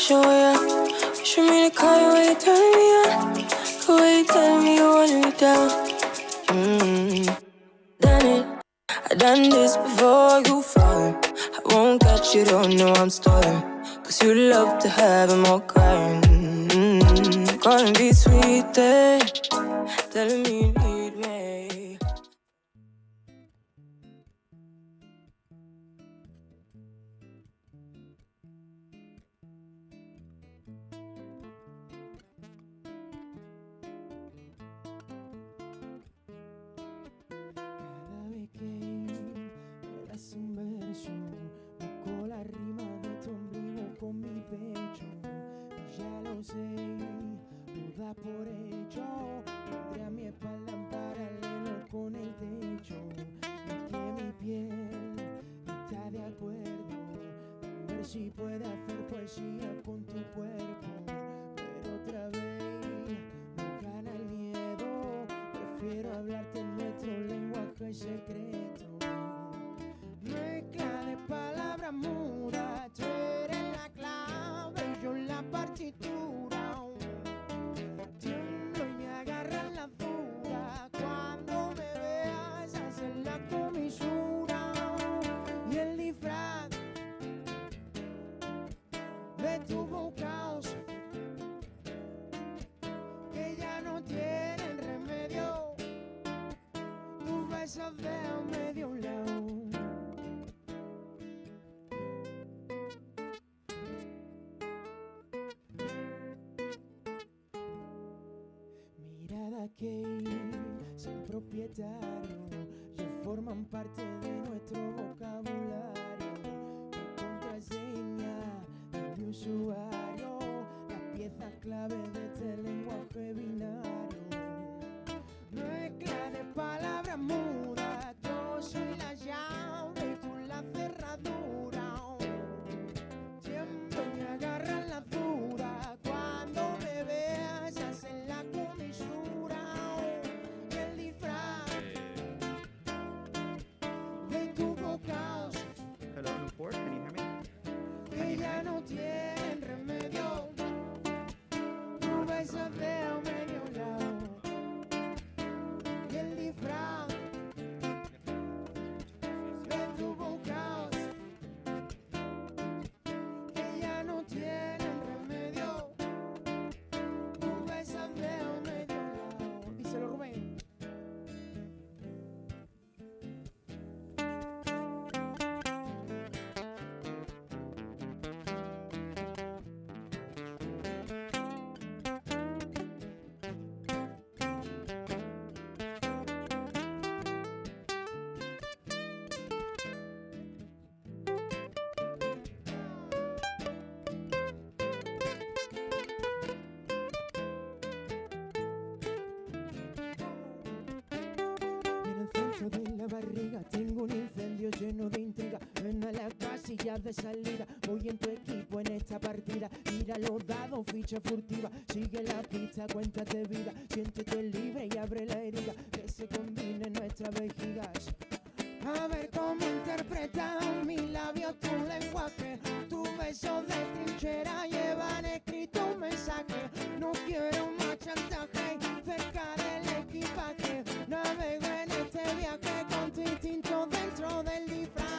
show ya. You should me to call you when you turn me on. The way you tell me you want me down. Done it, I done this before you fall. I won't catch you, don't know I'm stalling. Cause you love to have them all crying. Calling me sweet, telling me you need me. Cada vez que me das un beso, busco la rima de tu ombligo con mi pecho. Y ya lo sé, lo da por hecho. Pondré a mi espalda en paralelo con el techo. Y que mi piel está de acuerdo. A ver si puede hacer poesía con tu cuerpo. Pero otra vez nos gana el miedo. Prefiero hablarte en nuestro lenguaje secreto. Mezcla de palabras mudas, tú eres la clave y yo la partitura. Tiemblo y me agarran las dudas cuando me veas hacer la comisura. Y el disfraz de tu caos que ya no tienen remedio. Tus besos de a medio lado. Mirada que sin propietario ya forman parte de nuestro vocabulario. Mi contraseña de mi usuario, las piezas clave de este lenguaje binario. Mezcla de palabras mudas, yo soy la llave y tú la cerradura. Tiemblo y me agarran las dudas cuando me veas hacer la comisura. Y el disfraz de tu caos Hello, Newport, can you hear me? que ya no tienen remedio. Tu beso de a medio lado. Y el disfraz de tu caos que ya no tienen remedio. Tu beso de a medio lado. Díselo, Rubén. Y en el centro de la barriga tengo un incendio lleno de intriga. Ven a las casillas de salida, voy en tu equipo en esta partida. Mira los dados, ficha furtiva, sigue la pista, cuéntate vida. Siéntete libre y abre la herida, que se combinen nuestras vejigas. A ver cómo interpretan mis labios tu lenguaje. Tus besos de trinchera llevan escrito un mensaje. No quiero más chantaje cerca del equipaje. Navego en este viaje con tu instinto dentro del disfraz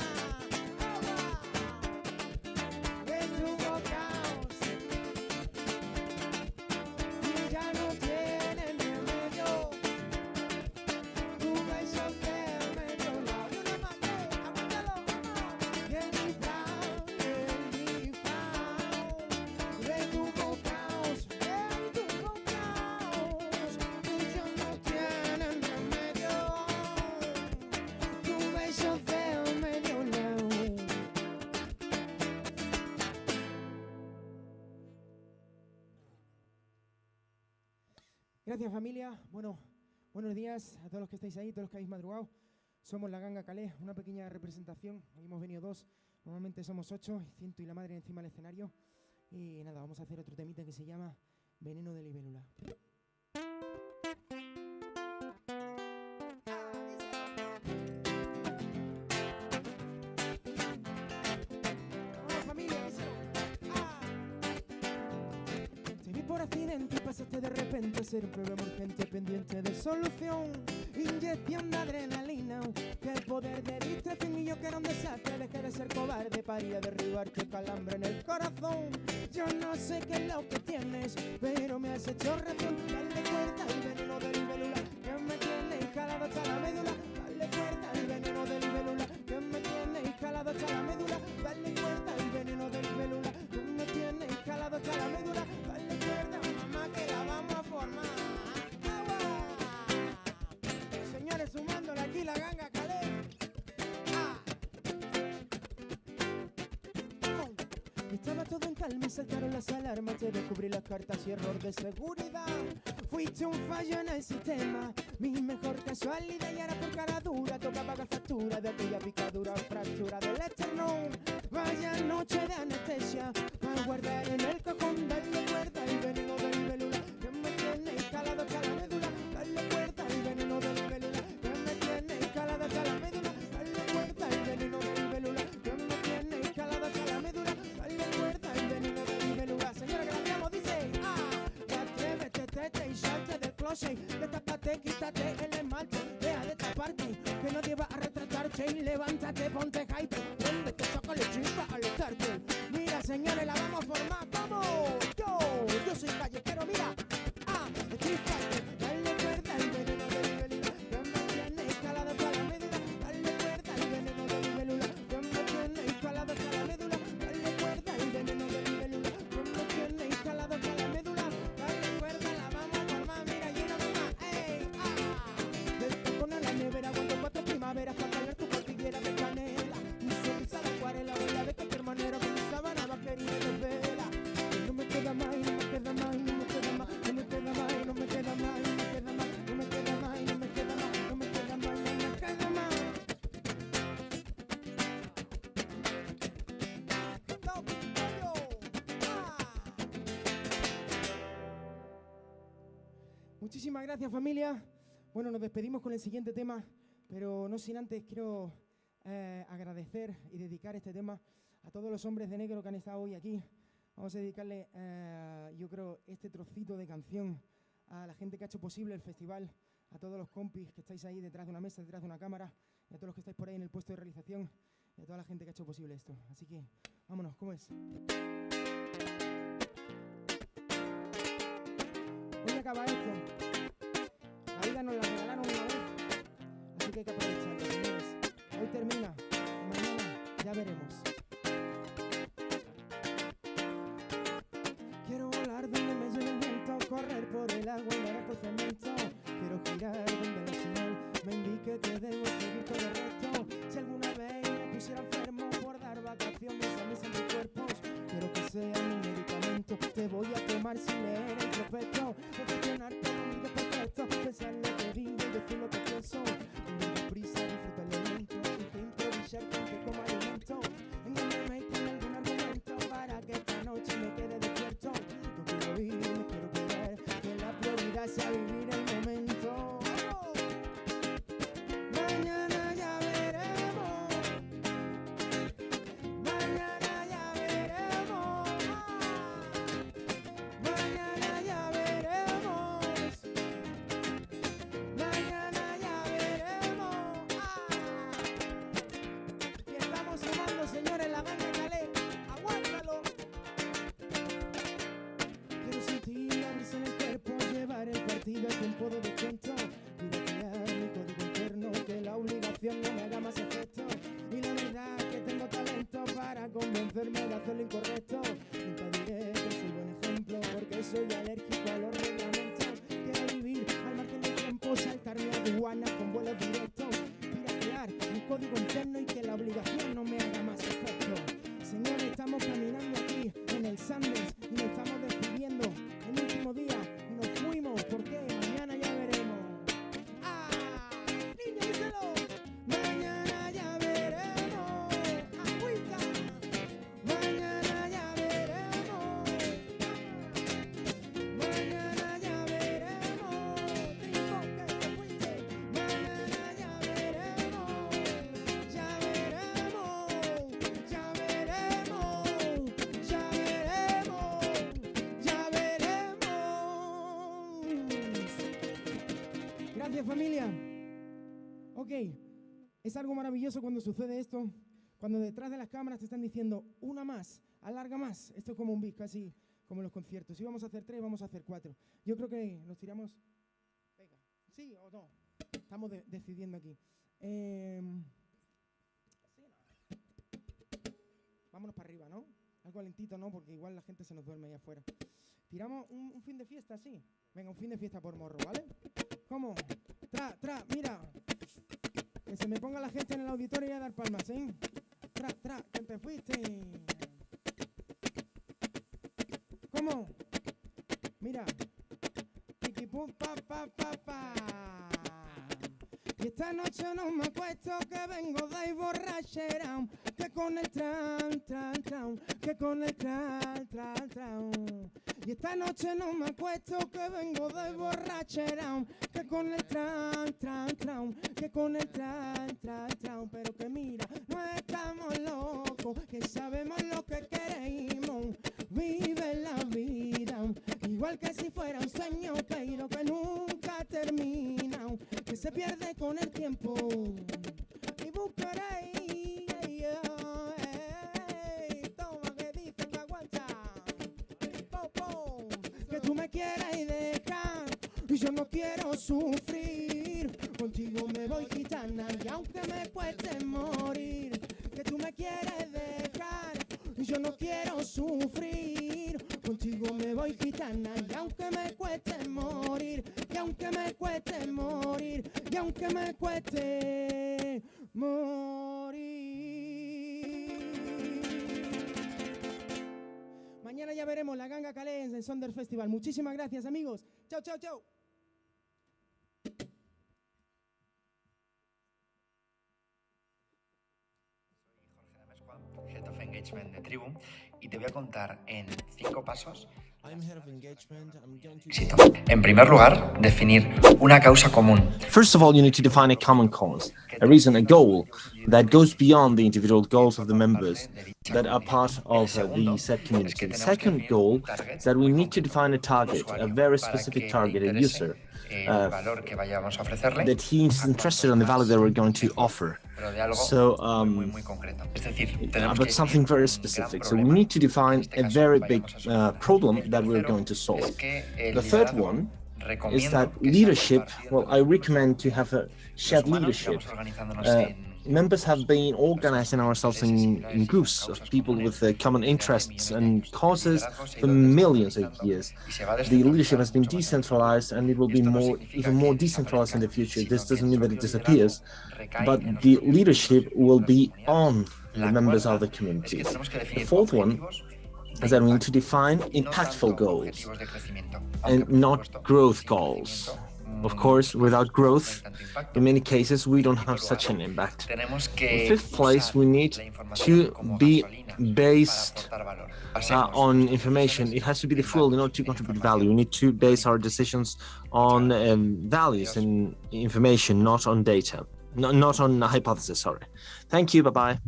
de tu caos. Y ya no tienen remedio. Tu beso que medio lado. Y una más, aguántalo. Y el disfraz de tu caos. De tu caos. Tuyos no tienen remedio. Tu beso de medio lado. Gracias, familia. Bueno, buenos días a todos los que estáis ahí, todos los que habéis madrugado. Somos la Ganga Calais, una pequeña representación. Hoy hemos venido 2, normalmente somos 8, Ciento y la madre encima del escenario. Y nada, vamos a hacer otro temita que se llama Veneno de libélula. Vamos, familia, díselo. accidente y pasaste de repente a ser un problema urgente pendiente de solución. Inyección de adrenalina, que el poder de distracción y yo que era un desastre. Dejé de ser cobarde, paría derribarte calambre en el corazón. Yo no sé qué es lo que tienes, pero me has hecho razón. Dale cuerda al veneno del libélula que me tiene calado hasta la médula. Dale cuerda al veneno del libélula que me tiene calado hasta la médula. Dale cuerda al veneno del libélula que me tiene calado hasta la médula. Dale cuerda, mamá, que la vamos a formar. Señores, sumándole aquí la ganga calé. Estaba todo en calma y saltaron las alarmas. Te descubrí las cartas y error de seguridad. Fuiste un fallo en el sistema, mi mejor casualidad. Y ahora por cara dura toca pagar factura de aquella picadura, fractura del esternón. Vaya noche de anestesia para guardar en el cajón. Dale cuerda el veneno del libélula que me tiene calado hasta la médula. Dale cuerda el veneno del libélula que me tiene calado hasta la médula. Dale cuerda el veneno del libélula que me tiene calado hasta la médula. Dale cuerda el veneno del libélula. Señora, que la llamo, dice atrévete, trete y salte del closet. Destápate, quítate el esmalte, deja de taparte, que nadie va a retratarte. Y levántate, ponte hype, donde te saca la chispa al estarte. Mira, señores, la vamos a formar, vamos. Yo soy callejero, mira. Street Fighter. Dale cuerda al veneno del libélula que me tiene calado hasta la médula. Dale cuerda al veneno del libélula que me tiene calado hasta la médula. Dale cuerda al veneno del libélula que me tiene calado hasta la médula. Dale cuerda, la vamos a formar, mira, y una vez más. ¡Ey! Del cajón a la nevera, aguanto 4 primaveras para caer tu cordillera de canela. Mi sonrisa de acuarela, voy a ver cualquier manera con mi sábana vaquerina de vela. No me queda más, no me queda más, no me queda más, no me queda más, no me queda más, no me queda más, no me queda más, no me queda más, no me queda más, no me queda más. Muchísimas gracias, familia. Bueno, nos despedimos con el siguiente tema, pero no sin antes quiero agradecer y dedicar este tema a todos los hombres de negro que han estado hoy aquí. Vamos a dedicarle, yo creo, este trocito de canción a la gente que ha hecho posible el festival, a todos los compis que estáis ahí detrás de una mesa, detrás de una cámara, y a todos los que estáis por ahí en el puesto de realización, y a toda la gente que ha hecho posible esto. Así que, vámonos, ¿cómo es? Hoy acaba esto. La vida nos la regalaron una vez, así que hay que aprovecharla, señores. Hoy termina, mañana ya veremos. Quiero volar donde me lleve el viento, correr por el agua y nadar por cemento. Quiero girar donde la señal me indique que debo seguir todo el resto. Si alguna vez me pusiera enfermo por dar vacaciones a mis anticuerpos, quiero que sea mi medicamento. Te voy a tomar sin leer el prospecto, perfeccionar todo mi perfecto, pensar lo que digo y decir lo que pienso. No prisa, disfruta el momento y que improvisar con que como alimento. Engáñame con algún argumento para que esta noche me quede despierto. No quiero ir, me quiero quedar, que la prioridad sea vivir el momento. Mañana ya veremos, mañana ya veremos, mañana ya veremos, mañana ya veremos. Y estamos sumando, señores, la ganga calé, aguántalo. Quiero sentir la brisa en el cuerpo, llevar el partido al tiempo de descuento. Quiero crear mi código interno, que la obligación no me haga más efecto. Y la verdad que tengo talento para convencerme de hacer lo incorrecto. Nunca diré que soy buen ejemplo, porque soy alérgico a los reglamentos. Quiero vivir al margen del tiempo, saltarme aduanas con vuelos directos. Piratear mi código interno y que la obligación no me haga más efecto. Señores, estamos caminando aquí en el Sondersland y nos estamos despidiendo el último día y nos fuimos porque mañana ya veremos. Niño, díselo. Mañana ya veremos. Agüita. Mañana ya veremos. Ok, es algo maravilloso cuando sucede esto, cuando detrás de las cámaras te están diciendo una más, alarga más. Esto es como un beat, casi como en los conciertos. Si vamos a hacer 3, vamos a hacer 4. Yo creo que nos tiramos... Venga, ¿sí o no? Estamos decidiendo aquí. Vámonos para arriba, ¿no? Algo lentito, ¿no? Porque igual la gente se nos duerme ahí afuera. Tiramos un fin de fiesta, sí. Venga, un fin de fiesta por morro, ¿vale? ¿Cómo? Mira. Que se me ponga la gente en el auditorio y a dar palmas, ¿eh? Que te fuiste. ¿Cómo? Mira. Tiki pum pa. Y esta noche no me acuesto que vengo de ahí borrachera, que con el tran, que con el tran. Y esta noche no me acuesto que vengo de borrachera, que con el tran, que con el tran. Pero que mira, no estamos locos, que sabemos lo que queremos. Vive la vida, igual que si fuera un sueño, pero que nunca termina, que se pierde con el tiempo. Y buscaré, toma que dice que aguanta. Que tú me quieres dejar y yo no quiero sufrir. Contigo me voy gitana y aunque me cueste morir. Que tú me quieres dejar y yo no quiero sufrir. Contigo me voy gitana y aunque me cueste morir. Y aunque me cueste morir. Y aunque me cueste morir. Mañana ya veremos la ganga calés del Sonder Festival. Muchísimas gracias, amigos. Chao. Head of Engagement de Tribu, y te voy a contar en 5 pasos. Éxito. En primer lugar, definir una causa común. First of all, you need to define a common cause, a reason, a goal that goes beyond the individual goals of the members that are part of the said community. The second goal is that we need to define a target, a very specific target, a user, that he is interested in the value that we're going to offer. So, but something very specific. So we need to define a very big problem that we're going to solve. The third one is that leadership, well, I recommend to have a shared leadership. Members have been organizing ourselves in groups of people with common interests and causes for millions of years. The leadership has been decentralized, and it will be even more decentralized in the future. This doesn't mean that it disappears, but the leadership will be on the members of the community. The fourth one is that we need to define impactful goals and not growth goals. Of course, without growth, in many cases, we don't have such an impact. In fifth place, we need to be based on information. It has to be the fuel in order to contribute value. We need to base our decisions on values and information, not on data, not on hypothesis, sorry. Thank you, bye-bye.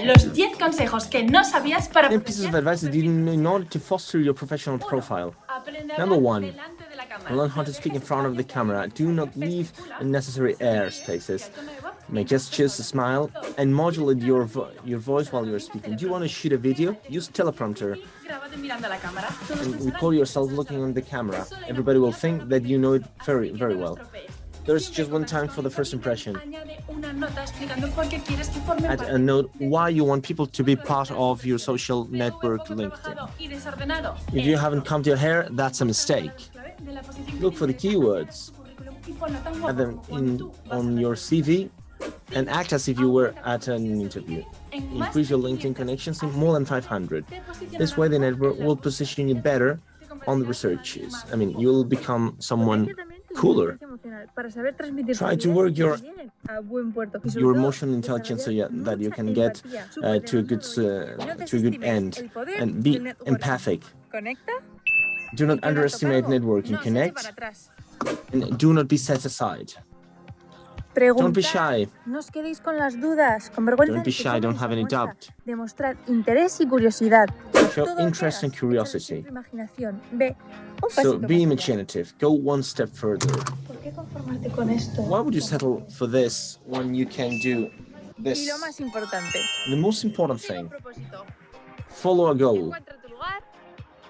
Los 10 consejos que no sabías para 10 pieces of advice that you need in order to foster your professional profile. Number 1, learn how to speak in front of the camera. Do not leave unnecessary air spaces. Make gestures, smile, and modulate your voice while you're speaking. Do you want to shoot a video? Use teleprompter. And record yourself looking on the camera. Everybody will think that you know it very, very well. There's just one time for the first impression. Add a note why you want people to be part of your social network LinkedIn. If you haven't combed your hair, that's a mistake. Look for the keywords. Add them on your CV and act as if you were at an interview. Increase your LinkedIn connections to more than 500. This way the network will position you better on the researches. I mean, you'll become someone cooler. Try to work your emotional intelligence so that you can get to a good end, and be empathic. Do not underestimate networking. Connect, and do not be set aside. Don't be shy. No os quedéis con las dudas, con vergüenza. Don't be shy, don't have any doubt. Demostrad interés y curiosidad. Show interest and curiosity. Imaginación. Ve un So pasito be más allá. imaginative. Go one step further. ¿Por qué conformarte con esto? Why would you settle for this when you can do Y this? lo más importante. The most important thing, Propósito. follow a goal. Encuentra tu lugar.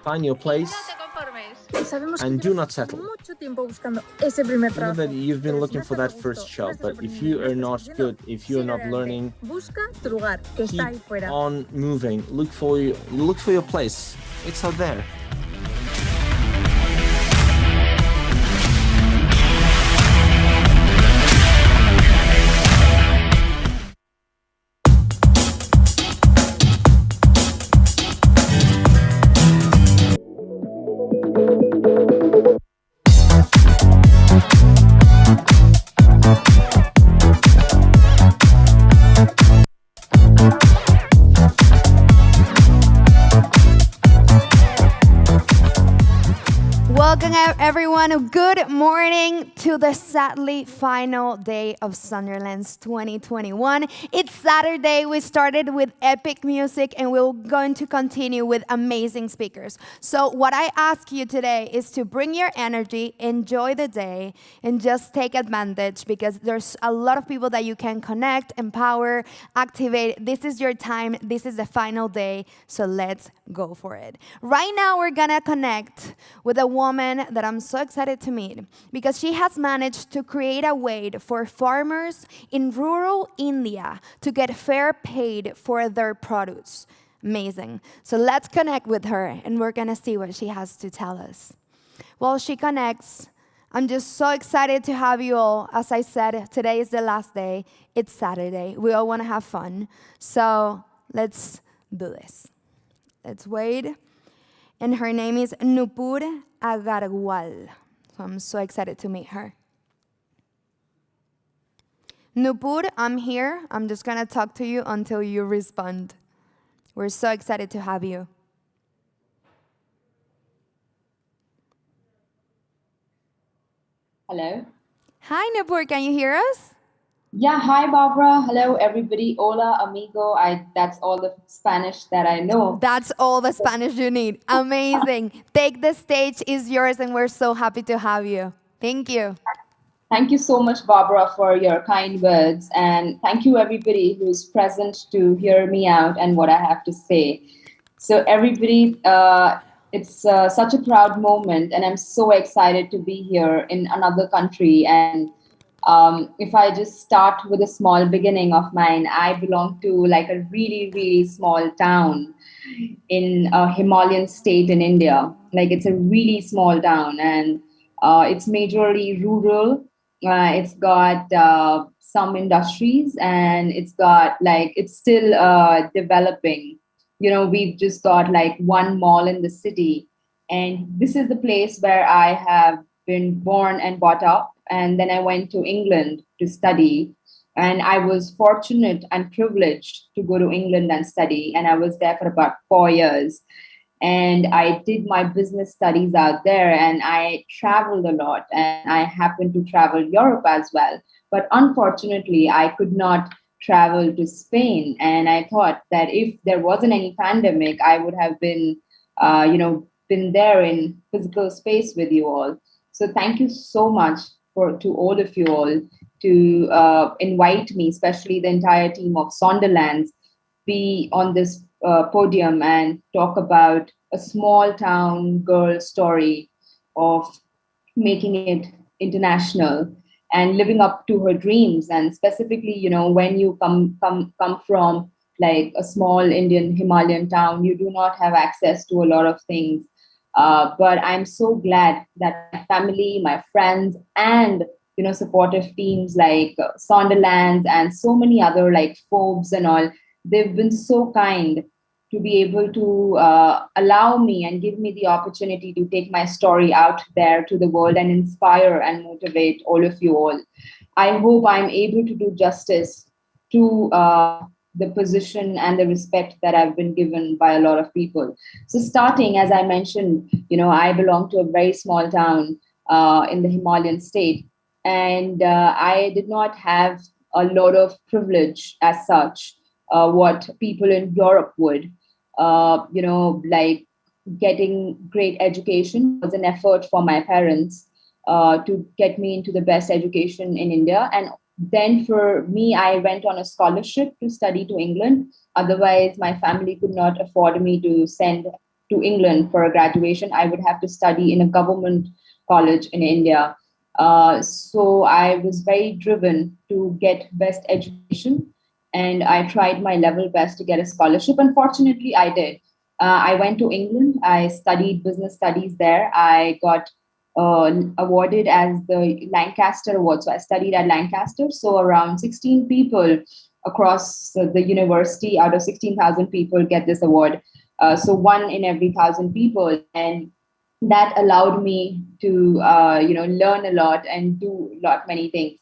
Find your place. No te conformes. Sabemos And que do llevas not settle. mucho tiempo buscando ese primer I know trabajo. that you've been Pero looking si for no that estás a first gusto, job, no estás but if aprendiendo, you no are estás not creciendo, good, if you're sigue not adelante. learning, Busca tu lugar, que está ahí keep fuera. on moving. Look for your place. It's out there. Welcome everyone. Good morning to the sadly final day of Sonderland's 2021. It's Saturday. We started with epic music and we're going to continue with amazing speakers. So what I ask you today is to bring your energy, enjoy the day, and just take advantage because there's a lot of people that you can connect, empower, activate. This is your time. This is the final day. So let's go for it. Right now we're gonna connect with a woman that I'm so excited to meet because she has managed to create a way for farmers in rural India to get fair paid for their produce. Amazing. So let's connect with her and we're gonna see what she has to tell us. While she connects, I'm just so excited to have you all. As I said, today is the last day. It's Saturday. We all wanna have fun. So let's do this. Let's wait. And her name is Nupur Agarwal. So I'm so excited to meet her. Nupur, I'm here. I'm just gonna talk to you until you respond. We're so excited to have you. Hello. Hi, Nupur, can you hear us? Yeah, hi Barbara. Hello everybody. Hola amigo. That's all the Spanish that I know. That's all the Spanish you need. Amazing. Take the stage is yours and we're so happy to have you. Thank you. Thank you so much, Barbara, for your kind words, and thank you everybody who's present to hear me out and what I have to say. So everybody, it's such a proud moment, and I'm so excited to be here in another country. And if I just start with a small beginning of mine, I belong to like a really, really small town in a Himalayan state in India. Like it's a really small town, and it's majorly rural. It's got some industries, and it's still developing. You know, we've just got like one mall in the city, and this is the place where I have been born and brought up. And then I went to England to study, and I was fortunate and privileged to go to England and study. And I was there for about 4 years. And I did my business studies out there, and I traveled a lot, and I happened to travel Europe as well. But unfortunately, I could not travel to Spain. And I thought that if there wasn't any pandemic, I would have been, been there in physical space with you all. So thank you so much to all of you all to invite me, especially the entire team of Sonderland, be on this podium and talk about a small town girl story of making it international and living up to her dreams. And specifically, you know, when you come from like a small Indian Himalayan town, you do not have access to a lot of things. But I'm so glad that my family, my friends, and supportive teams like Sonderlands and so many other like Forbes and all, they've been so kind to be able to allow me and give me the opportunity to take my story out there to the world and inspire and motivate all of you all. I hope I'm able to do justice to the position and the respect that I've been given by a lot of people. So starting, as I mentioned, I belong to a very small town in the Himalayan state. and I did not have a lot of privilege as such, what people in Europe would. Like getting great education was an effort for my parents to get me into the best education in India. And then for me, I went on a scholarship to study to England. Otherwise, my family could not afford me to send to England for a graduation. I would have to study in a government college in India. So I was very driven to get best education, and I tried my level best to get a scholarship. Unfortunately, I did. I went to England. I studied business studies there. I got awarded as the Lancaster Award. So I studied at Lancaster. So around 16 people across the university out of 16,000 people get this award. So one in every 1,000 people. And that allowed me to learn a lot and do many things.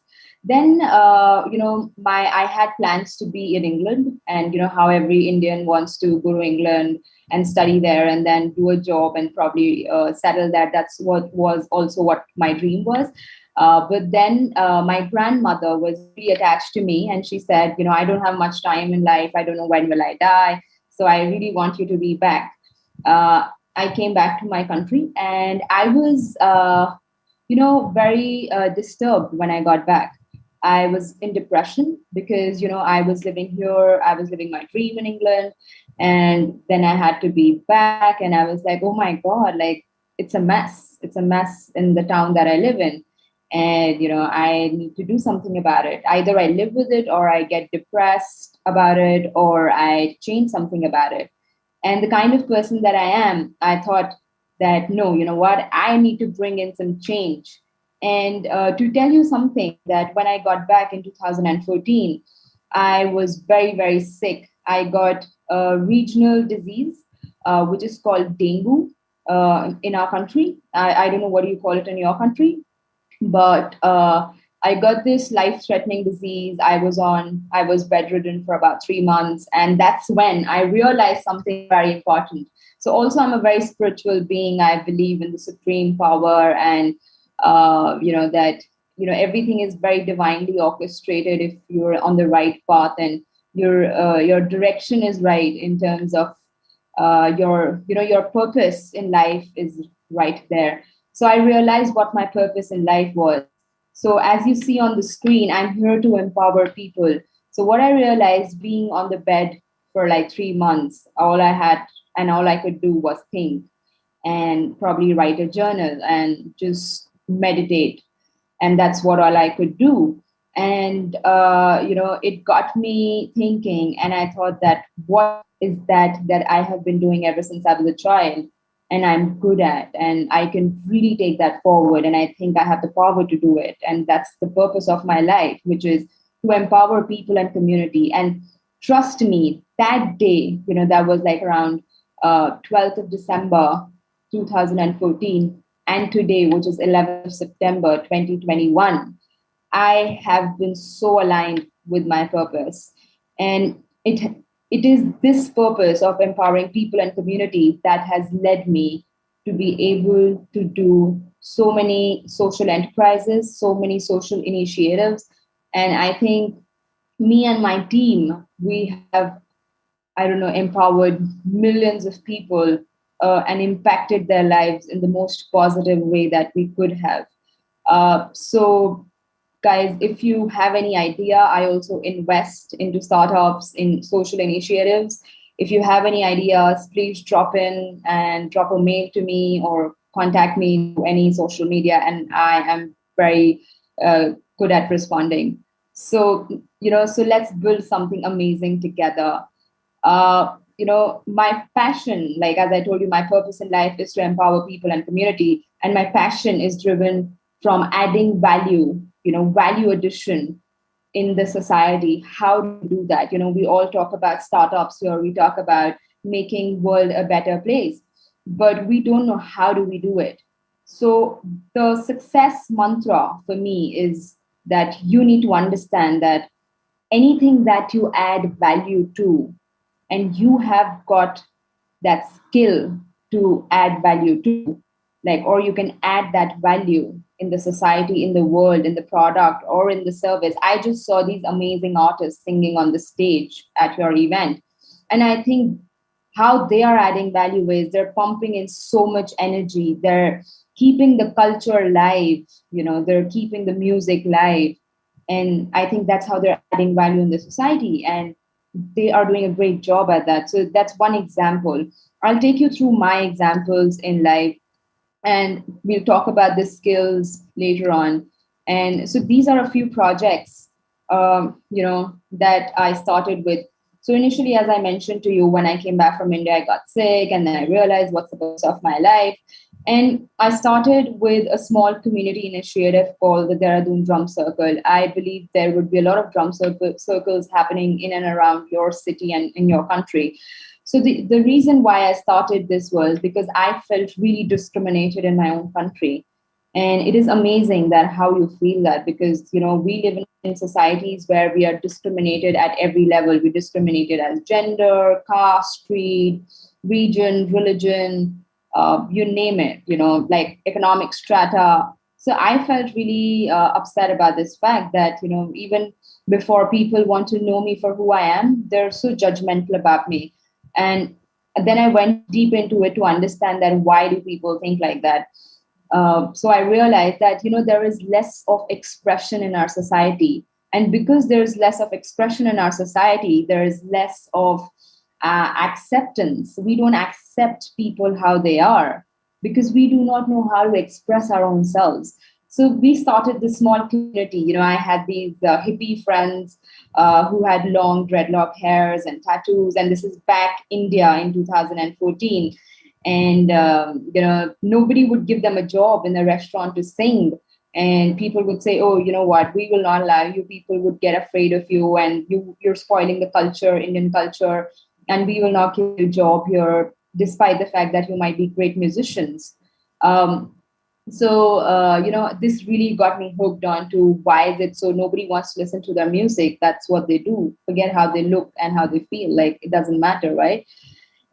Then my I had plans to be in England, and how every Indian wants to go to England and study there and then do a job and probably settle there. That's what was also what my dream was. But then my grandmother was really attached to me, and she said, I don't have much time in life. I don't know when will I die. So I really want you to be back. I came back to my country, and I was, very disturbed when I got back. I was in depression because, I was living here, I was living my dream in England, and then I had to be back, and I was like, oh my God, like it's a mess. It's a mess in the town that I live in. And, I need to do something about it. Either I live with it, or I get depressed about it, or I change something about it. And the kind of person that I am, I thought that, no, you know what, I need to bring in some change. And to tell you something, that when I got back in 2014, I was very, very sick. I got a regional disease, which is called dengue in our country. I don't know what you call it in your country, but I got this life-threatening disease. I was bedridden for about 3 months, and that's when I realized something very important. So also, I'm a very spiritual being. I believe in the supreme power, and that everything is very divinely orchestrated if you're on the right path, and your direction is right in terms of your purpose in life is right there. So I realized what my purpose in life was. So as you see on the screen, I'm here to empower people. So what I realized, being on the bed for like 3 months, all I had and all I could do was think, and probably write a journal and just meditate. And that's what all I could do. And it got me thinking, and I thought that, what is that I have been doing ever since I was a child, and I'm good at, and I can really take that forward, and I think I have the power to do it. And that's the purpose of my life, which is to empower people and community. And trust me, that day, that was like around 12th of December 2014, and today, which is 11th of September 2021, I have been so aligned with my purpose. And it is this purpose of empowering people and communities that has led me to be able to do so many social enterprises, so many social initiatives. And I think me and my team, we have, I don't know, empowered millions of people and impacted their lives in the most positive way that we could have. So guys, if you have any idea, I also invest into startups, in social initiatives. If you have any ideas, please drop in and drop a mail to me, or contact me through any social media, and I am very good at responding. So, so let's build something amazing together. My passion, like as I told you, my purpose in life is to empower people and community. And my passion is driven from adding value, value addition in the society. How do we do that? We all talk about startups here, we talk about making world a better place, but we don't know how do we do it. So the success mantra for me is that you need to understand that anything that you add value to, and you have got that skill to add value to, like, or you can add that value in the society, in the world, in the product, or in the service. I just saw these amazing artists singing on the stage at your event. And I think how they are adding value is they're pumping in so much energy. They're keeping the culture alive, they're keeping the music live. And I think that's how they're adding value in the society. And they are doing a great job at that. So that's one example. I'll take you through my examples in life, and we'll talk about the skills later on. And so these are a few projects, that I started with. So initially, as I mentioned to you, when I came back from India, I got sick, and then I realized what's the purpose of my life. And I started with a small community initiative called the Dehradun Drum Circle. I believe there would be a lot of circles happening in and around your city and in your country. So the reason why I started this was because I felt really discriminated in my own country. And it is amazing that how you feel that, because we live in societies where we are discriminated at every level. We're discriminated as gender, caste, creed, region, religion, you name it, like economic strata. So I felt really upset about this fact that, even before people want to know me for who I am, they're so judgmental about me. And then I went deep into it to understand that why do people think like that. So I realized that, there is less of expression in our society. And because there's less of expression in our society, there is less of acceptance. We don't accept people how they are because we do not know how to express our own selves. So we started this small community. I had these hippie friends who had long dreadlock hairs and tattoos. And this is back India in 2014. And, nobody would give them a job in the restaurant to sing. And people would say, oh, you know what, we will not allow you. People would get afraid of you, and you're spoiling the culture, Indian culture, and we will not give you a job here, despite the fact that you might be great musicians. This really got me hooked on to why is it so nobody wants to listen to their music. That's what they do. Forget how they look and how they feel. Like, it doesn't matter, right?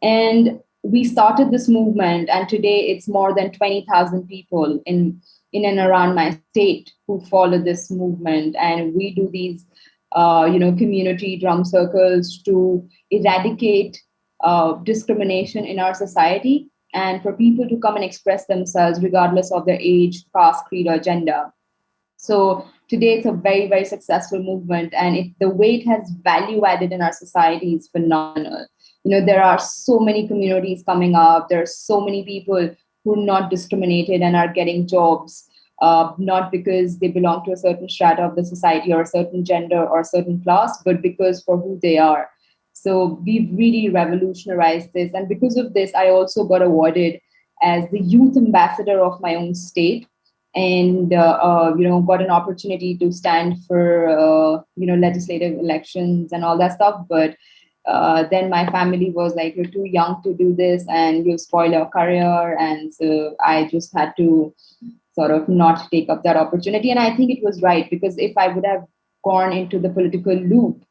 And we started this movement, and today it's more than 20,000 people in and around my state who follow this movement. And we do these, community drum circles to eradicate discrimination in our society, and for people to come and express themselves regardless of their age, caste, creed, or gender. So today it's a very, very successful movement, and the way it has value added in our society is phenomenal. There are so many communities coming up. There are so many people who are not discriminated and are getting jobs, not because they belong to a certain strata of the society or a certain gender or a certain class, but because for who they are. So we've really revolutionized this. And because of this, I also got awarded as the youth ambassador of my own state, and got an opportunity to stand for legislative elections and all that stuff. But then my family was like, you're too young to do this and you'll spoil your career. And so I just had to sort of not take up that opportunity. And I think it was right, because if I would have gone into the political loop,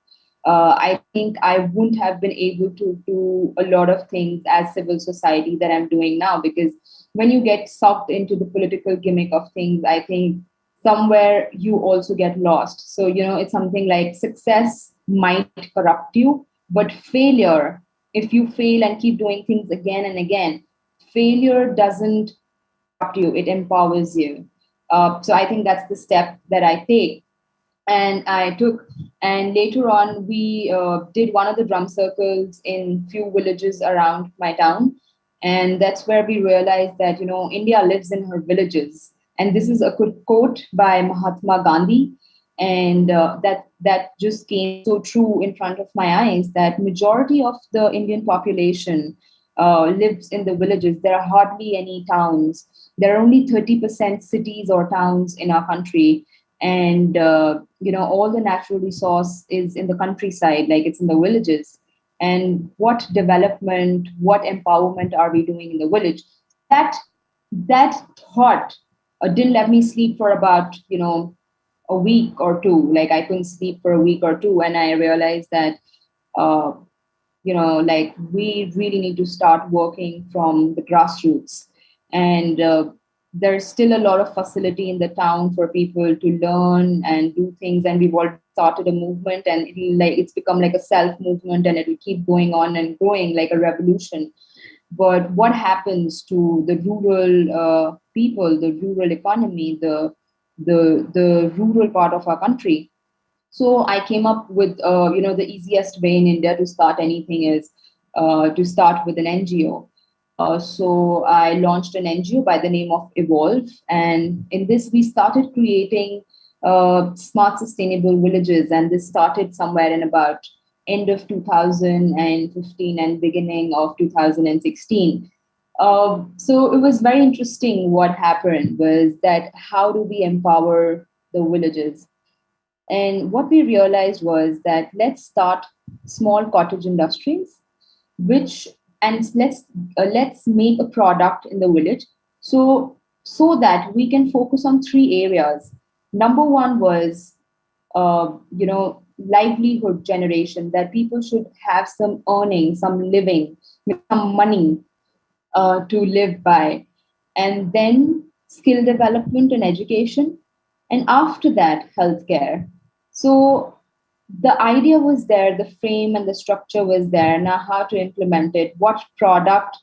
I think I wouldn't have been able to do a lot of things as civil society that I'm doing now. Because when you get sucked into the political gimmick of things, I think somewhere you also get lost. So, it's something like success might corrupt you, but failure, if you fail and keep doing things again and again, failure doesn't corrupt you, it empowers you. So I think that's the step that I take. And I took, and later on, we did one of the drum circles in few villages around my town. And that's where we realized that, India lives in her villages. And this is a good quote by Mahatma Gandhi. And that just came so true in front of my eyes, that majority of the Indian population lives in the villages. There are hardly any towns. There are only 30% cities or towns in our country. And, all the natural resource is in the countryside, like it's in the villages. And what development, what empowerment are we doing in the village? That thought didn't let me sleep for about, a week or two. Like, I couldn't sleep for a week or two. And I realized that, we really need to start working from the grassroots. And there's still a lot of facility in the town for people to learn and do things, and we've already started a movement, and it's become like a self movement, and it will keep going on and growing like a revolution. But what happens to the rural people, the rural economy, the rural part of our country? So I came up with, the easiest way in India to start anything is to start with an NGO. So I launched an NGO by the name of Evolve, and in this we started creating smart, sustainable villages, and this started somewhere in about end of 2015 and beginning of 2016. So it was very interesting. What happened was that how do we empower the villages? And what we realized was that let's start small cottage industries, which and let's make a product in the village, so that we can focus on three areas. Number one was, livelihood generation, that people should have some earning, some living, some money to live by, and then skill development and education, and after that, healthcare. So the idea was there, the frame and the structure was there. Now, how to implement it? What product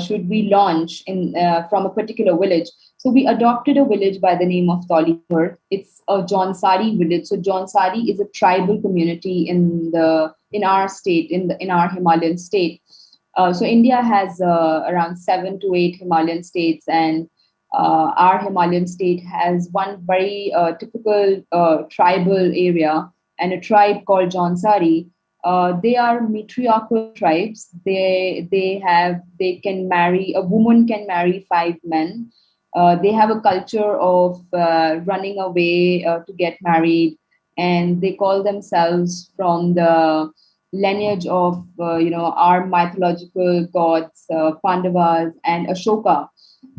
should we launch in from a particular village? So we adopted a village by the name of Tolipur. It's a Jaunsari village. So Jaunsari is a tribal community in our state, in our Himalayan state. So India has around 7 to 8 Himalayan states, and our Himalayan state has one very typical tribal area and a tribe called Jaunsari. They are matriarchal tribes. They can marry, a woman can marry 5 men. They have a culture of running away to get married, and they call themselves from the lineage of our mythological gods, Pandavas and Ashoka.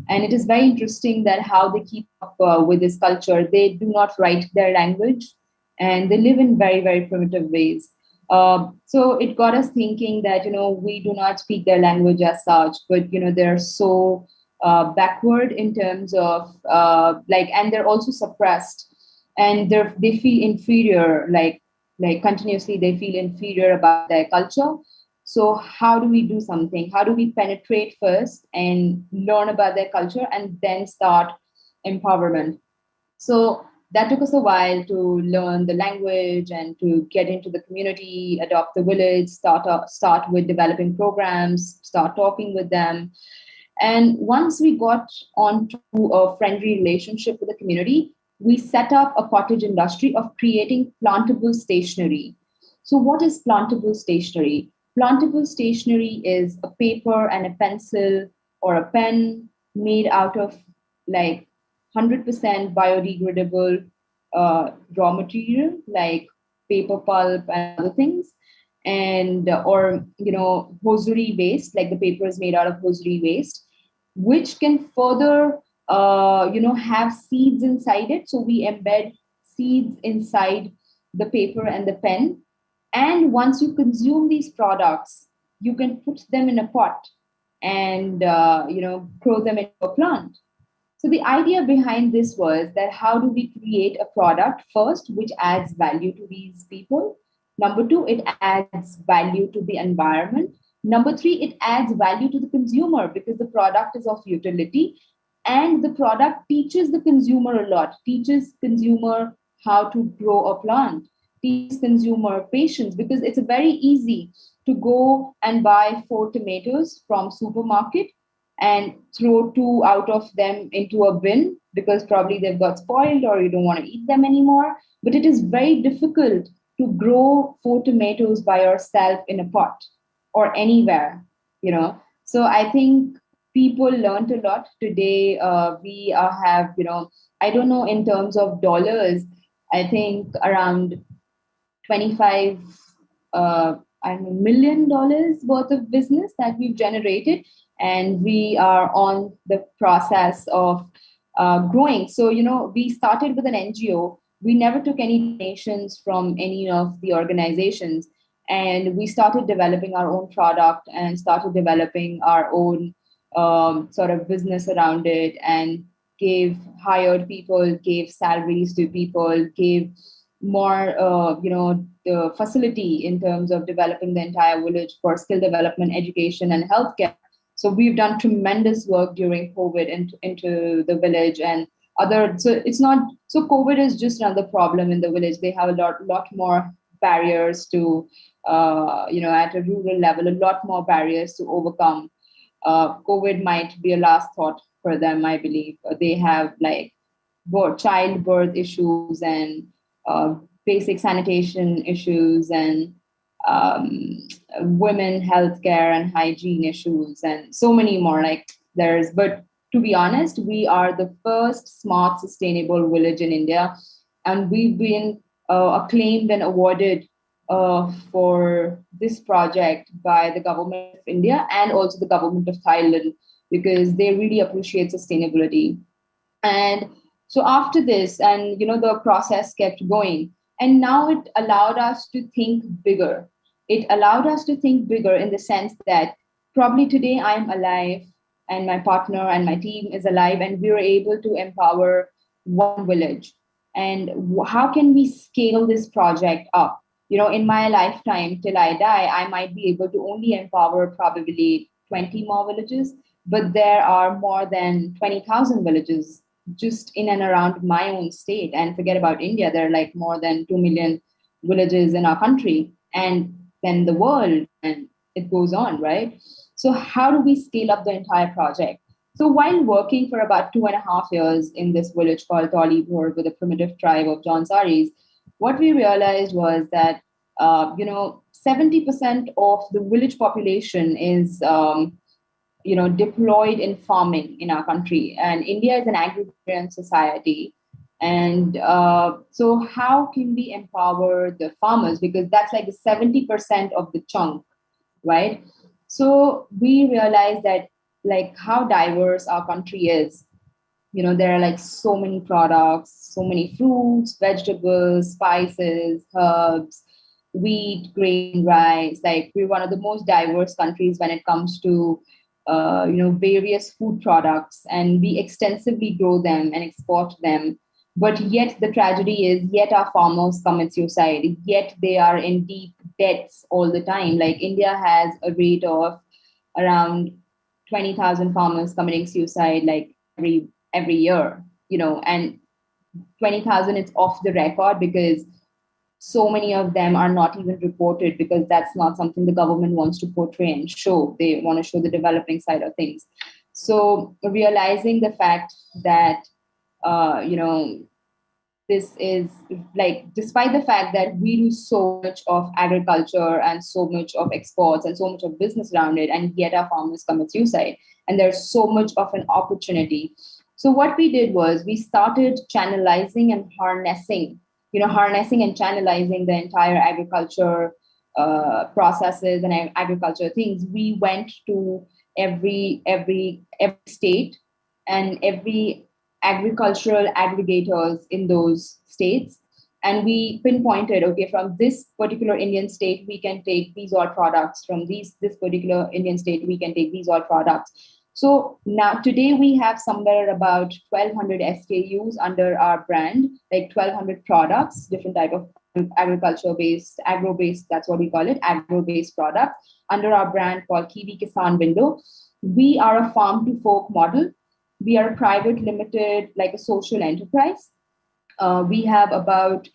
And it is very interesting that how they keep up with this culture. They do not write their language, and they live in very, very primitive ways. So it got us thinking that we do not speak their language as such, but they're so backward in terms of and they're also suppressed, and they feel inferior, like continuously they feel inferior about their culture. So how do we do something? How do we penetrate first and learn about their culture and then start empowerment? So that took us a while to learn the language and to get into the community, adopt the village, start with developing programs, start talking with them. And once we got onto a friendly relationship with the community, we set up a cottage industry of creating plantable stationery. So what is plantable stationery? Plantable stationery is a paper and a pencil or a pen made out of like 100% biodegradable raw material, like paper pulp and other things, and or hosiery waste, like the paper is made out of hosiery waste, which can further have seeds inside it. So we embed seeds inside the paper and the pen, and once you consume these products, you can put them in a pot and grow them into a plant. So the idea behind this was that how do we create a product first which adds value to these people? Number two, it adds value to the environment. Number three, it adds value to the consumer because the product is of utility, and the product teaches the consumer a lot, teaches consumer how to grow a plant, teaches consumer patience, because it's very easy to go and buy 4 tomatoes from supermarket and throw 2 out of them into a bin because probably they've got spoiled or you don't want to eat them anymore. But it is very difficult to grow 4 tomatoes by yourself in a pot or anywhere. So I think people learned a lot today. We have, I don't know in terms of dollars, I think around 25 $1 million worth of business that we've generated, and we are on the process of growing. So we started with an NGO. We never took any donations from any of the organizations, and we started developing our own product and started developing our own sort of business around it, and hired people, gave salaries to people, gave more, the facility in terms of developing the entire village for skill development, education, and healthcare. So we've done tremendous work during COVID into the village and other. So it's not so COVID is just another problem in the village. They have a lot more barriers to, at a rural level, a lot more barriers to overcome. COVID might be a last thought for them, I believe. They have like childbirth issues and basic sanitation issues and women healthcare and hygiene issues and so many more. But to be honest, we are the first smart, sustainable village in India, and we've been acclaimed and awarded for this project by the government of India and also the government of Thailand, because they really appreciate sustainability. And so after this, and the process kept going, and now it allowed us to think bigger. It allowed us to think bigger in the sense that probably today I'm alive and my partner and my team is alive, and we were able to empower one village. And how can we scale this project up? In my lifetime till I die, I might be able to only empower probably 20 more villages, but there are more than 20,000 villages just in and around my own state. And forget about India, there are like more than 2 million villages in our country, and then the world, and it goes on, right? So how do we scale up the entire project? So while working for about 2.5 years in this village called Tollypur with a primitive tribe of Jaunsaris, what we realized was that 70% of the village population is deployed in farming in our country, and India is an agrarian society. And so how can we empower the farmers, because that's like 70% of the chunk, right? So we realized that like how diverse our country is. There are like so many products, so many fruits, vegetables, spices, herbs, wheat, grain, rice. Like we're one of the most diverse countries when it comes to various food products, and we extensively grow them and export them. But yet the tragedy is, yet our farmers commit suicide, yet they are in deep debts all the time. Like India has a rate of around 20,000 farmers committing suicide like every year, and 20,000 it's off the record because so many of them are not even reported, because that's not something the government wants to portray and show. They want to show the developing side of things. So realizing the fact that, this is like, despite the fact that we do so much of agriculture and so much of exports and so much of business around it, and yet our farmers commit suicide, and there's so much of an opportunity. So what we did was we started channelizing and harnessing and channelizing the entire agriculture processes and agriculture things. We went to every state and every agricultural aggregators in those states, and we pinpointed, okay, from this particular Indian state we can take these all products, from this particular Indian state we can take these all products. So now today we have somewhere about 1,200 SKUs under our brand, like 1,200 products, different type of agro-based, that's what we call it, agro-based products under our brand called Kiwi Kisan Window. We are a farm to fork model. We are a private limited, like a social enterprise. We have about,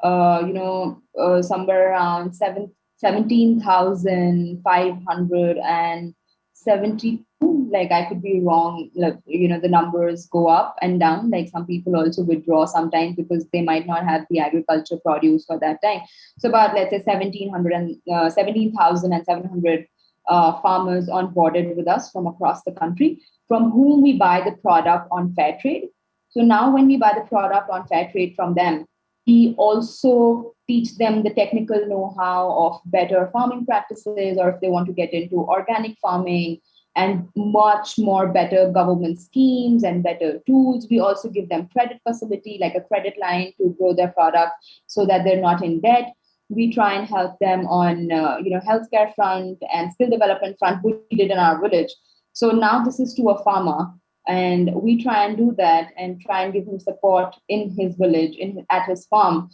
somewhere around 17,572. Like I could be wrong. Like, the numbers go up and down. Like some people also withdraw sometimes because they might not have the agriculture produce for that time. So about, let's say 17,700 farmers onboarded with us from across the country, from whom we buy the product on fair trade. So now when we buy the product on fair trade from them, we also teach them the technical know-how of better farming practices, or if they want to get into organic farming and much more better government schemes and better tools. We also give them credit facility, like a credit line to grow their product so that they're not in debt. We try and help them on, healthcare front and skill development front, which we did in our village. So now this is to a farmer, and we try and do that and try and give him support in his village, at his farm,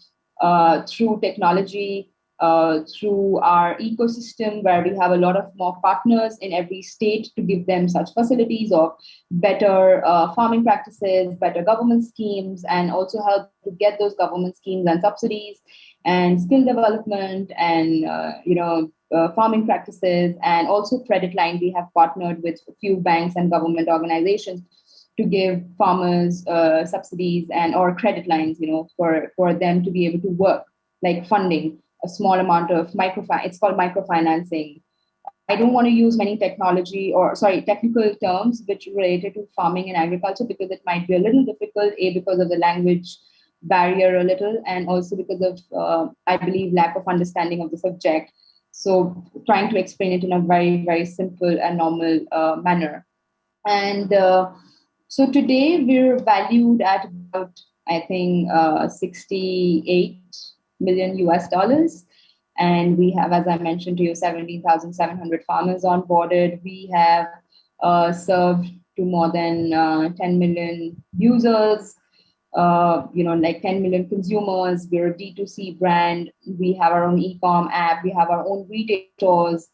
through technology, through our ecosystem, where we have a lot of more partners in every state to give them such facilities of better farming practices, better government schemes, and also help to get those government schemes and subsidies and skill development and farming practices, and also credit line. We have partnered with a few banks and government organizations to give farmers subsidies and or credit lines, for them to be able to work, like funding a small amount of it's called microfinancing. I don't want to use many technical terms which related to farming and agriculture, because it might be a little difficult, because of the language barrier a little, and also because of, I believe, lack of understanding of the subject. So trying to explain it in a very, very simple and normal manner. And so today we're valued at about, I think, 68 million US dollars. And we have, as I mentioned to you, 17,700 farmers onboarded. We have served to more than 10 million users, like 10 million consumers. We're a D2C brand. We have our own e-com app. We have our own retail stores.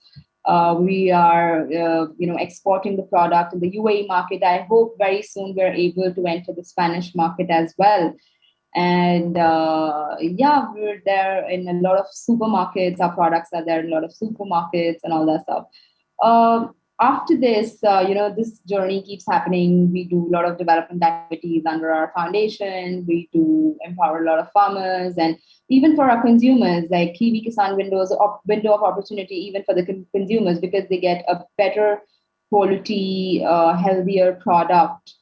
We are, exporting the product in the UAE market. I hope very soon we're able to enter the Spanish market as well. And we're there in a lot of supermarkets. Our products are there in a lot of supermarkets and all that stuff. After this, this journey keeps happening. We do a lot of development activities under our foundation. We do empower a lot of farmers, and even for our consumers, like Kiwi Kisan window of opportunity, even for the consumers, because they get a better quality, healthier product,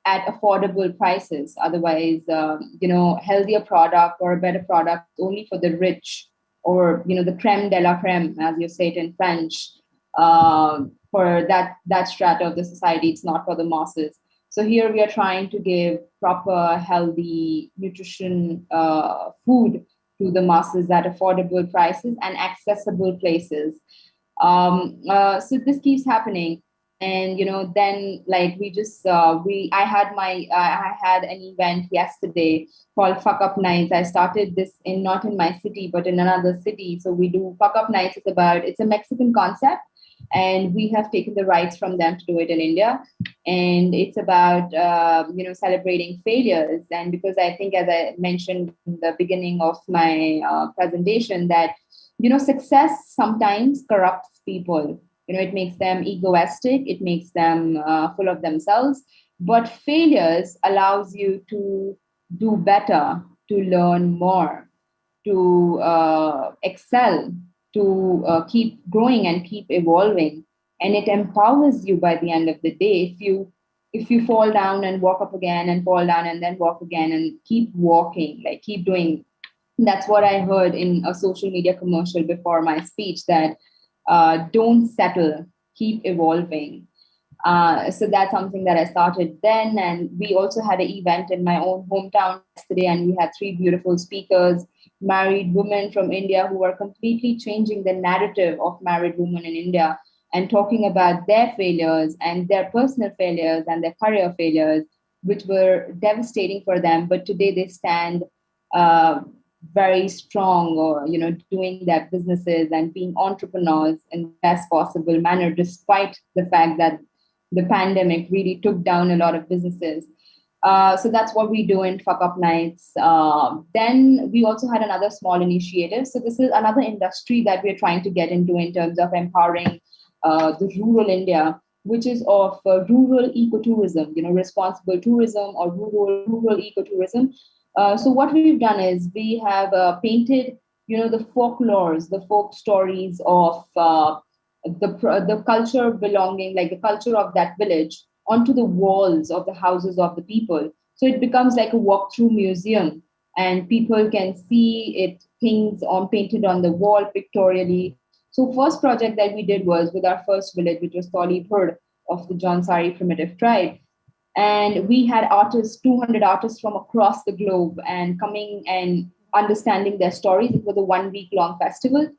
at affordable prices. Otherwise, healthier product or a better product only for the rich, or the creme de la creme, as you say it in French, for that strata of the society. It's not for the masses. So here we are trying to give proper, healthy, nutrition food to the masses at affordable prices and accessible places. So this keeps happening. And then, like, I had an event yesterday called Fuck Up Nights. I started this not in my city but in another city. So we do Fuck Up Nights. It's a Mexican concept, and we have taken the rights from them to do it in India. And it's about celebrating failures. And because I think, as I mentioned in the beginning of my presentation, that success sometimes corrupts people. It makes them egoistic. It makes them full of themselves. But failures allows you to do better, to learn more, to excel, to keep growing and keep evolving. And it empowers you by the end of the day. If you fall down and walk up again, and fall down and then walk again, and keep walking, like keep doing. That's what I heard in a social media commercial before my speech, that don't settle, keep evolving. So that's something that I started then. And we also had an event in my own hometown yesterday, and we had 3 beautiful speakers, married women from India, who are completely changing the narrative of married women in India and talking about their failures and their personal failures and their career failures, which were devastating for them. But today they stand very strong, or doing their businesses and being entrepreneurs in the best possible manner, despite the fact that the pandemic really took down a lot of businesses. So that's what we do in Fuck Up Nights. Then we also had another small initiative. So this is another industry that we're trying to get into in terms of empowering the rural India, which is of rural ecotourism, responsible tourism, or rural ecotourism. So what we've done is we have painted, the folklores, the folk stories of the culture belonging, like the culture of that village, onto the walls of the houses of the people. So it becomes like a walk-through museum, and people can see it, things painted on the wall pictorially. So first project that we did was with our first village, which was Tolipur of the Jaunsari primitive tribe. And we had 200 artists from across the globe, and coming and understanding their stories. It was a 1-week long festival,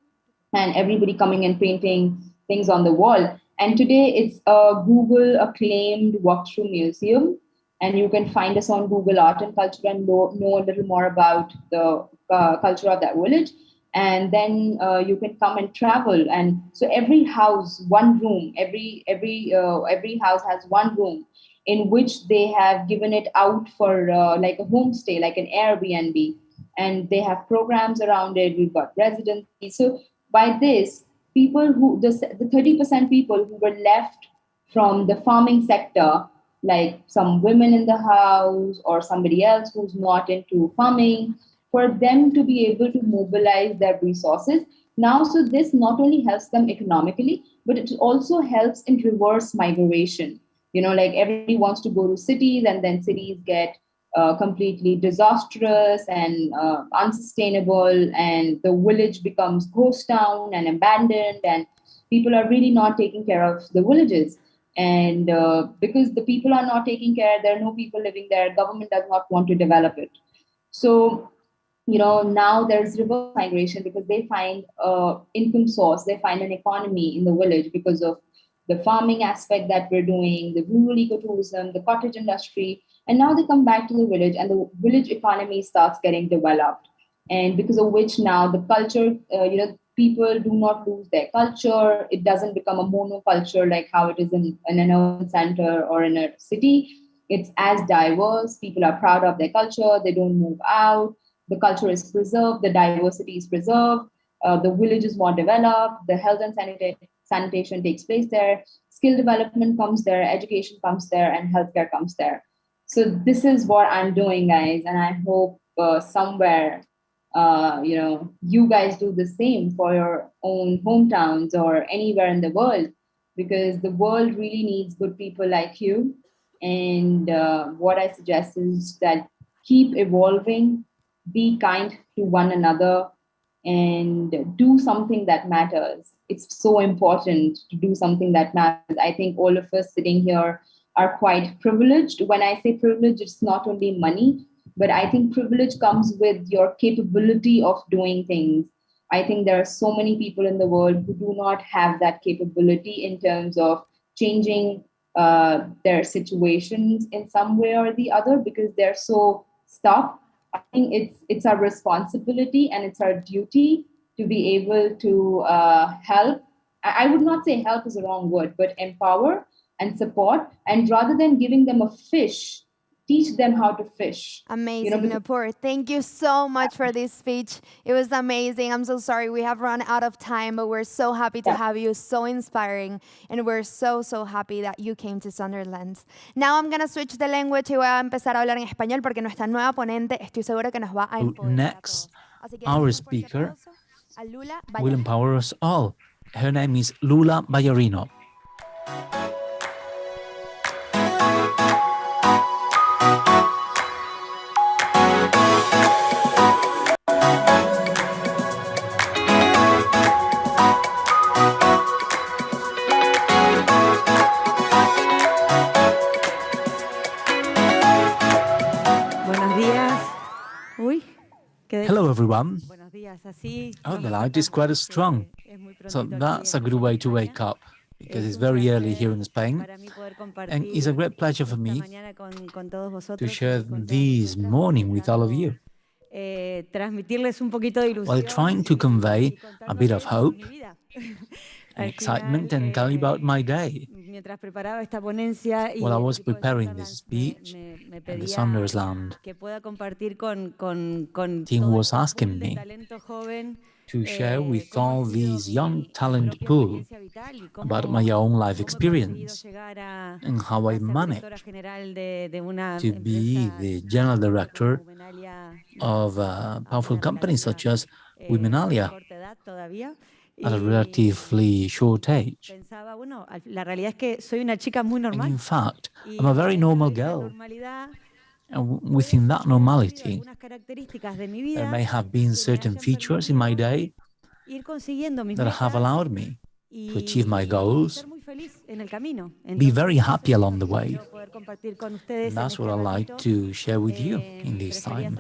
and everybody coming and painting things on the wall. And today it's a Google acclaimed walkthrough museum. And you can find us on Google Art and Culture and know a little more about the culture of that village. And then you can come and travel. And so every house, one room, every house has one room in which they have given it out for like a homestay, like an Airbnb. And they have programs around it. We've got residency. So by this, people who, the 30% people who were left from the farming sector, like some women in the house or somebody else who's not into farming, for them to be able to mobilize their resources now. So this not only helps them economically, but it also helps in reverse migration. Like everybody wants to go to cities, and then cities get completely disastrous and unsustainable, and the village becomes ghost town and abandoned, and people are really not taking care of the villages. And because the people are not taking care, there are no people living there, government does not want to develop it. So now there's reverse migration because they find income source, they find an economy in the village because of the farming aspect that we're doing, the rural ecotourism, the cottage industry. And now they come back to the village, and the village economy starts getting developed. And because of which now the culture, people do not lose their culture. It doesn't become a monoculture like how it is in an urban center or in a city. It's as diverse. People are proud of their culture. They don't move out. The culture is preserved. The diversity is preserved. The village is more developed. The health and sanitation takes place there. Skill development comes there. Education comes there. And healthcare comes there. So this is what I'm doing, guys. And I hope somewhere, you guys do the same for your own hometowns or anywhere in the world, because the world really needs good people like you. And what I suggest is that keep evolving, be kind to one another, and do something that matters. It's so important to do something that matters. I think all of us sitting here are quite privileged. When I say privilege, it's not only money, but I think privilege comes with your capability of doing things. I think there are so many people in the world who do not have that capability in terms of changing their situations in some way or the other because they're so stuck. I think it's our responsibility and it's our duty to be able to help. I would not say help is the wrong word, but empower and support. And rather than giving them a fish, teach them how to fish. Amazing, Nupur. Thank you so much for this speech. It was amazing. I'm so sorry we have run out of time, but we're so happy to have you. So inspiring. And we're so, so happy that you came to Sondersland. Now I'm going to switch the language y voy a empezar a hablar en español porque nuestra nueva ponente estoy segura que nos va a empoderar. Next, our speaker will empower us all. Her name is Lula Ballarino. Hello everyone. Oh, the light is quite strong. So that's a good way to wake up because it's very early here in Spain. And it's a great pleasure for me to share this morning with all of you. While trying to convey a bit of hope and excitement and tell you about my day. While I was preparing this speech, and the Sondersland team was asking me to share with all these young talent pool about my own life experience and how I managed to be the general director of powerful companies such as Womenalia at a relatively short age. And in fact, I'm a very normal girl. And within that normality, there may have been certain features in my day that have allowed me to achieve my goals, be very happy along the way. And that's what I'd like to share with you in this time.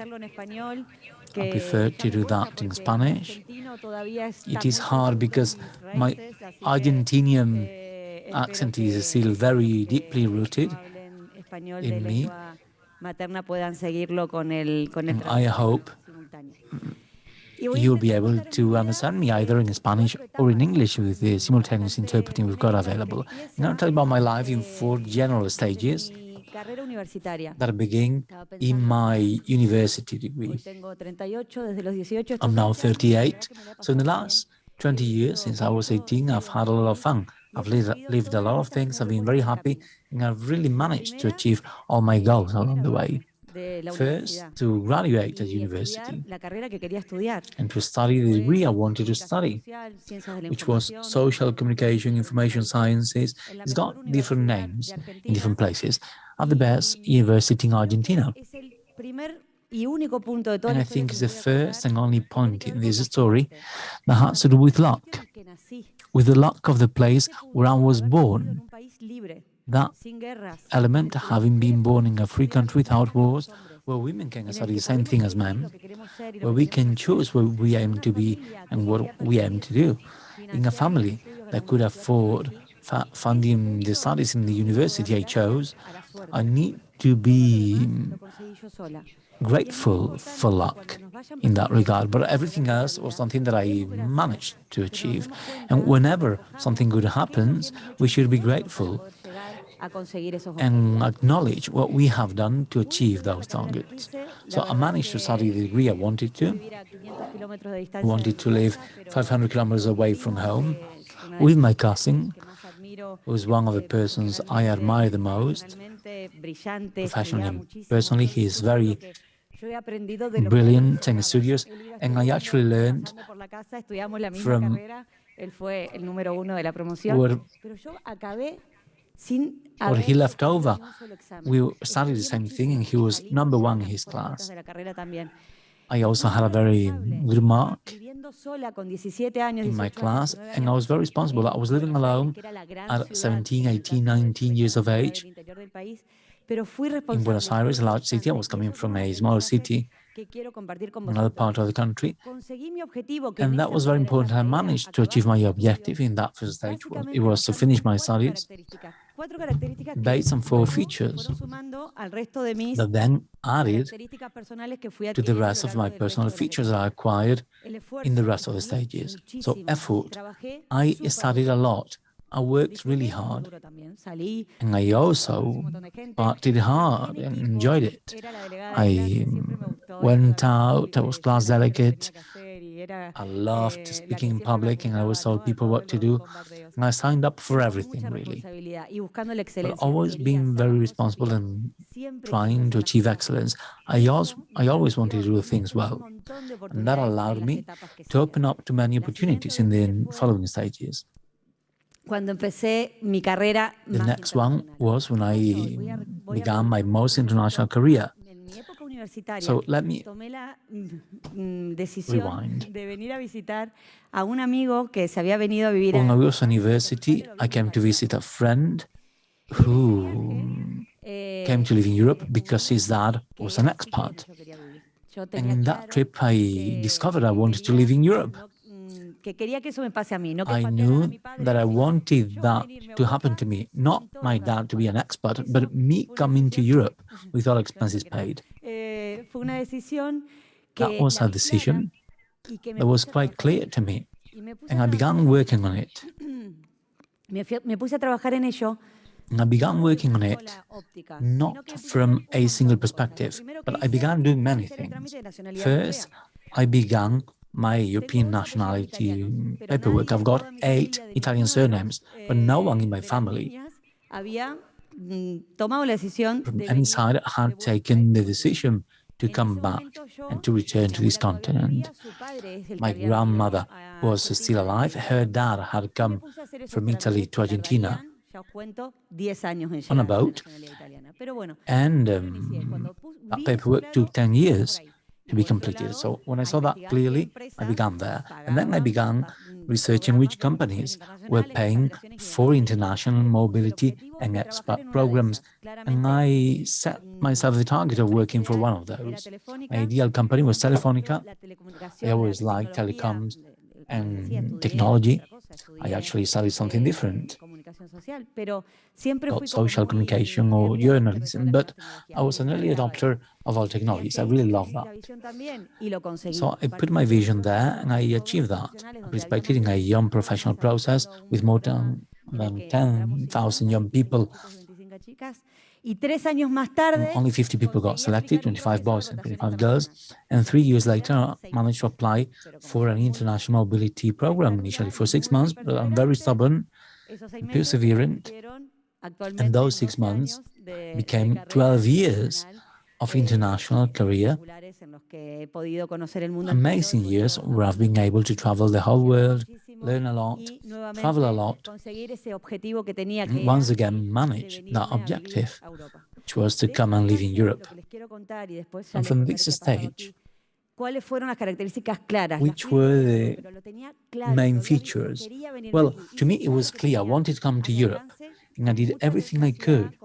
I prefer to do that in Spanish. It is hard because my Argentinian accent is still very deeply rooted in me. And I hope you'll be able to understand me either in Spanish or in English with the simultaneous interpreting we've got available. I'm going to tell you about my life in 4 general stages that begin in my university degree. I'm now 38, so in the last 20 years, since I was 18, I've had a lot of fun. I've lived a lot of things, I've been very happy, and I've really managed to achieve all my goals along the way. First, to graduate at university and to study the degree I wanted to study, which was Social Communication Information Sciences. It's got different names in different places. At the best university in Argentina. And I think it's the first and only point in this story that has to do with luck, with the luck of the place where I was born. That element, having been born in a free country without wars, where women can study the same thing as men, where we can choose what we aim to be and what we aim to do, in a family that could afford funding the studies in the university I chose, I need to be grateful for luck in that regard. But everything else was something that I managed to achieve. And whenever something good happens, we should be grateful and acknowledge what we have done to achieve those targets. So I managed to study the degree I wanted to. I wanted to live 500 kilometers away from home with my cousin, who is one of the persons I admire the most, professionally and personally. He is very brilliant and studious, and I actually learned from what he left over. We studied the same thing, and he was number 1 in his class. I also had a very good mark in my class, and I was very responsible. I was living alone at 17, 18, 19 years of age in Buenos Aires, a large city. I was coming from a small city, another part of the country, and that was very important. I managed to achieve my objective in that first stage. It was to finish my studies based on 4 features that then added to the rest of my personal features that I acquired in the rest of the stages. So effort. I studied a lot. I worked really hard, and I also partied hard and enjoyed it. I went out, I was class delegate, I loved speaking in public, and I always told people what to do, and I signed up for everything, really. But always being very responsible and trying to achieve excellence. I always wanted to do things well, and that allowed me to open up to many opportunities in the following stages. The next one was when I began my most international career. So let me rewind. When I was at university, I came to visit a friend who came to live in Europe because his dad was an expat. And in that trip, I discovered I wanted to live in Europe. I knew that I wanted that to happen to me, not my dad to be an expat, but me coming to Europe with all expenses paid. That was a decision that was quite clear to me, and I began working on it. And I began working on it not from a single perspective, but I began doing many things. First, I began my European nationality paperwork. I've got 8 Italian surnames, but no one in my family from any side had taken the decision to come back and to return to this continent. My grandmother was still alive. Her dad had come from Italy to Argentina on a boat, and that paperwork took 10 years. to be completed. So when I saw that clearly, I began there. And then I began researching which companies were paying for international mobility and expat programs. And I set myself the target of working for one of those. My ideal company was Telefonica. I always liked telecoms and technology. I actually studied something different, not social communication or journalism, but I was an early adopter of all technologies. I really love that. So I put my vision there and I achieved that. I participated in a young professional process with more than 10,000 young people. Only 50 people got selected, 25 boys and 25 girls. And 3 years later, I managed to apply for an international mobility program, initially for 6 months, but I'm very stubborn and perseverant. And those 6 months became 12 years of international career. Amazing years where I've been able to travel the whole world, learn a lot, travel a lot, and once again manage that objective, which was to come and live in Europe. And from this stage, which were the main features? Well, to me it was clear I wanted to come to Europe, and I did everything I could,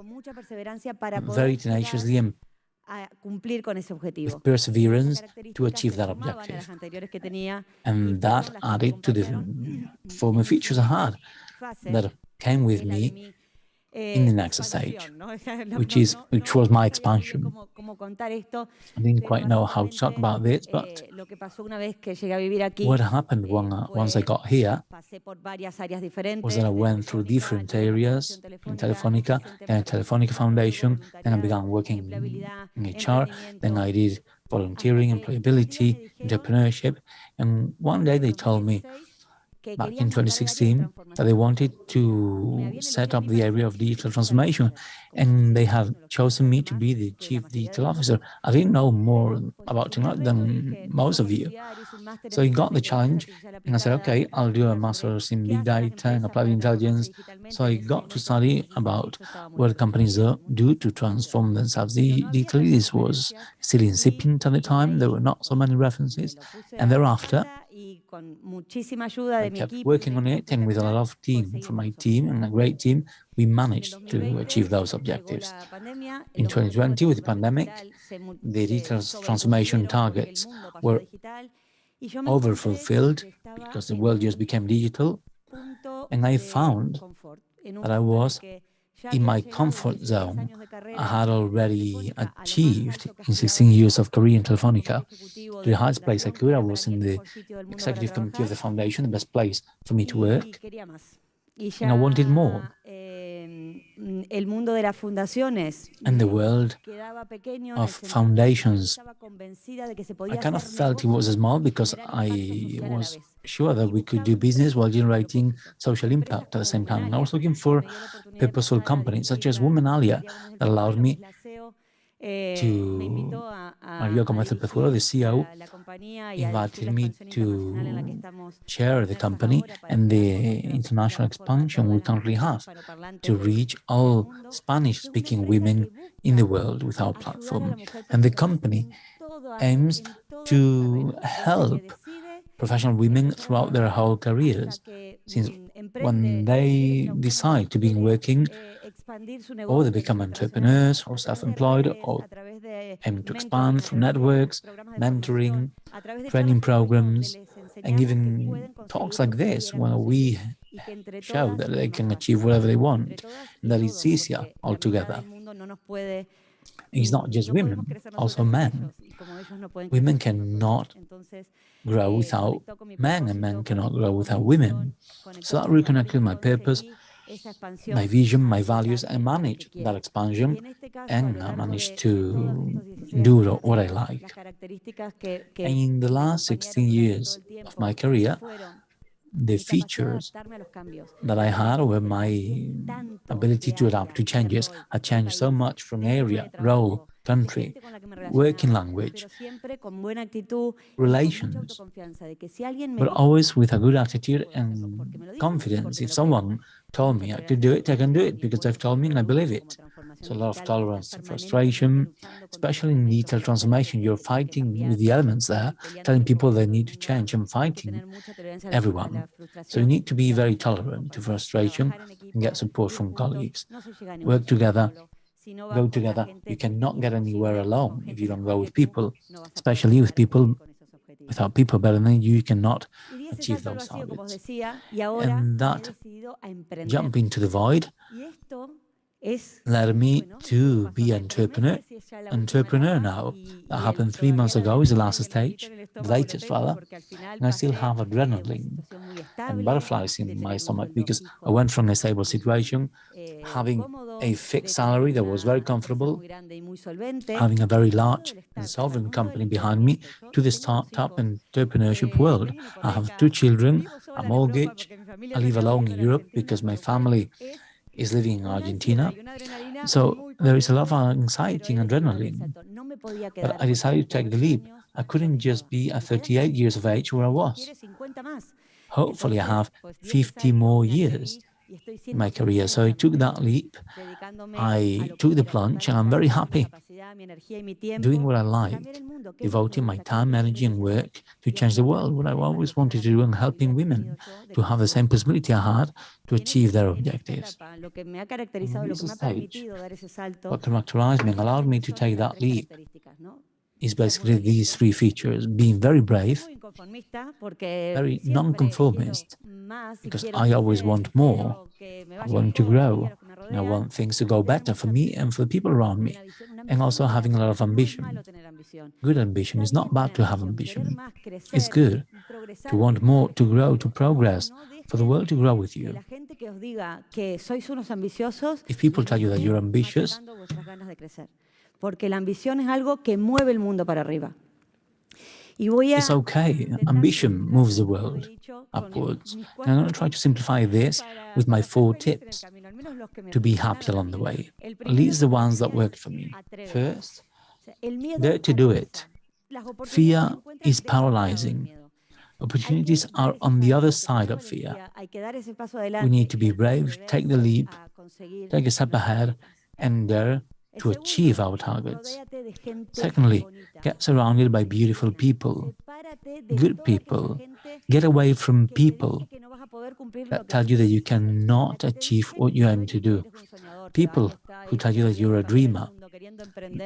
very tenaciously and with perseverance to achieve that objective. And that added to the former features I had that came with me in the next stage, which was my expansion. I didn't quite know how to talk about this, but what happened once I got here was that I went through different areas in Telefonica, and Telefonica Foundation, then I began working in HR, then I did volunteering, employability, entrepreneurship, and one day they told me, back in 2016, that they wanted to set up the area of digital transformation, and they have chosen me to be the chief digital officer. I didn't know more about technology than most of you. So I got the challenge, and I said, okay, I'll do a master's in big data and applied intelligence. So I got to study about what companies do to transform themselves digitally. This was still incipient at the time. There were not so many references. And thereafter, I kept working on it, and with a lot of team from my team and a great team, we managed to achieve those objectives. In 2020, with the pandemic, the digital transformation targets were overfulfilled because the world just became digital, and I found that I was in my comfort zone. I had already achieved in 16 years of career in Telefonica to the highest place I could. I was in the executive committee of the foundation, the best place for me to work, and I wanted more. And the world of foundations, I kind of felt it was small because I was sure that we could do business while generating social impact at the same time. And I was looking for purposeful companies such as Women Alia that allowed me to, Mario Comercio Pezuelo, the CEO, invited me to chair the company and the international expansion we currently have to reach all Spanish-speaking women in the world with our platform. And the company aims to help professional women throughout their whole careers, since when they decide to begin working, or they become entrepreneurs or self-employed, or aim to expand through networks, mentoring, training programs, and even talks like this, where we show that they can achieve whatever they want, and that it's easier altogether. It's not just women, also men. Women cannot grow without men, and men cannot grow without women. So that reconnected my purpose, my vision, my values, and managed that expansion, and I managed to do what I like. And in the last 16 years of my career, the features that I had were my ability to adapt to changes. I changed so much from area, role, country, working language, relations, but always with a good attitude and confidence. If someone told me I could do it, I can do it because they've told me and I believe it. So a lot of tolerance to frustration, especially in digital transformation. You're fighting with the elements there, telling people they need to change and fighting everyone. So you need to be very tolerant to frustration and get support from colleagues. Work together, go together. You cannot get anywhere alone if you don't go with people, especially with people. Without people better than you cannot achieve those targets. And that jump into the void led me to be entrepreneur now. That happened 3 months ago, is the last stage, the latest rather, and I still have adrenaline and butterflies in my stomach because I went from a stable situation, having a fixed salary that was very comfortable, having a very large and solvent company behind me, to the startup and entrepreneurship world. I have 2 children, a mortgage, I live alone in Europe because my family is living in Argentina. So there is a lot of anxiety and adrenaline. But I decided to take the leap. I couldn't just be at 38 years of age where I was. Hopefully I have 50 more years in my career. So I took that leap. I took the plunge and I'm very happy doing what I like, devoting my time, energy and work to change the world, what I always wanted to do, and helping women to have the same possibility I had to achieve their objectives. In this stage, what characterized me and allowed me to take that leap is basically these 3 features: being very brave, very non-conformist, because I always want more, I want to grow, and I want things to go better for me and for the people around me, and also having a lot of ambition. Good ambition is not bad to have ambition. It's good to want more, to grow, to progress, for the world to grow with you. If people tell you that you're ambitious, it's okay. Ambition moves the world upwards. And I'm going to try to simplify this with my 4 tips to be happy along the way. At least the ones that worked for me. First, dare to do it. Fear is paralyzing. Opportunities are on the other side of fear. We need to be brave, take the leap, take a step ahead, and dare to achieve our targets. Secondly, get surrounded by beautiful people, good people. Get away from people that tell you that you cannot achieve what you aim to do. People who tell you that you're a dreamer,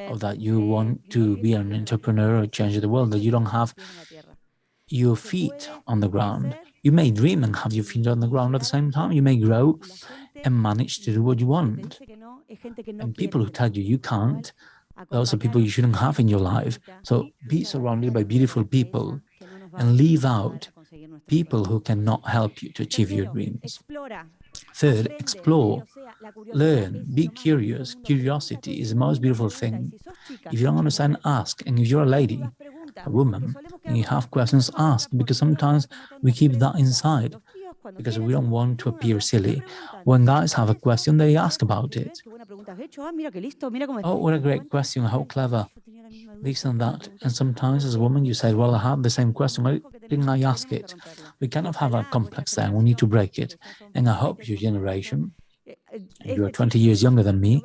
or that you want to be an entrepreneur or change the world, that you don't have your feet on the ground. You may dream and have your feet on the ground at the same time. You may grow and manage to do what you want. And people who tell you you can't, those are people you shouldn't have in your life. So be surrounded by beautiful people and leave out people who cannot help you to achieve your dreams. Third, explore, learn, be curious. Curiosity is the most beautiful thing. If you don't understand, ask. And if you're a lady, a woman, and you have questions, ask, because sometimes we keep that inside because we don't want to appear silly. When guys have a question, they ask about it. Oh, what a great question, how clever, this and that. And sometimes as a woman, you say, well, I have the same question, why didn't I ask it? We kind of have a complex there, we need to break it. And I hope your generation, you're 20 years younger than me,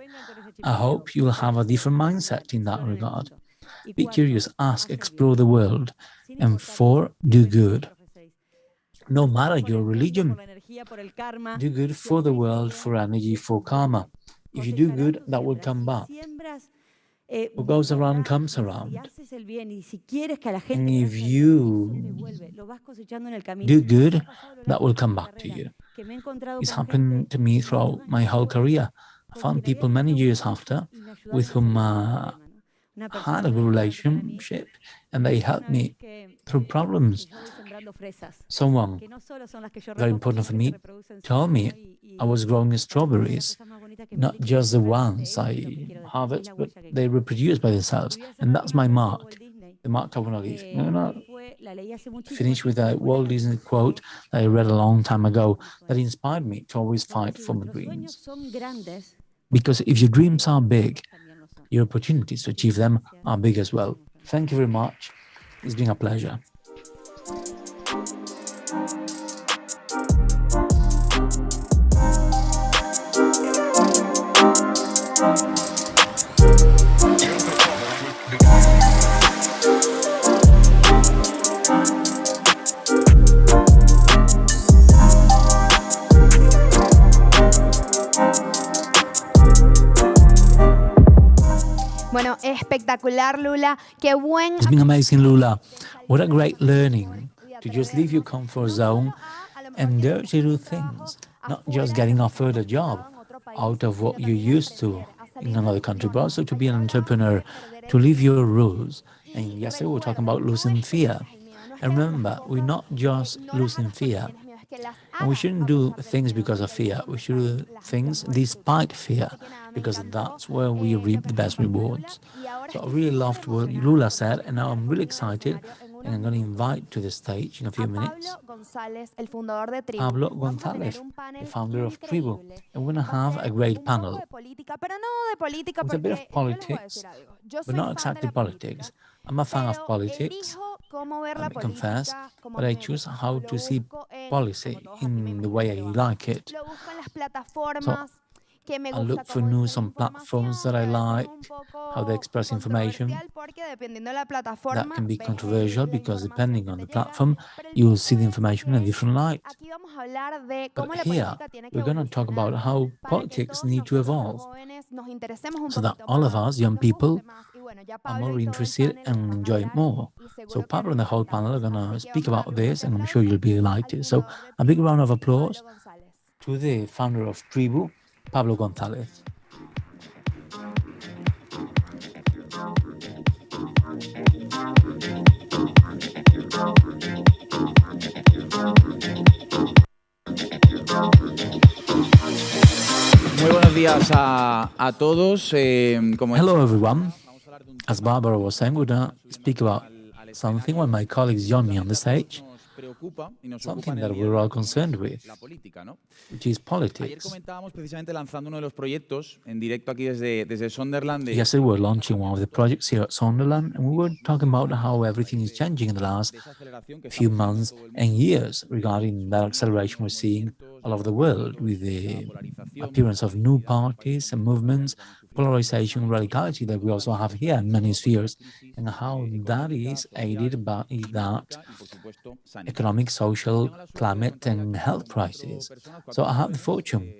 I hope you'll have a different mindset in that regard. Be curious, ask, explore the world, and 4, do good. No matter your religion, do good for the world, for energy, for karma. If you do good, that will come back. What goes around comes around. And if you do good, that will come back to you. It's happened to me throughout my whole career. I found people many years after with whom I had a good relationship, and they helped me through problems. Someone very important for me told me I was growing strawberries, not just the ones I harvest, but they reproduce by themselves. And that's my mark, the mark I want to leave. I'm going to finish with a Walt Disney quote that I read a long time ago that inspired me to always fight for my dreams. Because if your dreams are big, your opportunities to achieve them are big as well. Thank you very much. It's been a pleasure. Bueno, espectacular, Lula. Qué buen. It's been amazing, Lula. What a great learning to just leave your comfort zone and dare to do things, not just getting offered a job out of what you're used to in another country, but also to be an entrepreneur, to leave your rules. And yesterday we were talking about losing fear. And remember, we're not just losing fear. And we shouldn't do things because of fear. We should do things despite fear, because that's where we reap the best rewards. So I really loved what Lula said, and now I'm really excited, and I'm going to invite to the stage in a few minutes Pablo González, the founder of Tribu. And we're going to have a great panel with a bit of politics, but not exactly politics. I'm a fan of politics, I confess, but I choose how to see policy in the way I like it. So I look for news on platforms that I like, how they express information. That can be controversial because depending on the platform, you will see the information in a different light. But here, we're going to talk about how politics need to evolve so that all of us, young people, are more interested and enjoy it more. So Pablo and the whole panel are going to speak about this, and I'm sure you'll be delighted. So a big round of applause to the founder of Tribu, Pablo González. Muy buenos días a todos. Hello everyone. As Barbara was saying, we're going to speak about something when my colleagues join me on the stage, something that we're all concerned with, which is politics. Yesterday we were launching one of the projects here at Sondersland, and we were talking about how everything is changing in the last few months and years regarding that acceleration we're seeing all over the world with the appearance of new parties and movements, polarization, radicality that we also have here in many spheres, and how that is aided by that economic, social, climate, and health crisis. So I have the fortune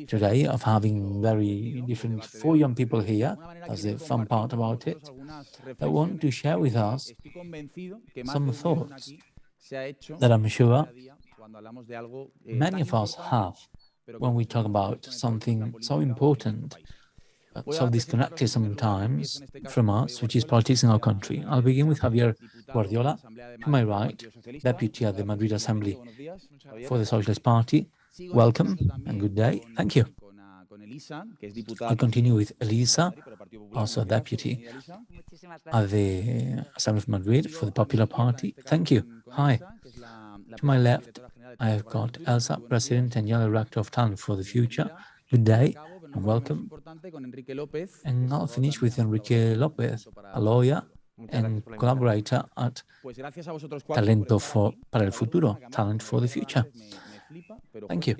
today of having very different four young people here, as the fun part about it, that want to share with us some thoughts that I'm sure many of us have when we talk about something so important, so disconnected sometimes from us, which is politics in our country. I'll begin with Javier Guardiola, to my right, deputy at the Madrid Assembly for the Socialist Party. Welcome and good day. Thank you. I'll continue with Elisa, also a deputy at the Assembly of Madrid for the Popular Party. Thank you. Hi. To my left, I have got Elsa, President and General Director of Talent for the Future. Good day and welcome. And I'll finish with Enrique López, a lawyer and collaborator at Talento para el Futuro, Talent for the Future. Thank you.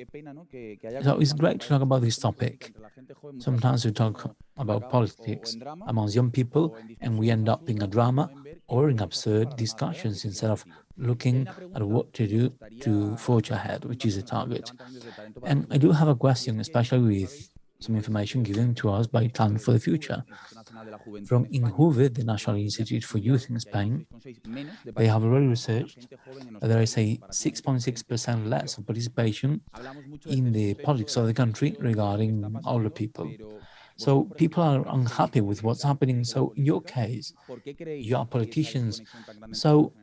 So it's great to talk about this topic. Sometimes we talk about politics amongst young people and we end up in a drama or in absurd discussions instead of looking at what to do to forge ahead, which is the target. And I do have a question, especially with some information given to us by Talent for the Future. From INJUVE, the National Institute for Youth in Spain, they have already researched that there is a 6.6% less of participation in the politics of the country regarding older people. So people are unhappy with what's happening. So in your case, you are politicians. So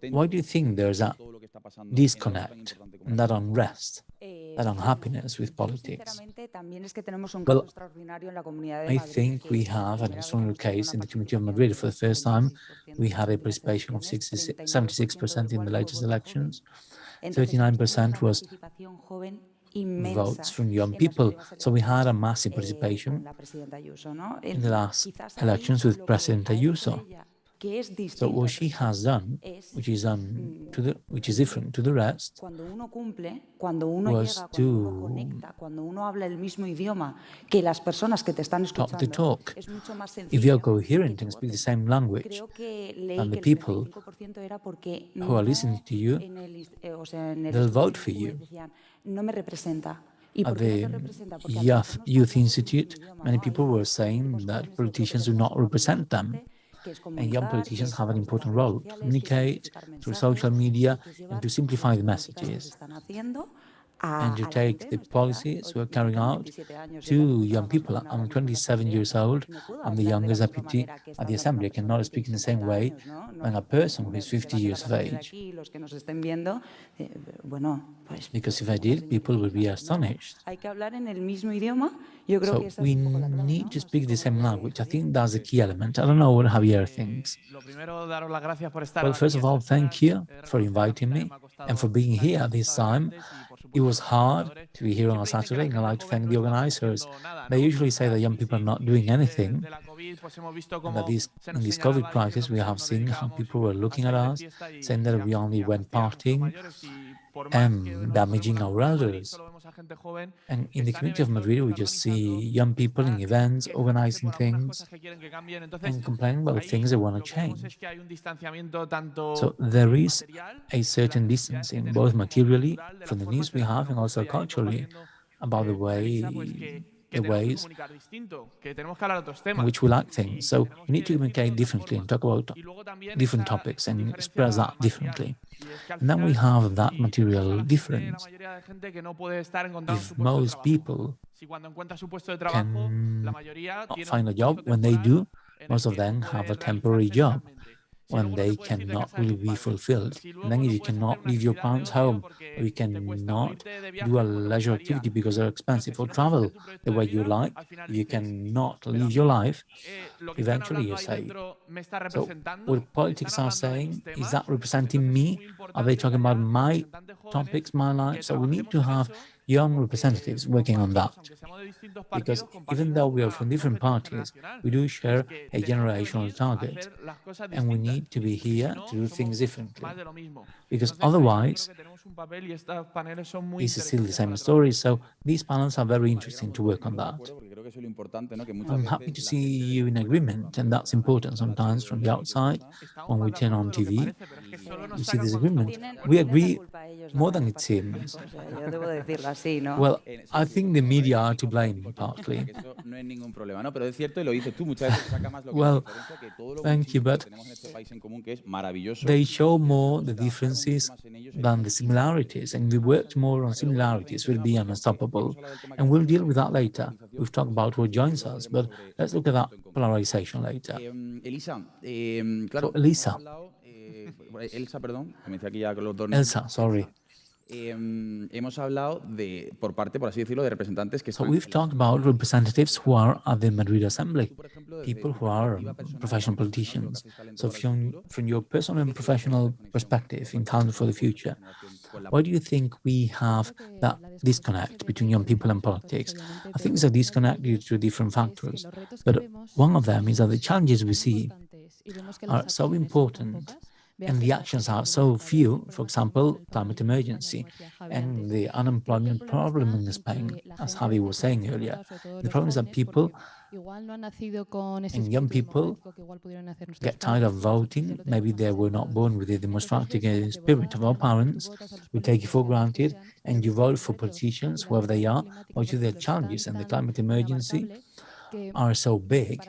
why do you think there's that disconnect and that unrest, that unhappiness with politics? Well, I think we have an extraordinary case in the Community of Madrid. For the first time, we had a participation of 76% in the latest elections. 39% was votes from young people. So we had a massive participation in the last elections with President Ayuso. So what she has done, which is different to the rest, was to talk the talk. If you're coherent and speak the same language, and the people who are listening to you, they'll vote for you. At the Youth Institute, many people were saying that politicians do not represent them. And young politicians have an important role to communicate through social media and to simplify the messages and to take the policies we're carrying out to young people. I'm 27 years old. I'm the youngest deputy at the Assembly. I cannot speak in the same way than a person who is 50 years of age. Because if I did, people would be astonished. So we need to speak the same language. I think that's a key element. I don't know what Javier thinks. Well, first of all, thank you for inviting me and for being here at this time. It was hard to be here on a Saturday, and I'd like to thank the organizers. They usually say that young people are not doing anything, and that in this COVID crisis, we have seen how people were looking at us, saying that we only went partying and damaging our elders. And in the community of Madrid, we just see young people in events, organizing things, and complaining about things they want to change. So there is a certain distancing, both materially, from the news we have, and also culturally, about the ways in which we like things. So we need to communicate differently and talk about different topics and express that differently. And then we have that material difference. If most people can find a job, when they do, most of them have a temporary job when they cannot really be fulfilled. And then if you cannot leave your parents' home, or you cannot do a leisure activity because they're expensive, or travel the way you like, you cannot live your life, eventually you're saved. So what politics are saying, is that representing me? Are they talking about my topics, my life? So we need to have young representatives working on that. Because even though we are from different parties, we do share a generational target. And we need to be here to do things differently. Because otherwise, it's still the same story. So these panels are very interesting to work on that. I'm happy to see you in agreement, and that's important sometimes from the outside. When we turn on TV, you see this agreement. We agree more than it seems. Well, I think the media are to blame, partly. Well, thank you, but they show more the differences than the similarities, and we worked more on similarities, will be unstoppable. And we'll deal with that later. We've talked about what joins us, but let's look at that polarization later. So, Elsa, sorry. So we've talked about representatives who are at the Madrid Assembly, people who are professional politicians. So from your personal and professional perspective in Calendar for the Future, why do you think we have that disconnect between young people and politics? I think it's a disconnect due to different factors, but one of them is that the challenges we see are so important and the actions are so few. For example, climate emergency and the unemployment problem in Spain, as Javi was saying earlier. The problem is that people and young people get tired of voting. Maybe they were not born with the democratic spirit of our parents. We take it for granted, and you vote for politicians, whoever they are, or to their challenges, and the climate emergency are so big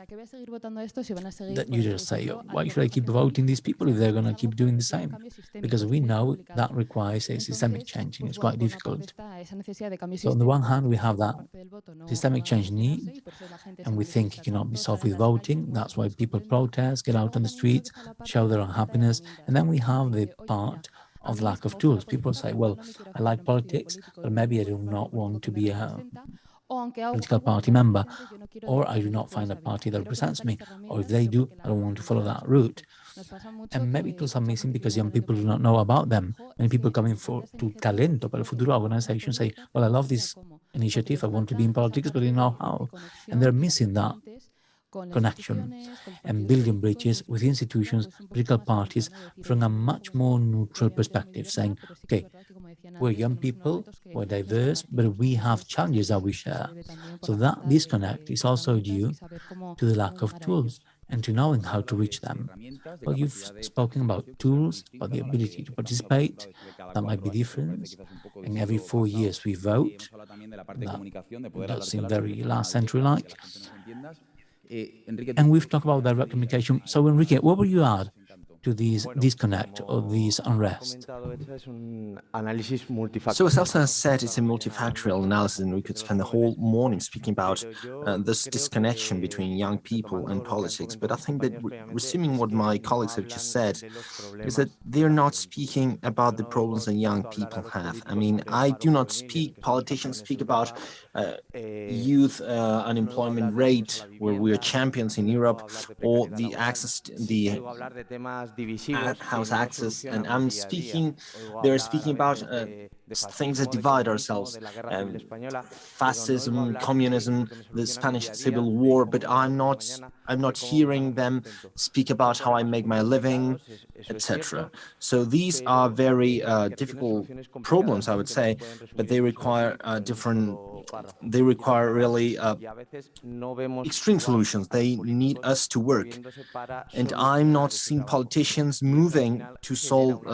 that you just say, why should I keep voting these people if they're going to keep doing the same? Because we know that requires a systemic change, and it's quite difficult. So on the one hand, we have that systemic change need, and we think it cannot be solved with voting. That's why people protest, get out on the streets, show their unhappiness. And then we have the part of lack of tools. People say, well, I like politics, but maybe I do not want to be a political party member, or I do not find a party that represents me, or if they do, I don't want to follow that route. And maybe tools are missing because young people do not know about them. Many people coming to Talento para el Futuro organization say, well, I love this initiative, I want to be in politics, but I don't know how. And they're missing that connection and building bridges with institutions, political parties from a much more neutral perspective, saying, okay, we're young people, we're diverse, but we have challenges that we share. So that disconnect is also due to the lack of tools and to knowing how to reach them. Well, you've spoken about tools, about the ability to participate. That might be different. And every 4 years we vote. That does seem very last century-like. And we've talked about direct communication. So, Enrique, what would you add to this disconnect or this unrest? So as Elsa has said, it's a multifactorial analysis, and we could spend the whole morning speaking about this disconnection between young people and politics. But I think that resuming what my colleagues have just said, is that they're not speaking about the problems that young people have. I mean, I do not speak, politicians speak about youth unemployment rate, where we are champions in Europe, or the access to the house access, and they're speaking about things that divide ourselves, fascism, communism, the Spanish Civil War, but I'm not hearing them speak about how I make my living, etc. So these are very difficult problems, I would say, but they require really extreme solutions. They need us to work, and I'm not seeing politicians moving to solve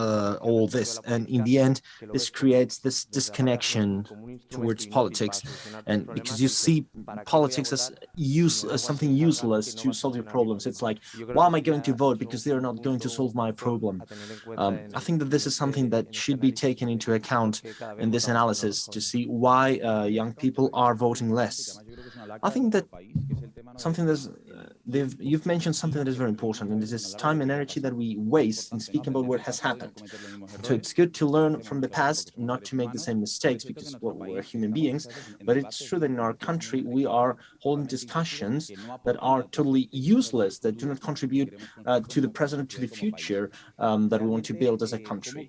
all this, and in the end this creates this disconnection towards politics, and because you see politics as something useless to solve your problems. It's like, why am I going to vote? Because they're not going to solve my problem. I think that this is something that should be taken into account in this analysis to see why young people are voting less. I think that something that's you've mentioned something that is very important, and this is time and energy that we waste in speaking about what has happened. So it's good to learn from the past, not to make the same mistakes, because we're human beings. But it's true that in our country we are holding discussions that are totally useless, that do not contribute to the present, to the future that we want to build as a country.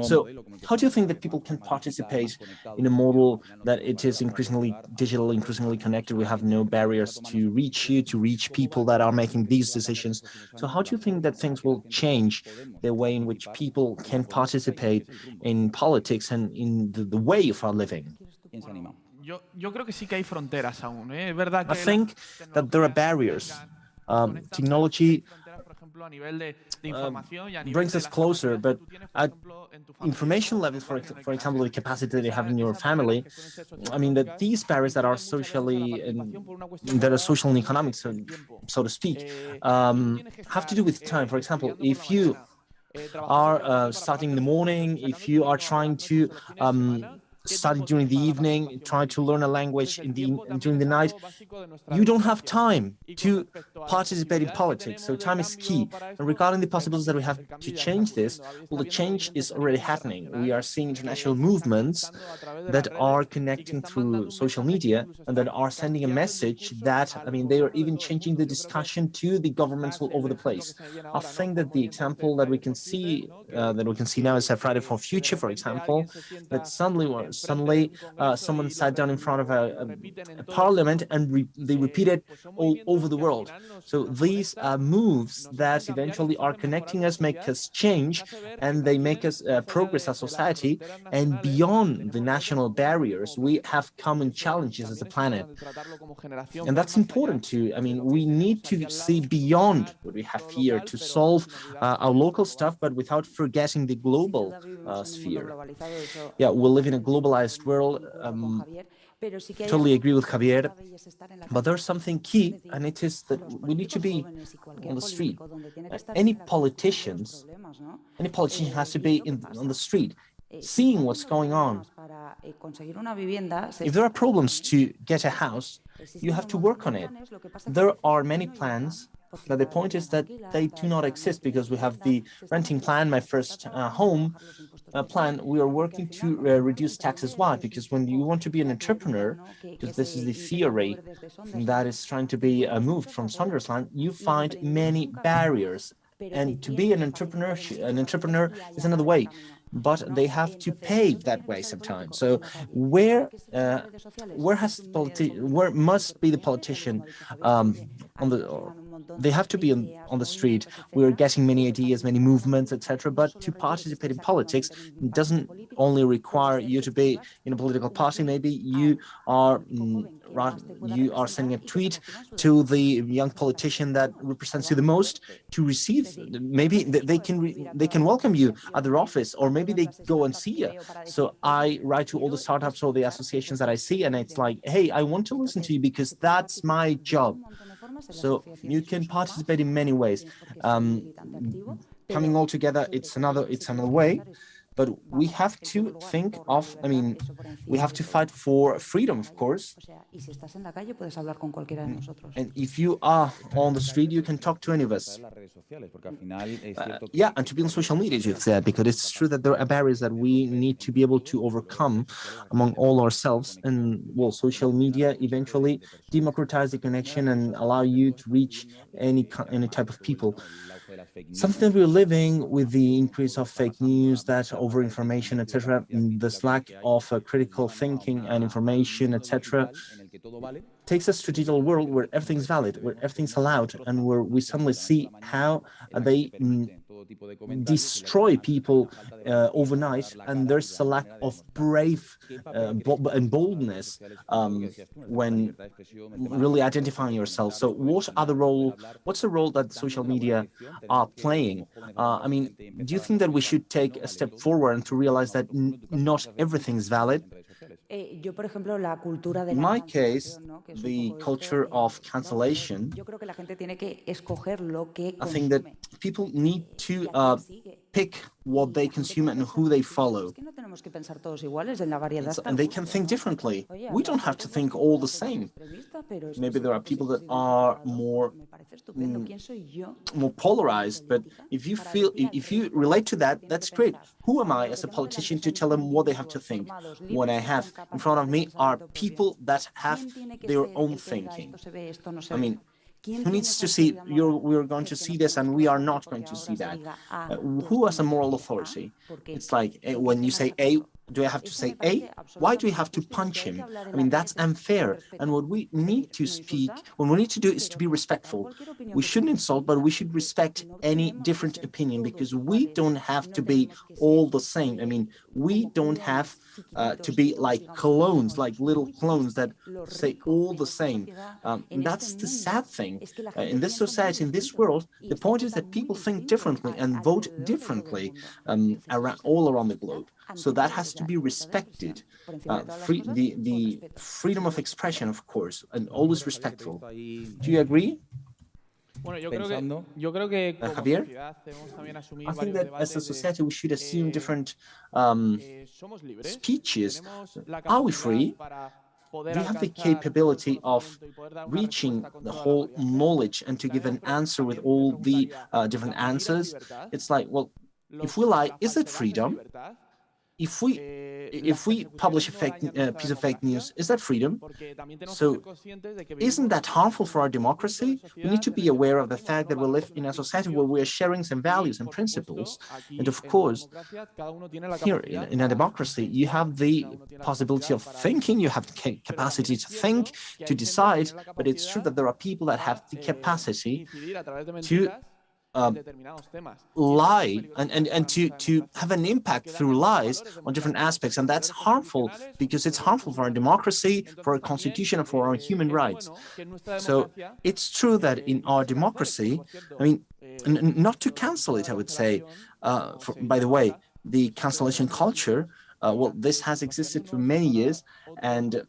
So how do you think that people can participate in a model that it is increasingly digital, increasingly connected? We have no barriers to reach you, to reach people that are making these decisions. So how do you think that things will change the way in which people can participate in politics and in the way of our living? I think that there are barriers. Technology brings us closer, but at information levels, for example, the capacity that you have in your family, I mean that these barriers that are social and economic, so to speak, have to do with time. For example, if you are starting in the morning, if you are trying to study during the evening, try to learn a language during the night, you don't have time to participate in politics. So time is key. And regarding the possibilities that we have to change this, well, the change is already happening. We are seeing international movements that are connecting through social media and that are sending a message that, I mean, they are even changing the discussion to the governments all over the place. I think that the example that we can see now is a Friday for Future, for example, that suddenly someone sat down in front of a parliament and they repeated all over the world. So these moves that eventually are connecting us, make us change, and they make us progress as society. And beyond the national barriers, we have common challenges as a planet. And that's important too. I mean, we need to see beyond what we have here to solve our local stuff, but without forgetting the global sphere. Yeah, we live in a globalized world. Totally agree with Javier, but there's something key, and it is that we need to be on the street. Any politician has to be on the street, seeing what's going on. If there are problems to get a house, you have to work on it. There are many plans, but the point is that they do not exist because we have the renting plan, my first home, plan, we are working to reduce taxes. Why? Because when you want to be an entrepreneur, because this is the theory that is trying to be moved from Sondersland, you find many barriers. And to be an entrepreneur is another way, but they have to pave that way sometimes. So where must be the politician on the? They have to be on the street. We're getting many ideas, many movements, etc. But to participate in politics doesn't only require you to be in a political party. Maybe you are sending a tweet to the young politician that represents you the most to receive. Maybe they can welcome you at their office, or maybe they go and see you. So I write to all the startups or the associations that I see, and it's like, hey, I want to listen to you because that's my job. So you can participate in many ways. Coming all together, it's another way. But we have to think of, we have to fight for freedom, of course. And if you are on the street, you can talk to any of us. Yeah, and to be on social media, as you've said, because it's true that there are barriers that we need to be able to overcome among all ourselves. And, well, social media eventually democratize the connection and allow you to reach any type of people. Something that we're living with the increase of fake news, that over information, etc., this lack of critical thinking and information, etc., takes us to a digital world where everything's valid, where everything's allowed, and where we suddenly see how they destroy people overnight, and there's a lack of brave and boldness when really identifying yourself. So what's the role that social media are playing? Do you think that we should take a step forward and to realize that not everything is valid? In my case, the culture of cancellation, I think that people need to pick what they consume and who they follow. And they can think differently. We don't have to think all the same. Maybe there are people that are more polarized, but if you relate to that, that's great. Who am I as a politician to tell them what they have to think? What I have in front of me are people that have their own thinking. Who needs to see, we're going to see this and we are not going to see that? Who has a moral authority? It's like when you say A, do I have to say A? Why do we have to punch him? That's unfair. And what we need to do is to be respectful. We shouldn't insult, but we should respect any different opinion, because we don't have to be all the same. We don't have to be like clones, like little clones that say all the same. And that's the sad thing. In this society, in this world, the point is that people think differently and vote differently all around the globe. So that has to be respected. The freedom of expression, of course, and always respectful. Do you agree? Javier? I think that as a society, we should assume different speeches. Are we free? Do you have the capability of reaching the whole knowledge and to give an answer with all the different answers? It's like, well, if we lie, is it freedom? If we publish a piece of fake news, is that freedom? So isn't that harmful for our democracy? We need to be aware of the fact that we live in a society where we are sharing some values and principles. And of course, here in a democracy, you have the possibility of thinking, you have the capacity to think, to decide, but it's true that there are people that have the capacity to lie and to have an impact through lies on different aspects, and that's harmful because it's harmful for our democracy, for our constitution, and for our human rights. So it's true that in our democracy, not to cancel it, I would say, by the way, the cancellation culture, well, this has existed for many years, and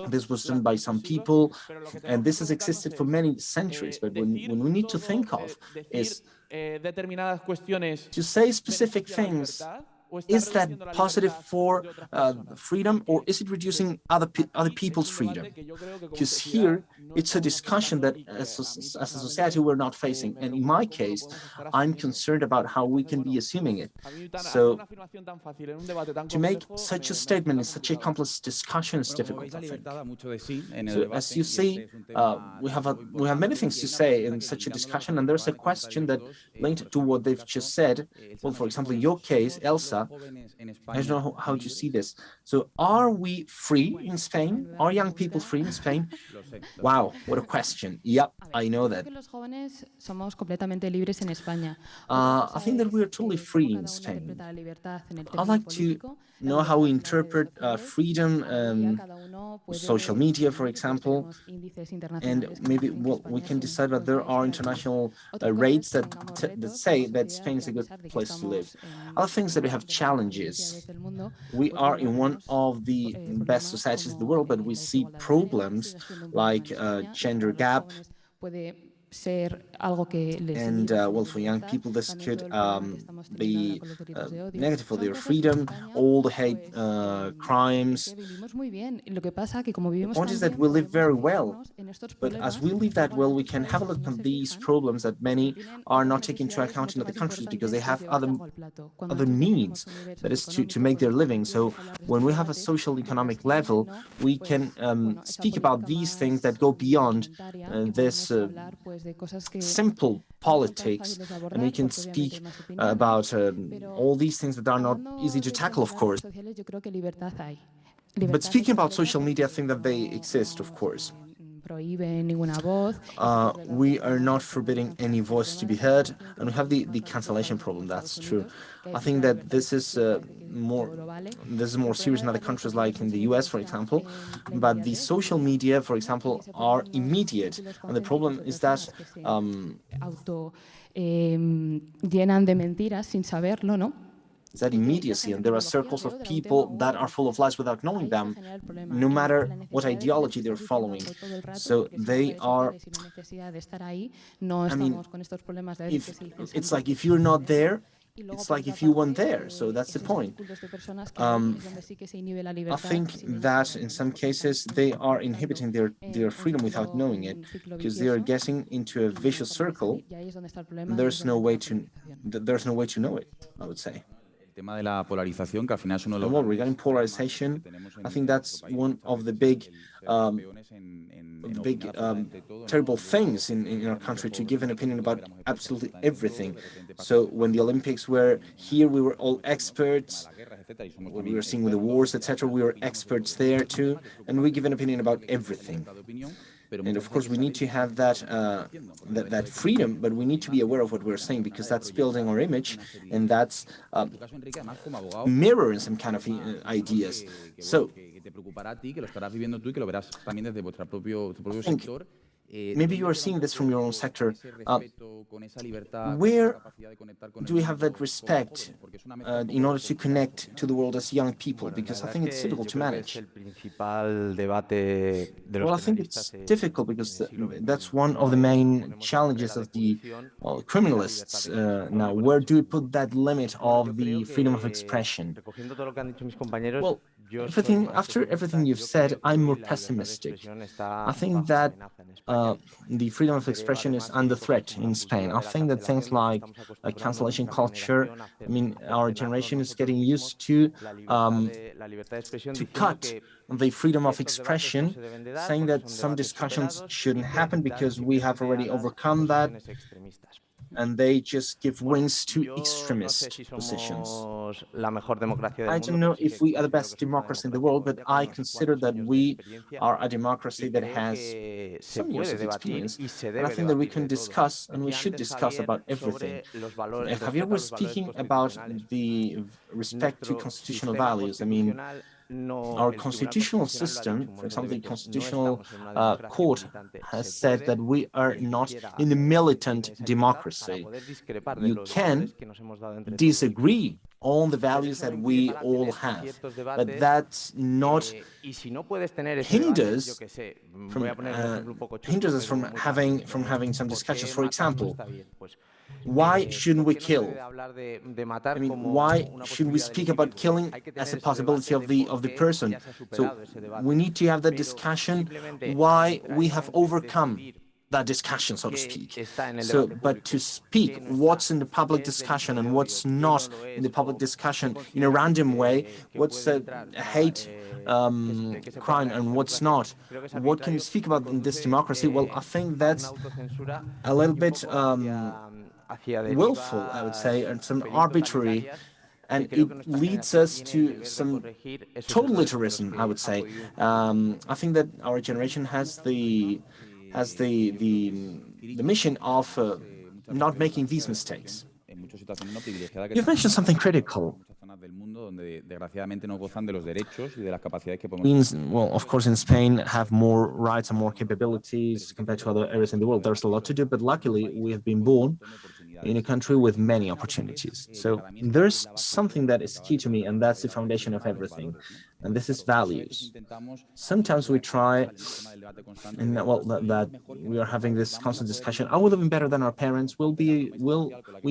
this was done by some people, and this has existed for many centuries. But when we need to think of is to say specific things is that positive for freedom, or is it reducing other people's freedom? Because here it's a discussion that as a society we're not facing, and in my case I'm concerned about how we can be assuming it. So to make such a statement in such a complex discussion is difficult, I think. So as you see, we have many things to say in such a discussion, and there's a question that linked to what they've just said. Well, for example, in your case, Elsa, I don't know how you see this. So are we free in Spain? Are young people free in Spain? Wow, what a question. Yep, I know that. I think that we are totally free in Spain. I'd like to know how we interpret freedom, social media, for example, and maybe we can decide that there are international rates that say that Spain is a good place to live. Other things that we have challenges. We are in one of the best societies in the world, but we see problems like gender gap. And well, for young people, this could be negative for their freedom, all the hate crimes. The point is that we live very well, but as we live that well, we can have a look at these problems that many are not taking into account in other countries because they have other needs, that is to make their living. So when we have a social economic level, we can speak about these things that go beyond this simple politics, and we can speak about all these things that are not easy to tackle, of course. But speaking about social media, I think that they exist, of course. We are not forbidding any voice to be heard, and we have the cancellation problem. That's true. I think that this is more serious in other countries, like in the US, for example. But the social media, for example, are immediate, and the problem is that that immediacy, and there are circles of people that are full of lies without knowing them, no matter what ideology they're following. So they are, I mean, it's like if you're not there, it's like if you weren't there. So that's the point. I think that in some cases they are inhibiting their freedom without knowing it, because they are getting into a vicious circle. There's no way to know it, I would say. Well, regarding polarization, I think that's one of the big terrible things in our country, to give an opinion about absolutely everything. So when the Olympics were here, we were all experts. When we were seeing with the wars, etc., we were experts there too, and we give an opinion about everything. And of course, we need to have that freedom, but we need to be aware of what we're saying, because that's building our image, and that's mirroring some kind of ideas. So maybe you are seeing this from your own sector. Where do we have that respect in order to connect to the world as young people? Because I think it's difficult to manage. Well, I think it's difficult because that's one of the main challenges of the criminalists. Now, where do we put that limit of the freedom of expression? Well, after everything you've said, I'm more pessimistic. I think that the freedom of expression is under threat in Spain. I think that things like a cancellation culture, I mean, our generation is getting used to cut the freedom of expression, saying that some discussions shouldn't happen because we have already overcome that, and they just give wings to extremist positions. I don't know if we are the best democracy in the world, but I consider that we are a democracy that has some years of experience, and I think that we can discuss, and we should discuss about everything. Javier was speaking about the respect to constitutional values. I mean, our constitutional system, for example, the Constitutional Court has said that we are not in a militant democracy. You can disagree on the values that we all have, but that's not hinders us from having some discussions. For example, Why shouldn't we kill? I mean, why should we speak about killing as a possibility of the person? So we need to have that discussion why we have overcome that discussion, so to speak. So, but to speak what's in the public discussion and what's not in the public discussion in a random way, what's a hate crime and what's not, what can we speak about in this democracy? Well, I think that's a little bit willful, I would say, and some arbitrary, and it leads us to some totalitarianism, I would say. I think that our generation has the mission of not making these mistakes. You've mentioned something critical. Means, well, of course, in Spain have more rights and more capabilities compared to other areas in the world. There's a lot to do, but luckily we have been born in a country with many opportunities. So there's something that is key to me, and that's the foundation of everything. And this is values. Sometimes we try, and that we are having this constant discussion. Are we living better than our parents? Will we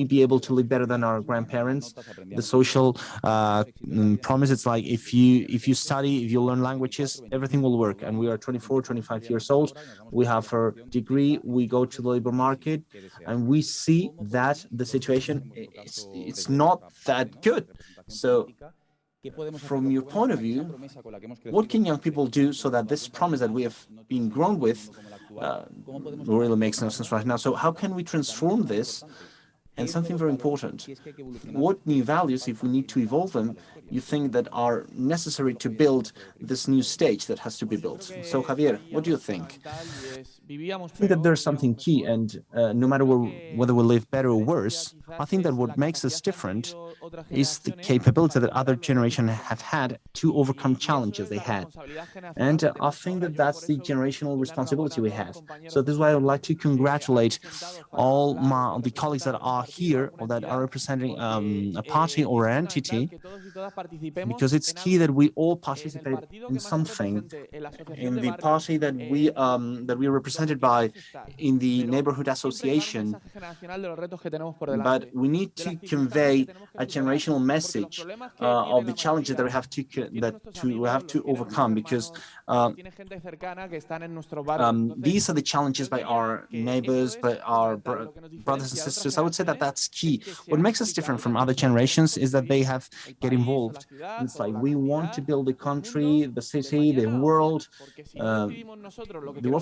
be able to live better than our grandparents? The social promise, it's like if you study, if you learn languages, everything will work. And we are 24, 25 years old. We have our degree. We go to the labor market, and we see that the situation it's not that good. So, from your point of view, what can young people do so that this promise that we have been grown with really makes no sense right now? So how can we transform this? And something very important, what new values, if we need to evolve them, you think that are necessary to build this new stage that has to be built? So Javier, what do you think? I think that there's something key, and no matter whether we live better or worse, I think that what makes us different is the capability that other generations have had to overcome challenges they had. And I think that that's the generational responsibility we have. So this is why I would like to congratulate all the colleagues that are here or that are representing a party or an entity, because it's key that we all participate in something in the party that we are represented by, in the neighborhood association. But we need to convey a generational message of the challenges that we have to overcome, because these are the challenges by our neighbors, by our brothers and sisters. I would say that that's key. What makes us different from other generations is that they have get involved. It's like we want to build the country, the city, the world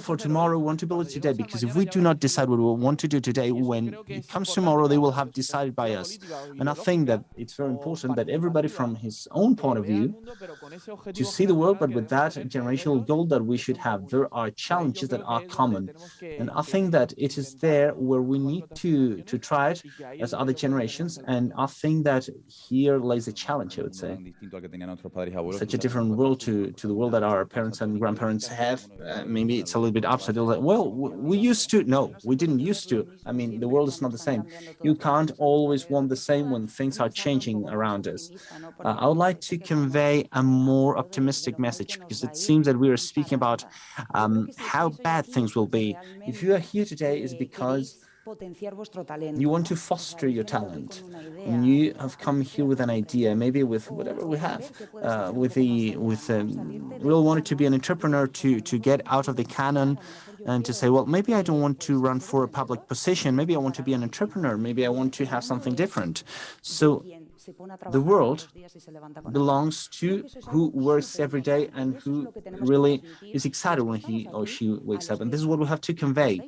for tomorrow. We want to build it today, because if we do not decide what we want to do today, when it comes tomorrow, they will have decided by us. And I think that it's very important that everybody from his own point of view to see the world, but with that generational goal that we should have. There are challenges that are common, and I think that it is there where we need to try it as other generations. And I think that here lays a challenge, I would say. Such a different world to the world that our parents and grandparents have. Maybe it's a little bit upside down. Like, well, we used to. No, we didn't used to. I mean, the world is not the same. You can't always want the same when things are changing around us. I would like to convey a more optimistic message, because it seems that we are speaking about how bad things will be. If you are here today, it's because you want to foster your talent, and you have come here with an idea, maybe with whatever we have, really wanted to be an entrepreneur, to get out of the canon, and to say, well, maybe I don't want to run for a public position, maybe I want to be an entrepreneur, maybe I want to have something different. So the world belongs to who works every day and who really is excited when he or she wakes up. And this is what we have to convey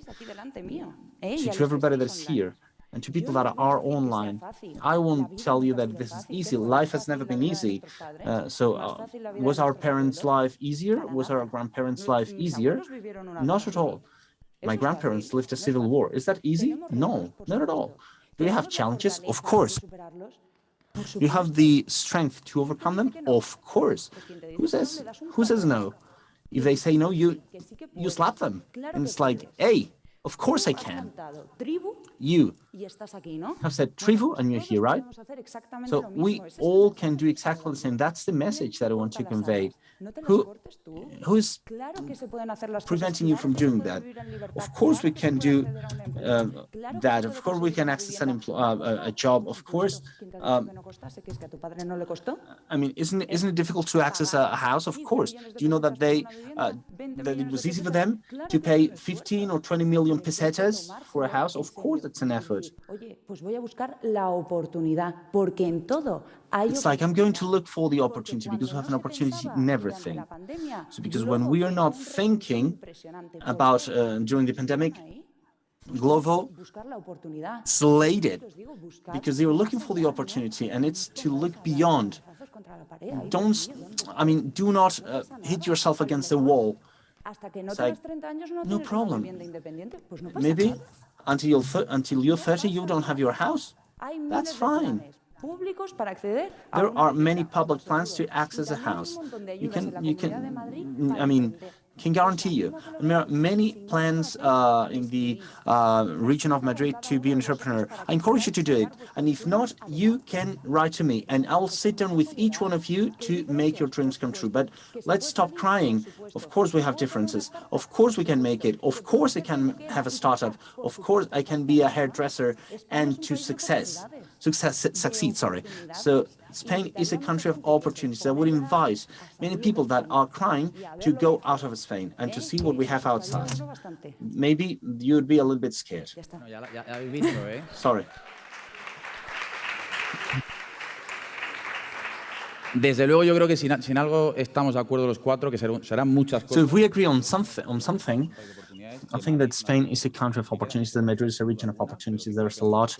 to everybody that's here and to people that are online. I won't tell you that this is easy. Life has never been easy. Was our parents' life easier? Was our grandparents' life easier? Not at all. My grandparents lived a civil war. Is that easy? No, not at all. Do you have challenges? Of course. You have the strength to overcome them? Of course. Who says no? If they say no, you slap them. And it's like, hey, Of course I can. You have said tribu and you're here, right? So we all can do exactly the same. That's the message that I want to convey. Who is preventing you from doing that? Of course we can do that. Of course we can access a job. Of course. I mean, isn't it difficult to access a house? Of course. Do you know that that it was easy for them to pay 15 or 20 million pesetas for a house? Of course, it's an effort. It's like I'm going to look for the opportunity because we have an opportunity in everything. So because when we are not thinking about during the pandemic, Glovo slated because they were looking for the opportunity, and it's to look beyond. Do not hit yourself against the wall. It's like, no problem. Maybe until you're 30, you don't have your house. That's fine. There are many public plans to access a house. Can guarantee you. There are many plans in the region of Madrid to be an entrepreneur. I encourage you to do it. And if not, you can write to me and I'll sit down with each one of you to make your dreams come true. But let's stop crying. Of course we have differences. Of course we can make it. Of course I can have a startup. Of course I can be a hairdresser and to succeed. So Spain is a country of opportunities. I would invite many people that are crying to go out of Spain and to see what we have outside. Maybe you'd be a little bit scared. Sorry. Desde luego, yo creo que sin algo estamos de acuerdo los cuatro, que serán muchas cosas. So if we agree on something, I think that Spain is a country of opportunities and Madrid is a region of opportunities. There's a lot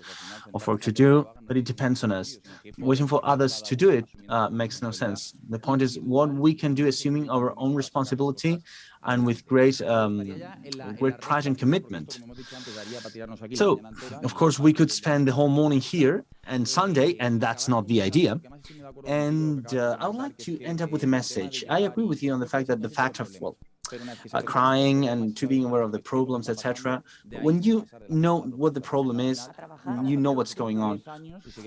of work to do, but it depends on us. Waiting for others to do it makes no sense. The point is what we can do, assuming our own responsibility and with great pride and commitment. So, of course, we could spend the whole morning here and Sunday, and that's not the idea. And I would like to end up with a message. I agree with you on the fact that the fact of, crying and to being aware of the problems, etc. But when you know what the problem is, you know what's going on.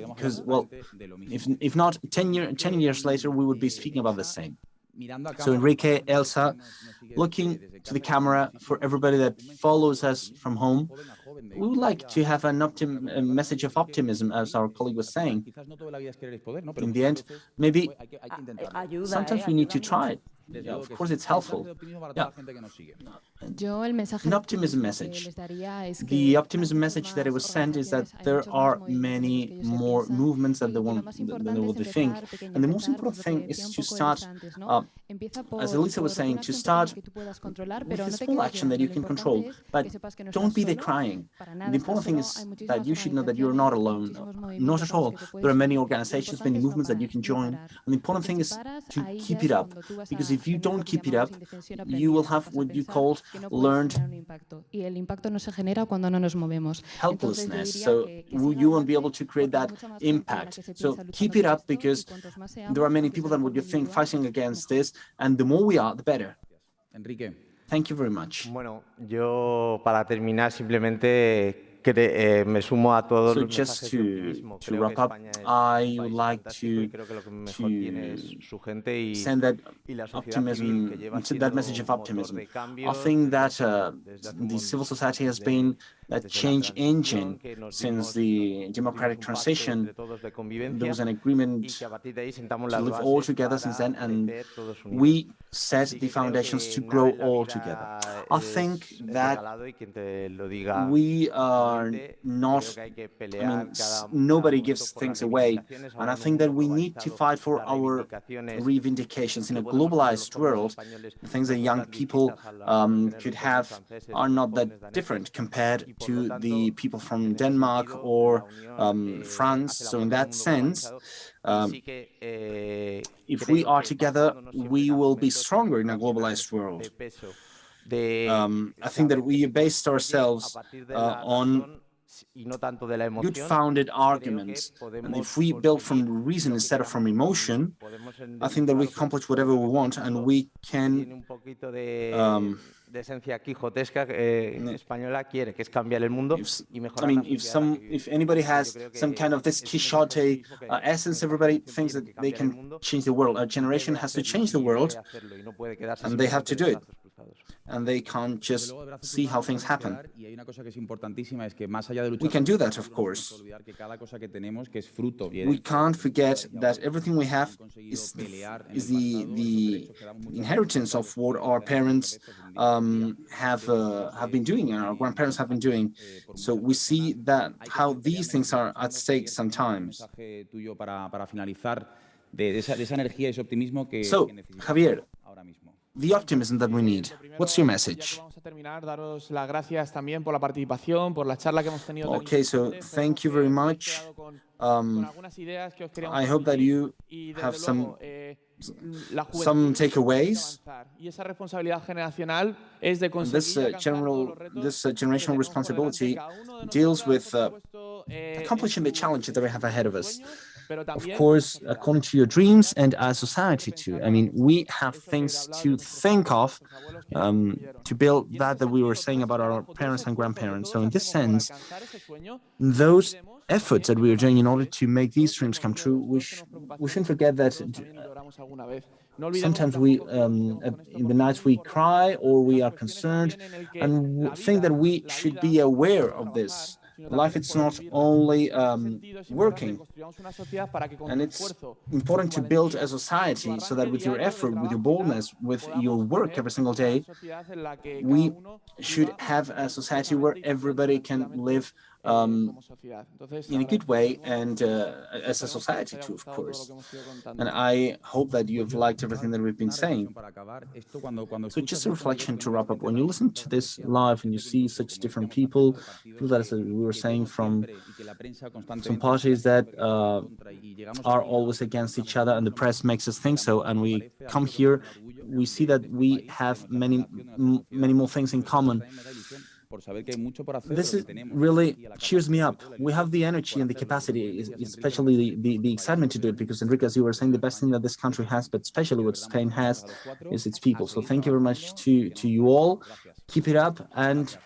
Because, if not 10 years later, we would be speaking about the same. So Enrique, Elsa, looking to the camera for everybody that follows us from home, we would like to have a message of optimism, as our colleague was saying. In the end, maybe sometimes we need to try it. Yeah, of course, it's helpful. Yeah. An optimism message. The optimism message that it was sent is that there are many more movements than what we think. And the most important thing is to start, as Elisa was saying, to start with a small action that you can control. But don't be there crying. The important thing is that you should know that you're not alone. Not at all. There are many organizations, many movements that you can join. And the important thing is to keep it up. Because if you don't keep it up, you will have what you called learned helplessness. So you won't be able to create that impact. So keep it up, because there are many people that would think fighting against this, and the more we are, the better. Enrique. Thank you very much. Bueno, yo para terminar simplemente me sumo a todos los mensajes de optimismo. To wrap up, I would like to send that optimism, that message of optimism. I think that the civil society has been a change engine since the democratic transition. There was an agreement to live all together since then, and we set the foundations to grow all together. I think that we are not, nobody gives things away, and I think that we need to fight for our reivindications. In a globalized world, the things that young people could have are not that different compared to the people from Denmark or France. So in that sense, if we are together, we will be stronger in a globalized world. I think that we based ourselves on good-founded arguments. And if we build from reason instead of from emotion, I think that we accomplish whatever we want, and we can de esencia quijotesca en española quiere, que es cambiar el mundo y mejorar la sociedad. If anybody has some kind of this Quixote essence, everybody thinks that they can change the world. Our generation has to change the world, and they have to do it. And they can't just see how things happen. We can do that, of course. We can't forget that everything we have is the inheritance of what our parents have been doing, and our grandparents have been doing. So we see that how these things are at stake sometimes. So, Javier, the optimism that we need. What's your message? Okay, so thank you very much. I hope that you have some takeaways. This generational responsibility deals with accomplishing the challenges that we have ahead of us. Of course, according to your dreams and our society too. I mean, we have things to think of to build that we were saying about our parents and grandparents. So in this sense, those efforts that we are doing in order to make these dreams come true, we shouldn't forget that sometimes we, in the nights we cry or we are concerned and think that we should be aware of this. Life is not only working, and it's important to build a society so that with your effort, with your boldness, with your work every single day, we should have a society where everybody can live in a good way, and as a society too, of course. And I hope that you have liked everything that we've been saying. So just a reflection to wrap up. When you listen to this live and you see such different people that, as we were saying, from some parties that are always against each other, and the press makes us think so, and we come here, we see that we have many more things in common. This really cheers me up. We have the energy and the capacity, especially the excitement to do it, because Enrique, as you were saying, the best thing that this country has, but especially what Spain has, is its people. So thank you very much to you all. Keep it up, and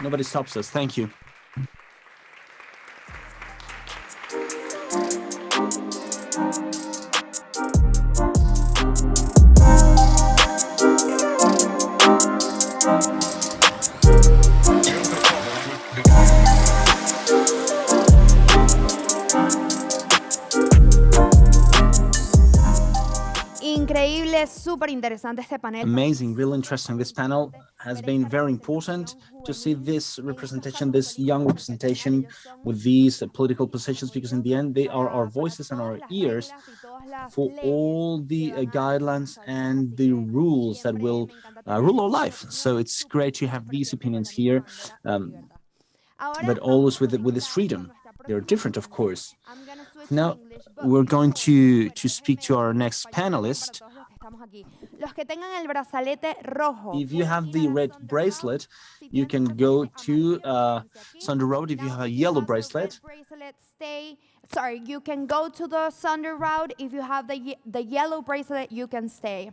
nobody stops us. Thank you. Increíble, súper interesante este panel. Amazing, really interesting. This panel has been very important to see this representation, this young representation with these political positions, because in the end, they are our voices and our ears for all the guidelines and the rules that will rule our life. So it's great to have these opinions here, but always with this freedom. They're different, of course. Now, we're going to speak to our next panelist. If you have the red bracelet, you can go to Sonder Road. If you have a yellow bracelet, you can go to the Sonder Route. If you have the yellow bracelet, you can stay.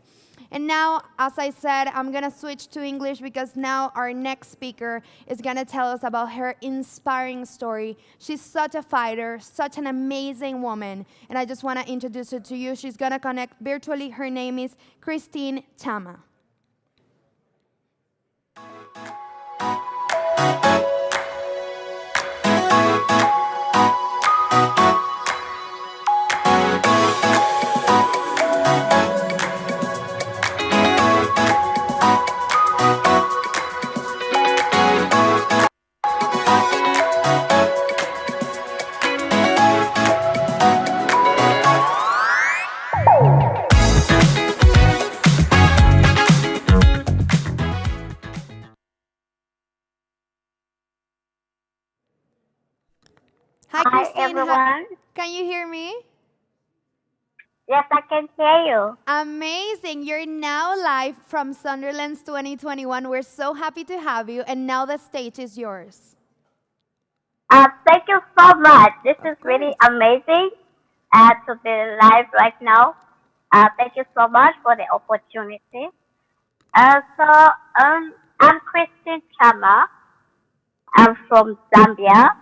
And now, as I said, I'm going to switch to English because now our next speaker is going to tell us about her inspiring story. She's such a fighter, such an amazing woman, and I just want to introduce her to you. She's going to connect virtually. Her name is Christine Chama. Hi, Christine. Everyone. Can you hear me? Yes, I can hear you. Amazing. You're now live from Sondersland 2021. We're so happy to have you, and now the stage is yours. Thank you so much. This is really amazing to be live right now. Thank you so much for the opportunity. I'm Christine Chama. I'm from Zambia.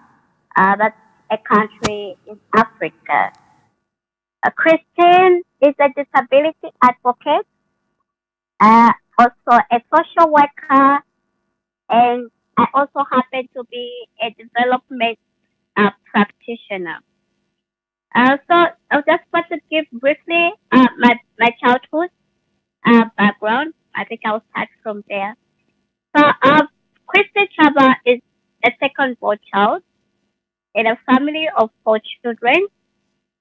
That's a country in Africa. Christine is a disability advocate, also a social worker, and I also happen to be a development practitioner. So I just want to give briefly my childhood background. I think I'll start from there. So Kristen Chaba is a second born child in a family of four children,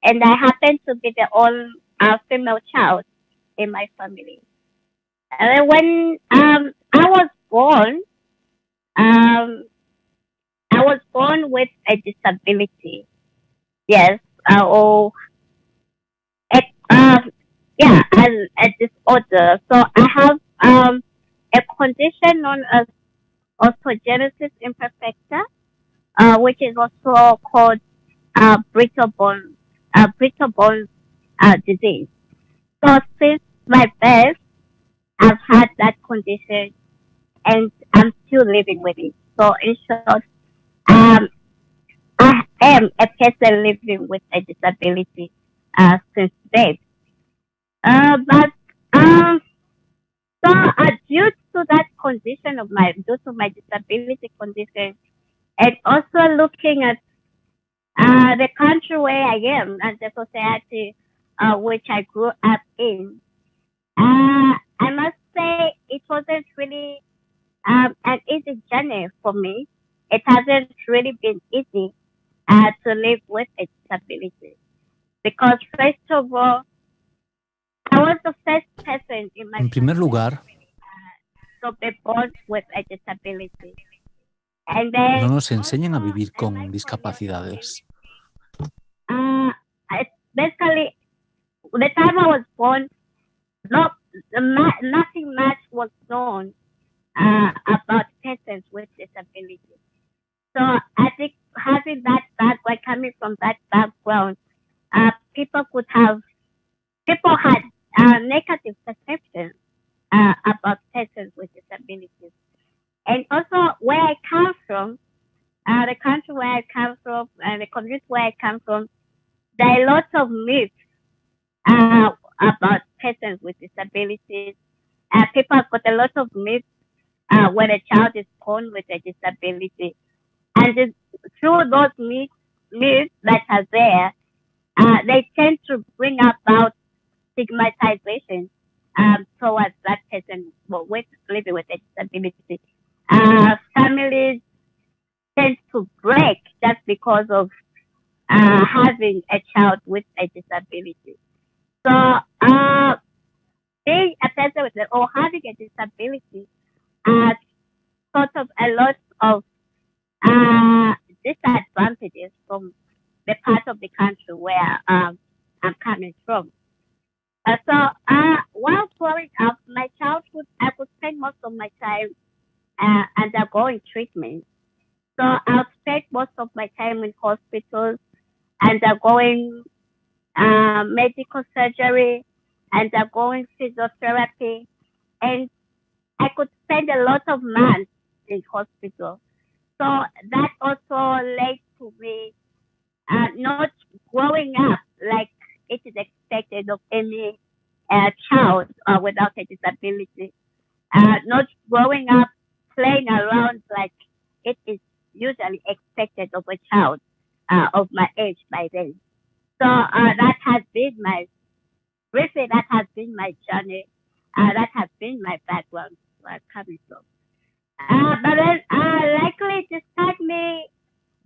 and I happen to be the only female child in my family. When um, I was born with a disability. Yes, or a, yeah, a disorder. So I have a condition known as osteogenesis imperfecta, which is also called brittle bone disease. So since my birth, I've had that condition, and I'm still living with it. So in short, um, I am a person living with a disability since birth. But um, due to that condition due to my disability condition, and also looking at the country where I am and the society which I grew up in, I must say it wasn't really an easy journey for me. It hasn't really been easy to live with a disability because first of all, I was the first person in my En primer lugar, to be born with a disability. And no then nos enseñan a vivir con discapacidades. Basically, the time I was born, nothing much was known about persons with disabilities. So I think having that background, coming from that background, people had negative perceptions about persons with disabilities. And also where I come from, the country where I come from, and the community where I come from, there are lots of myths about persons with disabilities. People have got a lot of myths when a child is born with a disability. And through those myths that are there, they tend to bring about stigmatization towards that person with living with a disability. Families tend to break just because of having a child with a disability. So, being a person with or having a disability sort of a lot of disadvantages from the part of the country where I'm coming from. While growing up, my childhood, I could spend most of my time undergoing treatment. So I'll spend most of my time in hospitals, undergoing medical surgery, undergoing physiotherapy, and I could spend a lot of months in hospital. So that also led to me not growing up like it is expected of any child without a disability. Not growing up playing around like it is usually expected of a child of my age by then. So that has been my journey. That has been my background where I'm coming from. But then likely despite me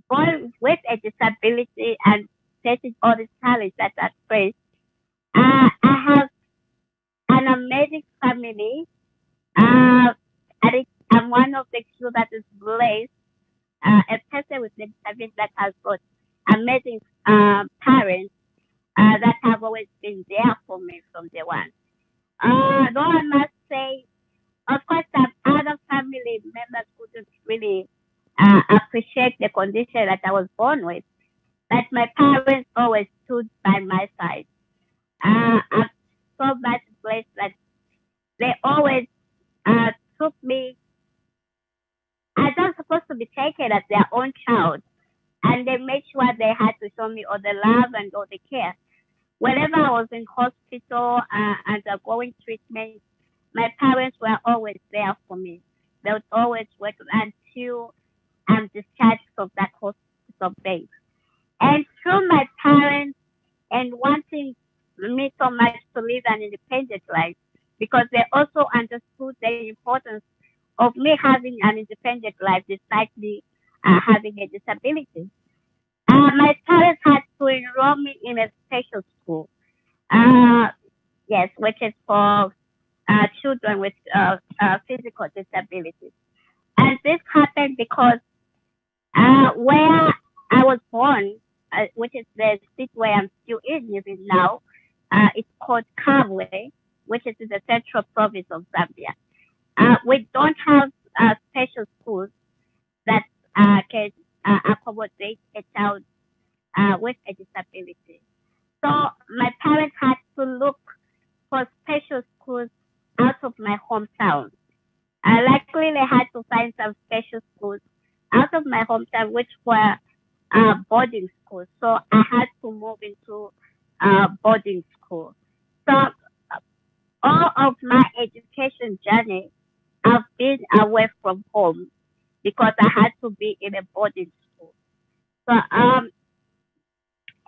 born with a disability and facing all the challenges that I face, I have an amazing family. I think I'm one of the few that is blessed, a person with a disability that has got amazing parents that have always been there for me from day one. Though I must say, of course, some other family members couldn't really appreciate the condition that I was born with. That my parents always stood by my side. I'm so much blessed that they always took me as I'm supposed to be taken as their own child. And they made sure they had to show me all the love and all the care. Whenever I was in hospital undergoing treatment, my parents were always there for me. They would always work until I'm discharged from that hospital bed. And through my parents and wanting me so much to live an independent life, because they also understood the importance of me having an independent life despite me having a disability. My parents had to enroll me in a special school. Yes, which is for children with physical disabilities. And this happened because where I was born, which is the state where I'm still in living now, it's called Kabwe, which is in the central province of Zambia. We don't have special schools that can accommodate a child with a disability. So my parents had to look for special schools out of my hometown. Luckily, they had to find some special schools out of my hometown, which were boarding schools. So I had to move into boarding school. So all of my education journey, I've been away from home because I had to be in a boarding school. So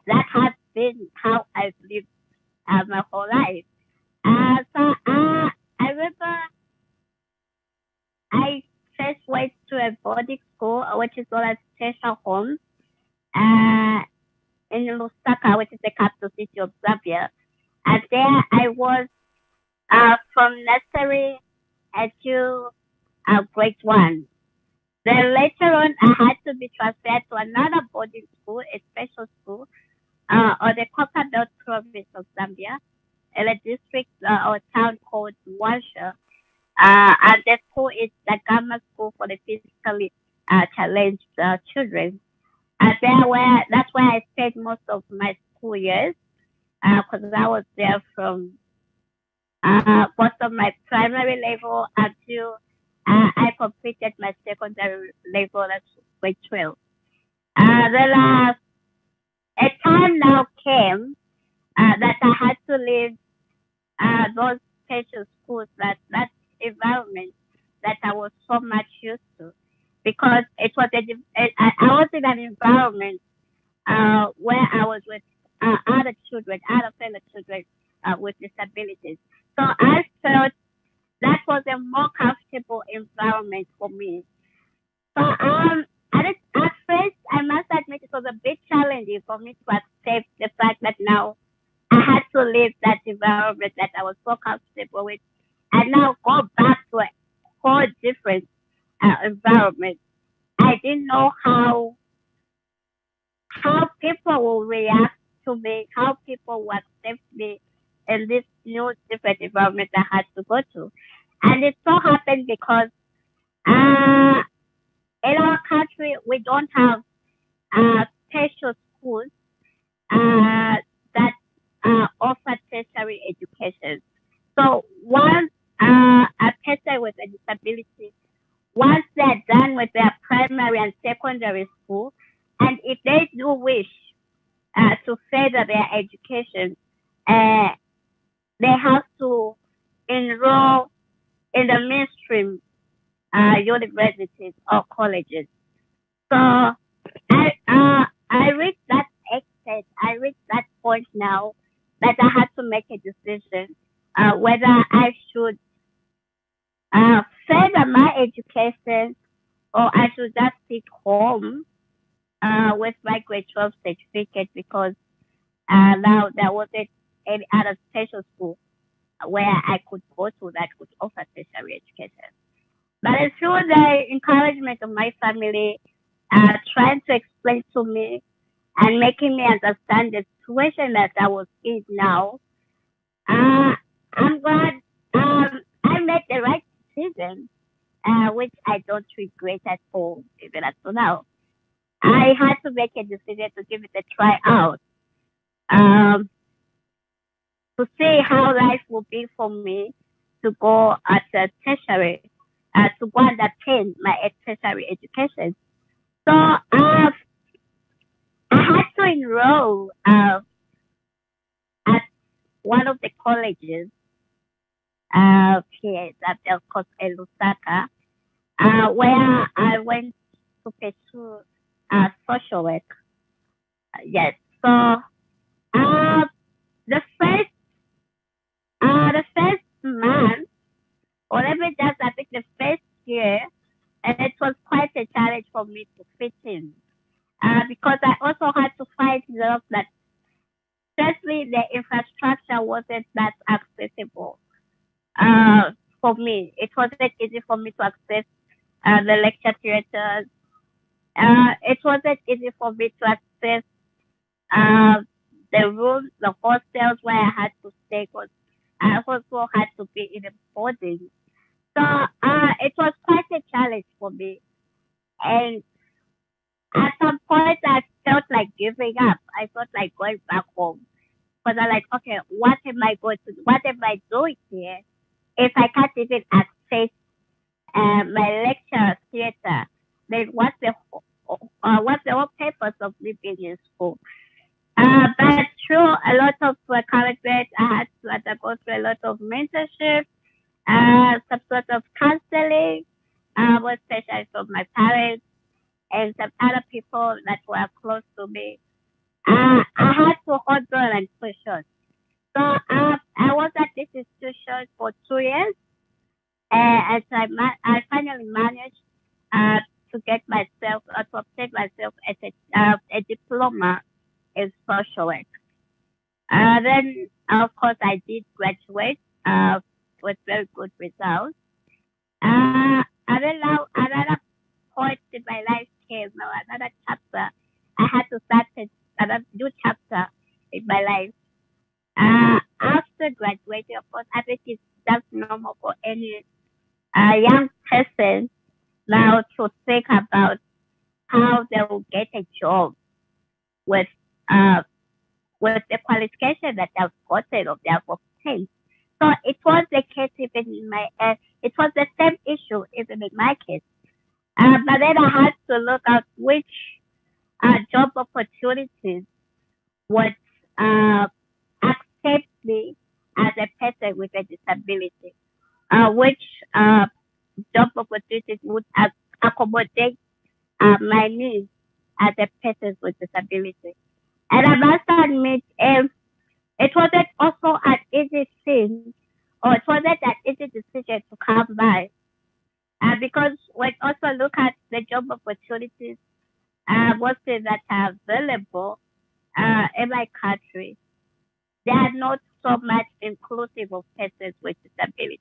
that has been how I've lived my whole life. I remember I first went to a boarding school, which is called as Special Home, in Lusaka, which is the capital city of Zambia. And there I was from nursery to grade 1. Then later on, I had to be transferred to another boarding school, a special school, or the Coca Belt province of Zambia, in a district or town called Wansha. And the school is the Gamma School for the physically challenged children. And that's where I spent most of my school years, because I was there from most of my primary level until I completed my secondary level at grade 12. Then a time now came that I had to leave those special schools, that environment that I was so much used to, because it was I was in an environment where I was with other children, other fellow children with disabilities. So I felt that was a more comfortable environment for me. So at first, I must admit it was a bit challenging for me to accept the fact that now I had to leave that environment that I was so comfortable with and now go back to a whole different environment. I didn't know how people will react to me, how people will accept me in this new different environment I had to go to. And it so happened because in our country, we don't have special schools that offer tertiary education. So once a person with a disability, once they're done with their primary and secondary school, and if they do wish to further their education, they have to enroll in the mainstream universities or colleges. So I reached that extent, I reached that point now that I had to make a decision whether I should further my education or I should just sit home with my grade 12 certificate, because now there wasn't any other special school where I could go to that could offer tertiary education. But through the encouragement of my family, trying to explain to me and making me understand the situation that I was in now, I'm glad I made the right decision which I don't regret at all, even up to now. I had to make a decision to give it a try out, to see how life would be for me to go at a tertiary, to go and attain my tertiary education. So I had to enroll at one of the colleges here that they're called in Lusaka, where I went to pursue social work. Yes. So the first month, or even just I think the first year, and it was quite a challenge for me to fit in, because I also had to find jobs that, firstly, the infrastructure wasn't that accessible for me. It wasn't easy for me to access the lecture theaters. It wasn't easy for me to access the rooms, the hostels where I had to stay, because I also had to be in a boarding. So it was quite a challenge for me. And at some point, I felt like giving up. I felt like going back home. Because I'm like, okay, what am I going to do? What am I doing here if I can't even access my lecture theater? Then what's the whole purpose of me being in school? But through a lot of encouragement, I had to undergo through a lot of mentorship, some sort of counseling, especially from my parents and some other people that were close to me. I had to hold on and push on. So I was at this institution for 2 years, and so I finally managed to get myself, to obtain myself as a diploma in social work. Then, of course, I did graduate with very good results. And then now another point in my life came, now another chapter. I had to start another new chapter in my life. After graduating, of course, I think it's just normal for any young person now to think about how they will get a job with the qualification that they've gotten or they have obtained. So it was the case even in my, it was the same issue even in my case. But then I had to look at which job opportunities would accept me as a person with a disability, which job opportunities would accommodate my needs as a person with disability. And I must admit, it wasn't also an easy thing, or it wasn't an easy decision to come by, because when also look at the job opportunities, mostly that are available in my country, they are not so much inclusive of persons with disabilities.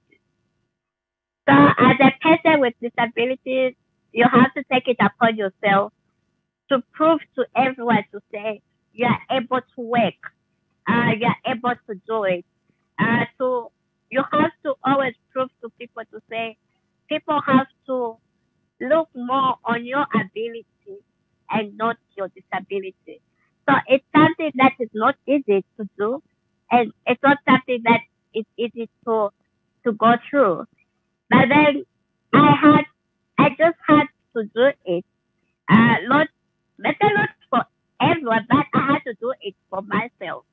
So as a person with disabilities, you have to take it upon yourself to prove to everyone to say you are able to work, you are able to do it. So you have to always prove to people to say people have to look more on your ability and not your disability. So it's something that is not easy to do, and it's not something that is easy to go through. But then I just had to do it. Not for everyone, but I had to do it for myself.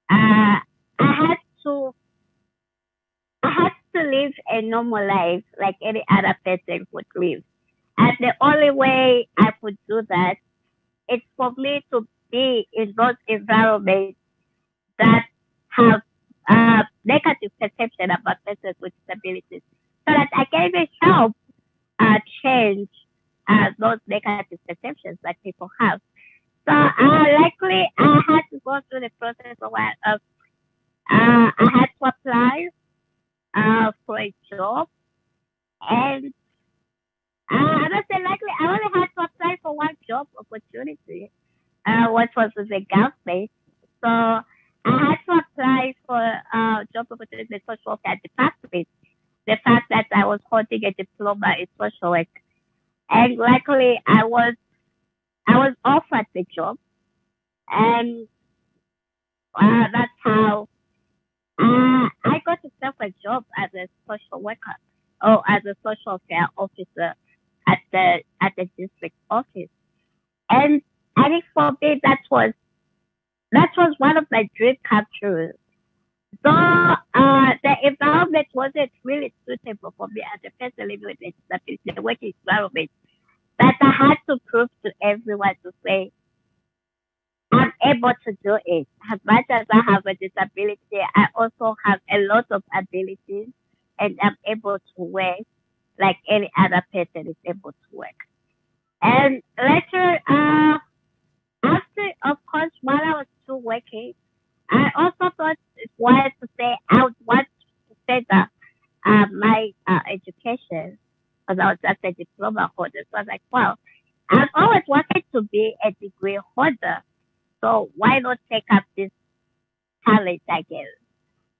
I had to live a normal life like any other person would live. And the only way I could do that is for me to be in those environments that have negative perception about persons with disabilities, so that I can even help change those negative perceptions that people have. So likely I had to go through the process of I had to apply for a job, and I must say likely I only had to apply for one job opportunity, which was with the government. So I had to apply for job opportunity in the social care department. the fact that I was holding a diploma in social work. And luckily, I was offered the job, and that's how I got myself a job as a social worker or as a social care officer at the district office. And I think for me that was one of my dream come true. So the environment wasn't really suitable for me as a person living with a disability, the working environment, that I had to prove to everyone to say, I'm able to do it. As much as I have a disability, I also have a lot of abilities and I'm able to work like any other person is able to work. And later, after, of course, while I was still working, I also thought it's wise to say I would want to further my education because I was just a diploma holder. So I was like, well, I've always wanted to be a degree holder. So why not take up this challenge again?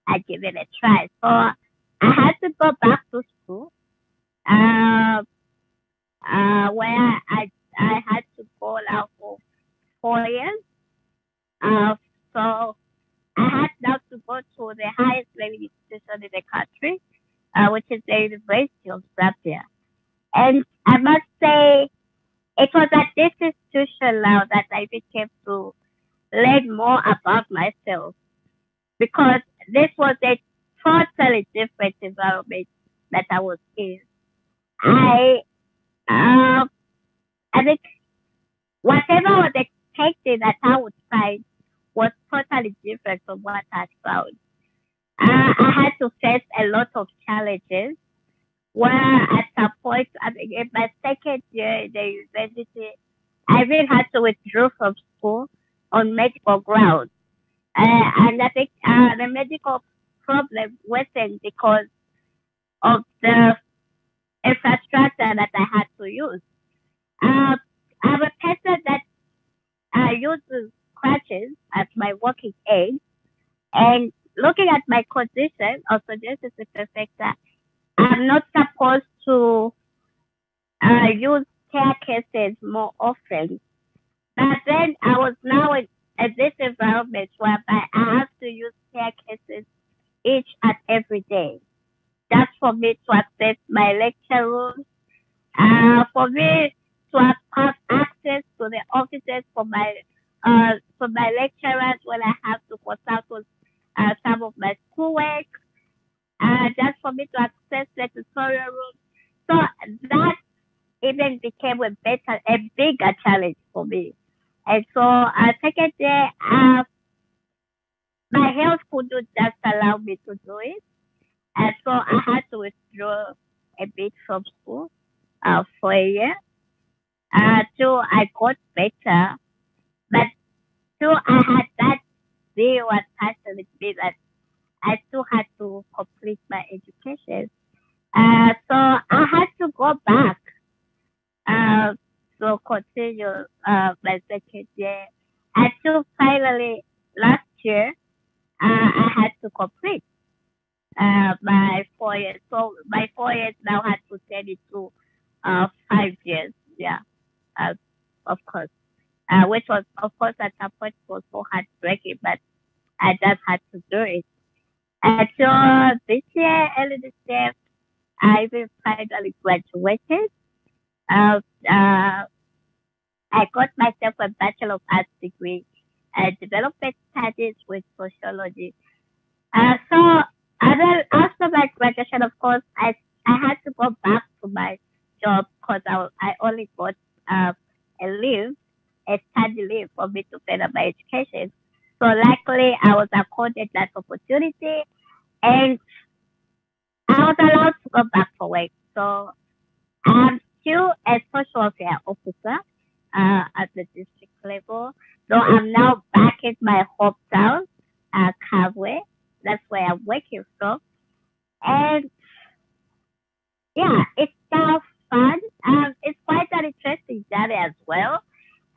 I give it a try. So I had to go back to school, where I had to go now for 4 years. So I had now to go to the highest learning institution in the country, which is the University of Zambia. And I must say, it was at this institution now that I became to learn more about myself, because this was a totally different environment that I was in. I think whatever I was expecting that I would find was totally different from what I found. I had to face a lot of challenges where at some point, I mean, in my second year in the university, I even had to withdraw from school on medical grounds. And I think the medical problem wasn't because of the infrastructure that I had to use. I'm a person that uses crutches as my working aid, and looking at my condition, also just as a perfecter, I'm not supposed to use staircases more often. But then I was now in this environment whereby I have to use staircases each and every day, just for me to access my lecture rooms, for me to have access to the offices for my lecturers when I have to consult with some of my schoolwork, just for me to access the tutorial room. So that even became a bigger challenge for me. And so second day, my health couldn't just allow me to do it. And so I had to withdraw a bit from school for a year till I got better. But still I had that zeal and passion with me that I still had to complete my education. So I had to go back to continue my second year until finally last year I had to complete my 4 years. So my 4 years now had to turn into 5 years. Yeah, of course. Which was, of course, at some point was so heartbreaking, but I just had to do it. And so this year, early this year, I even finally graduated. I got myself a Bachelor of Arts degree and development studies with sociology. So after my graduation, of course, I had to go back to my job because I only got a study leave for me to further my education. So luckily, I was accorded that opportunity, and I was allowed to go back for work. So I'm still a social care officer at the district level. So I'm now back at my hometown, Kabwe. That's where I'm working from. And yeah, it's now fun. It's quite an interesting journey as well.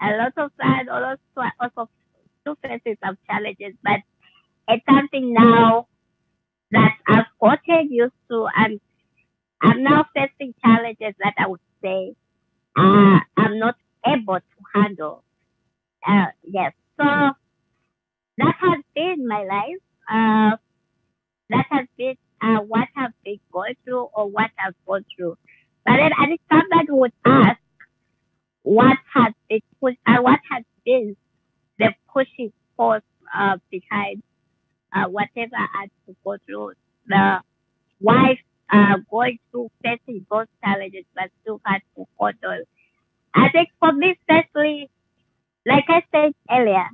A lot of fun, also still facing some challenges, but it's something now that I've gotten used to, and I'm now facing challenges that I would say I'm not able to handle. Yes, so that has been my life. That has been what I've been going through or what I've gone through. But then I think somebody would ask what has been the pushing force behind whatever I had to go through. The wife going through facing those challenges but still had to handle. I think for me, firstly, like I said earlier,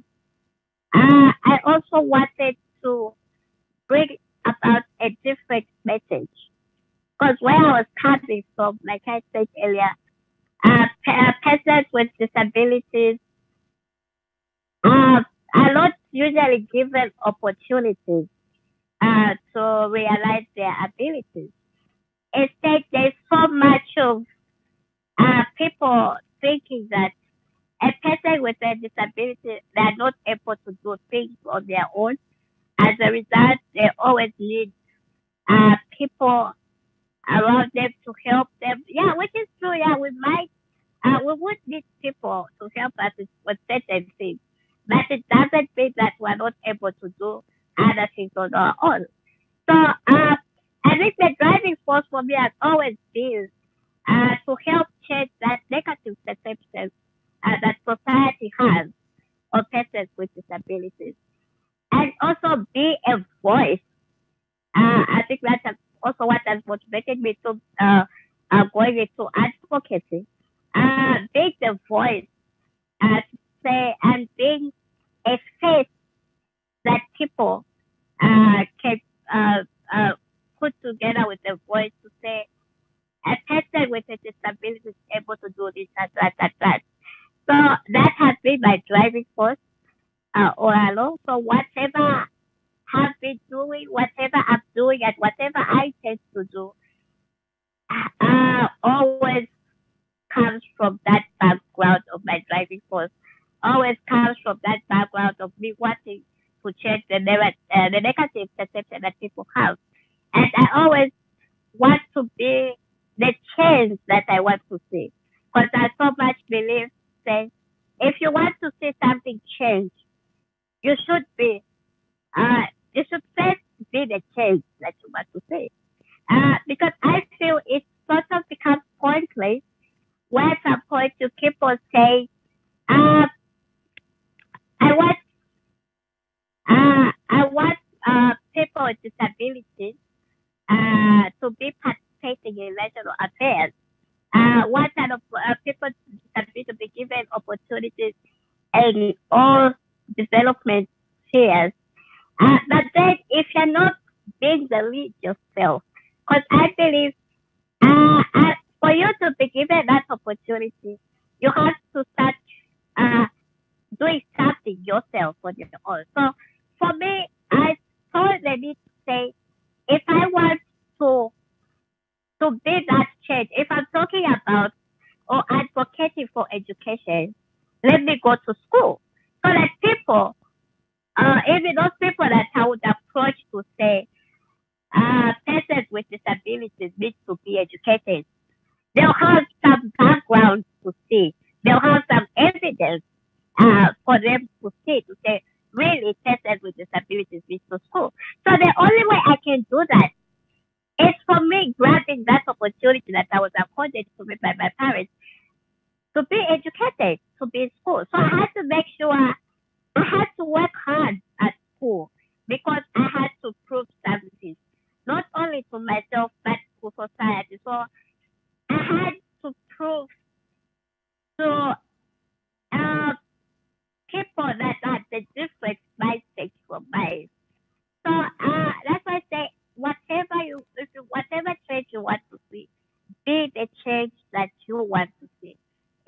I also wanted to bring about a different message. Because where I was coming from, like I said earlier, persons with disabilities are not usually given opportunities to realize their abilities. Instead, there's so much of people thinking that a person with a disability, they are not able to do things on their own. As a result, they always need people around them to help them. Yeah, which is true. Yeah, we would need people to help us with certain things, but it doesn't mean that we're not able to do other things on our own. So I think the driving force for me has always been to help change that negative perception that society has of persons with disabilities, and also be a voice. I think that's also what has motivated me to going into advocacy. Being the voice, to say, and being a face that people can put together with a voice to say, a person with a disability is able to do this, that. So that has been my driving force all along. So whatever have been doing, whatever I'm doing, and whatever I tend to do, always comes from that background of my driving force. Always comes from that background of me wanting to change the negative perception that people have. And I always want to be the change that I want to see. Because I so much believe, say, if you want to see something change, you should first be the change that you want to see. Because I feel it sort of becomes pointless where at some point you keep on saying, I want people with disabilities to be participating in national affairs. What kind of people with disabilities to be given opportunities in all development spheres. But then if you're not being the lead yourself, because I believe for you to be given that opportunity, you have to start doing something yourself on your own. So for me, I thought the need to say, if I want to be that change, if I'm talking about or advocating for education, let me go to school. So that people, even those people that I would approach to say, persons with disabilities need to be educated, they'll have some background to see. They'll have some evidence for them to see, to say, really, persons with disabilities need to school. So the only way I can do that is for me grabbing that opportunity that I was accorded to me by my parents to be educated, to be in school. So I had to make sure I had to work hard at school because I had to prove something, not only to myself, but to society. So I had to prove to people that had the different mindset from mine. So that's why I say, whatever change you want to see, be the change that you want to see.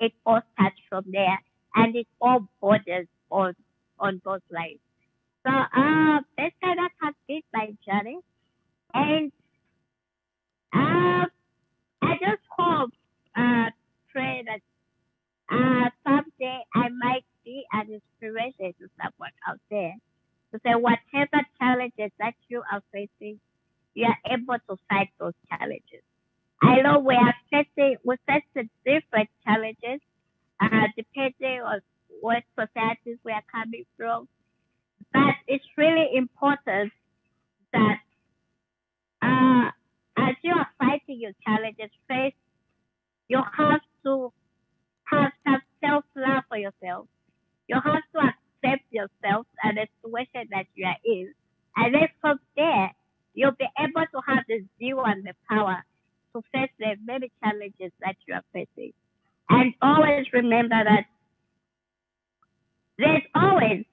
It all starts from there, and it all borders on those lines. So that's kind of has been my journey, and I just hope, pray that someday I might be an inspiration to someone out there to say whatever challenges that you are facing, you are able to fight those challenges. I know we face different challenges, depending on what societies we are coming from. But it's really important that as you are fighting your challenges, first you have to have some self-love for yourself. You have to accept yourself and the situation that you are in. And then from there, you'll be able to have the zeal and the power to face the many challenges that you are facing. And always remember that there's always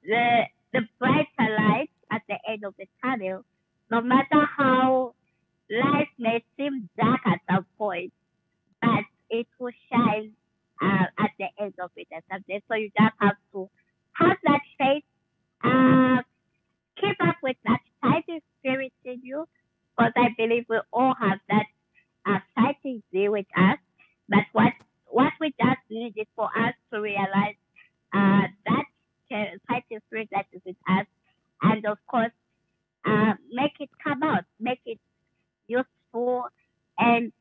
the brighter light at the end of the tunnel, no matter how life may seem dark at some point, but it will shine at the end of it at some day. So you just have to have that faith, keep up with that fighting spirit in you, because I believe we all have that fighting zeal with us. But what we just need is for us to realize that fighting spirit that is with us, and of course, make it come out, make it useful, and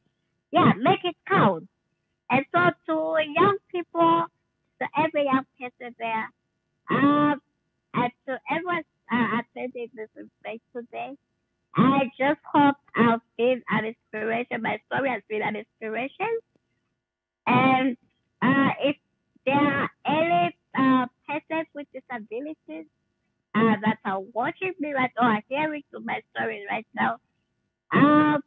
make it count. And so to young people, to every young person there, and to everyone attending this space today, I just hope I've been an inspiration. My story has been an inspiration. And if there are any persons with disabilities that are watching me right now, are hearing to my story right now, and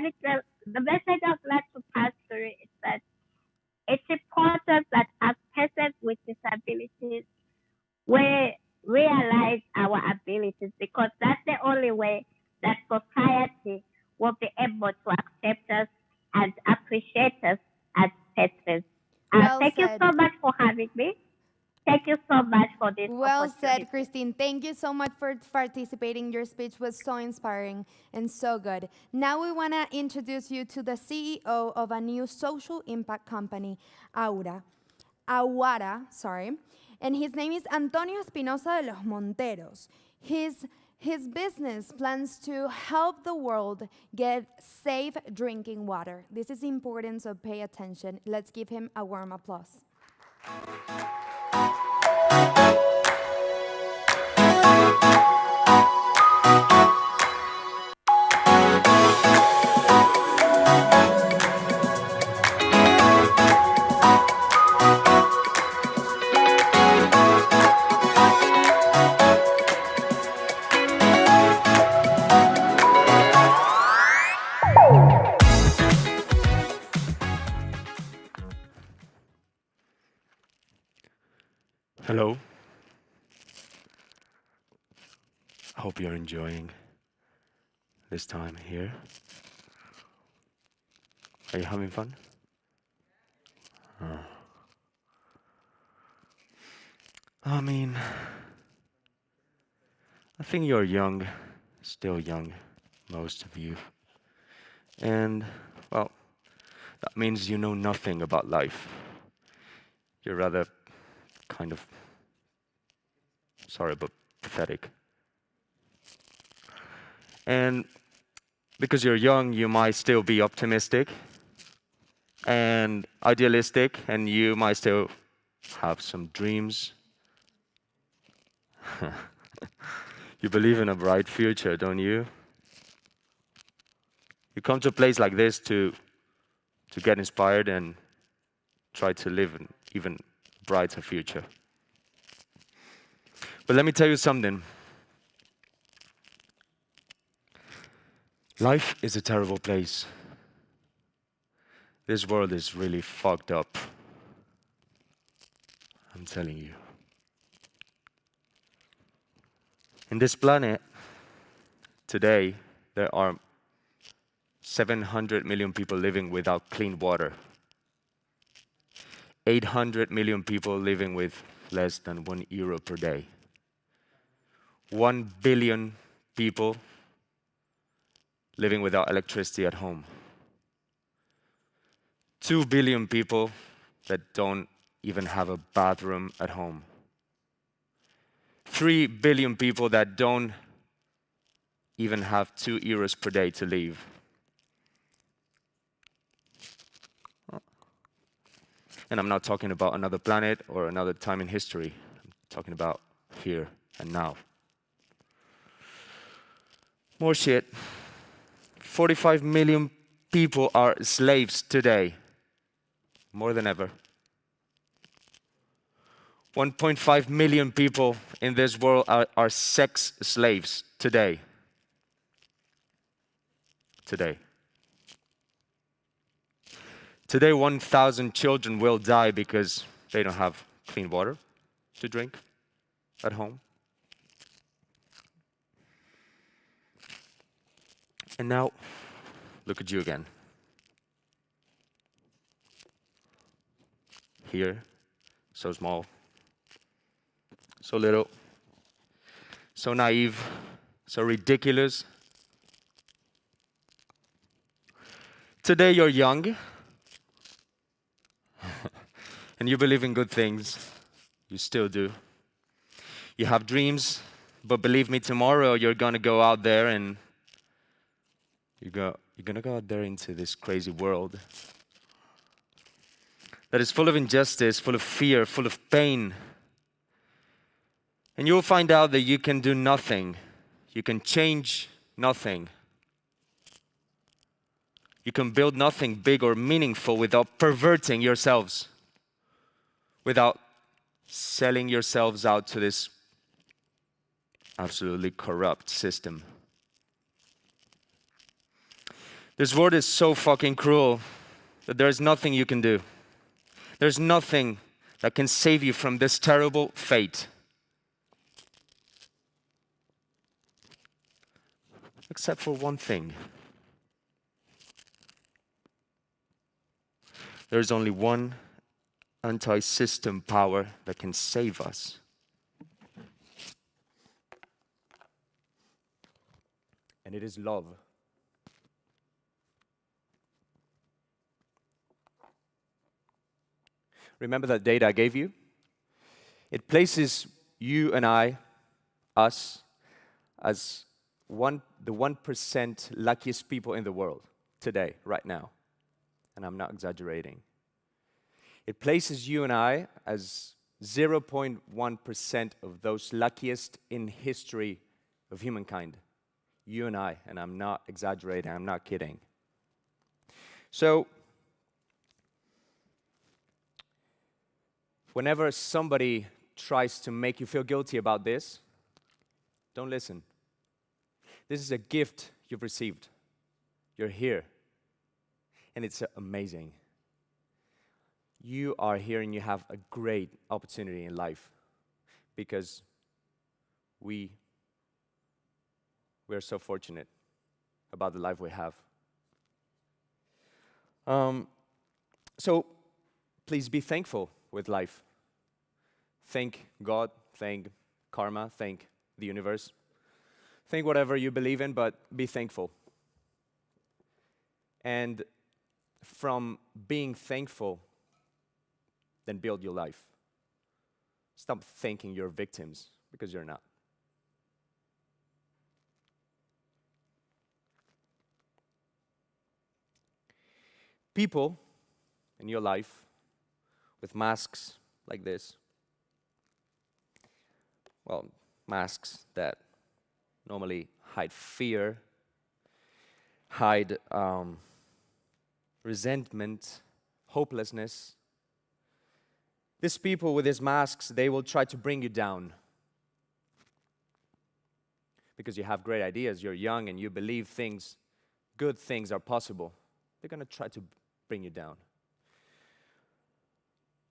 it's the message I'd like to pass through is that it's important that as persons with disabilities, we realize our abilities, because that's the only way that society will be able to accept us and appreciate us as persons. Thank you so much for having me. Thank you so much for this Well said, Christine. Thank you so much for participating. Your speech was so inspiring and so good. Now we want to introduce you to the CEO of a new social impact company, Awara, and his name is Antonio Espinosa de los Monteros. His business plans to help the world get safe drinking water. This is important, so pay attention. Let's give him a warm applause. Hello. I hope you're enjoying this time here. Are you having fun? I mean, I think you're young, still young, most of you. And, well, that means you know nothing about life. You're rather kind of, sorry, but pathetic. And because you're young, you might still be optimistic and idealistic, and you might still have some dreams. You believe in a bright future, don't you? You come to a place like this to get inspired and try to live an even brighter future. But let me tell you something. Life is a terrible place. This world is really fucked up. I'm telling you. In this planet, today, there are 700 million people living without clean water. 800 million people living with less than €1 per day. 1 billion people living without electricity at home. 2 billion people that don't even have a bathroom at home. 3 billion people that don't even have €2 per day to live. And I'm not talking about another planet or another time in history. I'm talking about here and now. More shit. 45 million people are slaves today, more than ever. 1.5 million people in this world are sex slaves today. Today. Today, 1,000 children will die because they don't have clean water to drink at home. And now, look at you again. Here, so small, so little, so naive, so ridiculous. Today you're young, and you believe in good things. You still do. You have dreams, but believe me, tomorrow you're gonna go out there and you're gonna go out there into this crazy world that is full of injustice, full of fear, full of pain. And you'll find out that you can do nothing. You can change nothing. You can build nothing big or meaningful without perverting yourselves, without selling yourselves out to this absolutely corrupt system. This world is so fucking cruel that there's nothing you can do. There's nothing that can save you from this terrible fate. Except for one thing. There's only one anti-system power that can save us. And it is love. Remember that data I gave you? It places you and I, us, as the 1% luckiest people in the world today, right now. And I'm not exaggerating. It places you and I as 0.1% of those luckiest in history of humankind. You and I, and I'm not exaggerating, I'm not kidding. So, whenever somebody tries to make you feel guilty about this, don't listen. This is a gift you've received. You're here. And it's amazing. You are here and you have a great opportunity in life because we're so fortunate about the life we have. So please be thankful with life. Thank God, thank karma, thank the universe. Think whatever you believe in, but be thankful. And from being thankful, then build your life. Stop thinking you're victims, because you're not. People in your life with masks like this, well, masks that normally hide fear, hide resentment, hopelessness. These people with these masks, they will try to bring you down. Because you have great ideas, you're young, and you believe good things are possible. They're going to try to bring you down.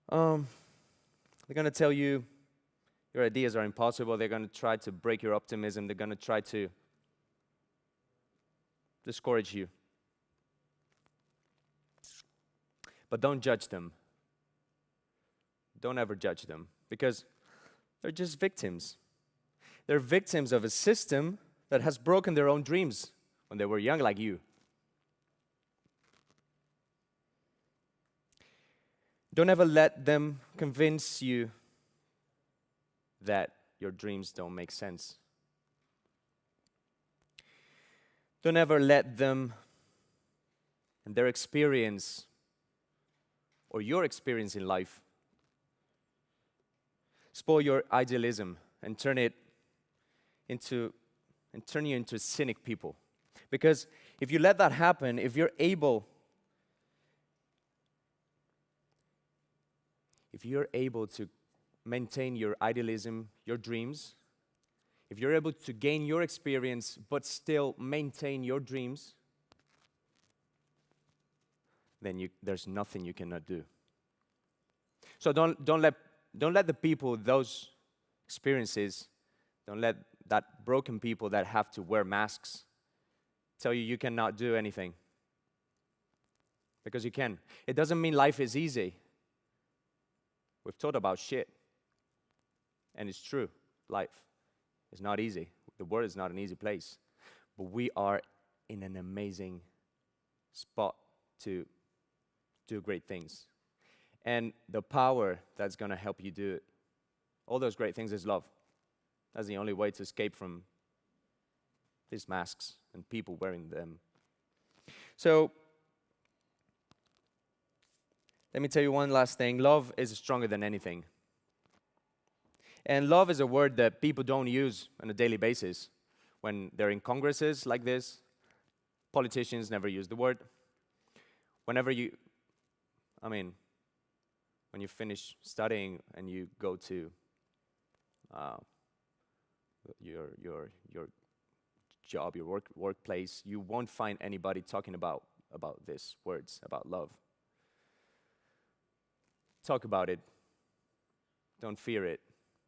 They're going to tell you your ideas are impossible. They're going to try to break your optimism. They're going to try to discourage you. But don't judge them. Don't ever judge them, because they're just victims. They're victims of a system that has broken their own dreams when they were young like you. Don't ever let them convince you that your dreams don't make sense. Don't ever let them and their experience or your experience in life spoil your idealism and turn you into cynic people. Because if you let that happen, if you're able to maintain your idealism, your dreams, if you're able to gain your experience but still maintain your dreams, then there's nothing you cannot do. So don't let the people, those experiences, don't let that broken people that have to wear masks tell you cannot do anything. Because you can. It doesn't mean life is easy. We've talked about shit. And it's true. Life is not easy. The world is not an easy place. But we are in an amazing spot to do great things. And the power that's going to help you do all those great things is love. That's the only way to escape from these masks and people wearing them. So, let me tell you one last thing. Love is stronger than anything. And love is a word that people don't use on a daily basis. When they're in congresses like this, politicians never use the word. When you finish studying and you go to your job, your workplace, you won't find anybody talking about these words, about love. Talk about it. Don't fear it.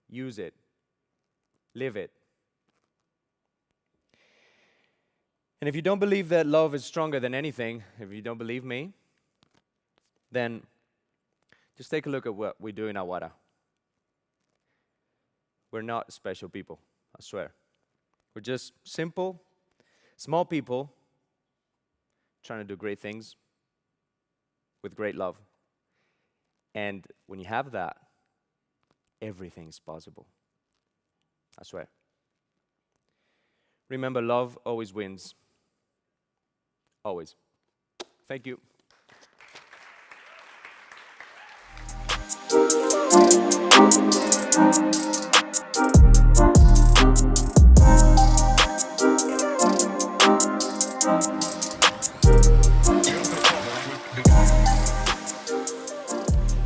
Use it. Live it. And if you don't believe that love is stronger than anything, if you don't believe me, then just take a look at what we do in Aguada. We're not special people, I swear. We're just simple, small people trying to do great things with great love. And when you have that, everything's possible. I swear. Remember, love always wins. Always. Thank you.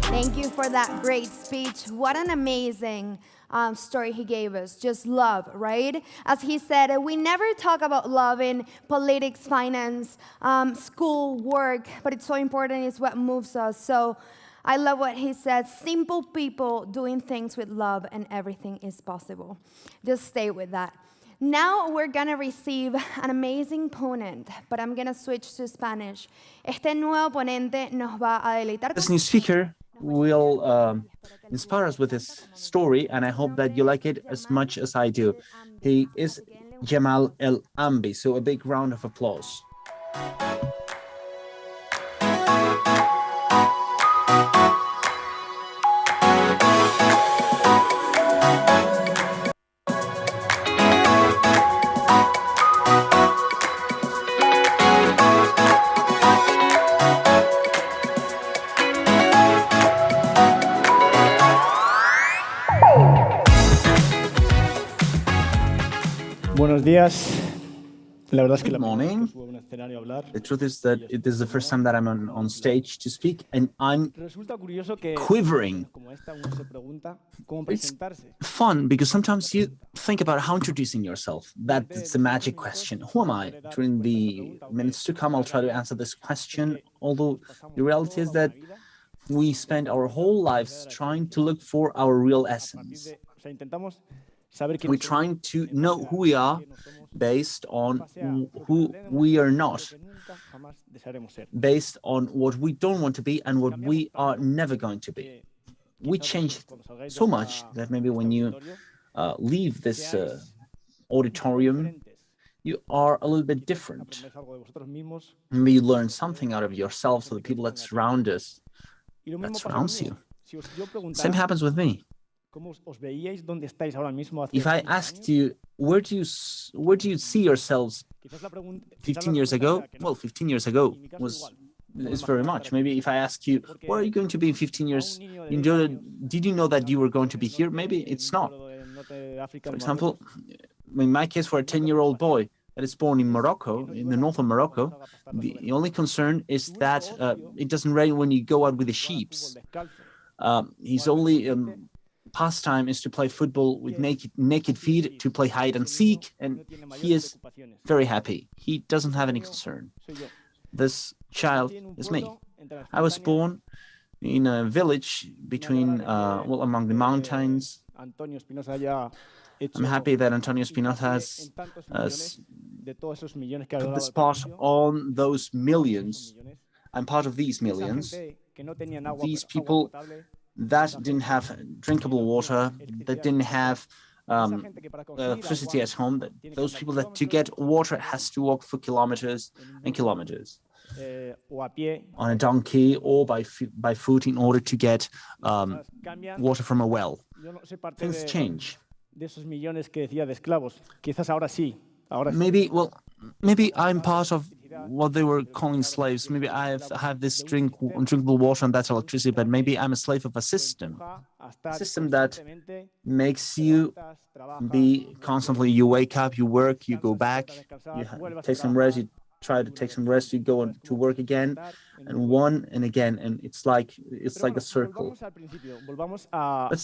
Thank you for that great speech. What an amazing story he gave us. Just love, right? As he said, we never talk about love in politics, finance, school, work, but it's so important. It's what moves us. So I love what he said. Simple people doing things with love and everything is possible. Just stay with that. Now we're going to receive an amazing ponent, but I'm going to switch to Spanish. Este nuevo ponente nos va a deleitar. This new speaker will inspire us with his story, and I hope that you like it as much as I do. He is Jamal El Ambi, so a big round of applause. Buenos días. La verdad es que Good morning. The truth is that it is the first time that I'm on stage to speak, and I'm quivering. It's fun because sometimes you think about how introducing yourself. That's the magic question. Who am I? During the minutes to come, I'll try to answer this question, although the reality is that we spend our whole lives trying to look for our real essence. We're trying to know who we are based on who we are not, based on what we don't want to be and what we are never going to be. We change so much that maybe when you leave this auditorium, you are a little bit different. Maybe you learn something out of yourself, so the people that surround us, that surrounds you. Same happens with me. If I asked you, where do you see yourselves 15 years ago? Well, 15 years ago was It's very much. Maybe if I ask you, where are you going to be in 15 years? Did you know that you were going to be here? Maybe it's not. For example, in my case, for a 10-year-old boy that is born in Morocco, in the north of Morocco, the only concern is that it doesn't rain when you go out with the sheeps. His only pastime is to play football with naked feet, to play hide and seek, and he is very happy. He doesn't have any concern. This child is me. I was born in a village between, among the mountains. I'm happy that Antonio Espinosa has put the spot on those millions. I'm part of these millions. These people that didn't have drinkable water, that didn't have electricity at home, those people that to get water has to walk for kilometers and kilometers on a donkey or by foot in order to get water from a well. Things change. Maybe I'm part of what they were calling slaves. Maybe I have this drinkable water and that's electricity, but maybe I'm a slave of a system that makes you be constantly, you wake up, you work, you go back, you take some rest, you try to take some rest, you go on to work again, and again, and it's like a circle.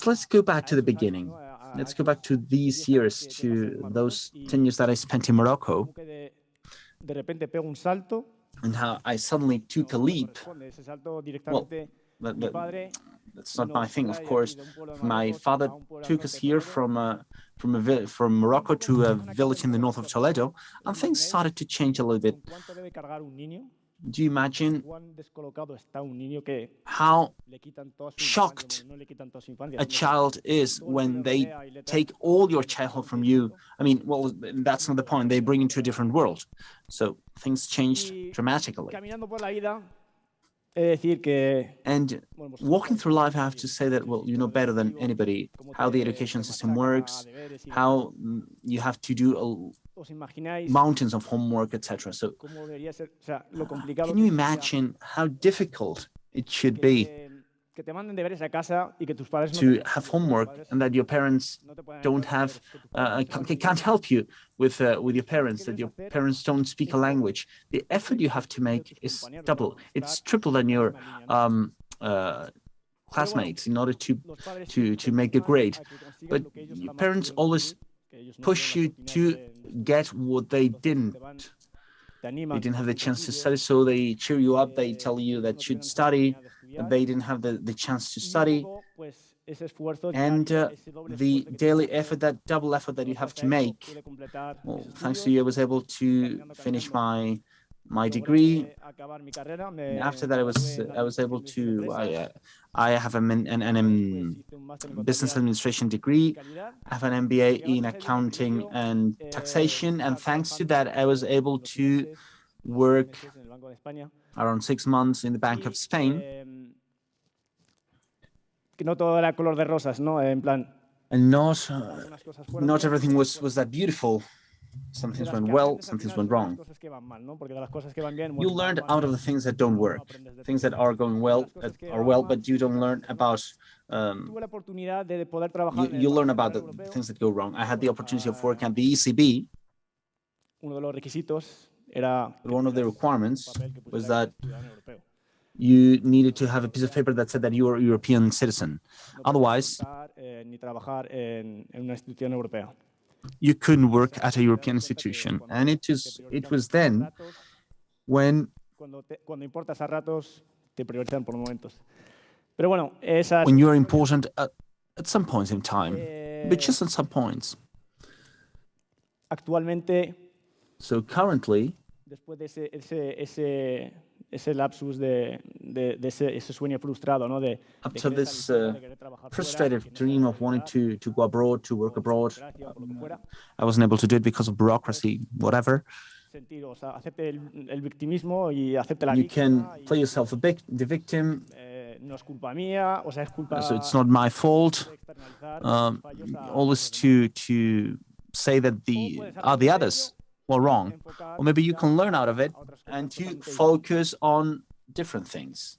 Let's go back to the beginning. Let's go back to these years, to those 10 years that I spent in Morocco, and how I suddenly took a leap. Well, that's not my thing, of course. My father took us here from Morocco to a village in the north of Toledo, and things started to change a little bit. Do you imagine how shocked a child is when they take all your childhood from you? I mean, well, that's not the point. They bring you to a different world. So things changed dramatically. And walking through life, I have to say that, well, you know better than anybody how the education system works, how you have to do mountains of homework, etc. So can you imagine how difficult it should be to have homework and that your parents don't have, can't help you with your parents, that your parents don't speak a language? The effort you have to make is double. It's triple than your classmates in order to make the grade. But your parents always push you to get what they didn't. They didn't have the chance to study, so they cheer you up. They tell you that you should study. They didn't have the chance to study. And the daily effort, that double effort that you have to make, well, thanks to you, I was able to finish my degree. And after that, I was able to. I have an business administration degree. I have an MBA in accounting and taxation, and thanks to that, I was able to work around 6 months in the Bank of Spain. And not everything was that beautiful. Some things went well, some things went wrong. You learned out of the things that don't work, things that are going well, but you don't learn about. You learn about the things that go wrong. I had the opportunity of working at the ECB. One of the requirements was that you needed to have a piece of paper that said that you were a European citizen. Otherwise, you couldn't work at a European institution. And it was then when you're important at some points in time, but just at some points. So currently, up to this frustrated dream of wanting to go abroad, to work abroad, I wasn't able to do it because of bureaucracy, whatever. You can play yourself the victim. So it's not my fault. Always to say that the others were wrong. Or maybe you can learn out of it and to focus on different things.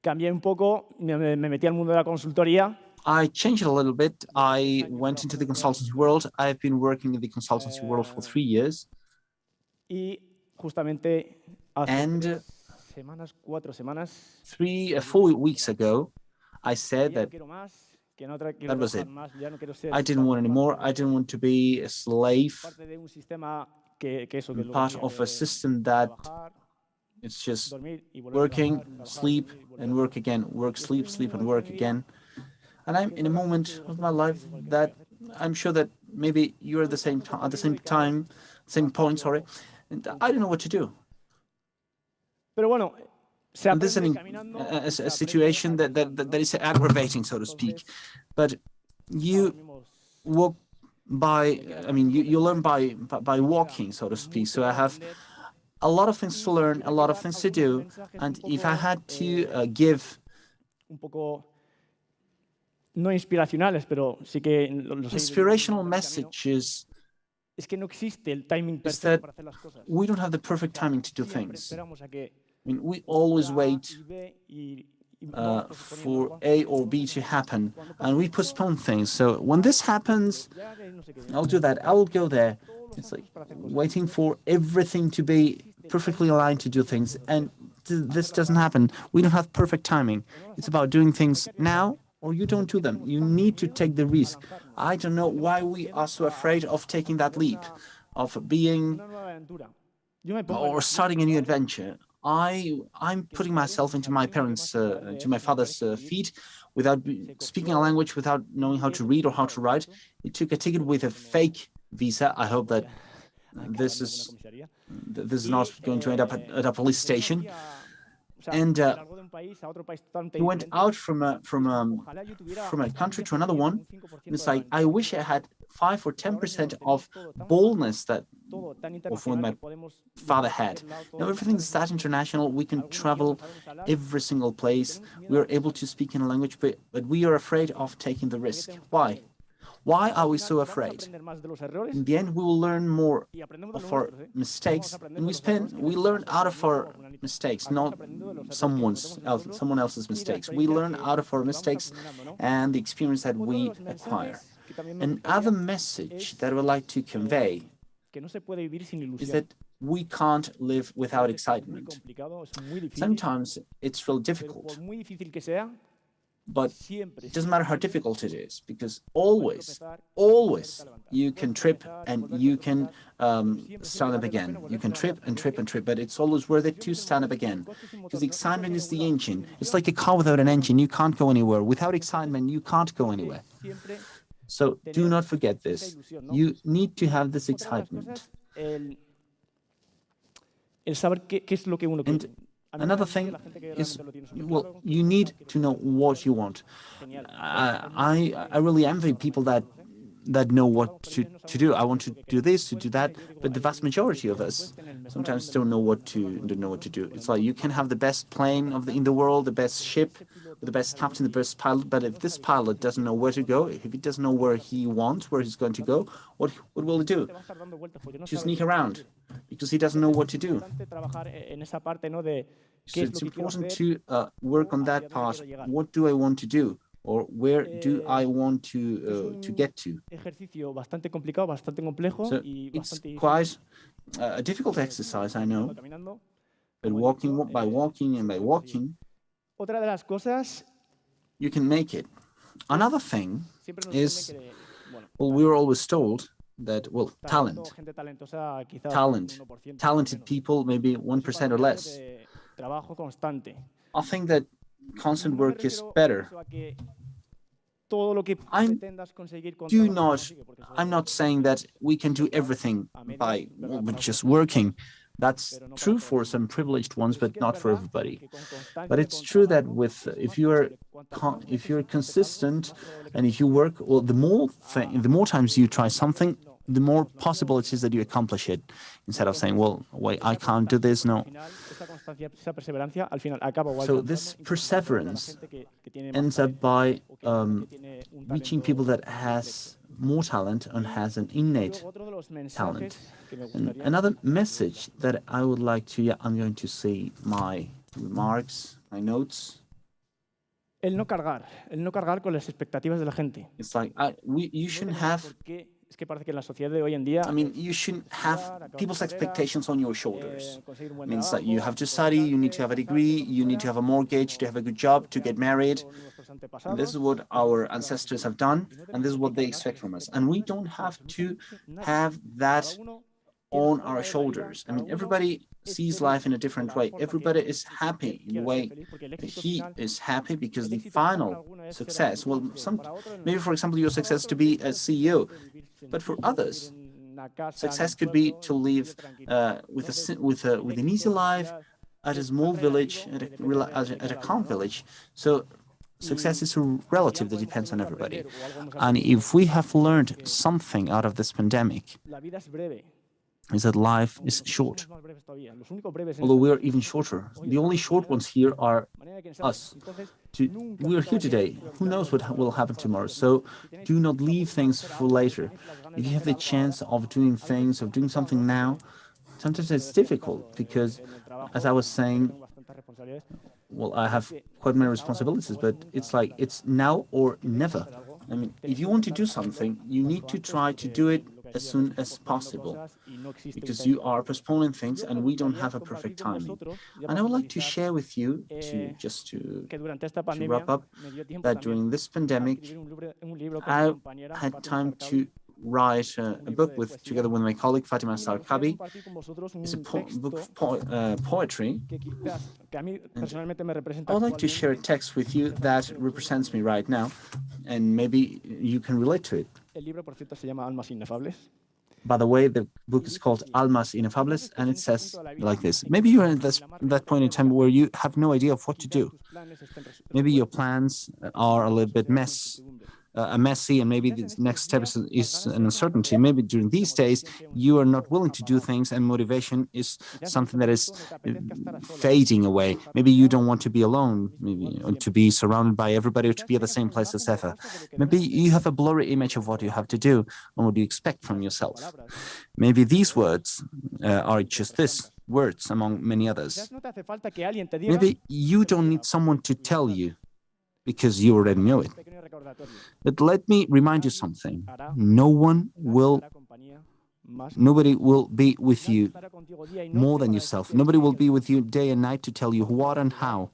Cambié un poco, me metí al mundo de la consultoría. I changed it a little bit. I went into the consultancy world. I've been working in the consultancy world for 3 years. Y justamente hace 4 semanas, 4 weeks ago, I said that that was it. I didn't want anymore. I didn't want to be a slave, part of a system that it's just working, sleep, and work again, work, sleep, sleep, and work again. And I'm in a moment of my life that I'm sure that maybe you're at the same point, and I don't know what to do. And this is a situation that is aggravating, so to speak. But you walk by, I mean, you learn by walking, so to speak. So I have a lot of things to learn, a lot of things to do. And if I had to give inspirational messages, is that we don't have the perfect timing to do things. I mean, we always wait for A or B to happen, and we postpone things. So when this happens, I'll do that. I will go there. It's like waiting for everything to be perfectly aligned to do things, and this doesn't happen. We don't have perfect timing. It's about doing things now, or you don't do them. You need to take the risk. I don't know why we are so afraid of taking that leap, of being or starting a new adventure. I'm putting myself into my parents, to my father's feet, without speaking a language, without knowing how to read or how to write. He took a ticket with a fake visa. I hope that this is not going to end up at a police station. And he went out from a country to another one. And it's like, I wish I had 5 or 10% of boldness of what my father had. Now everything is that international. We can travel every single place. We are able to speak in a language, but we are afraid of taking the risk. Why? Why are we so afraid? In the end, we will learn more of our mistakes, and we learn out of our mistakes, not someone else's mistakes. We learn out of our mistakes and the experience that we acquire. Another message that I would like to convey is that we can't live without excitement. Sometimes it's really difficult, but it doesn't matter how difficult it is, because always you can trip and you can stand up again. You can trip and trip and trip, but it's always worth it to stand up again, because the excitement is the engine. It's like a car without an engine. You can't go anywhere. Without excitement, you can't go anywhere. So do not forget this. You need to have this excitement. And another thing is, well, you need to know what you want. I really envy people that know what to do. I want to do this, to do that, but the vast majority of us sometimes don't know what to do. It's like you can have the best plane in the world, the best ship, the best captain, the best pilot, but if this pilot doesn't know where to go, if he doesn't know where he wants, where he's going to go, what will he do? To sneak around, because he doesn't know what to do. So it's important to work on that part. What do I want to do? Or where do I want to get to? So it's quite a difficult exercise, I know, but by walking, you can make it. Another thing is, well, we were always told that, well, talented people, maybe 1% or less. I think that constant work is better. I'm not saying that we can do everything by just working. That's true for some privileged ones, but not for everybody. But it's true that if you're consistent and if you work, well, the more times you try something, the more possible it is that you accomplish it, instead of saying, well, wait, I can't do this, no. So this perseverance ends up by reaching people that has more talent and has an innate talent. And another message that I would like to, I'm going to see my remarks, my notes. El no cargar con las expectativas de la gente. It's like you shouldn't have. Es que parece que en la sociedad de hoy en día. I mean, you shouldn't have people's expectations on your shoulders. It means that you have to study, you need to have a degree, you need to have a mortgage, to have a good job, to get married. And this is what our ancestors have done, and this is what they expect from us. And we don't have to have that on our shoulders. I mean, everybody sees life in a different way. Everybody is happy in the way he is happy because the final success, well, maybe for example, your success to be a CEO, but for others, success could be to live with an easy life at a small village, at a calm village. So success is relative that depends on everybody. And if we have learned something out of this pandemic, is that life is short, although we are even shorter. The only short ones here are us. We are here today. Who knows what will happen tomorrow? So do not leave things for later. If you have the chance of doing things, of doing something now, sometimes it's difficult because, as I was saying, well, I have quite many responsibilities, but it's like it's now or never. I mean, if you want to do something, you need to try to do it as soon as possible, because you are postponing things and we don't have a perfect timing. And I would like to share with you, to wrap up, that during this pandemic, I had time to write a book together with my colleague Fatima Sarkabi. It's a book of poetry. I would like to share a text with you that represents me right now, and maybe you can relate to it. By the way, the book is called Almas Inefables, and it says like this. Maybe you're at that point in time where you have no idea of what to do. Maybe your plans are a little bit messy, and maybe the next step is an uncertainty. Maybe during these days, you are not willing to do things, and motivation is something that is fading away. Maybe you don't want to be alone, maybe or to be surrounded by everybody, or to be at the same place as ever. Maybe you have a blurry image of what you have to do and what you expect from yourself. Maybe these words are just this, words among many others. Maybe you don't need someone to tell you, because you already know it. But let me remind you something. Nobody will be with you more than yourself. Nobody will be with you day and night to tell you what and how.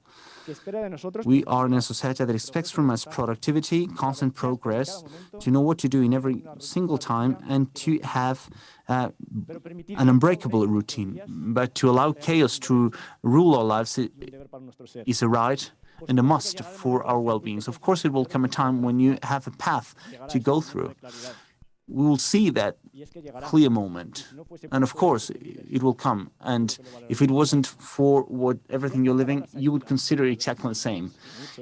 We are in a society that expects from us productivity, constant progress, to know what to do in every single time, and to have an unbreakable routine. But to allow chaos to rule our lives is a right and a must for our well-being. So of course, it will come a time when you have a path to go through. We will see that clear moment. And of course, it will come. And if it wasn't for everything you're living, you would consider it exactly the same.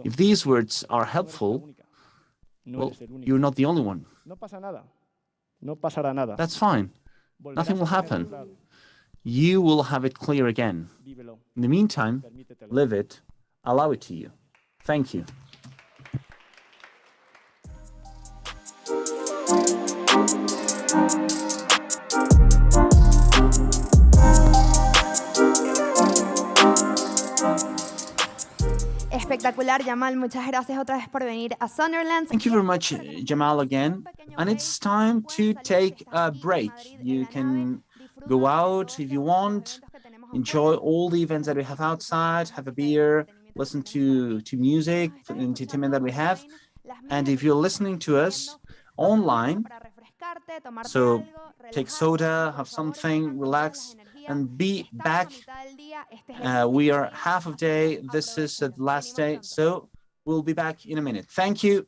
If these words are helpful, well, you're not the only one. That's fine. Nothing will happen. You will have it clear again. In the meantime, live it. Allow it to you. Thank you. Espectacular, Jamal. Muchas gracias otra vez por venir a Sonderland. Thank you very much, Jamal, again. And it's time to take a break. You can go out if you want, enjoy all the events that we have outside, have a beer, listen to music, entertainment that we have. And if you're listening to us online, so take soda, have something, relax, and be back. We are half of day. This is the last day, so we'll be back in a minute. Thank you.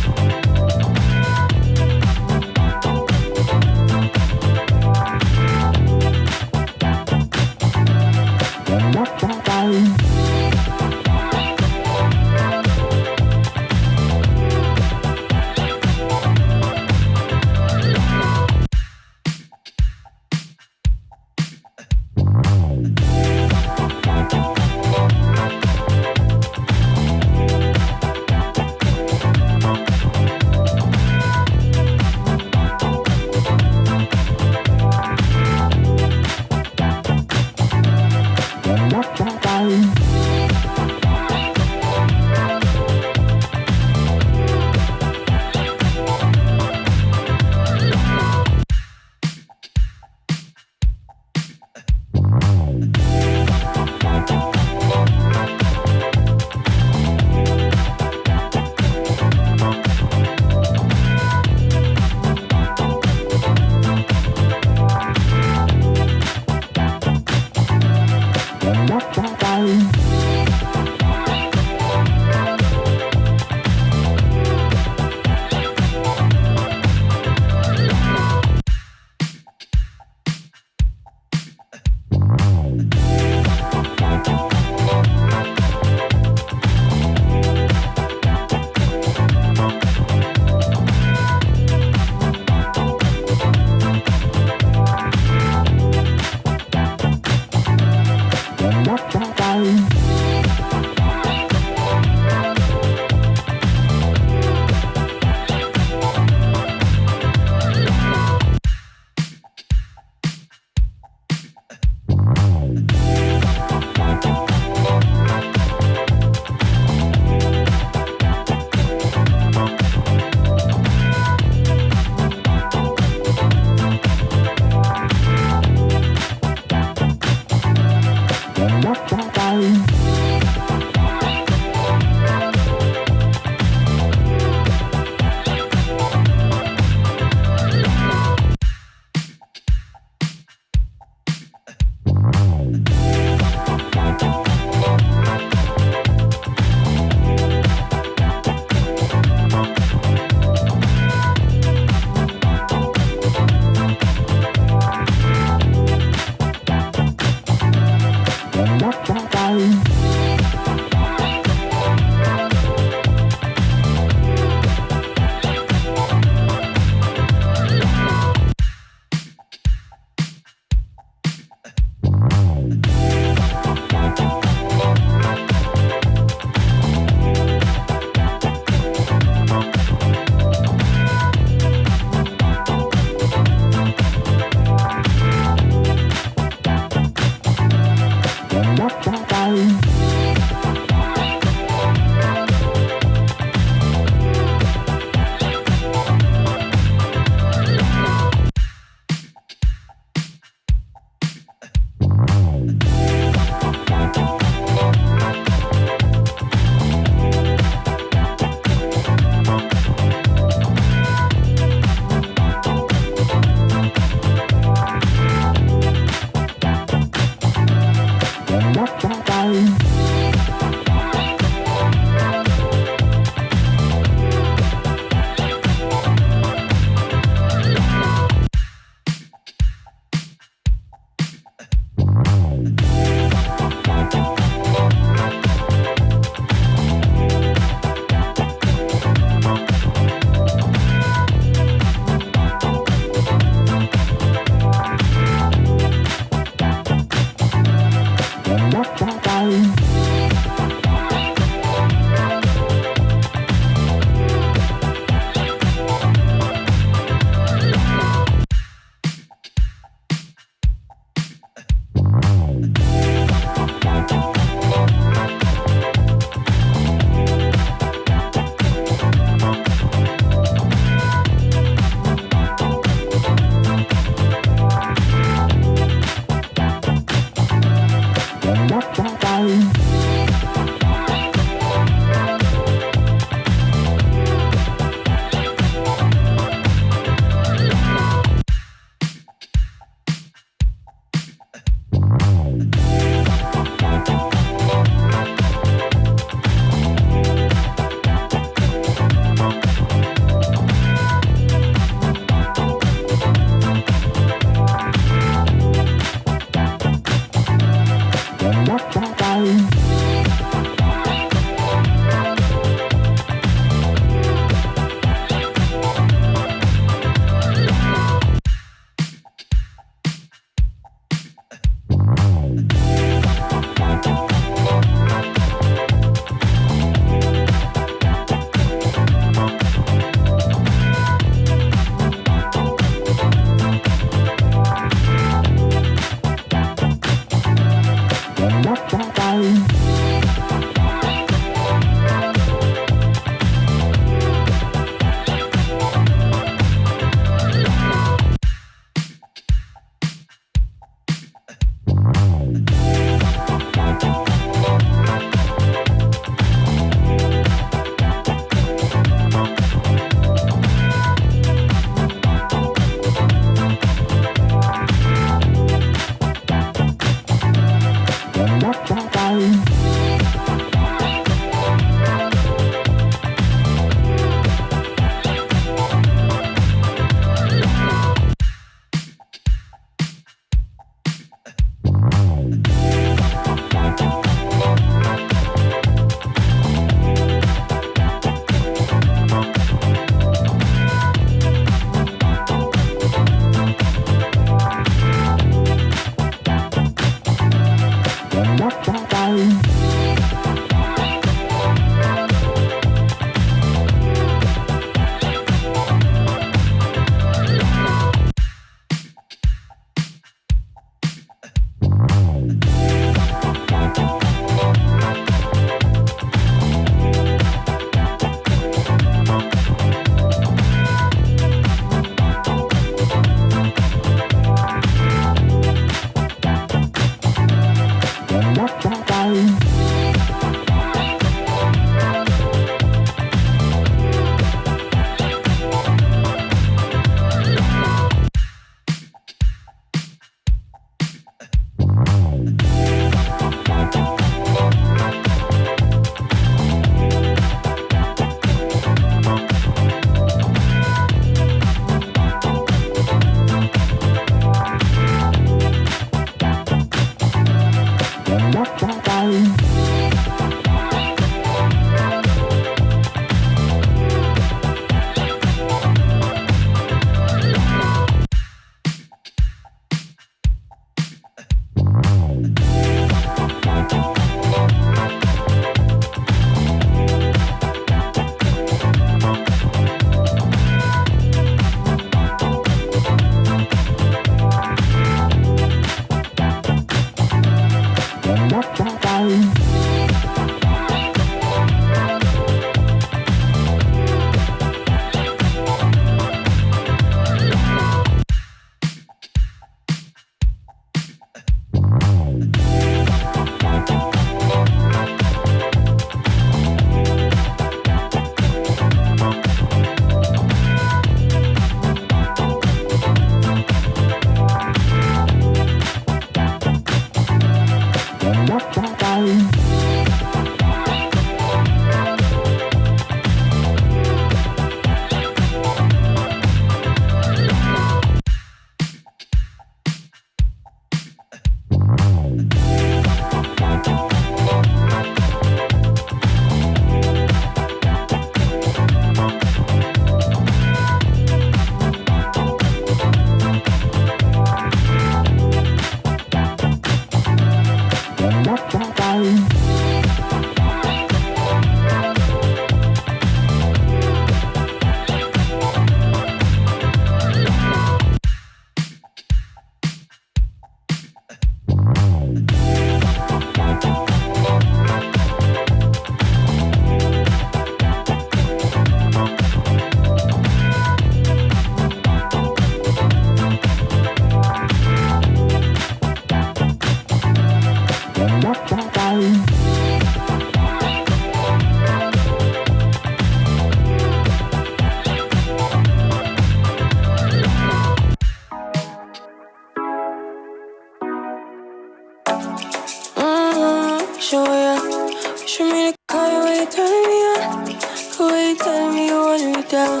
way you're turning me on, the way you're telling me you want me down.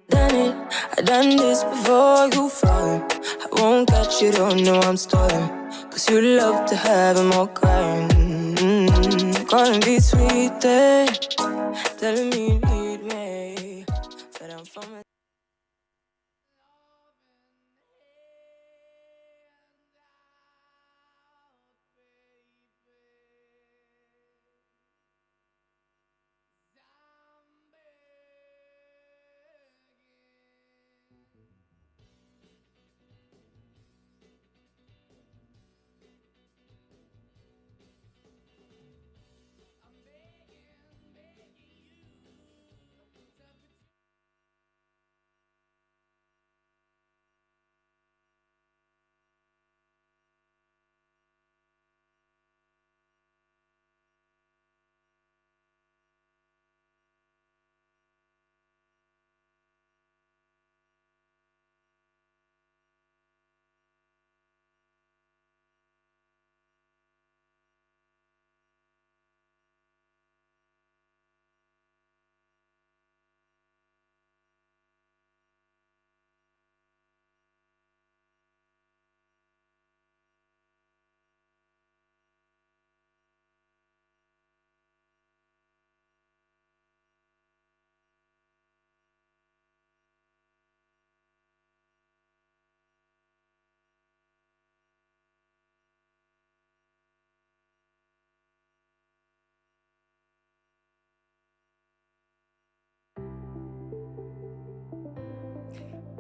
Done it, I done this before you fall. I won't catch you, don't know I'm stalling. Cause you love to have them all crying. Calling me sweet, telling me you need me. But I'm from a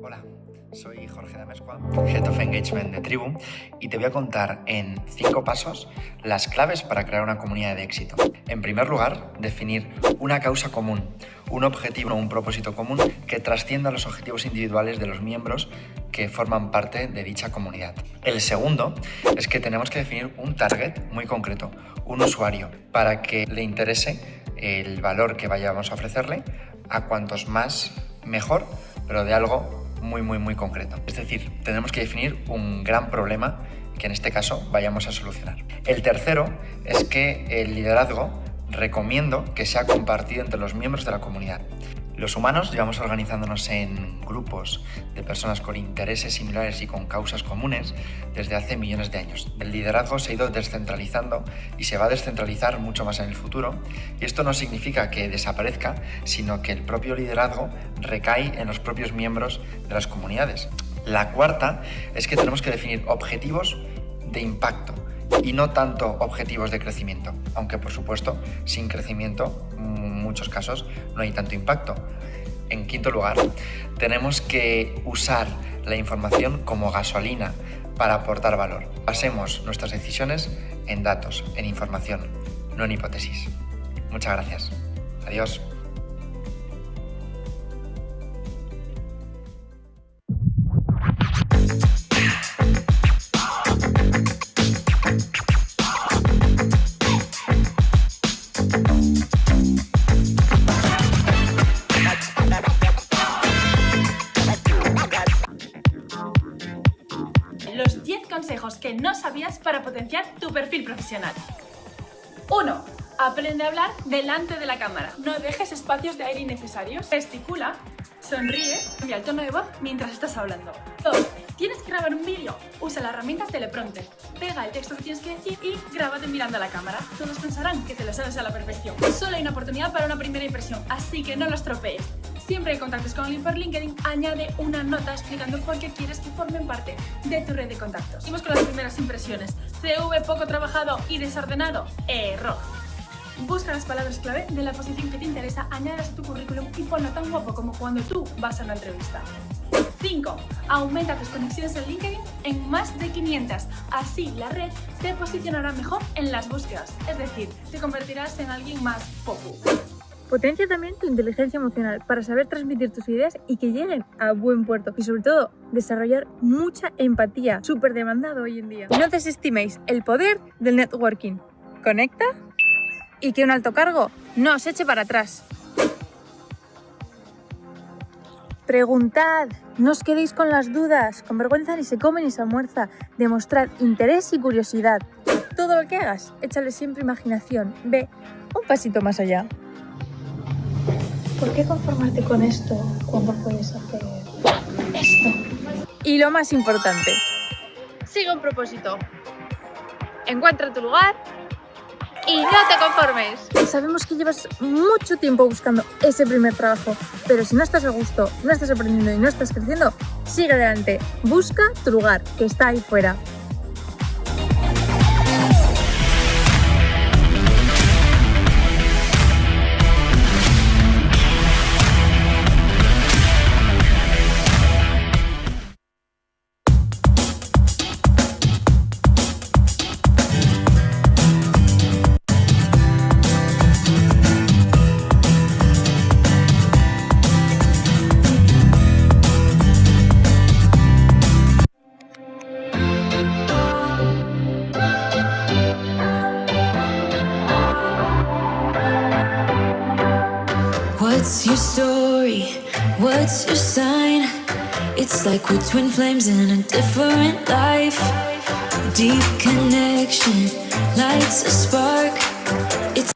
Hola, soy Jorge Damescua, Head of Engagement de Tribu, y te voy a contar en 5 pasos las claves para crear una comunidad de éxito. En primer lugar, definir una causa común, un objetivo o un propósito común que trascienda los objetivos individuales de los miembros que forman parte de dicha comunidad. El segundo es que tenemos que definir un target muy concreto, un usuario, para que le interese el valor que vayamos a ofrecerle a cuantos más mejor, pero de algo muy concreto. Es decir, tenemos que definir un gran problema que en este caso vayamos a solucionar. El tercero es que el liderazgo recomiendo que sea compartido entre los miembros de la comunidad. Los humanos llevamos organizándonos en grupos de personas con intereses similares y con causas comunes desde hace millones de años. El liderazgo se ha ido descentralizando y se va a descentralizar mucho más en el futuro, y esto no significa que desaparezca, sino que el propio liderazgo recae en los propios miembros de las comunidades. La cuarta es que tenemos que definir objetivos de impacto y no tanto objetivos de crecimiento, aunque por supuesto sin crecimiento en muchos casos no hay tanto impacto. En quinto lugar, tenemos que usar la información como gasolina para aportar valor. Basemos nuestras decisiones en datos, en información, no en hipótesis. Muchas gracias. Adiós. Los 10 consejos que no sabías para potenciar tu perfil profesional. 1. Aprende a hablar delante de la cámara. No dejes espacios de aire innecesarios. Gesticula, sonríe, cambia el tono de voz mientras estás hablando. 2. Tienes que grabar un vídeo. Usa la herramienta teleprompter. Pega el texto que tienes que decir y grábate mirando a la cámara. Todos pensarán que te lo sabes a la perfección. Solo hay una oportunidad para una primera impresión, así que no lo estropees. Siempre que contactes con alguien por LinkedIn, añade una nota explicando por qué quieres que formen parte de tu red de contactos. Seguimos con las primeras impresiones. CV poco trabajado y desordenado. Error. Busca las palabras clave de la posición que te interesa, añádelas a tu currículum y ponlo tan guapo como cuando tú vas a una entrevista. 5. Aumenta tus conexiones en LinkedIn en más de 500. Así la red te posicionará mejor en las búsquedas. Es decir, te convertirás en alguien más popular. Potencia también tu inteligencia emocional para saber transmitir tus ideas y que lleguen a buen puerto. Y sobre todo, desarrollar mucha empatía, súper demandado hoy en día. No desestiméis el poder del networking. Conecta y que un alto cargo no os eche para atrás. Preguntad, no os quedéis con las dudas. Con vergüenza ni se come ni se almuerza. Demostrad interés y curiosidad. todo lo que hagas, échale siempre imaginación, ve un pasito más allá. ¿Por qué conformarte con esto cuando puedes hacer esto? Y lo más importante, sigue un propósito. Encuentra tu lugar y no te conformes. Sabemos que llevas mucho tiempo buscando ese primer trabajo, pero si no estás a gusto, no estás aprendiendo y no estás creciendo, sigue adelante. Busca tu lugar, que está ahí fuera. What's your story? What's your sign? It's like we're twin flames in a different life. Deep connection lights a spark. It's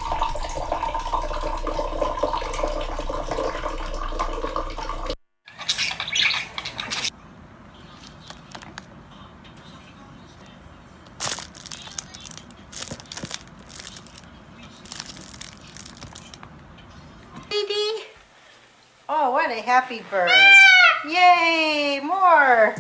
Oh, what a happy bird. Yay, more.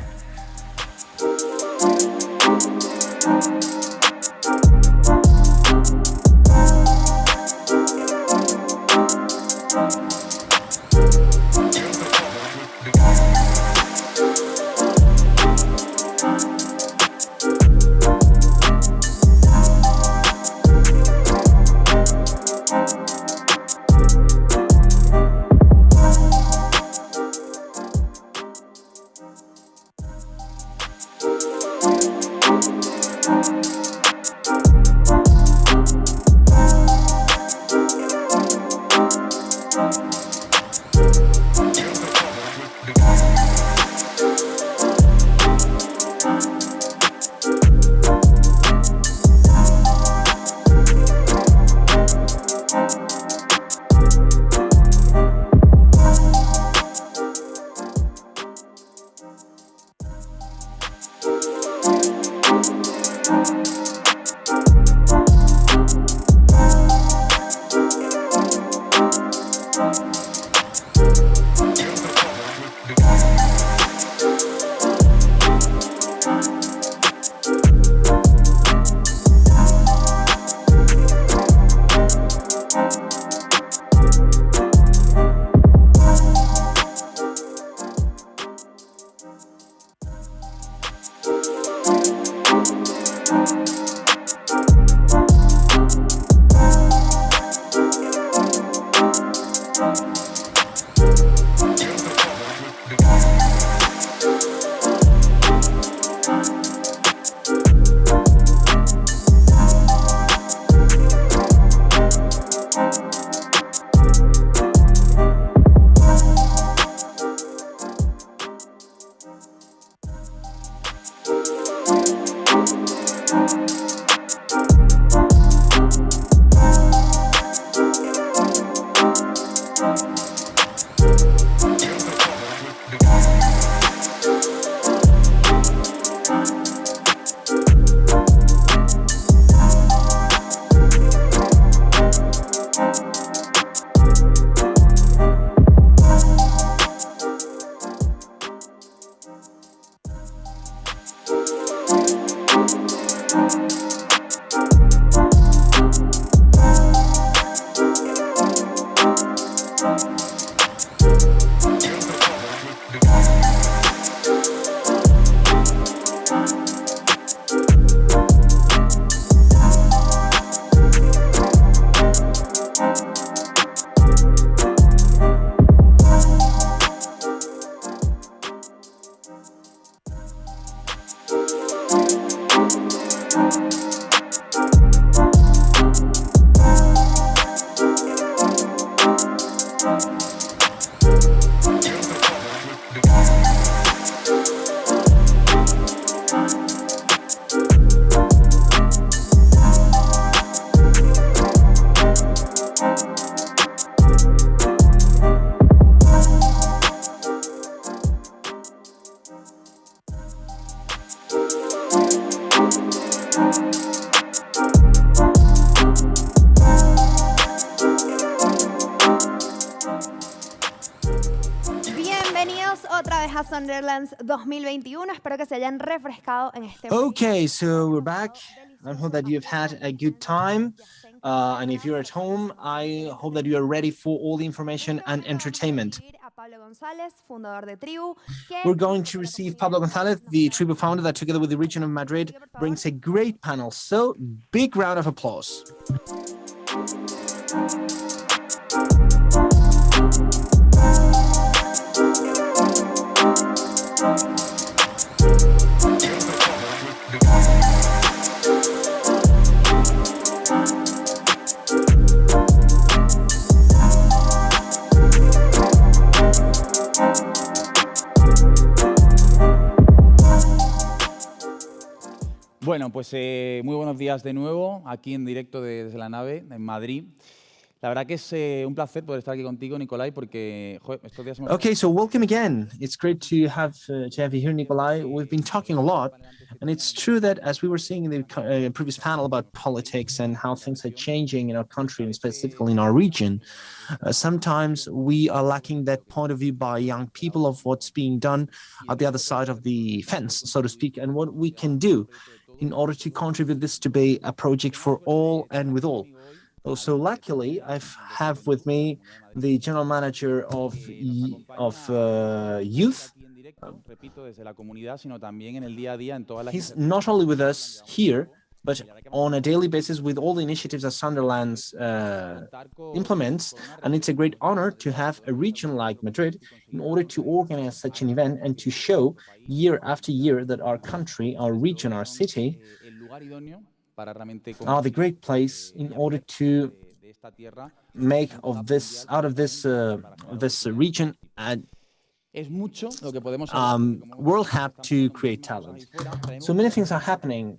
otra vez a Sonderland's 2021. Espero que se hayan refrescado en este momento. Okay, so we're back. I hope that you've had a good time. And if you're at home, I hope that you are ready for all the information and entertainment. We're going to receive Pablo González, the Tribu founder that together with the region of Madrid brings a great panel. So big round of applause. Bueno, pues muy buenos días de nuevo, aquí en directo desde la nave, en Madrid. La verdad que es un placer poder estar aquí contigo, Nicolai, porque estos días hemos... Okay, so welcome again. It's great to have you here, Nikolai. We've been talking a lot, and it's true that as we were seeing in the previous panel about politics and how things are changing in our country, and specifically in our region, sometimes we are lacking that point of view by young people of what's being done at the other side of the fence, so to speak, and what we can do in order to contribute this to be a project for all and with all. So luckily, I have with me the general manager of youth. He's not only with us here, but on a daily basis with all the initiatives that Sonderland implements. And it's a great honor to have a region like Madrid in order to organize such an event and to show year after year that our country, our region, our city are the great place in order to make out of this region a world hub to create talent. So many things are happening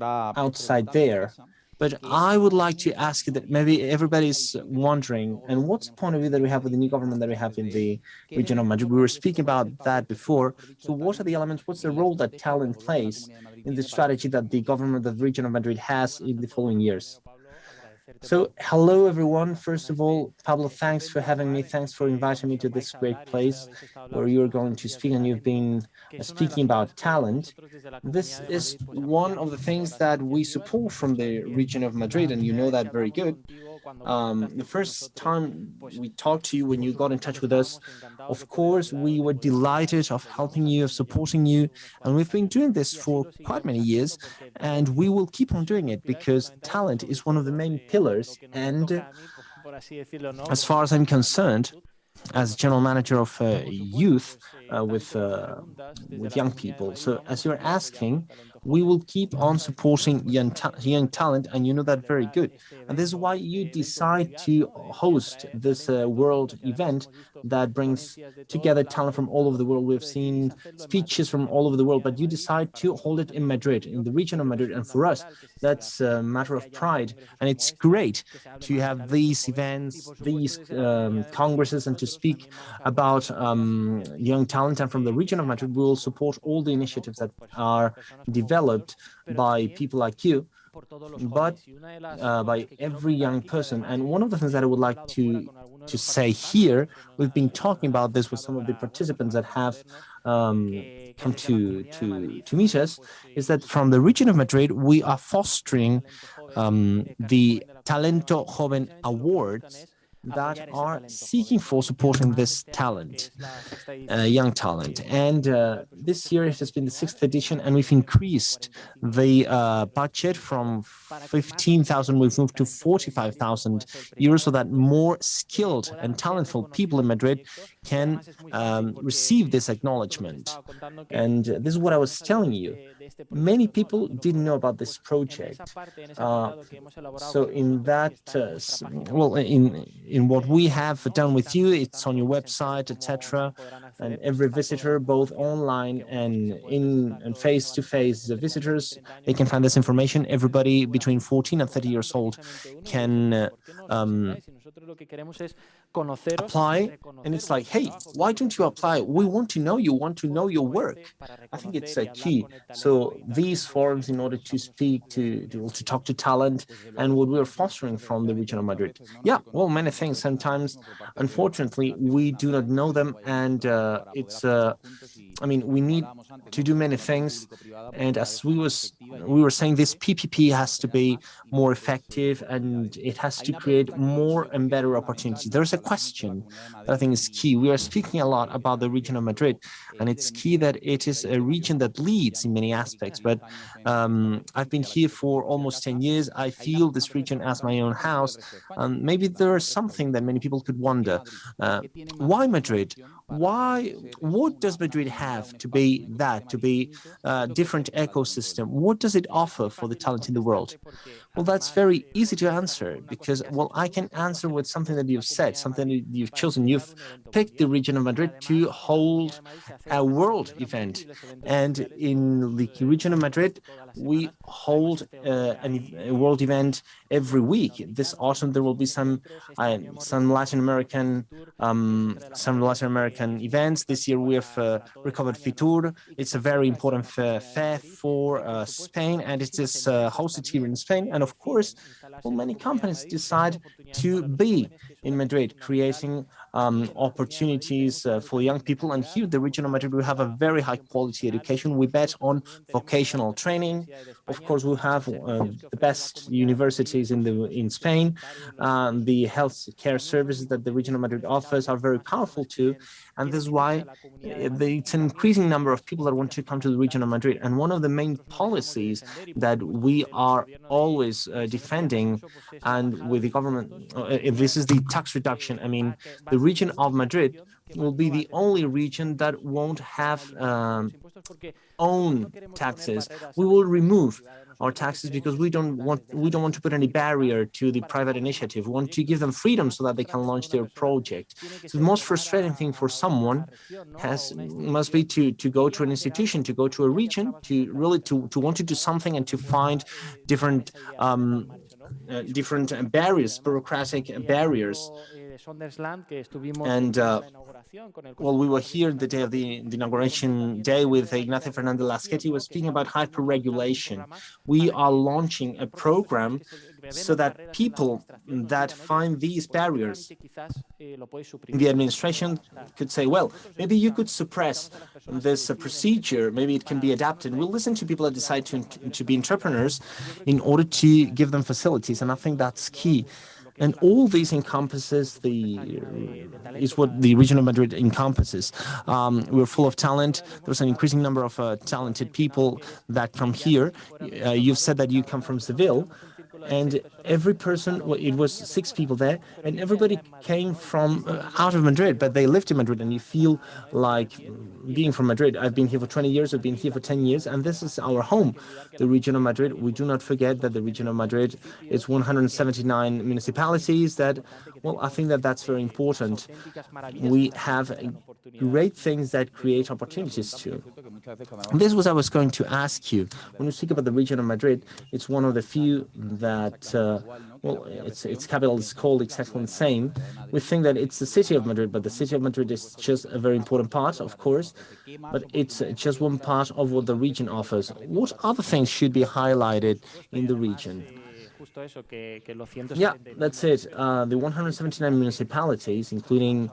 outside there. But I would like to ask you that maybe everybody's wondering, and what's the point of view that we have with the new government that we have in the region of Madrid? We were speaking about that before. So what are the elements, what's the role that talent plays in the strategy that the government of the region of Madrid has in the following years? So hello, everyone. First of all, Pablo, thanks for having me. Thanks for inviting me to this great place where you're going to speak, and you've been speaking about talent. This is one of the things that we support from the region of Madrid, and you know that very good. The first time we talked to you, when you got in touch with us, of course, we were delighted of helping you, of supporting you, and we've been doing this for quite many years, and we will keep on doing it because talent is one of the main pillars. And as far as I'm concerned, as general manager of youth with young people, so as you're asking, we will keep on supporting young talent, and you know that very good. And this is why you decide to host this world event that brings together talent from all over the world. We've seen speeches from all over the world, but you decide to hold it in Madrid, in the region of Madrid. And for us, that's a matter of pride. And it's great to have these events, these congresses, and to speak about young talent. And from the region of Madrid, we will support all the initiatives that are developed by people like you, but by every young person. And one of the things that I would like to say here, we've been talking about this with some of the participants that have come to meet us, is that from the region of Madrid, we are fostering the Talento Joven Awards that are seeking for supporting this talent, young talent. And this year it has been the 6th edition, and we've increased the budget from 15,000, we've moved to 45,000 euros, so that more skilled and talentful people in Madrid can receive this acknowledgement. And this is what I was telling you. Many people didn't know about this project. So in that, well, in what we have done with you, it's on your website, etc. And every visitor, both online and face-to-face visitors, they can find this information. Everybody between 14 and 30 years old can apply, and it's like, hey, why don't you apply? We want to know you, want to know your work. I think it's a key. So these forums, in order to speak, to talk to talent, and what we're fostering from the region of Madrid. Yeah, well, many things. Sometimes, unfortunately, we do not know them, and I mean, we need to do many things, and as we were saying, this PPP has to be more effective, and it has to create more and better opportunities. There's a question that I think is key. We are speaking a lot about the region of Madrid, and it's key that it is a region that leads in many aspects. But I've been here for almost 10 years. I feel this region as my own house. Maybe there is something that many people could wonder. Why Madrid? Why? What does Madrid have to be that, to be a different ecosystem? What does it offer for the talent in the world? Well, that's very easy to answer because, well, I can answer with something that you've said, something that you've chosen. You've picked the region of Madrid to hold a world event. And in the region of Madrid, we hold a world event every week. This autumn, there will be some Latin American events. This year, we have recovered Fitur. It's a very important fair for Spain, and it is hosted here in Spain. And of course, well, many companies decide to be in Madrid, creating opportunities for young people. And here, the region of Madrid, we have a very high quality education. We bet on vocational training. Of course, we have the best universities in Spain. The health care services that the region of Madrid offers are very powerful too. And this is why it's an increasing number of people that want to come to the region of Madrid. And one of the main policies that we are always defending, and with the government, if this is the tax reduction. I mean, the region of Madrid will be the only region that won't have own taxes. We will remove our taxes because we don't want to put any barrier to the private initiative. We want to give them freedom so that they can launch their project. So the most frustrating thing for someone must be to go to an institution, to go to a region, to really to want to do something and to find different barriers, bureaucratic barriers. And well, we were here the day of the inauguration day with Ignacio Fernandez Lasqueti. Was speaking about hyper-regulation. We are launching a program so that people that find these barriers in the administration could say, well, maybe you could suppress this procedure, maybe it can be adapted. We'll listen to people that decide to be entrepreneurs in order to give them facilities, and I think that's key. And all these encompasses is what the region of Madrid encompasses. We're full of talent. There's an increasing number of talented people that come here. You've said that you come from Seville. And every person, well, it was 6 people there, and everybody came from out of Madrid, but they lived in Madrid, and you feel like being from Madrid. I've been here for 20 years, I've been here for 10 years, and this is our home, the region of Madrid. We do not forget that the region of Madrid is 179 municipalities that, well, I think that that's very important. We have great things that create opportunities too. This was I was going to ask you. When we speak about the region of Madrid, it's one of the few that, well, its capital is called exactly the same. We think that it's the city of Madrid, but the city of Madrid is just a very important part, of course, but it's just one part of what the region offers. What other things should be highlighted in the region? Yeah, that's it. The 179 municipalities, including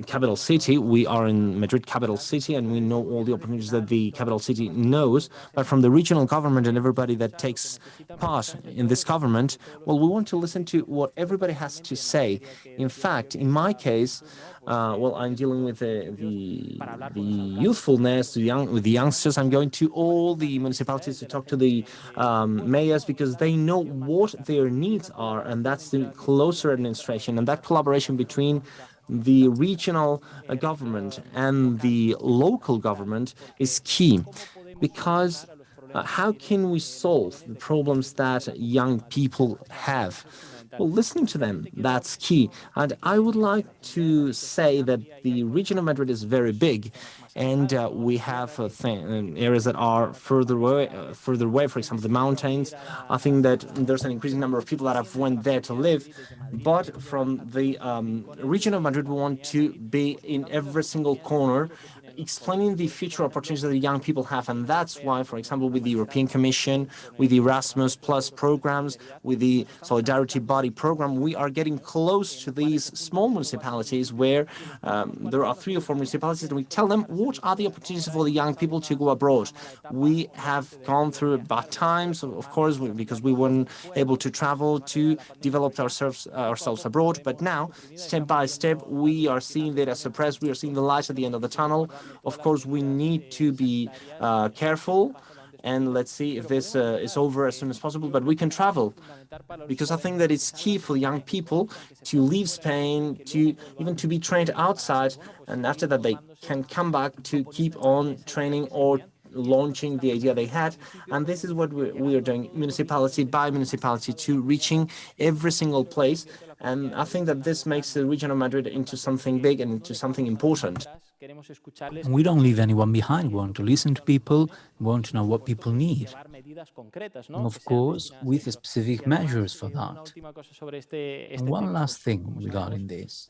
capital city, we are in Madrid capital city, and we know all the opportunities that the capital city knows. But from the regional government and everybody that takes part in this government, well, we want to listen to what everybody has to say. In fact, in my case, well, I'm dealing with the youthfulness, with the youngsters. I'm going to all the municipalities to talk to the mayors because they know what their needs are, and that's the closer administration and that collaboration between the regional government and the local government is key, because how can we solve the problems that young people have? Well, listening to them, that's key. And I would like to say that the region of Madrid is very big, and we have areas that are further away, for example, the mountains. I think that there's an increasing number of people that have went there to live. But from the region of Madrid, we want to be in every single corner explaining the future opportunities that the young people have. And that's why, for example, with the European Commission, with the Erasmus Plus programs, with the Solidarity Body program, we are getting close to these small municipalities where there are 3 or 4 municipalities, and we tell them what are the opportunities for the young people to go abroad. We have gone through bad times, of course, because we weren't able to travel to develop ourselves abroad. But now, step by step, we are seeing that as a press, we are seeing the light at the end of the tunnel. Of course, we need to be careful, and let's see if this is over as soon as possible, but we can travel. Because I think that it's key for young people to leave Spain, to even to be trained outside, and after that they can come back to keep on training or launching the idea they had. And this is what we are doing, municipality by municipality, to reaching every single place. And I think that this makes the region of Madrid into something big and into something important. And we don't leave anyone behind. We want to listen to people, we want to know what people need. And of course, with specific measures for that. And one last thing regarding this.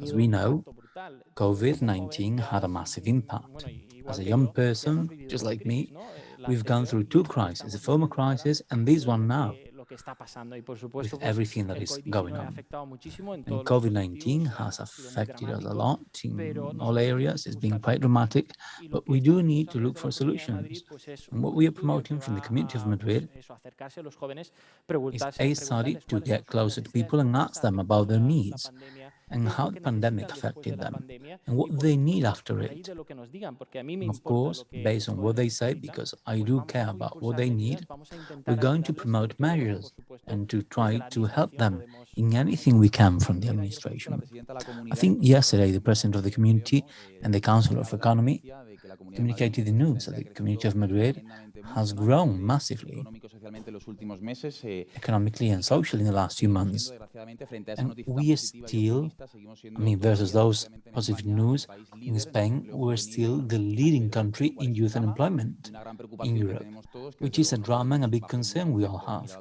As we know, COVID-19 had a massive impact. As a young person, just like me, we've gone through 2 crises, the former crisis and this one now, with everything that is going on. And COVID-19 has affected us a lot in all areas. It's been quite dramatic, but we do need to look for solutions. And what we are promoting from the community of Madrid is a study to get closer to people and ask them about their needs and how the pandemic affected them and what they need after it. And of course, based on what they say, because I do care about what they need, we're going to promote measures and to try to help them in anything we can from the administration. I think yesterday the President of the Community and the Council of Economy communicated the news that the Community of Madrid has grown massively, economically and socially in the last few months. And we are still, versus those positive news, in Spain, we're still the leading country in youth unemployment in Europe, which is a drama and a big concern we all have.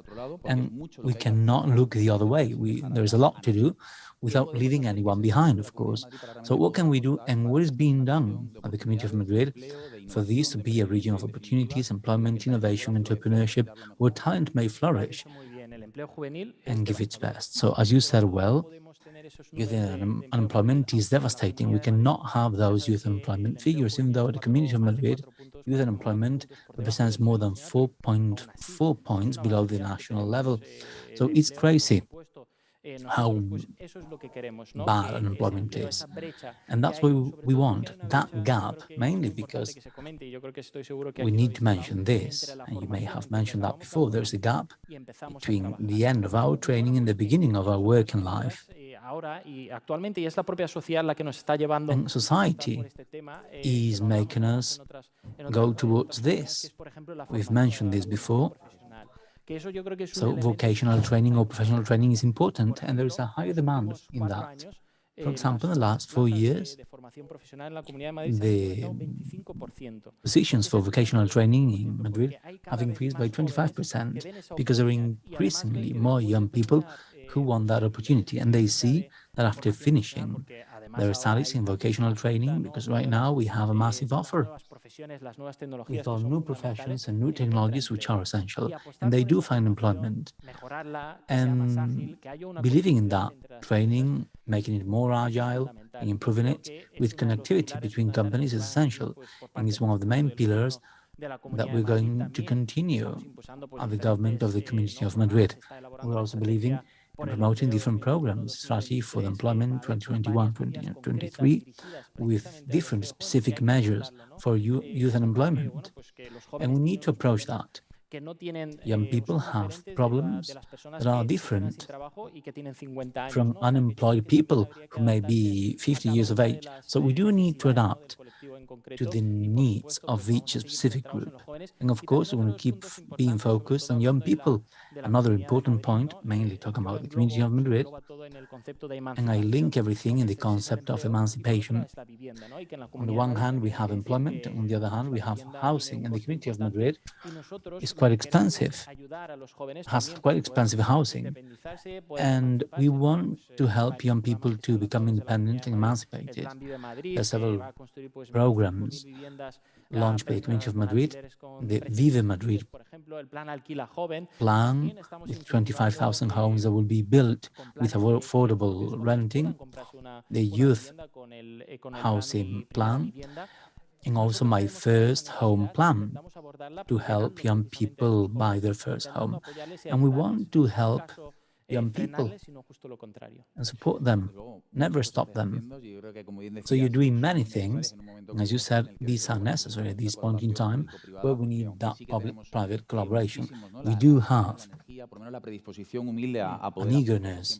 And we cannot look the other way. There's a lot to do without leaving anyone behind, of course. So what can we do, and what is being done at the Community of Madrid for this to be a region of opportunities, employment, innovation, entrepreneurship, where talent may flourish and give its best? So as you said well, youth unemployment is devastating. We cannot have those youth unemployment figures, even though at the Community of Madrid, youth unemployment represents more than 4.4 points below the national level. So it's crazy how bad unemployment is. And that's what we want, that gap, mainly because we need to mention this, and you may have mentioned that before, there's a gap between the end of our training and the beginning of our working life. And society is making us go towards this. We've mentioned this before. So vocational training or professional training is important, and there is a higher demand in that. For example, in the last 4 years, the positions for vocational training in Madrid have increased by 25% because there are increasingly more young people who want that opportunity, and they see that after finishing their studies in vocational training, because right now we have a massive offer with all new professions and new technologies which are essential, and they do find employment. And believing in that training, making it more agile and improving it with connectivity between companies is essential, and is one of the main pillars that we're going to continue at the government of the Community of Madrid. We're also believing and promoting different programs, strategy for the employment 2021-2023, with different specific measures for youth unemployment. And we need to approach that. Young people have problems that are different from unemployed people who may be 50 years of age. So we do need to adapt to the needs of each specific group. And of course, we want to keep being focused on young people. Another important point, mainly talking about the Community of Madrid, and I link everything in the concept of emancipation. On the one hand, we have employment, and on the other hand, we have housing. And the Community of Madrid is quite expensive, has quite expensive housing. And we want to help young people to become independent and emancipated. There are several programs programs launched by the Community of Madrid, the Vive Madrid plan, with 25,000 homes that will be built with affordable renting, the youth housing plan, and also my first home plan to help young people buy their first home. And we want to help young people and support them, never stop them. So you're doing many things, and as you said, these are necessary at this point in time, where we need that public-private collaboration. We do have an eagerness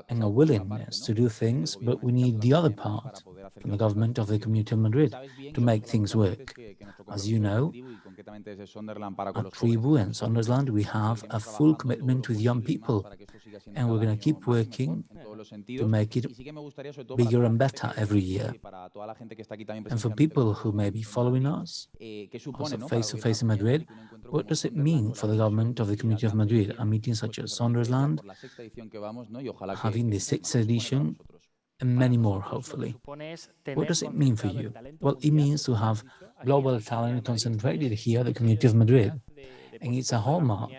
and a willingness to do things, but we need the other part from the government of the Community of Madrid to make things work. As you know, at Tribu and Sondersland, we have a full commitment with young people, and we're going to keep working to make it bigger and better every year. And for people who may be following us, also face-to-face in Madrid, what does it mean for the government of the Community of Madrid, a meeting such as Sondersland, having the 6th edition, and many more, hopefully? What does it mean for you? Well, it means to have global talent concentrated here at the Community of Madrid, and it's a hallmark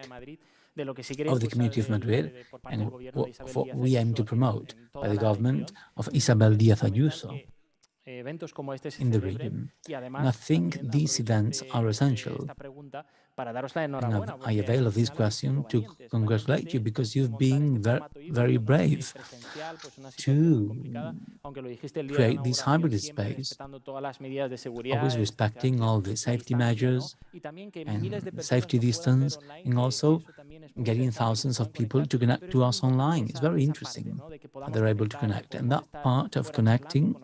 of the Community of Madrid and what we aim to promote by the government of Isabel Díaz Ayuso in the region. And I think these events are essential. And I avail of this question to congratulate you, because you've been very brave to create this hybrid space, always respecting all the safety measures and safety distance, and also getting thousands of people to connect to us online. It's very interesting that they're able to connect. And that part of connecting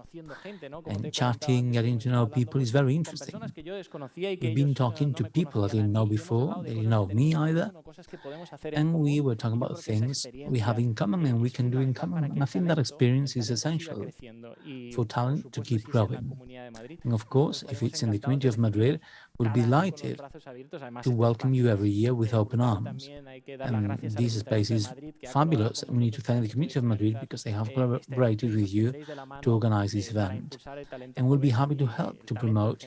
and chatting, getting to know people is very interesting. We've been talking to people I didn't know before, they didn't know me either, and we were talking about things we have in common and we can do in common. And I think that experience is essential for talent to keep growing. And of course, if it's in the Community of Madrid, we'll be delighted to welcome you every year with open arms. And this space is fabulous. We need to thank the Community of Madrid because they have collaborated with you to organize this event. And we'll be happy to help to promote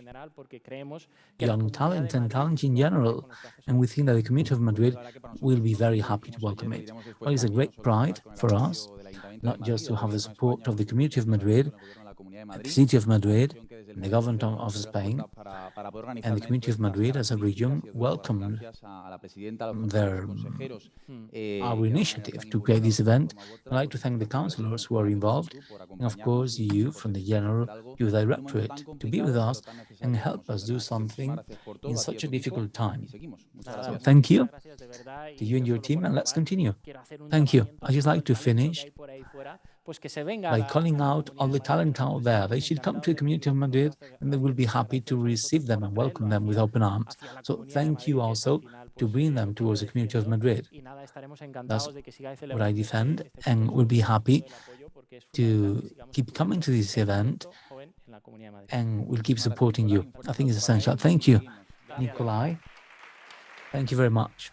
young talent and talent in general. And we think that the Community of Madrid will be very happy to welcome it. Well, it's a great pride for us, not just to have the support of the Community of Madrid, the City of Madrid, and the government of Spain, and the Community of Madrid as a region welcomed our initiative to create this event. I'd like to thank the councillors who are involved, and of course you from the General Youth Directorate, to be with us and help us do something in such a difficult time. So thank you to you and your team, and let's continue. Thank you. I'd just like to finish by calling out all the talent out there. They should come to the Community of Madrid, and they will be happy to receive them and welcome them with open arms. So thank you also to bring them towards the Community of Madrid. That's what I defend, and we'll be happy to keep coming to this event, and we'll keep supporting you. I think it's essential. Thank you, Nikolai. Thank you very much.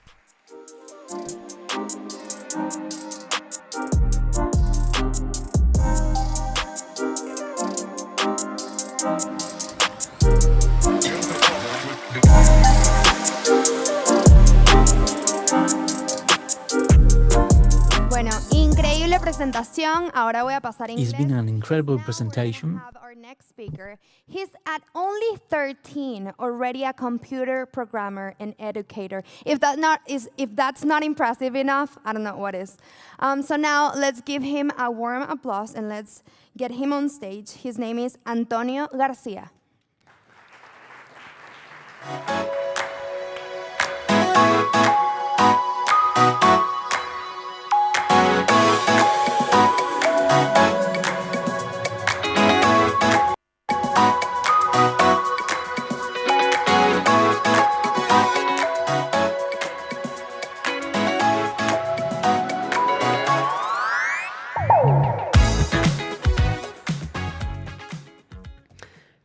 Bueno, increíble presentación. Ahora voy a pasar inglés. It's been an incredible presentation. Our next speaker, he's at only 13 already a computer programmer and educator. If that's not impressive enough, I don't know what is. So now let's give him a warm applause and let's get him on stage. His name is Antonio Garcia.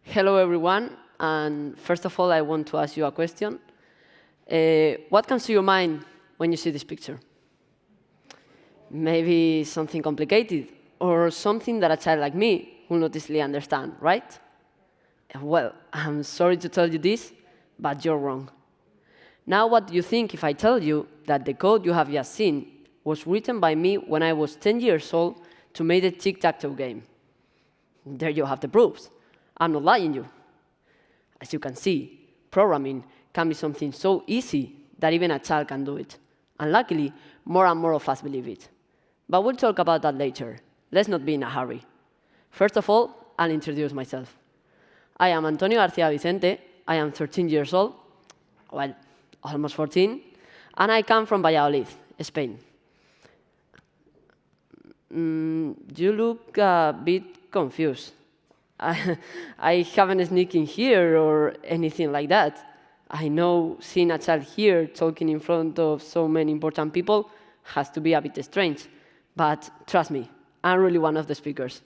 Hello, everyone. And first of all, I want to ask you a question. What comes to your mind when you see this picture? Maybe something complicated or something that a child like me will not easily understand, right? Well, I'm sorry to tell you this, but you're wrong. Now what do you think if I tell you that the code you have just seen was written by me when I was 10 years old to make the tic-tac-toe game? There you have the proofs. I'm not lying you. As you can see, programming can be something so easy that even a child can do it. And luckily, more and more of us believe it. But we'll talk about that later. Let's not be in a hurry. First of all, I'll introduce myself. I am Antonio García Vicente. I am 13 years old, well, almost 14, and I come from Valladolid, Spain. You look a bit confused. I haven't sneaked in here or anything like that. I know seeing a child here talking in front of so many important people has to be a bit strange, but trust me, I'm really one of the speakers.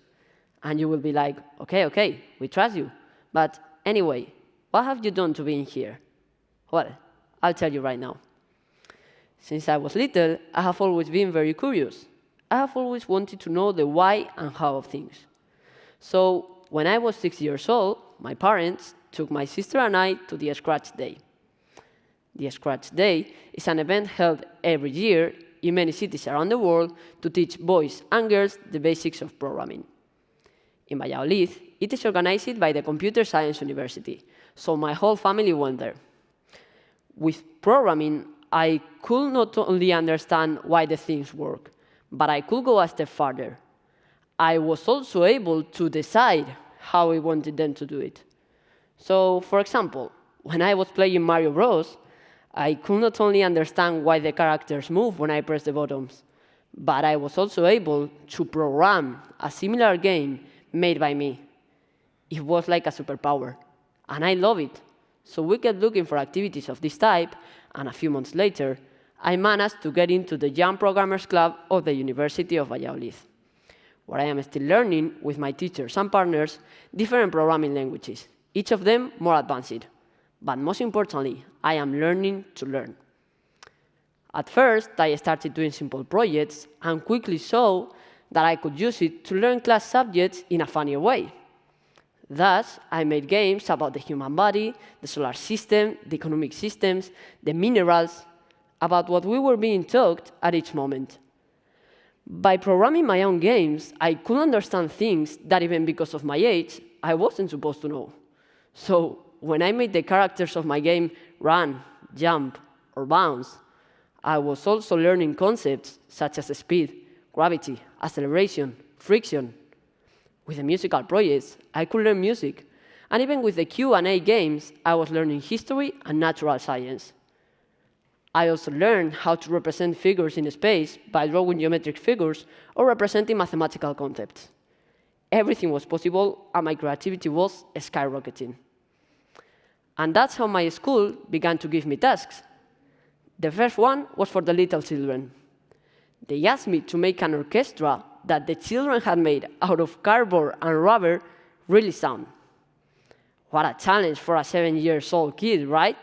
And you will be like, okay, we trust you. But anyway, what have you done to be in here? Well, I'll tell you right now. Since I was little, I have always been very curious. I have always wanted to know the why and how of things. So when I was 6 years old, my parents took my sister and I to the Scratch Day. The Scratch Day is an event held every year in many cities around the world to teach boys and girls the basics of programming. In Valladolid, it is organized by the Computer Science University, so my whole family went there. With programming, I could not only understand why the things work, but I could go a step further. I was also able to decide how I wanted them to do it. So, for example, when I was playing Mario Bros., I could not only understand why the characters move when I press the buttons, but I was also able to program a similar game made by me. It was like a superpower, and I love it. So we kept looking for activities of this type, and a few months later, I managed to get into the Young Programmers Club of the University of Valladolid, where I am still learning with my teachers and partners different programming languages, each of them more advanced. But most importantly, I am learning to learn. At first, I started doing simple projects and quickly saw that I could use it to learn class subjects in a funnier way. Thus, I made games about the human body, the solar system, the economic systems, the minerals, about what we were being taught at each moment. By programming my own games, I could understand things that even because of my age, I wasn't supposed to know. So, when I made the characters of my game run, jump, or bounce, I was also learning concepts such as speed, gravity, acceleration, friction. With the musical projects, I could learn music. And even with the Q&A games, I was learning history and natural science. I also learned how to represent figures in space by drawing geometric figures or representing mathematical concepts. Everything was possible, and my creativity was skyrocketing. And that's how my school began to give me tasks. The first one was for the little children. They asked me to make an orchestra that the children had made out of cardboard and rubber really sound. What a challenge for a 7-year-old kid, right?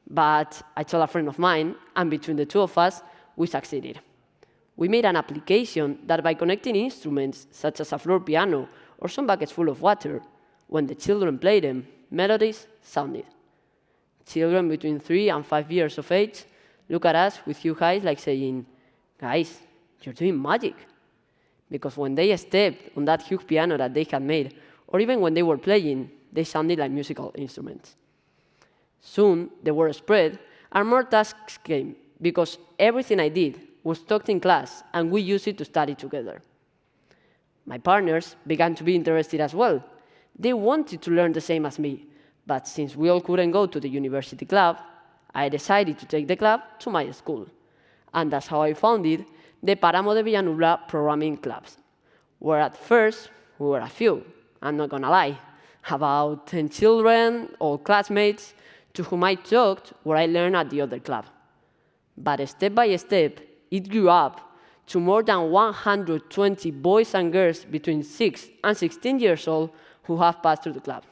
But I told a friend of mine, and between the two of us, we succeeded. We made an application that by connecting instruments, such as a floor piano or some buckets full of water, when the children played them, melodies sounded. Children between 3 and 5 years of age look at us with huge eyes like saying, "Guys, you're doing magic." Because when they stepped on that huge piano that they had made, or even when they were playing, they sounded like musical instruments. Soon, the word spread, and more tasks came, because everything I did was taught in class, and we used it to study together. My partners began to be interested as well. They wanted to learn the same as me, but since we all couldn't go to the university club, I decided to take the club to my school. And that's how I founded the Páramo de Villanubla programming clubs, where at first we were a few, I'm not gonna lie, about 10 children, all classmates, to whom I talked where I learned at the other club. But step by step, it grew up to more than 120 boys and girls between 6 and 16 years old who have passed through the club.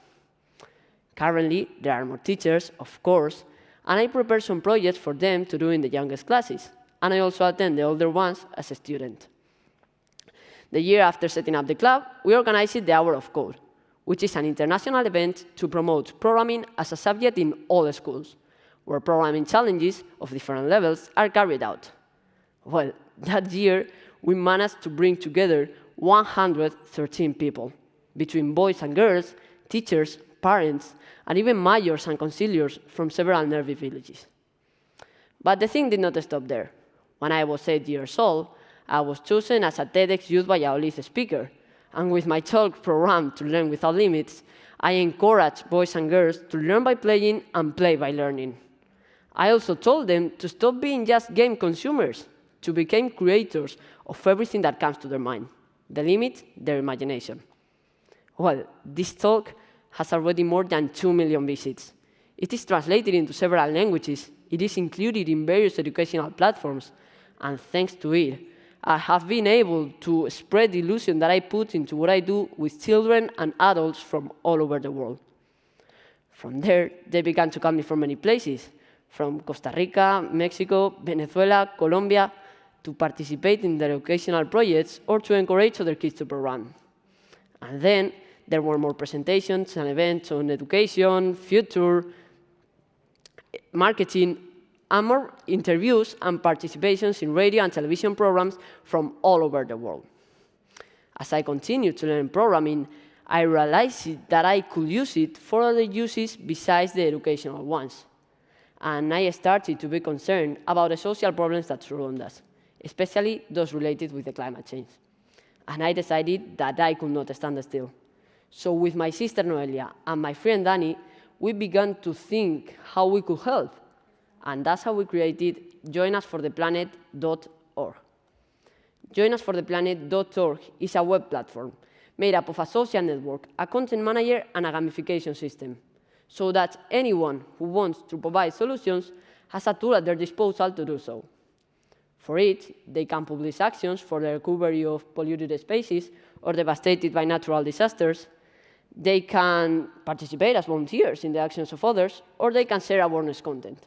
Currently, there are more teachers, of course, and I prepare some projects for them to do in the youngest classes, and I also attend the older ones as a student. The year after setting up the club, we organized the Hour of Code, which is an international event to promote programming as a subject in all schools, where programming challenges of different levels are carried out. Well, that year, we managed to bring together 113 people, between boys and girls, teachers, parents, and even mayors and conciliars from several nervy villages. But the thing did not stop there. When I was 8 years old, I was chosen as a TEDx Youth Valladolid speaker, and with my talk program to Learn Without Limits, I encouraged boys and girls to learn by playing and play by learning. I also told them to stop being just game consumers, to become creators of everything that comes to their mind. The limit, their imagination. Well, this talk has already more than 2 million visits. It is translated into several languages. It is included in various educational platforms. And thanks to it, I have been able to spread the illusion that I put into what I do with children and adults from all over the world. From there, they began to come from many places, from Costa Rica, Mexico, Venezuela, Colombia, to participate in their educational projects or to encourage other kids to program. And then there were more presentations and events on education, future, marketing, and more interviews and participations in radio and television programs from all over the world. As I continued to learn programming, I realized that I could use it for other uses besides the educational ones. And I started to be concerned about the social problems that surround us, especially those related with the climate change. And I decided that I could not stand still. So with my sister Noelia and my friend Dani, we began to think how we could help. And that's how we created joinusfortheplanet.org. Joinusfortheplanet.org is a web platform made up of a social network, a content manager, and a gamification system, so that anyone who wants to provide solutions has a tool at their disposal to do so. For it, they can publish actions for the recovery of polluted spaces or devastated by natural disasters. They can participate as volunteers in the actions of others, or they can share awareness content.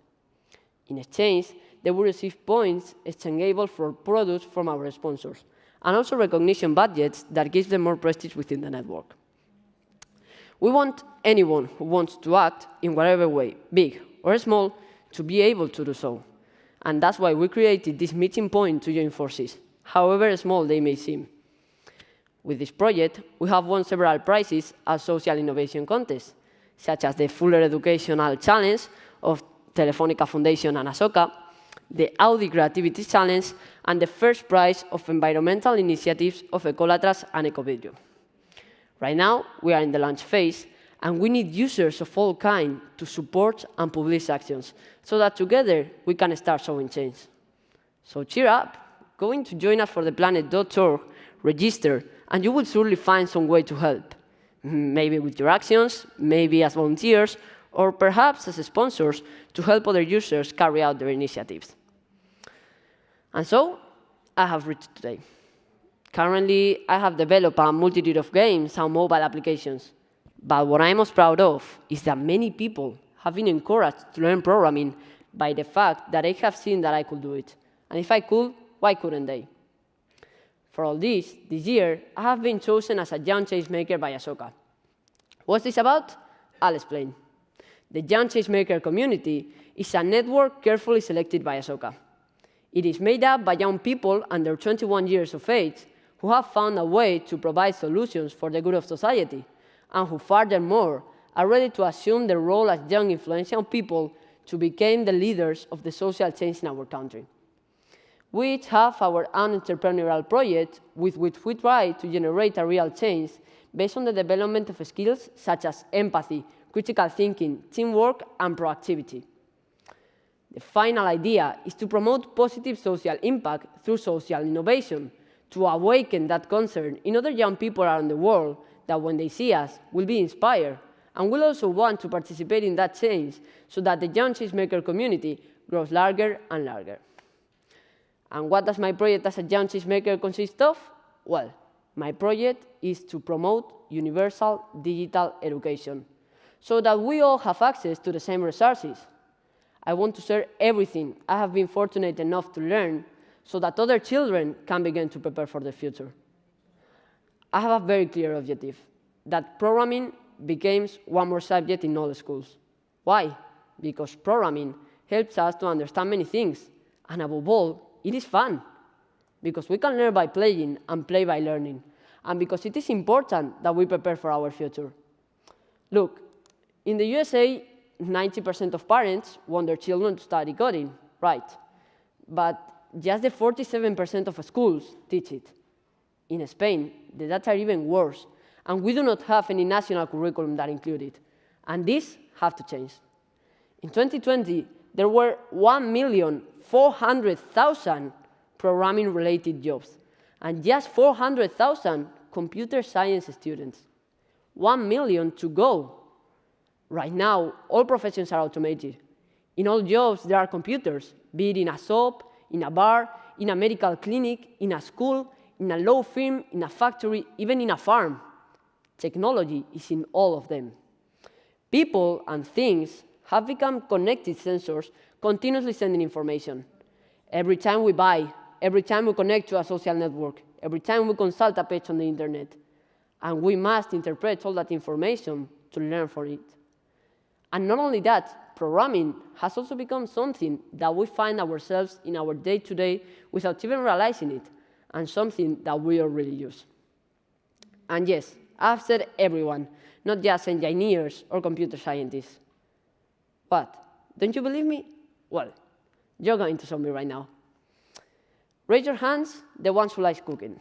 In exchange, they will receive points exchangeable for products from our sponsors, and also recognition badges that gives them more prestige within the network. We want anyone who wants to act in whatever way, big or small, to be able to do so. And that's why we created this meeting point to join forces, however small they may seem. With this project, we have won several prizes at social innovation contests, such as the Fuller Educational Challenge of Telefónica Foundation and Asoka, the Audi Creativity Challenge, and the first prize of environmental initiatives of Ecolatras and Ecovidrio. Right now, we are in the launch phase, and we need users of all kinds to support and publish actions, so that together we can start showing change. So cheer up, go into joinusfortheplanet.org, register, and you will surely find some way to help. Maybe with your actions, maybe as volunteers, or perhaps as sponsors to help other users carry out their initiatives. And so, I have reached today. Currently, I have developed a multitude of games and mobile applications. But what I'm most proud of is that many people have been encouraged to learn programming by the fact that they have seen that I could do it. And if I could, why couldn't they? For all this year, I have been chosen as a Young Changemaker by Asoka. What's this about? I'll explain. The Young Changemaker community is a network carefully selected by Asoka. It is made up by young people under 21 years of age who have found a way to provide solutions for the good of society, and who furthermore are ready to assume the role as young influential people to become the leaders of the social change in our country. We each have our own entrepreneurial project with which we try to generate a real change based on the development of skills such as empathy, critical thinking, teamwork, and proactivity. The final idea is to promote positive social impact through social innovation, to awaken that concern in other young people around the world that when they see us will be inspired and will also want to participate in that change so that the Young Changemaker community grows larger and larger. And what does my project as a Young Changemaker consist of? Well, my project is to promote universal digital education so that we all have access to the same resources. I want to share everything I have been fortunate enough to learn so that other children can begin to prepare for the future. I have a very clear objective, that programming becomes one more subject in all schools. Why? Because programming helps us to understand many things, and above all, it is fun, because we can learn by playing and play by learning, and because it is important that we prepare for our future. Look, in the USA, 90% of parents want their children to study coding, right? But just the 47% of schools teach it. In Spain, the data are even worse, and we do not have any national curriculum that include it. And this has to change. In 2020, there were 1,400,000 programming-related jobs, and just 400,000 computer science students. 1 million to go. Right now, all professions are automated. In all jobs, there are computers, be it in a shop, in a bar, in a medical clinic, in a school, in a law firm, in a factory, even in a farm. Technology is in all of them. People and things have become connected sensors, continuously sending information. Every time we buy, every time we connect to a social network, every time we consult a page on the internet. And we must interpret all that information to learn from it. And not only that, programming has also become something that we find ourselves in our day-to-day without even realizing it, and something that we already use. And yes, I've said everyone, not just engineers or computer scientists. What? Don't you believe me? Well, you're going to show me right now. Raise your hands, the ones who like cooking.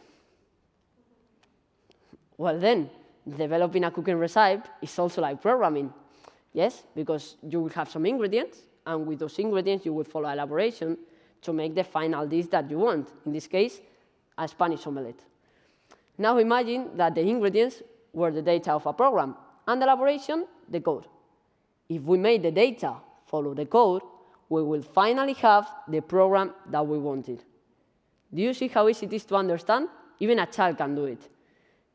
Well then, developing a cooking recipe is also like programming. Yes, because you will have some ingredients, and with those ingredients you will follow elaboration to make the final dish that you want. In this case, a Spanish omelette. Now imagine that the ingredients were the data of a program, and the elaboration, the code. If we made the data follow the code, we will finally have the program that we wanted. Do you see how easy it is to understand? Even a child can do it.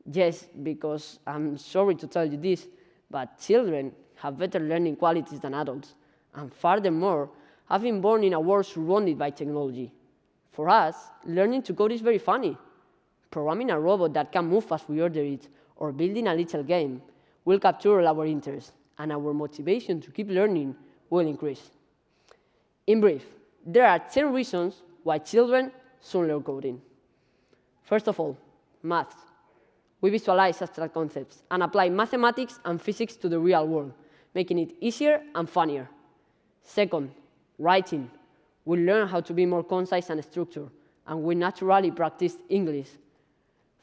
Yes, because I'm sorry to tell you this, but children have better learning qualities than adults, and furthermore, have been born in a world surrounded by technology. For us, learning to code is very funny. Programming a robot that can move as we order it, or building a little game, will capture our interest, and our motivation to keep learning will increase. In brief, there are 10 reasons why children should learn coding. First of all, math. We visualize abstract concepts and apply mathematics and physics to the real world, making it easier and funnier. Second, writing. We learn how to be more concise and structured, and we naturally practice English.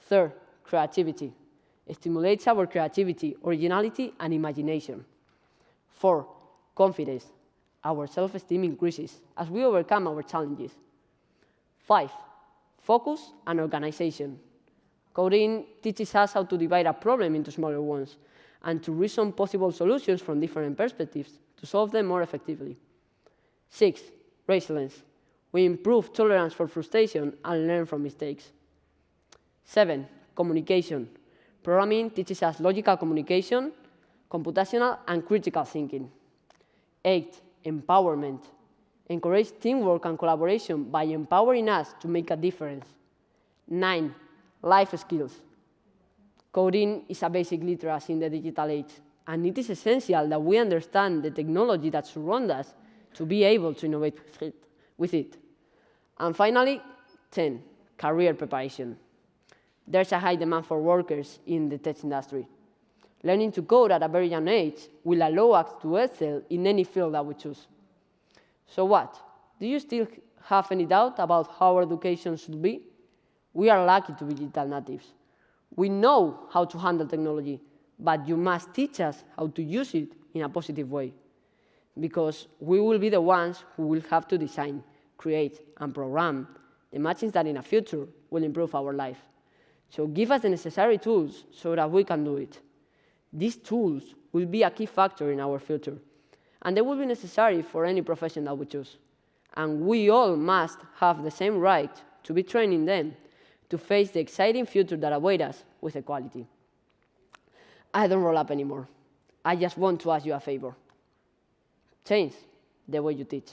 Third, creativity. It stimulates our creativity, originality, and imagination. Four, confidence. Our self-esteem increases as we overcome our challenges. 5, focus and organization. Coding teaches us how to divide a problem into smaller ones and to reason possible solutions from different perspectives to solve them more effectively. 6, resilience. We improve tolerance for frustration and learn from mistakes. 7, communication. Programming teaches us logical communication, computational and critical thinking. 8, empowerment. Encourage teamwork and collaboration by empowering us to make a difference. 9, life skills. Coding is a basic literacy in the digital age, and it is essential that we understand the technology that surrounds us to be able to innovate with it. And finally, 10, career preparation. There's a high demand for workers in the tech industry. Learning to code at a very young age will allow us to excel in any field that we choose. So what? Do you still have any doubt about how our education should be? We are lucky to be digital natives. We know how to handle technology, but you must teach us how to use it in a positive way, because we will be the ones who will have to design, create, and program the machines that in the future will improve our life. So give us the necessary tools so that we can do it. These tools will be a key factor in our future, and they will be necessary for any profession that we choose. And we all must have the same right to be training them to face the exciting future that awaits us with equality. I don't roll up anymore. I just want to ask you a favor. Change the way you teach.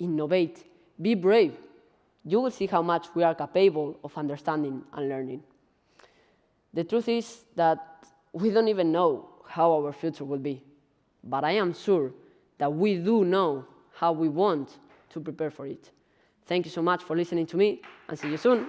Innovate. Be brave. You will see how much we are capable of understanding and learning. The truth is that we don't even know how our future will be. But I am sure that we do know how we want to prepare for it. Thank you so much for listening to me, and see you soon.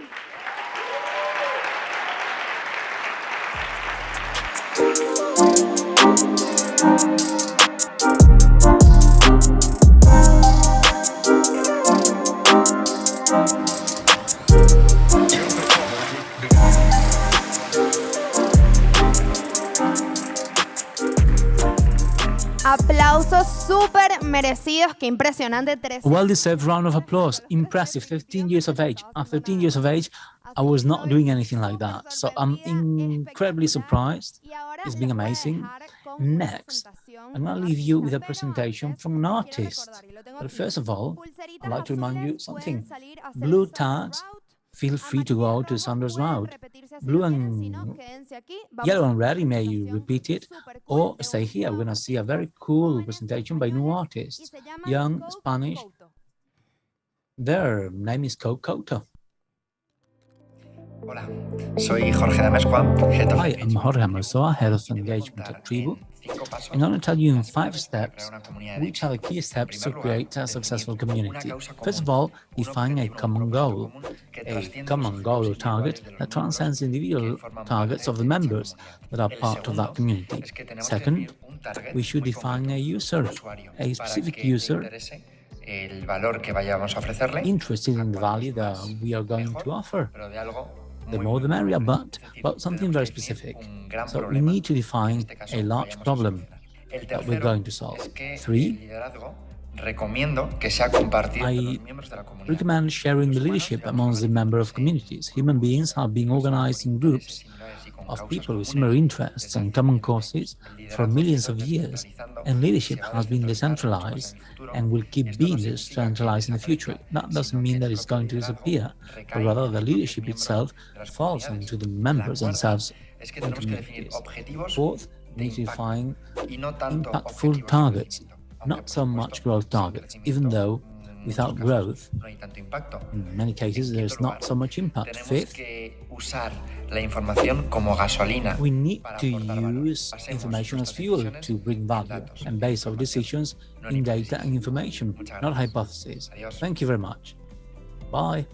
Aplausos súper merecidos, qué impresionante. Well-deserved round of applause. Impressive. 13 years of age. At 13 years of age, I was not doing anything like that. So I'm incredibly surprised. It's been amazing. Next, I'm going to leave you with a presentation from an artist. But first of all, I'd like to remind you something. Blue tags, feel free to go to Sondersland. Blue and yellow and red, you may repeat it, or stay here. We're going to see a very cool presentation by new artists, young, Spanish. Their name is Coco. Hola, soy Jorge de Amezcua, head of Hi, I'm Jorge Amezcua, head of engagement at Tribu. I'm going to tell you in 5 steps which are the key steps to create a successful community. First of all, define a common goal or target that transcends individual targets of the members that are part of that community. Second, we should define a user, a specific user interested in the value that we are going to offer. The more the merrier, but something very specific. So we need to define a large problem that we're going to solve. 3, I recommend sharing the leadership amongst the member of communities. Human beings have been organized in groups of people with similar interests and common causes for millions of years, and leadership has been decentralized and will keep being decentralized in the future. That doesn't mean that it's going to disappear, but rather the leadership itself falls into the members themselves and communities. Fourth, we need to define impactful targets, not so much growth targets, even though without growth, in many cases, there's not so much impact. Fifth, we need to use information as fuel to bring value and base our decisions in data and information, not hypotheses. Thank you very much. Bye.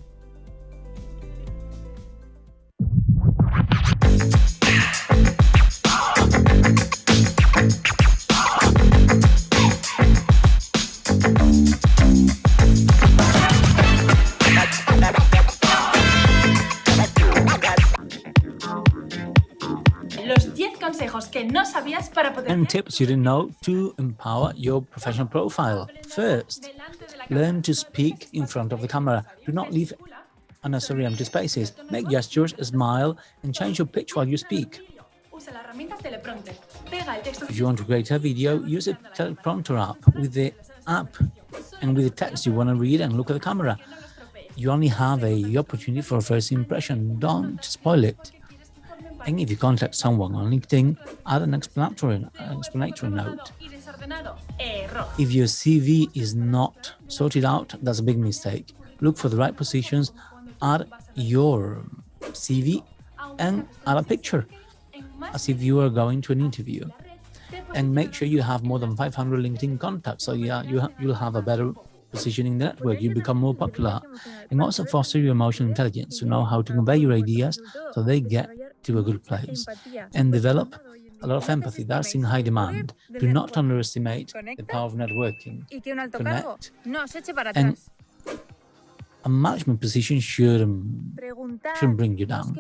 Los 10 consejos que no sabías para potenciar. And tips you didn't know to empower your professional profile. First, learn to speak in front of the camera. Do not leave unnecessary empty spaces. Make gestures, smile, and change your pitch while you speak. Usa la herramienta teleprompter. Pega el texto. If you want to create a video, use a teleprompter app. With the app and with the text you want to read and look at the camera. You only have the opportunity for a first impression. Don't spoil it. And if you contact someone on LinkedIn, add an explanatory note. If your CV is not sorted out, that's a big mistake. Look for the right positions, add your CV, and add a picture, as if you are going to an interview. And make sure you have more than 500 LinkedIn contacts, so you'll have a better position in the network, you become more popular. And also foster your emotional intelligence to know how to convey your ideas so they get to a good place. And develop a lot of empathy. That's in high demand. Do not underestimate the power of networking. Connect. And a management position shouldn't bring you down.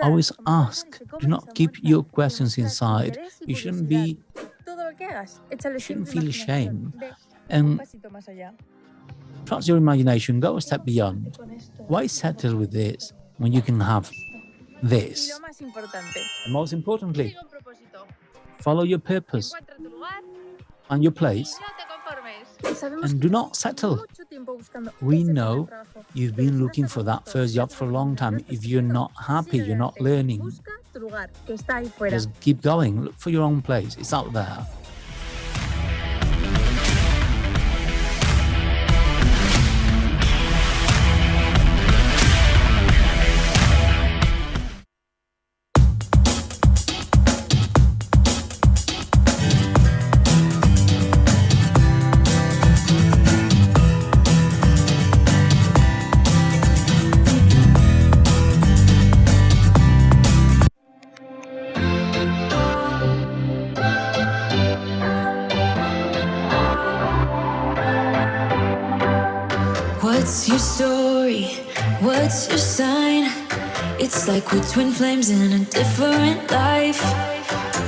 Always ask. Do not keep your questions inside. You shouldn't feel ashamed. And trust your imagination. Go a step beyond. Why settle with this when you can have this? And most importantly, follow your purpose and your place. And do not settle. We know you've been looking for that first job for a long time. If you're not happy, you're not learning, just keep going. Look for your own place. It's out there. What's your story? What's your sign? It's like we're twin flames in a different life.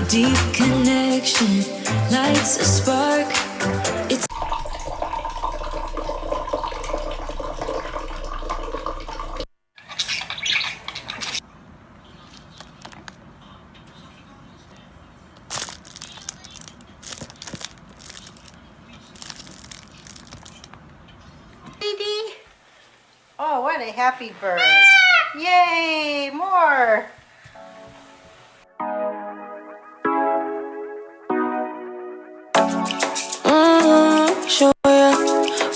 Deep connection lights a spark. It's Oh, what a happy bird. Yay, more.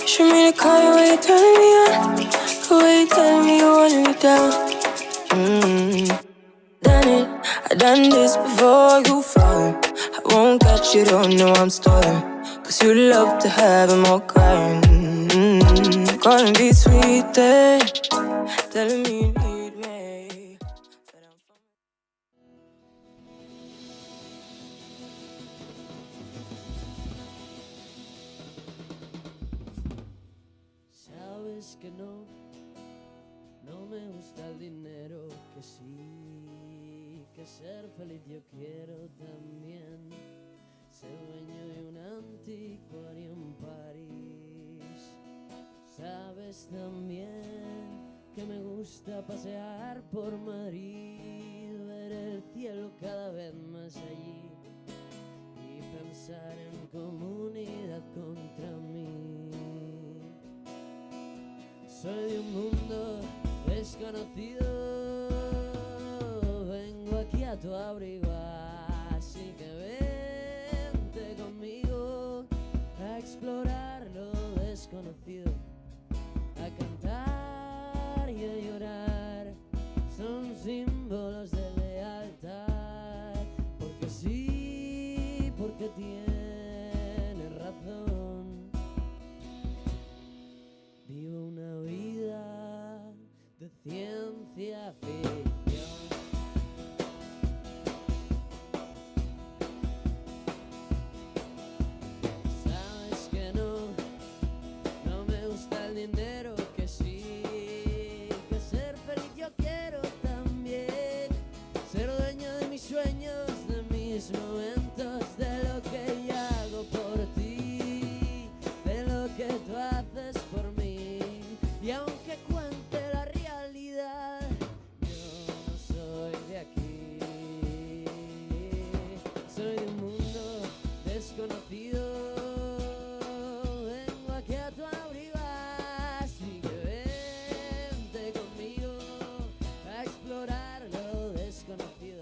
show me the car where you're turning me on. The way you telling me you wanted me down. Done it, I done this before you fall. I won't catch you, don't know I'm stalling. Cause you love to have them all crying. Calling me sweet, telling me you need me. Sabes que no me gusta el dinero, que sí, que ser feliz yo quiero también, ser dueño de un anticuario en París. Sabes también que me gusta pasear por Madrid, ver el cielo cada vez más allí y pensar en comunidad contra mí. Soy de un mundo desconocido, vengo aquí a tu abrigo, así que vente conmigo a explorar lo desconocido, a cantar y a llorar, son símbolos de lealtad, porque sí, porque tienes razón. Vivo una vida de ciencia ficción. Sabes que no me gusta el dinero, que sí, que ser feliz yo quiero también, ser dueño de mis sueños, de mis momentos, de lo que yo hago por ti, de lo que tú haces por mí. Y aunque cuente la realidad, yo no soy de aquí. Soy de un mundo desconocido, vengo aquí a tu abrigo, así que vente conmigo a explorar lo desconocido,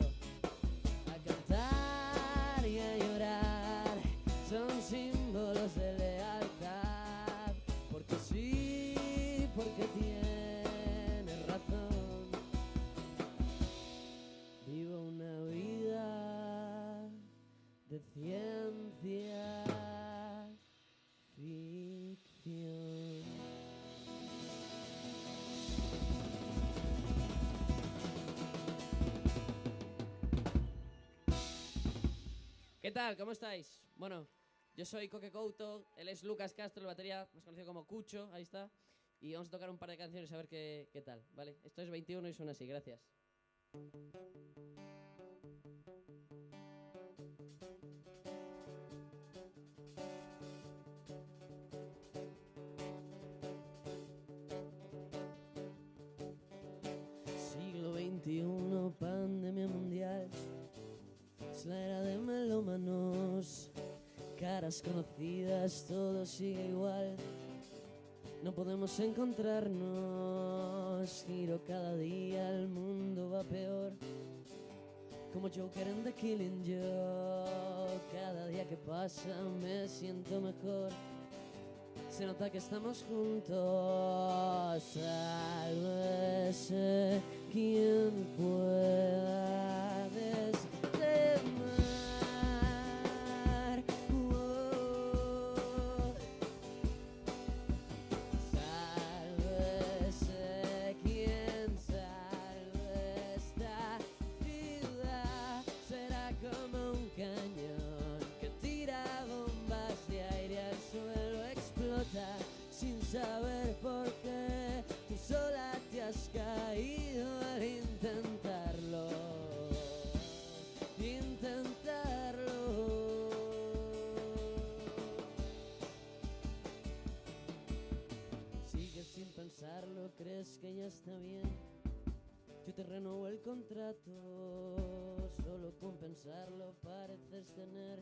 a cantar y a llorar, son símbolos de lealtad, porque sí, porque tienes razón. Vivo una vida de ciencia ficción. ¿Qué tal? ¿Cómo estáis? Bueno, yo soy Coque Couto, él es Lucas Castro, el batería, más conocido como Cucho, ahí está. Y vamos a tocar un par de canciones a ver qué tal, ¿vale? Esto es 21 y suena así, gracias. Siglo XXI, pandemia mundial, es la era de melómanos, caras conocidas, todo sigue igual. No podemos encontrarnos, giro cada día, el mundo va peor. Como Joker en The Killing Joke, cada día que pasa me siento mejor. Se nota que estamos juntos, sálvese quien pueda destemar. Sálvese quien salve esta vida. Será como un cañón que tira bombas de aire al suelo, explota sin saber por qué. solo crees que ya está bien. Yo te renuevo el contrato, solo con pensarlo pareces tener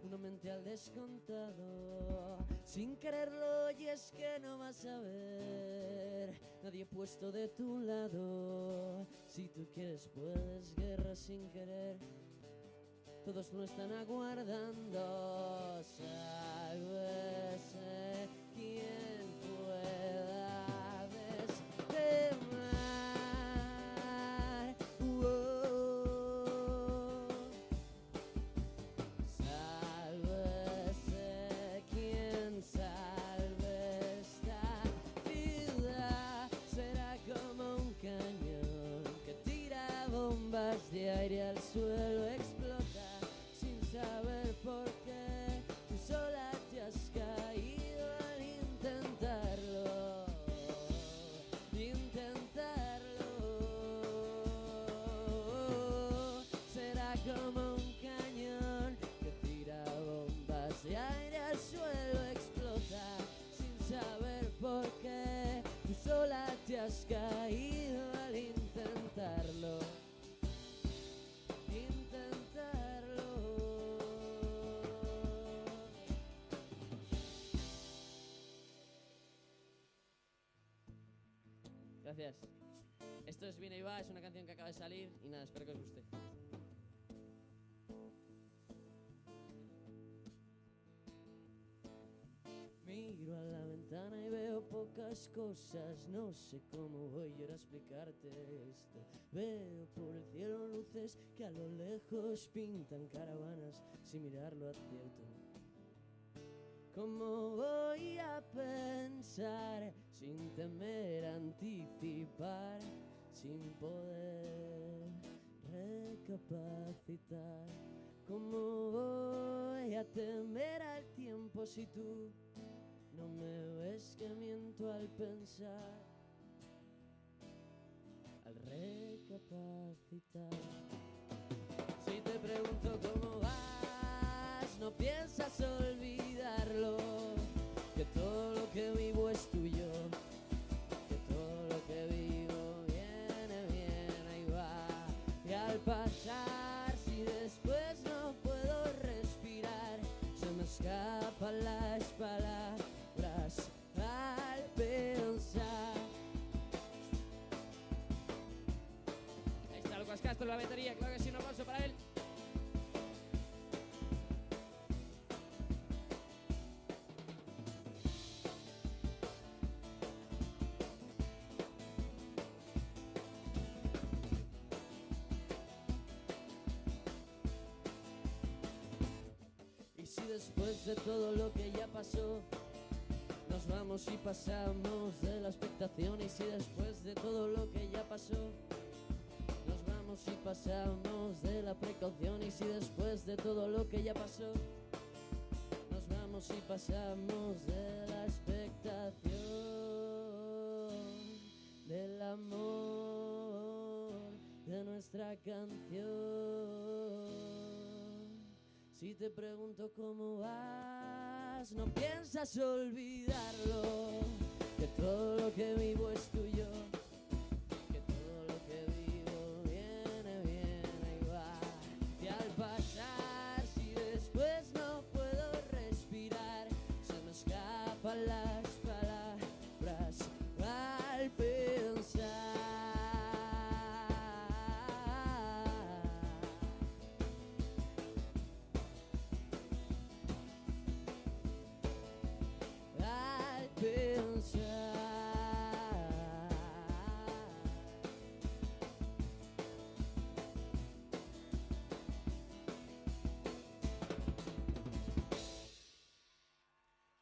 una mente al descontado. Sin quererlo, y es que no vas a ver nadie puesto de tu lado. Si tú quieres puedes, guerra sin querer. Todos lo están aguardando. Sálvese quien pueda destemar. Sálvese quien salve esta vida. Será como un cañón que tira bombas de aire al suelo, explota sin saber por qué. Tú sola te has caído al intentarlo, intentarlo. Será como un cañón que tira bombas de aire al suelo, explota sin saber por qué. Tú sola te has caído al intentarlo. Gracias. Esto es Viene y Va, es una canción que acaba de salir y nada, espero que os guste. Miro a la ventana y veo pocas cosas, no sé cómo voy yo a explicarte esto. Veo por el cielo luces que a lo lejos pintan caravanas sin mirarlo advierto. ¿Cómo voy a pensar sin temer a anticipar, sin poder recapacitar? ¿Cómo voy a temer al tiempo si tú no me ves que miento al pensar, al recapacitar? Si te pregunto cómo vas, no piensas olvidarlo, que todo lo que vivo es tuyo, que todo lo que vivo viene, viene y va. Y al pasar, si después no puedo respirar, se me escapan las palabras al pensar. Ahí está Lucas Castro en la batería, claro que sí, un aplauso para él. Y si después de todo lo que ya pasó nos vamos y pasamos de la expectación, y si después de todo lo que ya pasó nos vamos y pasamos de la precaución, y si después de todo lo que ya pasó nos vamos y pasamos de la expectación, del amor, de nuestra canción. Si te pregunto cómo vas, no piensas olvidarlo, que todo lo que vivo es tuyo, que todo lo que vivo viene, viene y va. Y al pasar, si después no puedo respirar, se me escapan las palabras al pensar.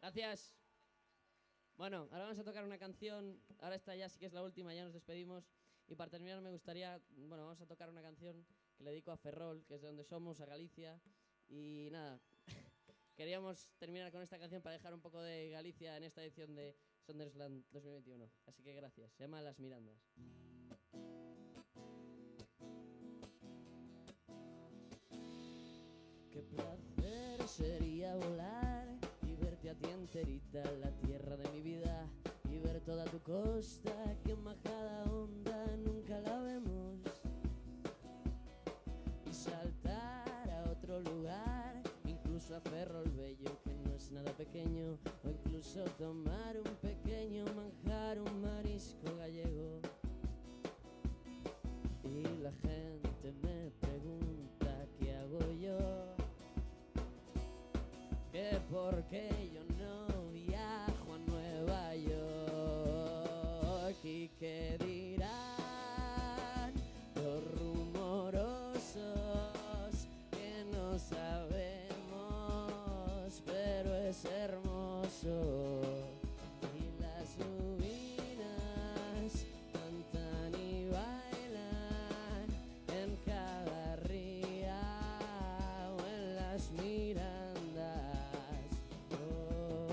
Gracias. Bueno, ahora vamos a tocar una canción. Ahora esta ya sí que es la última, ya nos despedimos. Y para terminar me gustaría, bueno, vamos a tocar una canción que le dedico a Ferrol, que es de donde somos, a Galicia. Y nada, queríamos terminar con esta canción para dejar un poco de Galicia en esta edición de Sondersland 2021. Así que gracias. Se llama Las Mirandas. Qué placer sería volar y verte a ti enterita en la tierra de mi vida, y ver toda tu costa, que majada onda nunca la vemos. Y saltar a otro lugar, incluso a Ferrol Bello, que no es nada pequeño, o incluso tomar un pequeño manjar, un marisco gallego. Y la gente me pregunta qué hago yo, que por qué yo no viajo a Nueva York y qué dirán los rumorosos, que no sabemos, pero es hermoso. Y las rubinas cantan y bailan en cada ría o en las mirandas.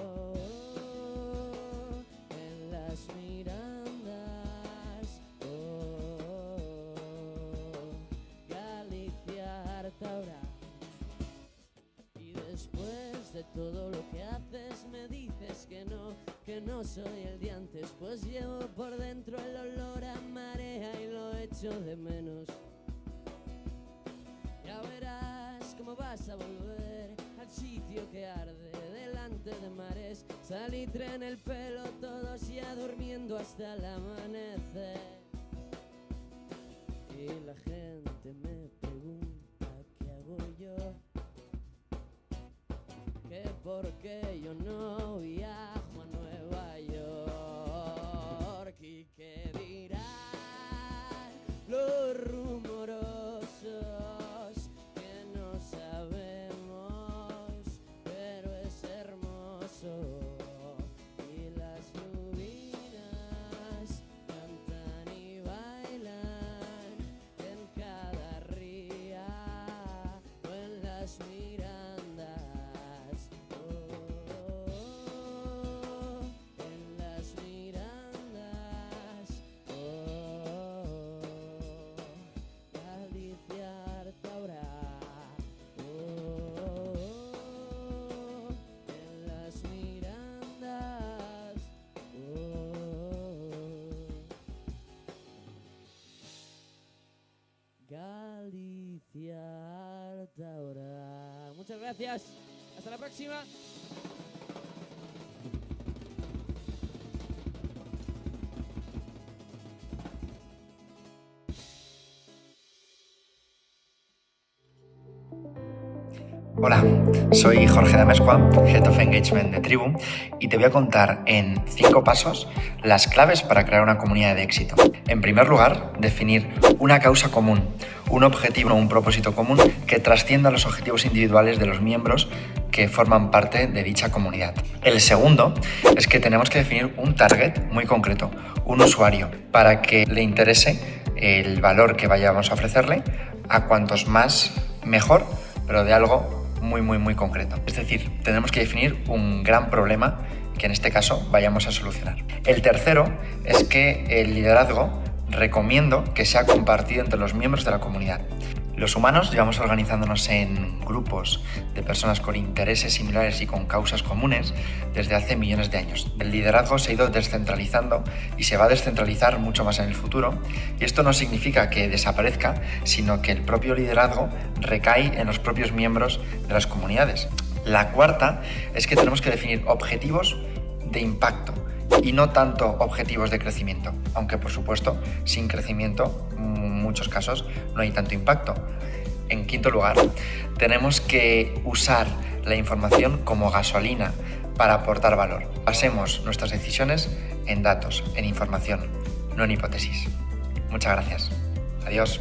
Oh, en las mirandas. Oh, Galicia Artaura. Y después de todo lo que haces me dices que no soy el de antes, pues llevo por dentro el olor a marea y lo echo de menos. Ya verás cómo vas a volver al sitio que arde delante de mares, salitre en el pelo, todos ya durmiendo hasta el amanecer. Y la gente me pregunta qué hago yo, que por qué yo no viajo a Nueva York y qué dirán los rumorosos, que no sabemos, pero es hermoso. Y las rubinas cantan y bailan en cada ría o en las mirandas. Oh, en las mirandas. Oh, Galicia Artaura. Oh, en las mirandas. Galicia Artaura. Muchas gracias. Hasta la próxima. Hola, soy Jorge de Amezcua, Head of Engagement de Tribu, y te voy a contar en 5 pasos las claves para crear una comunidad de éxito. En primer lugar, definir una causa común, un objetivo o un propósito común que trascienda los objetivos individuales de los miembros que forman parte de dicha comunidad. El segundo es que tenemos que definir un target muy concreto, un usuario, para que le interese el valor que vayamos a ofrecerle, a cuantos más mejor, pero de algo muy concreto. Es decir, tenemos que definir un gran problema que en este caso vayamos a solucionar. El tercero es que el liderazgo recomiendo que sea compartido entre los miembros de la comunidad. Los humanos llevamos organizándonos en grupos de personas con intereses similares y con causas comunes desde hace millones de años. El liderazgo se ha ido descentralizando y se va a descentralizar mucho más en el futuro, y esto no significa que desaparezca, sino que el propio liderazgo recae en los propios miembros de las comunidades. La cuarta es que tenemos que definir objetivos de impacto y no tanto objetivos de crecimiento, aunque por supuesto sin crecimiento en muchos casos no hay tanto impacto. En quinto lugar, tenemos que usar la información como gasolina para aportar valor. Basemos nuestras decisiones en datos, en información, no en hipótesis. Muchas gracias. Adiós.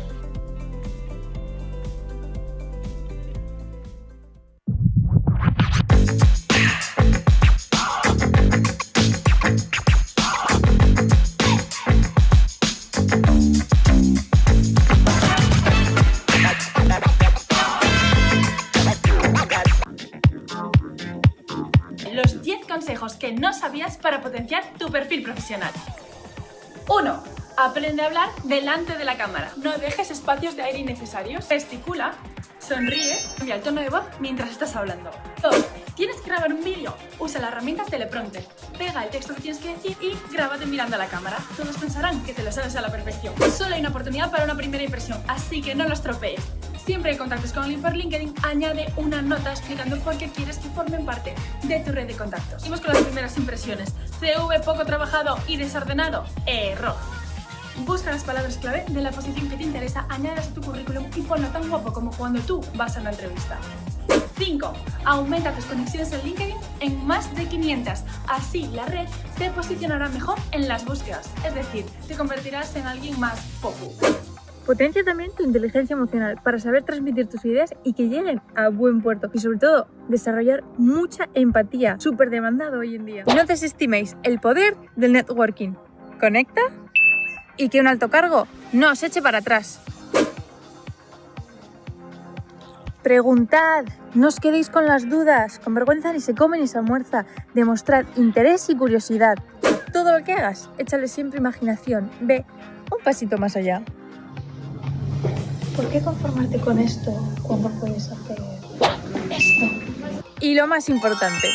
Los 10 consejos que no sabías para potenciar tu perfil profesional. 1. Aprende a hablar delante de la cámara. No dejes espacios de aire innecesarios. Gesticula, sonríe, cambia el tono de voz mientras estás hablando. 2. ¿Tienes que grabar un vídeo? Usa la herramienta teleprompter. Pega el texto que tienes que decir y grábate mirando a la cámara. Todos pensarán que te lo sabes a la perfección. Solo hay una oportunidad para una primera impresión, así que no lo estropees. Siempre que contactes con alguien por LinkedIn, añade una nota explicando por qué quieres que formen parte de tu red de contactos. Vamos con las primeras impresiones. CV poco trabajado y desordenado. Error. Busca las palabras clave de la posición que te interesa, añádelas a tu currículum y ponlo tan guapo como cuando tú vas a una entrevista. 5. Aumenta tus conexiones en LinkedIn en más de 500. Así la red te posicionará mejor en las búsquedas. Es decir, te convertirás en alguien más popular. Potencia también tu inteligencia emocional para saber transmitir tus ideas y que lleguen a buen puerto. Y sobre todo, desarrollar mucha empatía, súper demandado hoy en día. No desestiméis el poder del networking. Conecta y que un alto cargo no os eche para atrás. Preguntad, no os quedéis con las dudas, con vergüenza ni se come ni se almuerza. Demostrad interés y curiosidad. Todo lo que hagas, échale siempre imaginación. Ve un pasito más allá. ¿Por qué conformarte con esto cuando puedes hacer esto? Y lo más importante,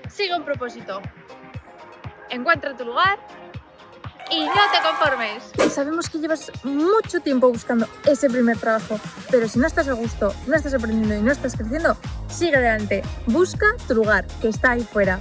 sigue un propósito. Encuentra tu lugar y no te conformes. Sabemos que llevas mucho tiempo buscando ese primer trabajo, pero si no estás a gusto, no estás aprendiendo y no estás creciendo, sigue adelante. Busca tu lugar, que está ahí fuera.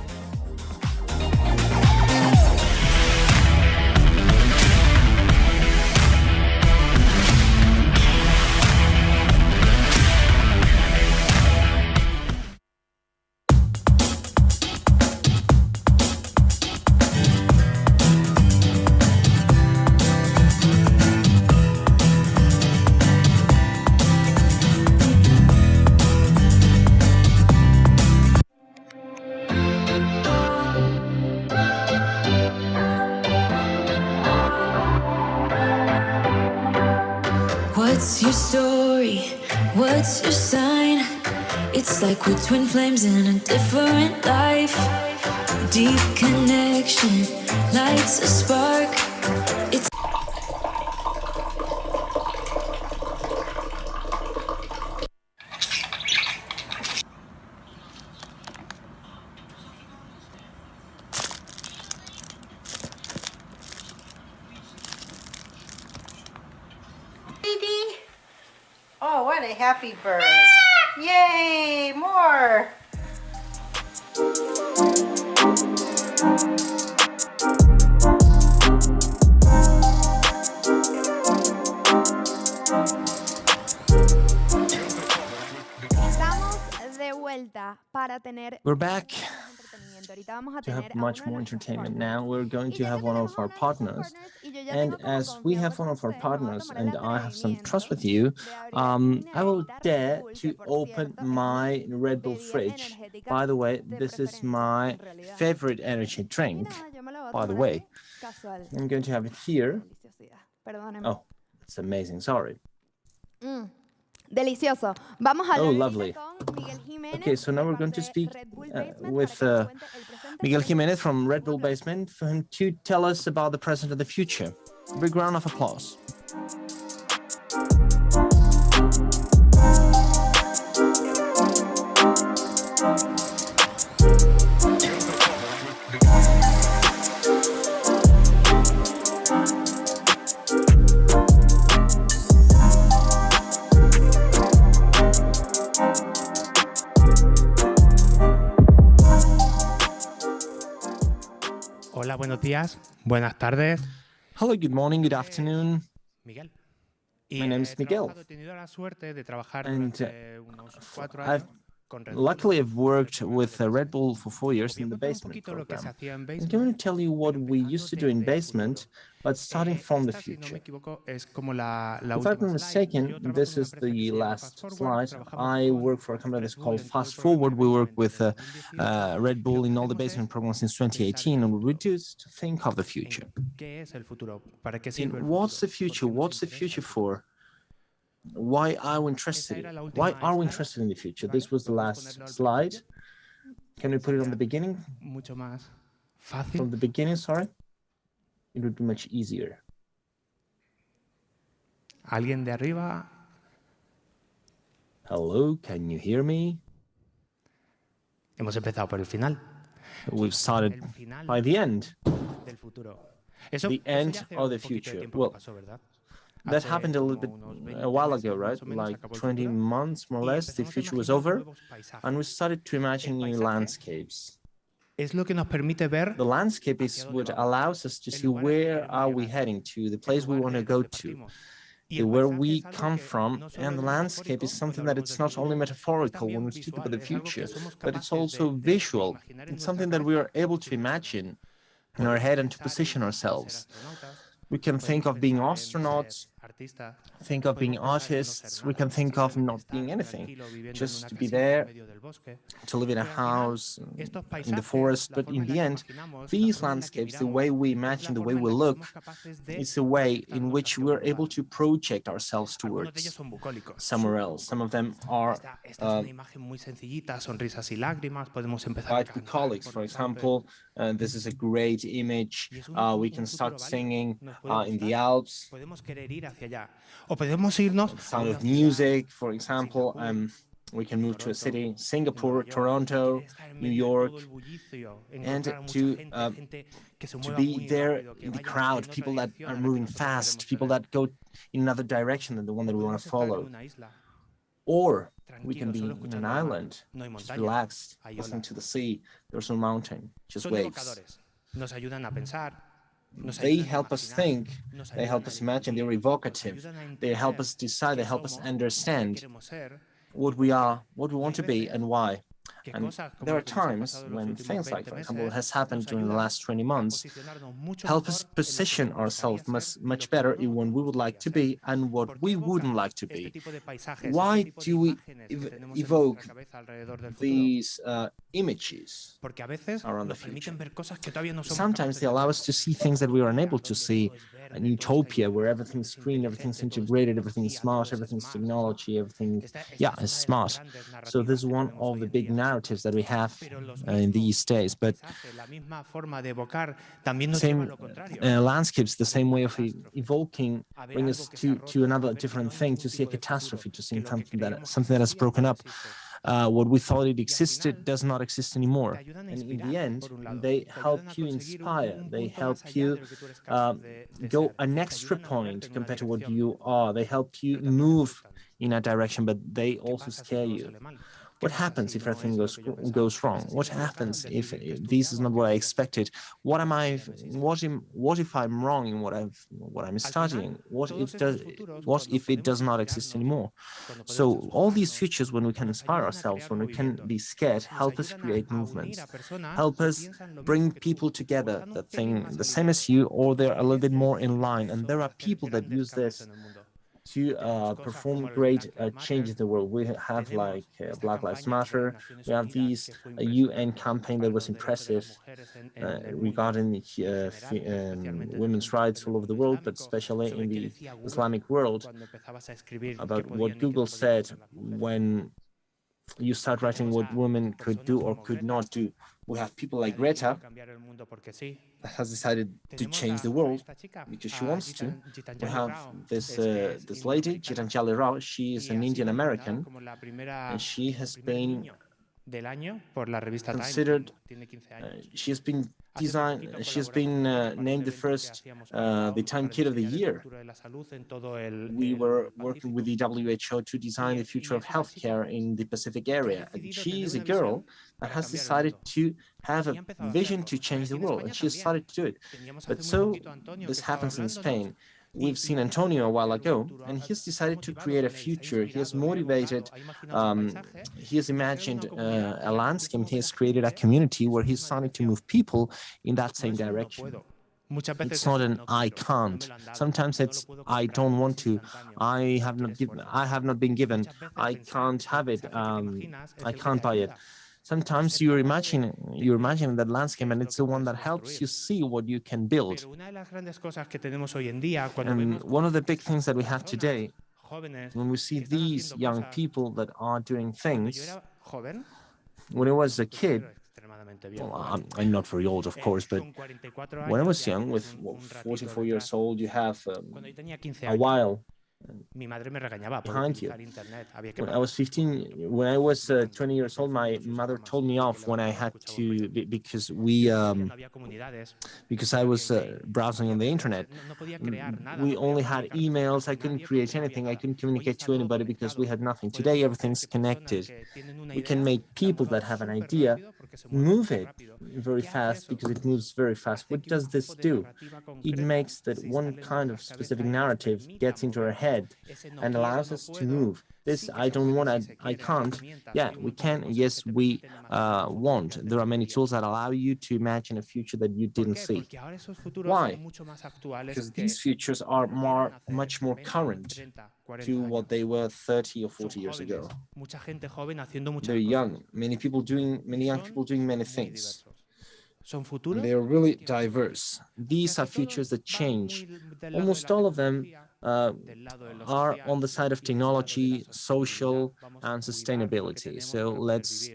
What's your story? What's your sign? It's like we're twin flames in a different life. Deep connection lights a spark. It's Oh, what a happy bird. Yay, more. Estamos de vuelta para tener We're back entretenimiento. Ahorita vamos a to have tener a much uno de more nuestros entertainment. partners. Now we're going to have one of our partners. And as we have one of our partners and I have some trust with you, I will dare to open my Red Bull fridge. By the way, this is my favorite energy drink. By the way, I'm going to have it here. Oh, it's amazing. Sorry. Delicioso. Vamos a hablar lovely. con Miguel Jiménez. Okay, so now we're going to speak with Miguel Jiménez from Red Bull Basement for him to tell us about the present and the future. A big round of applause. Hola, buenos días, buenas tardes. Hello, good morning, good afternoon. Miguel. My name is Miguel. He tenido la suerte de trabajar And durante unos 4 años con Red Bull. luckily, I've worked with Red Bull for 4 years in the basement program. I'm going to tell you what we used to do in basement, but starting from the future. If I'm not mistaken, this is the last slide. I work for a company that's called Fast Forward. We work with Red Bull in all the basement programs since 2018, and we do is to think of the future. And what's the future? What's the future for? Why are we interested? Why are we interested in the future? This was the last slide. Can we put it on the beginning? From the beginning, sorry. It would be much easier. ¿Alguien de arriba? Hello, can you hear me? Hemos empezado por el final. We've started by the end. Del futuro. The end of the future. Well, that happened a little bit a while ago, right? Like 20 months, more or less, the future was over, and we started to imagine new landscapes. The landscape is what allows us to see where are we heading to, the place we want to go to, where we come from, and the landscape is something that it's not only metaphorical when we speak about the future, but it's also visual. It's something that we are able to imagine in our head and to position ourselves. We can think of being astronauts, think of being artists, we can think of not being anything, just to be there, to live in a house, in the forest. But in the end, these landscapes, the way we imagine, the way we look, is a way in which we're able to project ourselves towards somewhere else. Some of them are quite bucolic. For example, this is a great image. We can start singing in the Alps. Sound of music, for example. We can move to a city, Singapore, Toronto, New York, and to be there in the crowd, people that are moving fast, people that go in another direction than the one that we want to follow. Or we can be in an island, just relaxed, listening to the sea. There's no mountain, just waves. They help us think, they help us imagine, they're evocative, they help us decide, they help us understand what we are, what we want to be, and why. And there are times when things like, for example, what has happened during the last 20 months, help us position ourselves much better in what we would like to be and what we wouldn't like to be. Why do we evoke these images around the future? Sometimes they allow us to see things that we are unable to see. An utopia where everything's green, everything's integrated, everything's smart, everything's technology, everything, is smart. So this is one of the big narratives that we have in these days. But same landscapes, the same way of evoking, bring us to another different thing, to see a catastrophe, to see something that has broken up. What we thought it existed does not exist anymore. And in the end, they help you inspire. They help you go an extra point compared to what you are. They help you move in a direction, but they also scare you. What happens if everything goes wrong? What happens if this is not what I expected? What if I'm wrong in what I'm studying? What if it does not exist anymore? So all these futures, when we can inspire ourselves, when we can be scared, help us create movements, help us bring people together that think the same as you, or they're a little bit more in line. And there are people that use this to perform great changes in the world. We have like Black Lives Matter. We have these UN campaign that was impressive regarding women's rights all over the world, but especially in the Islamic world, about what Google said when you start writing what women could do or could not do. We have people like Greta that has decided to change the world because she wants to. We have this lady, Gitanjali Rao. She is an Indian American, and she has been considered. She has been named the first the Time Kid of the Year. We were working with the WHO to design the future of healthcare in the Pacific area. And she is a girl that has decided to have a vision to change the world, and she has started to do it. But so this happens in Spain. We've seen Antonio a while ago, and he's decided to create a future. He has motivated, he has imagined a landscape, he has created a community where he's starting to move people in that same direction. It's not an I can't. Sometimes it's I don't want to. I have not been given. I can't have it. I can't buy it. Sometimes you're imagining that landscape, and it's the one that helps you see what you can build. And one of the big things that we have today, when we see these young people that are doing things, when I was a kid, well, I'm not very old, of course, but when I was young, with 44 years old, you have a while behind you. When I was 15, when I was 20 years old, my mother told me off when I had to, because I was browsing on the internet. We only had emails. I couldn't create anything. I couldn't communicate to anybody because we had nothing. Today, everything's connected. We can make people that have an idea move it very fast because it moves very fast. What does this do? It makes that one kind of specific narrative gets into our head and allows us to move. This, I don't want, I can't. Yeah, we can. Yes, we want. There are many tools that allow you to imagine a future that you didn't see. Why? Because these futures are much more current to what they were 30 or 40 years ago. They're young. Many young people doing many things. They're really diverse. These are futures that change. Almost all of them are on the side of technology, social, and sustainability. So let's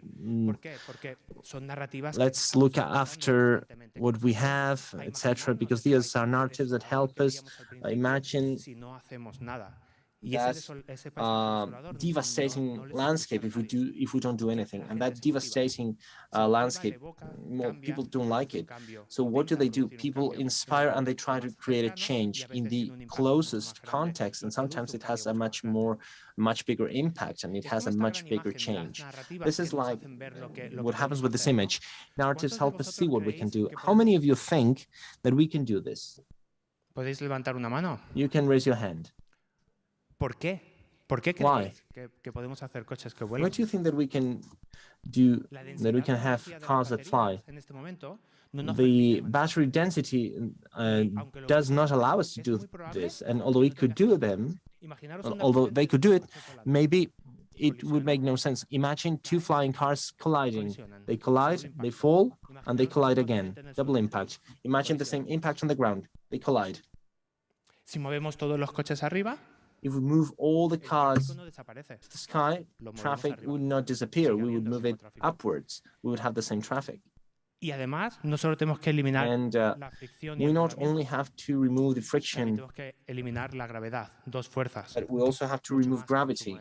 look after what we have, etc., because these are narratives that help us imagine that devastating landscape if we don't do anything. And that devastating landscape, well, people don't like it. So what do? People inspire and they try to create a change in the closest context, and sometimes it has a much bigger impact, and it has a much bigger change. This is like what happens with this image. Narratives help us see what we can do. How many of you think that we can do this? ¿Podéis levantar una mano? You can raise your hand. ¿Por qué? ¿Por qué creéis que podemos hacer coches que vuelan? Why do you think that we can do, that we can have cars that fly? The battery density does not allow us to do this, and although we could do them, although they could do it, maybe it would make no sense. Imagine two flying cars colliding. They collide, they fall, and they collide again. Double impact. Imagine the same impact on the ground. They collide. Si movemos todos los coches arriba, if we move all the cars to the sky, traffic would not disappear. We would move it upwards. We would have the same traffic. Y además, no solo tenemos que eliminar la fricción y we not only have to remove the friction, tenemos que eliminar la gravedad, dos fuerzas. But we also have to remove gravity.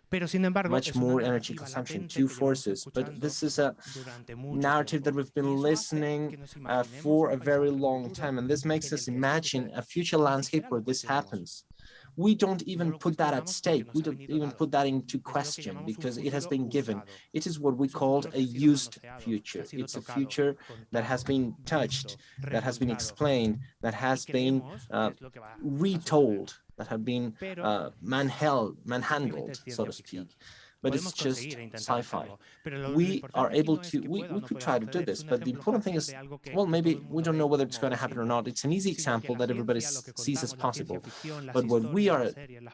Pero sin embargo, much more energy consumption, two forces. But this is a narrative that we've been listening for a very long time, and this makes us imagine a future landscape where this happens. We don't even put that at stake. We don't even put that into question because it has been given. It is what we called a used future. It's a future that has been touched, that has been explained, that has been retold, that have been manhandled, so to speak. But it's just sci-fi. We are able to, we could try to do this, but the important thing is, well, maybe we don't know whether it's going to happen or not. It's an easy example that everybody sees as possible. But what we are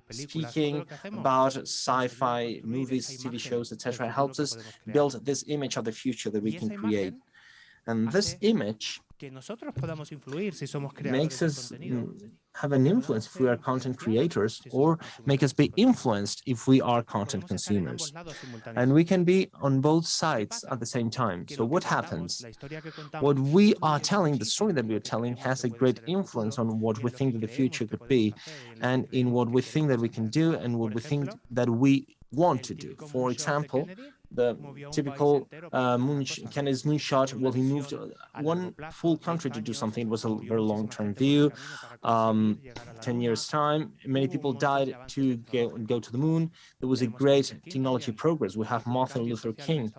speaking about, sci-fi, movies, TV shows, etc., helps us build this image of the future that we can create. And this image makes us have an influence if we are content creators, or make us be influenced if we are content consumers. And we can be on both sides at the same time. So what happens? What we are telling, the story that we are telling, has a great influence on what we think that the future could be, and in what we think that we can do, and what we think that we want to do. For example, the typical Kennedy's moonshot, well, he moved one full country to do something. It was a very long-term view. 10 years' time, many people died to go to the moon. There was a great technology progress. We have Martin Luther King.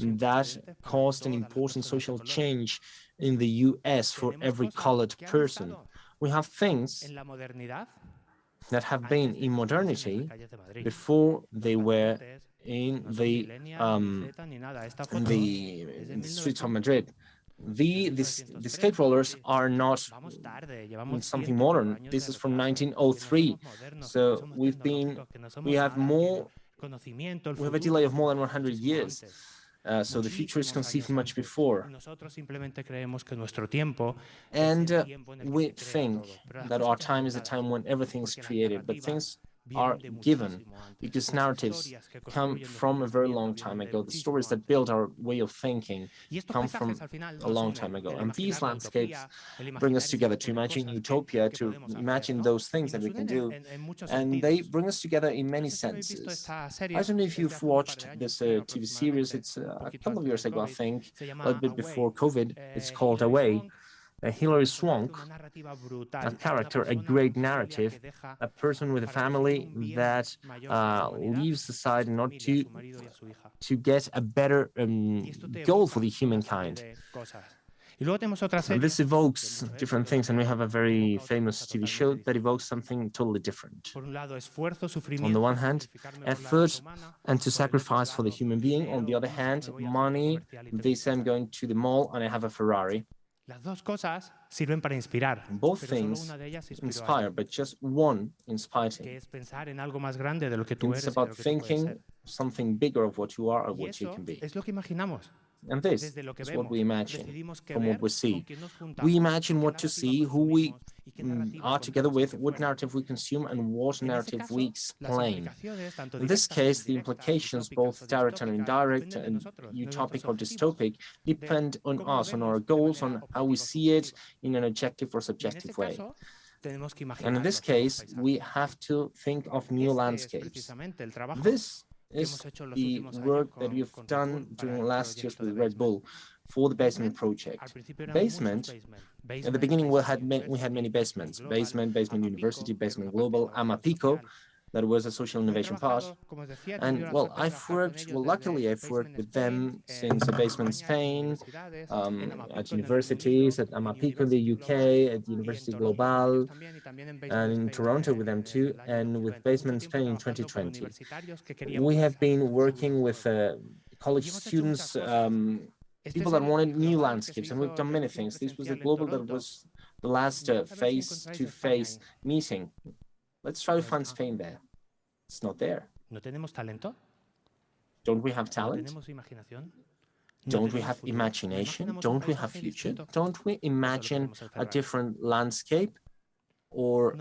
That caused an important social change in the US for every colored person. We have things that have been in modernity before they were in the streets of Madrid. The skate rollers are not something modern. This is from 1903. So we have a delay of more than 100 years. So the future is conceived much before. And we think that our time is a time when everything is created, but things are given because narratives come from a very long time ago. The stories that build our way of thinking come from a long time ago. And these landscapes bring us together to imagine utopia, to imagine those things that we can do. And they bring us together in many senses. I don't know if you've watched this TV series. It's a couple of years ago, I think, a little bit before COVID. It's called Away. Hilary Swank, a character, a great narrative, a person with a family that leaves the side in order to get a better goal for the humankind. And this evokes different things, and we have a very famous TV show that evokes something totally different. On the one hand, effort and to sacrifice for the human being. On the other hand, money. They say I'm going to the mall and I have a Ferrari. Both things inspire, but just one inspires him. It's about thinking something bigger of what you are or what you can be. And this is what we imagine from what we see. We imagine what to see, who we are together with, what narrative we consume, and what narrative we explain. In this case, the implications, both direct and indirect, and utopic or dystopic, depend on us, on our goals, on how we see it in an objective or subjective way. And in this case, we have to think of new landscapes. This is the work that we've done during last years with Red Bull for the basement project. Basement, at the beginning we had many basements. Basement University, Basement Global, Amapico, that was a social innovation part. And well, luckily I've worked with them since the Basement Spain, at universities, at Amapico in the UK, at the University Global, and in Toronto with them too, and with Basement Spain in 2020. We have been working with college students, people that wanted new landscapes, and we've done many things. This was the Global that was the last face-to-face meeting. Let's try to find Spain there. It's not there. Don't we have talent? Don't we have imagination? Don't we have future? Don't we imagine a different landscape? Or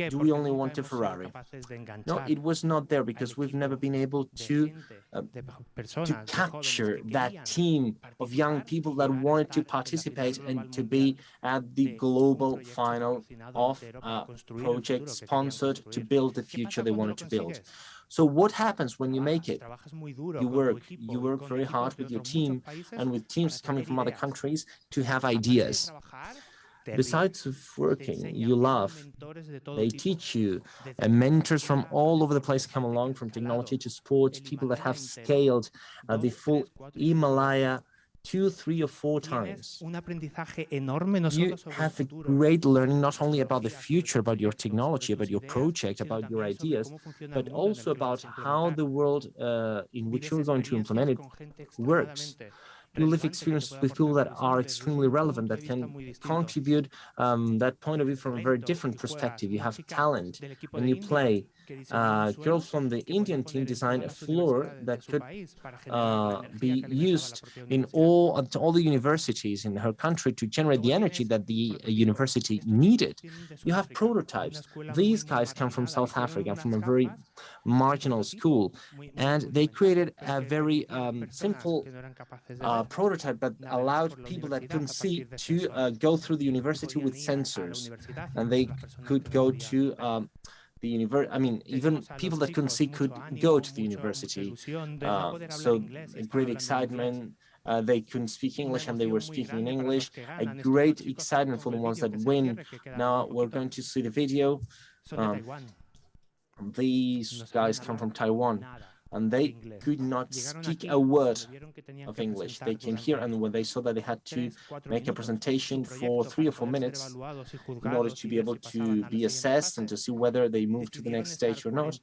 do we only want a Ferrari? No, it was not there because we've never been able to capture that team of young people that wanted to participate and to be at the global final of a project sponsored to build the future they wanted to build. So what happens when you make it? You work very hard with your team and with teams coming from other countries to have ideas. Besides of working, you love, they teach you, and mentors from all over the place come along, from technology to sports, people that have scaled the full Himalaya 2, 3, or 4 times. You have a great learning not only about the future, about your technology, about your project, about your ideas, but also about how the world in which you're going to implement it works. You live experiences with people that are extremely relevant, that can contribute that point of view from a very different perspective. You have talent when you play. Girls from the Indian team designed a floor that could be used in all the universities in her country to generate the energy that the university needed. You have prototypes. These guys come from South Africa, from a very marginal school, and they created a very simple prototype that allowed people that couldn't see to go through the university with sensors, and they could go to the university. I mean, even people that couldn't see could go to the university. So great excitement. They couldn't speak English and they were speaking in English. A great excitement for the ones that win. Now we're going to see the video. These guys come from Taiwan, and they could not speak a word of English. They came here, and when they saw that they had to make a presentation for 3 or 4 minutes in order to be able to be assessed and to see whether they moved to the next stage or not,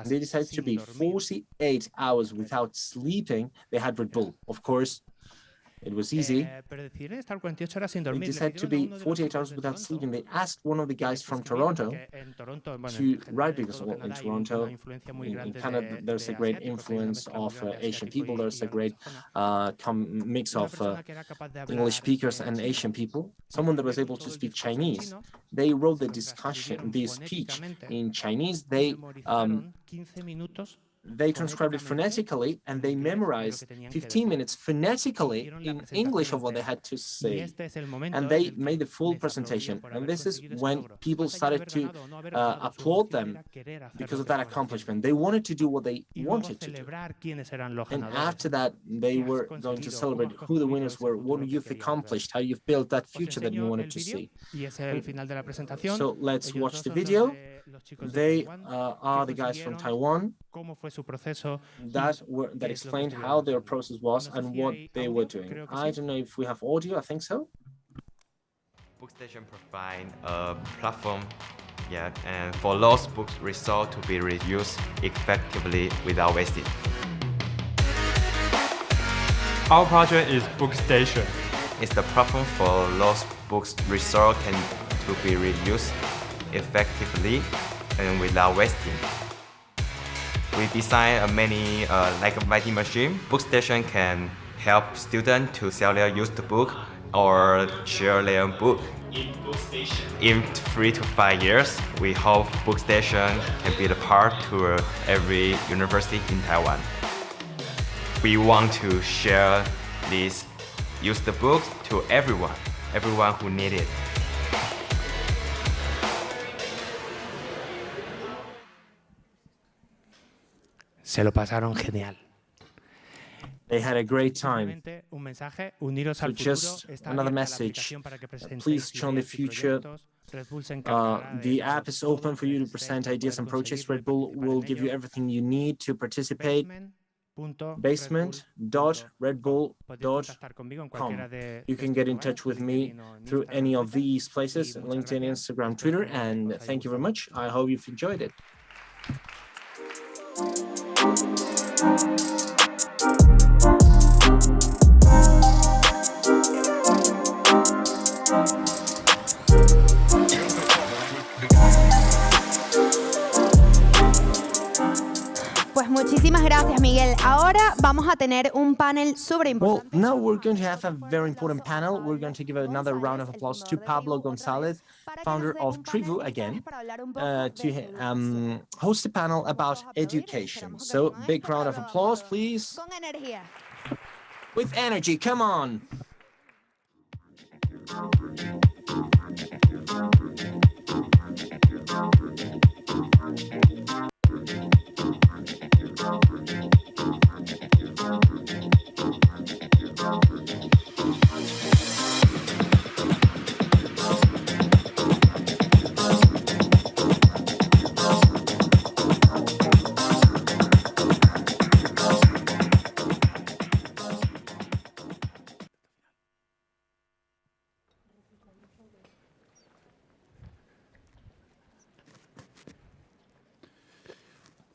they decided to be 48 hours without sleeping. They had Red Bull. Of course, It was easy. Pero decidieron estar 48 horas sin They dormir. decided to be 48 hours without sleeping. They asked one of the guys from Toronto to write, because in Toronto, in Canada, there's a great influence of Asian people. There's a great mix of English speakers and Asian people. Someone that was able to speak Chinese. They wrote the speech in Chinese. They transcribed it phonetically, and they memorized 15 minutes phonetically in English of what they had to say. And they made the full presentation. And this is when people started to applaud them because of that accomplishment. They wanted to do what they wanted to do. And after that, they were going to celebrate who the winners were, what you've accomplished, how you've built that future that you wanted to see. So let's watch the video. They are the guys from Taiwan that explained how their process was and what they were doing. I don't know if we have audio. I think so. Bookstation provide a platform, and for lost books result to be reused effectively without wasting. Our project is Bookstation. It's the platform for lost books result to be reused effectively and without wasting. We design like a vending machine. Bookstation can help students to sell their used book or share their book. In 3 to 5 years, we hope Bookstation can be the part to every university in Taiwan. We want to share these used books to everyone who need it. Se lo pasaron genial. They had a great time. So just another message, please join the future. The app is open for you to present ideas and projects. Red Bull will give you everything you need to participate. Basement.redbull.com. You can get in touch with me through any of these places, LinkedIn, Instagram, Twitter, and thank you very much. I hope you've enjoyed it. Pues muchísimas gracias, Miguel. Ahora vamos a tener un panel súper importante. Well, now we're going to have a very important panel. We're going to give another round of applause to Pablo González, founder of Tribu, again, to host a panel about education. So, big round of applause, please. Con energía. With energy, come on.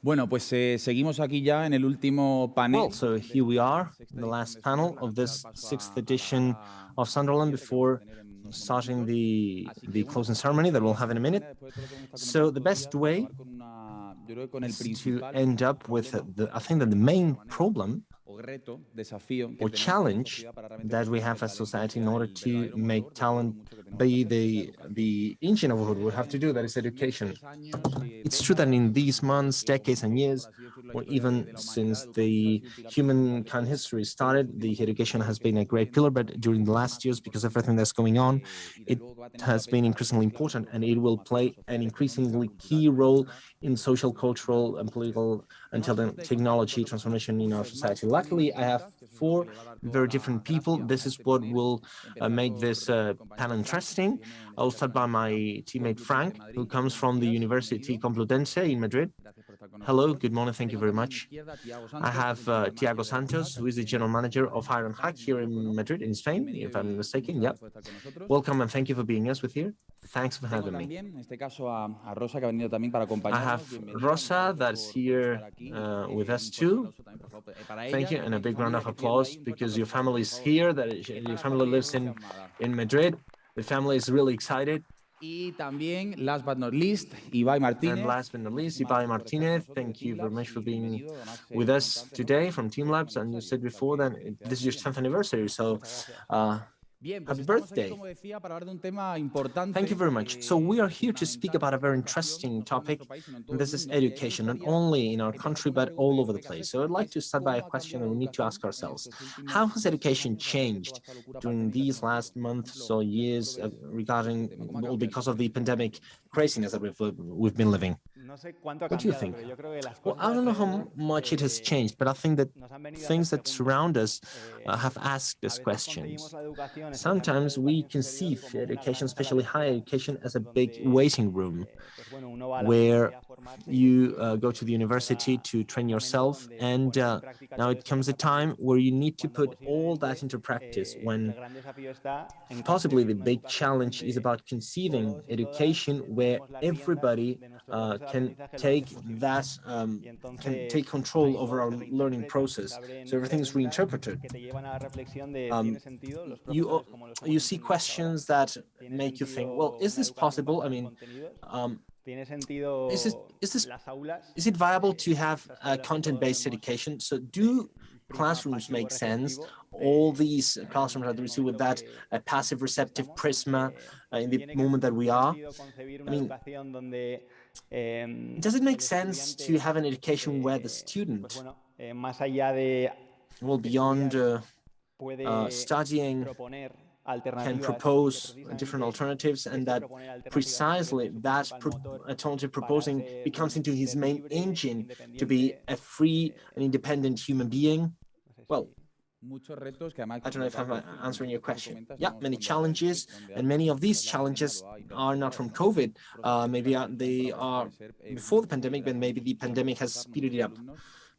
Bueno, pues seguimos aquí ya en el último panel. Well, so here we are, the last panel of this 6th edition of Sondersland before starting the closing ceremony that we'll have in a minute. So the best way is to end up with, I think that the main problem or challenge that we have as society in order to make talent be the engine of what we have to do, that is education. It's true that in these months, decades and years, or even since the humankind history started, the education has been a great pillar, but during the last years, because of everything that's going on, it has been increasingly important, and it will play an increasingly key role in social, cultural, and political until the technology transformation in our society. Luckily, I have 4 very different people. This is what will make this panel interesting. I'll start by my teammate Frank, who comes from the University Complutense in Madrid. Hello, good morning, thank you very much. I have Tiago Santos, who is the General Manager of Iron Hack here in Madrid, in Spain, if I'm not mistaken. Yep. Welcome and thank you for being us with here. Thanks for having me. I have Rosa that's here with us too. Thank you, and a big round of applause because your family is here, that your family lives in Madrid. The family is really excited. Y también, last but not least, Ibai Martínez. And last but not least, Ibai Martínez. Thank you very much for being with us today from Team Labs. And you said before that this is your 10th anniversary, so happy birthday. Thank you very much. So we are here to speak about a very interesting topic, and this is education, not only in our country, but all over the place. So I'd like to start by a question that we need to ask ourselves. How has education changed during these last months or years because of the pandemic craziness that we've been living? What do you think? Well, I don't know how much it has changed, but I think that things that surround us have asked us questions. Sometimes we conceive education, especially higher education, as a big waiting room where you go to the university to train yourself, and now it comes a time where you need to put all that into practice, when possibly the big challenge is about conceiving education where everybody can take control over our learning process, so everything is reinterpreted. You see questions that make you think, well, is this possible? I mean, is it viable to have a content-based education? So do classrooms make sense? All these classrooms are received with that passive receptive prisma in the moment that we are. I mean, does it make sense to have an education where the student, well, beyond studying, can propose different alternatives, and that precisely that alternative proposing becomes into his main engine to be a free and independent human being? Well, I don't know if I'm answering your question. Yeah, many challenges, and many of these challenges are not from COVID. Maybe they are before the pandemic, but maybe the pandemic has speeded it up.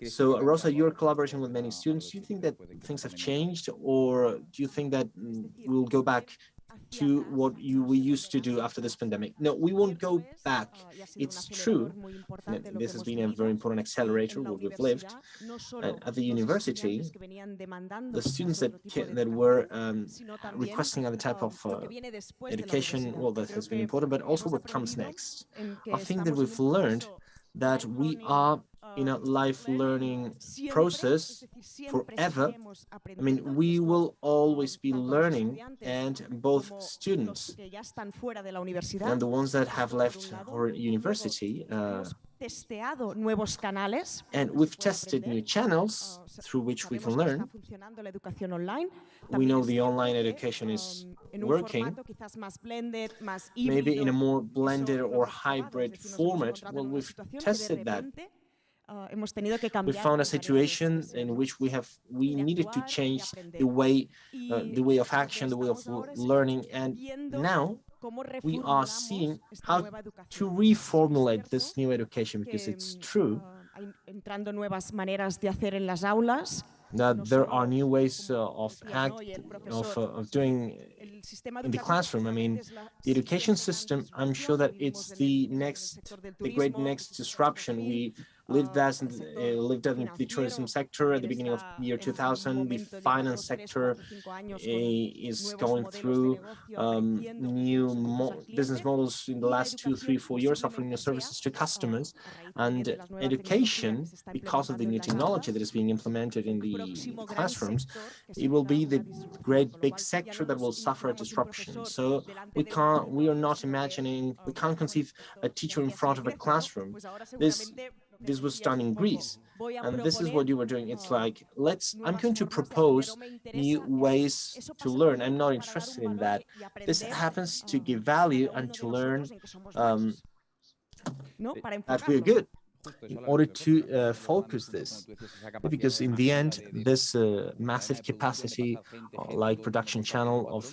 So, Rosa, you're collaborating with many students. Do you think that things have changed, or do you think that we'll go back to what we used to do after this pandemic? No, we won't go back. It's true. This has been a very important accelerator where we've lived. At the university, the students that were requesting other type of education, well, that has been important, but also what comes next. I think that we've learned that we are in a life learning process forever. I mean, we will always be learning, and both students and the ones that have left our university, and we've tested new channels through which we can learn. We know the online education is working, maybe in a more blended or hybrid format. Well, we've tested that. We found a situation in which we needed to change the way of action, the way of learning, and now we are seeing how to reformulate this new education, because it's true that there are new ways of doing in the classroom. I mean, the education system, I'm sure that it's the great next disruption. We lived that in the tourism sector at the beginning of the year 2000. The finance sector is going through new business models in the last 2, 3, 4 years, offering new services to customers. And education, because of the new technology that is being implemented in the classrooms, it will be the great big sector that will suffer a disruption. So we can't conceive a teacher in front of a classroom. This was done in Greece, and this is what you were doing. It's like, I'm going to propose new ways to learn. I'm not interested in that. This happens to give value and to learn that we're good. in order to focus this. Because in the end, this massive capacity, like production channel of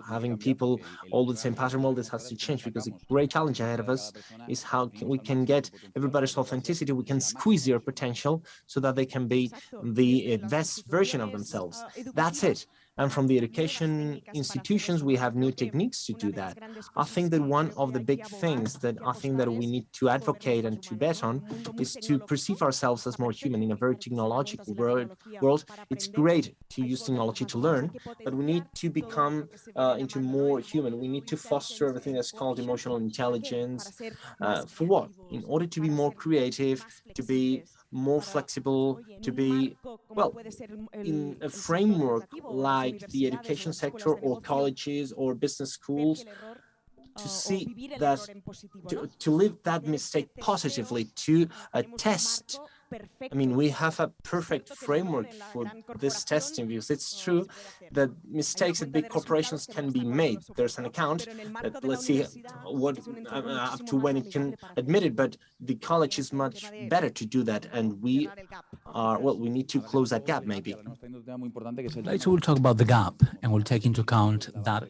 having people all with the same pattern, all this has to change, because the great challenge ahead of us is how we can get everybody's authenticity, we can squeeze their potential so that they can be the best version of themselves. That's it. And from the education institutions, we have new techniques to do that. I think that one of the big things that I think that we need to advocate and to bet on is to perceive ourselves as more human in a very technological world. It's great to use technology to learn, but we need to become into more human. We need to foster everything that's called emotional intelligence. For what? In order to be more creative, to be more flexible, to be, well, in a framework like the education sector or colleges or business schools, to see that, to live that mistake positively, to test. I mean, we have a perfect framework for this testing, because it's true that mistakes at big corporations can be made. There's an account that, let's see what up to when it can admit it, but the college is much better to do that, and we are, well, we need to close that gap maybe. Later we'll talk about the gap, and we'll take into account that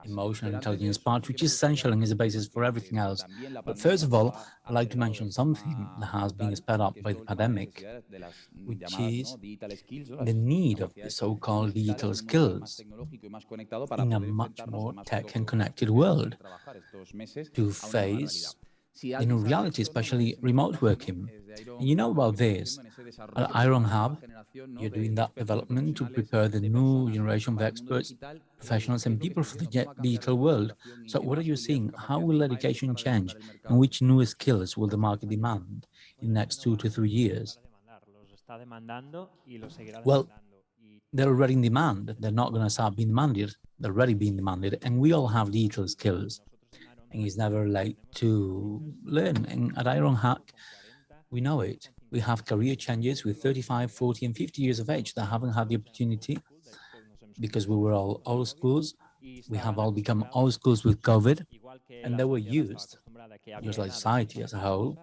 emotional intelligence part, which is essential and is the basis for everything else. But first of all, I'd like to mention something that has been sped up by the pandemic, which is the need of the so-called digital skills in a much more tech and connected world to face the new reality, especially remote working. And you know about this. At Iron Hub, you're doing that development to prepare the new generation of experts, professionals, and people for the digital world. So what are you seeing? How will education change? And which new skills will the market demand in the next 2 to 3 years? Well, they're already in demand. They're not going to stop being demanded. They're already being demanded. And we all have digital skills. And it's never late to learn. And at Iron Hack, we know it. We have career changes with 35, 40, and 50 years of age that haven't had the opportunity because we were all old schools. We have all become old schools with COVID, and they were used, just like society as a whole,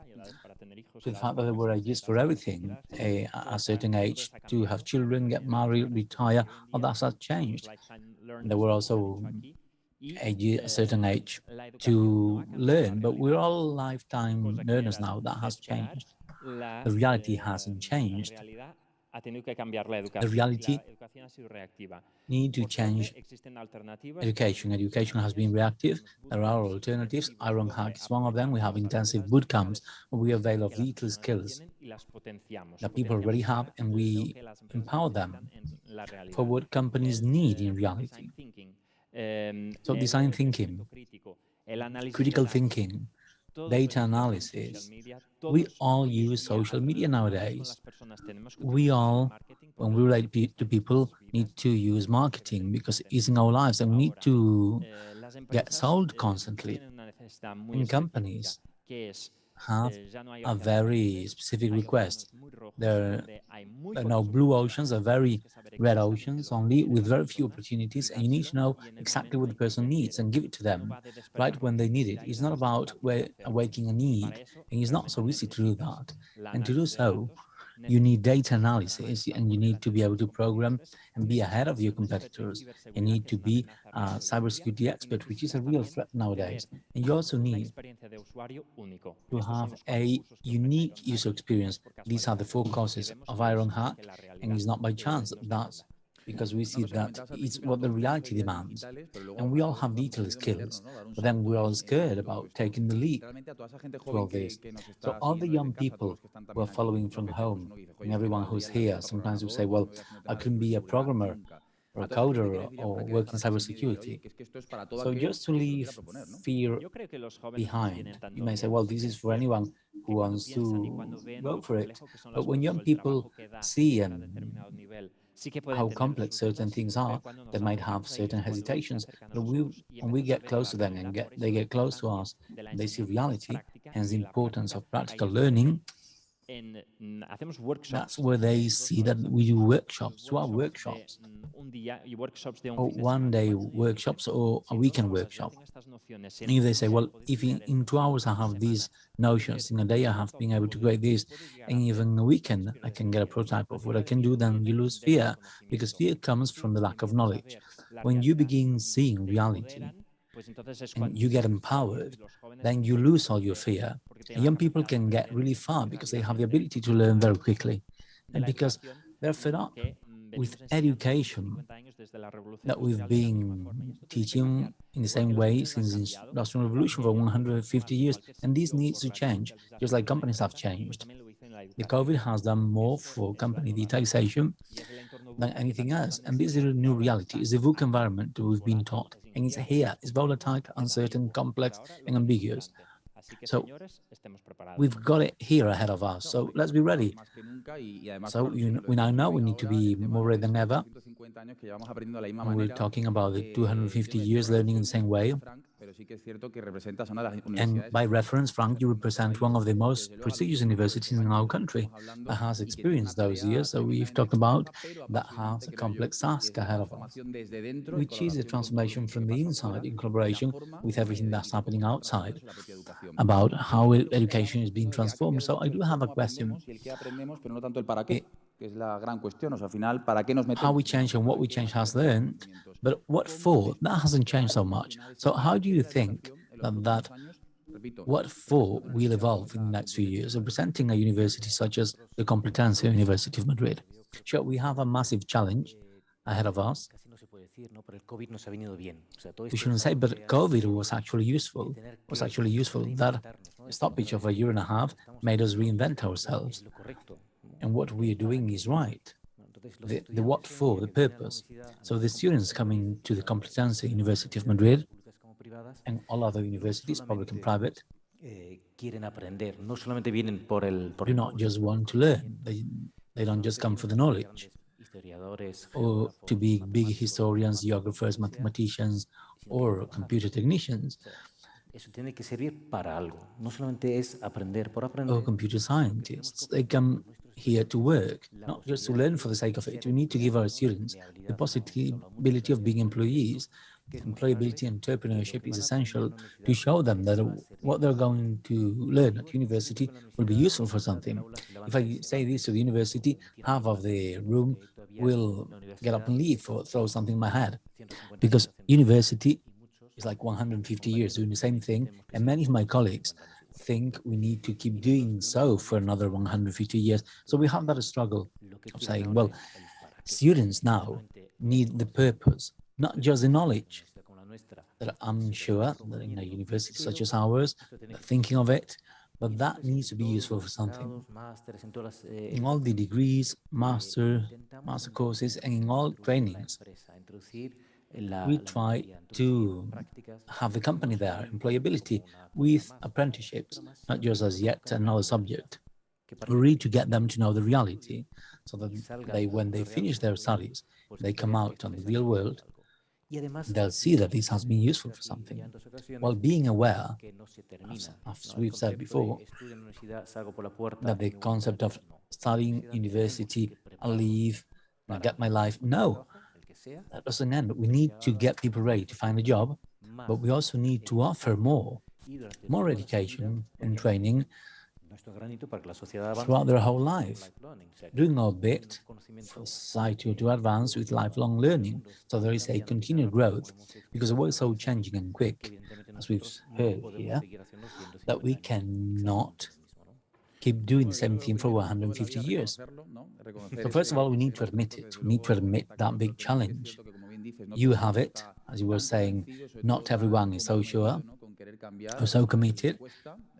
to the fact that they were used for everything. At a certain age, to have children, get married, retire, all that has changed. And they were also a certain age to learn, but we're all lifetime learners now. That has changed. The reality hasn't changed. The reality need to change education. Education has been reactive. There are alternatives. Iron Hack is one of them. We have intensive boot camps where we avail of digital skills that people already have, and we empower them for what companies need in reality. So design thinking, critical thinking, data analysis. We all use social media nowadays. We all, when we relate to people, need to use marketing because it's in our lives, and we need to get sold constantly. And companies have a very specific request. There are no blue oceans, there are very red oceans only, with very few opportunities, and you need to know exactly what the person needs and give it to them right when they need it. It's not about awakening a need, and it's not so easy to do that. And to do so, you need data analysis, and you need to be able to program and be ahead of your competitors. You need to be a cybersecurity expert, which is a real threat nowadays. And you also need to have a unique user experience. These are the 4 causes of Iron Hack, and it's not by chance. That's because we see that it's what the reality demands. And we all have digital skills, but then we're all scared about taking the leap to all this. So all the young people who are following from home, and everyone who's here, sometimes will say, well, I couldn't be a programmer or a coder or work in cybersecurity. So just to leave fear behind, you may say, well, this is for anyone who wants to go for it. But when young people see how complex certain things are, they might have certain hesitations. But when we get close to them and they get close to us, they see reality, hence the importance of practical learning. That's where they see that we do workshops, 2-hour workshops, or one-day workshops, or a weekend workshop. And if they say, well, if in 2 hours I have these notions, in a day I have been able to create this, and even a weekend I can get a prototype of what I can do, then you lose fear, because fear comes from the lack of knowledge. When you begin seeing reality, and you get empowered, then you lose all your fear. And young people can get really far because they have the ability to learn very quickly, and because they're fed up with education that we've been teaching in the same way since the Industrial Revolution for 150 years, and this needs to change, just like companies have changed. The COVID has done more for company digitization than anything else, and this is a new reality. It's the work environment that we've been taught, and it's here. It's volatile, uncertain, complex, and ambiguous. So we've got it here ahead of us. So let's be ready. So we now know we need to be more ready than ever. And we're talking about the 250 years learning in the same way. And by reference, Frank, you represent one of the most prestigious universities in our country that has experienced those years. So we've talked about that has a complex task ahead of us, which is a transformation from the inside in collaboration with everything that's happening outside about how education is being transformed. So I do have a question. How we change and what we change has learned, but what for? That hasn't changed so much. So how do you think that what for will evolve in the next few years, representing a university such as the Complutense University of Madrid? Sure, we have a massive challenge ahead of us. We shouldn't say, but COVID was actually useful. That stoppage of a year and a half made us reinvent ourselves. And what we are doing is right. The what for, the purpose. So the students coming to the Complutense University of Madrid and all other universities, public and private, do not just want to learn. They don't just come for the knowledge or to be big historians, geographers, mathematicians, or computer technicians, or computer scientists. They come here to work, not just to learn for the sake of it. We need to give our students the possibility of being employees. Employability and entrepreneurship is essential to show them that what they're going to learn at university will be useful for something. If I say this to the university, half of the room will get up and leave or throw something in my head, because university is like 150 years doing the same thing, and many of my colleagues think we need to keep doing so for another 150 years. So we have that struggle of saying, well, students now need the purpose, not just the knowledge. That I'm sure that in a university such as ours, they're thinking of it, but that needs to be useful for something. In all the degrees, master courses, and in all trainings, we try to have the company there, employability, with apprenticeships, not just as yet another subject. We need to get them to know the reality, so that when they finish their studies, they come out on the real world, they'll see that this has been useful for something, while being aware, as we've said before, that the concept of studying university, I'll leave, I'll get my life, no, that doesn't end. We need to get people ready to find a job, but we also need to offer more education and training throughout their whole life, doing our bit for society to advance with lifelong learning, so there is a continued growth, because the world is so changing and quick, as we've heard here, that we cannot keep doing the same thing for 150 years. So first of all, we need to admit it. We need to admit that big challenge. You have it, as you were saying, not everyone is so sure or so committed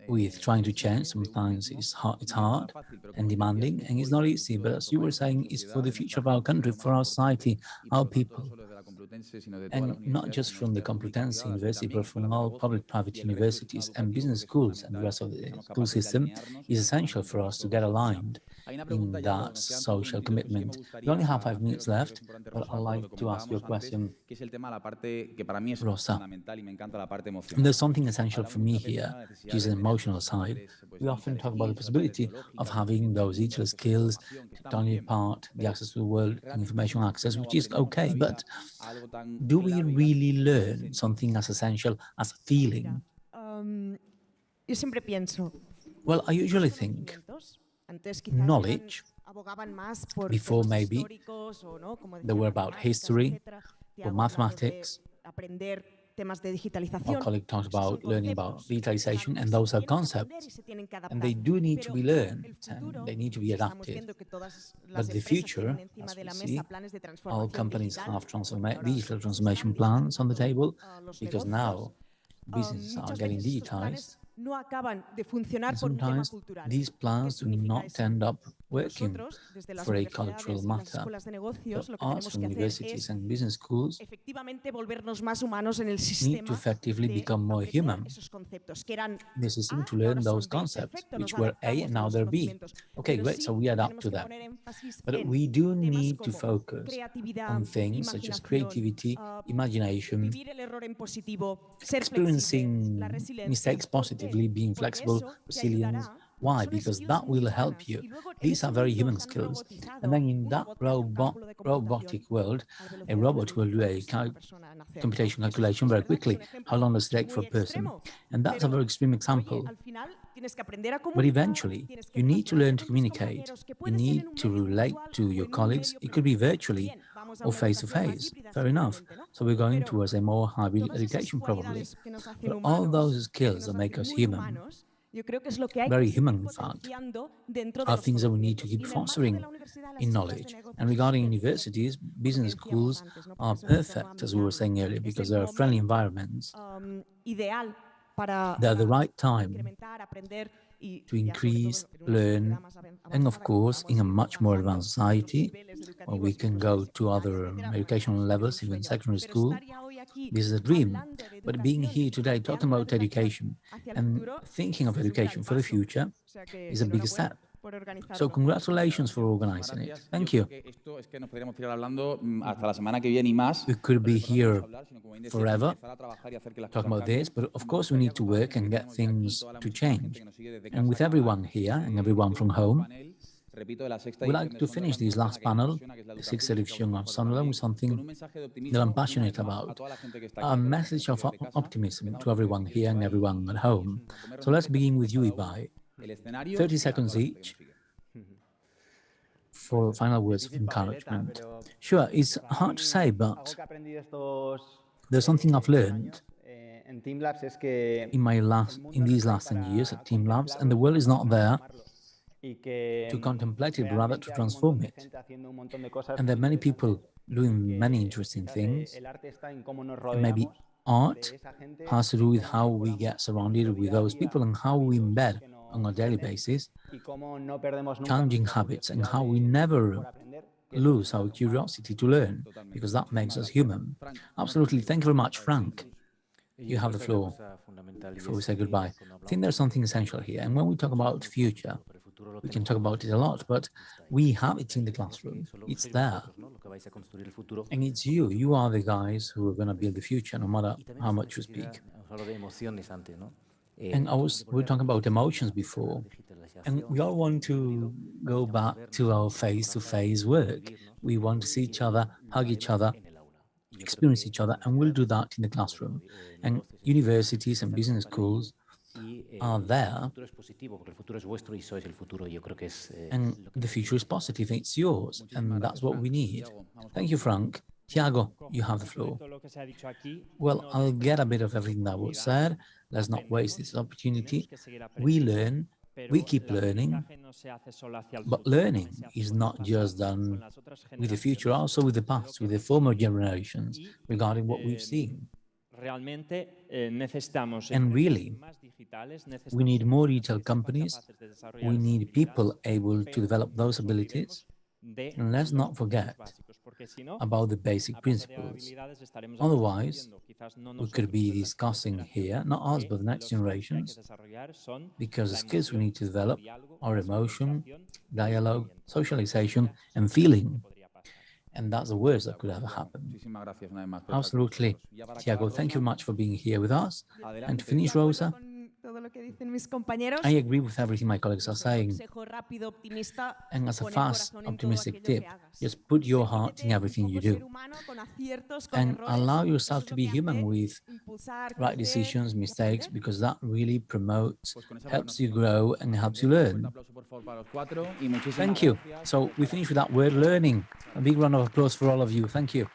with trying to change. Sometimes it's hard and demanding, and it's not easy, but as you were saying, it's for the future of our country, for our society, our people. and not just from the Complutense University, but from all public-private universities and business schools and the rest of the school system, is essential for us to get aligned in that social commitment. We only have 5 minutes left, but I'd like to ask you a question, Rosa. There's something essential for me here, which is an emotional side. We often talk about the possibility of having those digital skills, tectonic part, the access to the world, and information access, which is okay, but do we really learn something as essential as feeling? Yo siempre pienso. Well, I usually think knowledge, before maybe, they were about history or mathematics. Our colleague talked about learning about digitalization, and those are concepts, and they do need to be learned, and they need to be adapted. But the future, as we see, all companies have digital transformation plans on the table, because now businesses are getting digitized. Sometimes these plans do not end up working for a cultural matter. But arts from universities and business schools need to effectively become more human. The system to learn those concepts, which were A and now they're B. Okay, great, so we adapt to that. But we do need to focus on things such as creativity, imagination, experiencing mistakes positively, being flexible, resilience. Why? Because that will help you. These are very human skills. And then in that robotic world, a robot will do a computation calculation very quickly. How long does it take for a person? And that's a very extreme example. But eventually, you need to learn to communicate. You need to relate to your colleagues. It could be virtually or face-to-face. Fair enough. So we're going towards a more hybrid education, probably. But all those skills that make us human, very human, in fact, are things that we need to keep fostering in knowledge. And regarding universities, business schools are perfect, as we were saying earlier, because they are friendly environments. They're the right time to increase, learn, and of course, in a much more advanced society, where we can go to other educational levels, even secondary school. This is a dream. But being here today, talking about education and thinking of education for the future is a big step. So congratulations for organizing it. Thank you. We could be here forever talking about this, but of course we need to work and get things to change. And with everyone here and everyone from home, we'd like to finish this last panel, the sixth edition of Sondersland, with something that I'm passionate about, a message of optimism to everyone here and everyone at home. So let's begin with you, Ibai. 30 seconds each for final words of encouragement. Sure, it's hard to say, but there's something I've learned in these last 10 years at Team Labs, and the world is not there to contemplate it, but rather to transform it. And there are many people doing many interesting things. And maybe art has to do with how we get surrounded with those people and how we embed on a daily basis challenging habits, and how we never lose our curiosity to learn, because that makes us human. Absolutely. Thank you very much, Frank. You have the floor before we say goodbye. I think there's something essential here. And when we talk about future, we can talk about it a lot, but we have it in the classroom. It's there. And it's you. You are the guys who are going to build the future, no matter how much you speak. And we were talking about emotions before, and we all want to go back to our face-to-face work. We want to see each other, hug each other, experience each other, and we'll do that in the classroom. And universities and business schools are there, and the future is positive, it's yours, and that's what we need. Thank you, Frank. Tiago, you have the floor. Well, I'll get a bit of everything that was said. Let's not waste this opportunity. We learn, we keep learning, but learning is not just done with the future, also with the past, with the former generations, regarding what we've seen. And really, we need more retail companies, we need people able to develop those abilities, and let's not forget about the basic principles. Otherwise, we could be discussing here, not us, but the next generations, because the skills we need to develop are emotion, dialogue, socialization, and feeling. And that's the worst that could ever happen. Absolutely. Tiago, thank you much for being here with us. And to finish, Rosa, I agree with everything my colleagues are saying. And as a fast, optimistic tip, just put your heart in everything you do. And allow yourself to be human with right decisions, mistakes, because that really promotes, helps you grow, and helps you learn. Thank you. So we finish with that word, learning. A big round of applause for all of you. Thank you.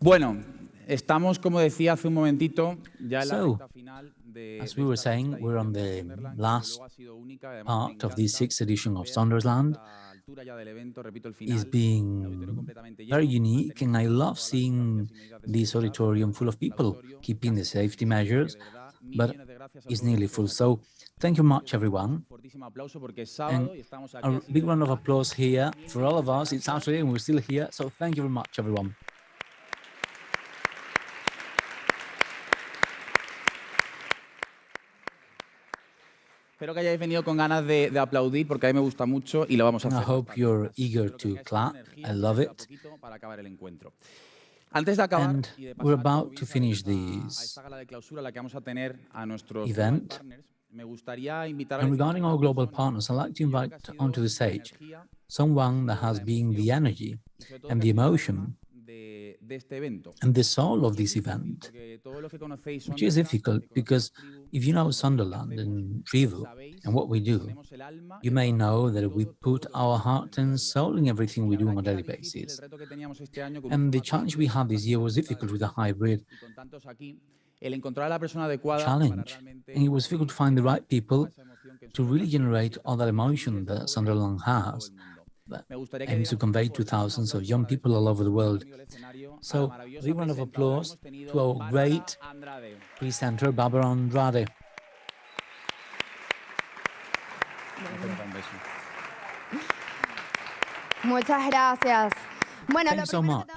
Bueno, estamos, como decía hace un momentito, ya en la recta final de... As we were saying, we're on the last part of the 6th edition of Sondersland. It's being very unique, and I love seeing this auditorium full of people, keeping the safety measures, but it's nearly full. So thank you much, everyone. And a big round of applause here for all of us. It's Saturday and we're still here, so thank you very much, everyone. Espero que hayáis venido con ganas de aplaudir, porque a mí me gusta mucho y lo vamos a hacer. I hope you're eager to clap. I love it. Para acabar el encuentro. Antes de acabar, and we're about to finish this event. And regarding our global partners, I'd like to invite onto the stage someone that has been the energy and the emotion and the soul of this event, which is difficult because if you know Sonderland and Trevo and what we do, you may know that we put our heart and soul in everything we do on a daily basis. And the challenge we had this year was difficult with a hybrid challenge, and it was difficult to find the right people to really generate all that emotion that Sonderland has, that aims to convey to thousands of young people all over the world. So, a big round of applause to our great presenter, Barbara Andrade. Muchas gracias. Bueno, Thanks so much.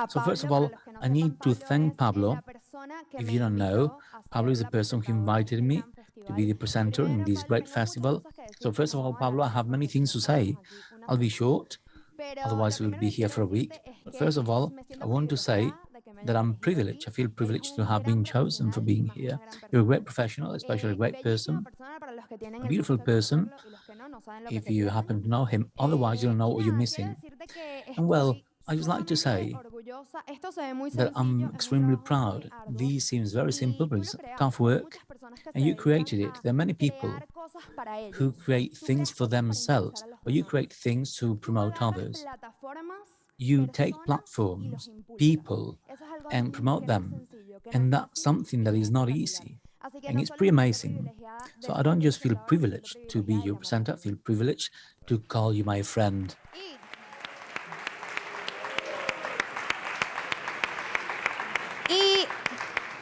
So first of all, I need to thank Pablo. If you don't know, Pablo is the person who invited me to be the presenter in this great festival. So first of all, Pablo, I have many things to say. I'll be short, otherwise we'll be here for a week. But first of all, I want to say that I'm privileged. I feel privileged to have been chosen for being here. You're a great professional, especially a great person, a beautiful person, if you happen to know him. Otherwise, you don't know what you're missing. And well, I just like to say that I'm extremely proud. This seems very simple, but it's tough work, and you created it. There are many people who create things for themselves, or you create things to promote others. You take platforms, people, and promote them, and that's something that is not easy, and it's pretty amazing. So I don't just feel privileged to be your presenter, I feel privileged to call you my friend.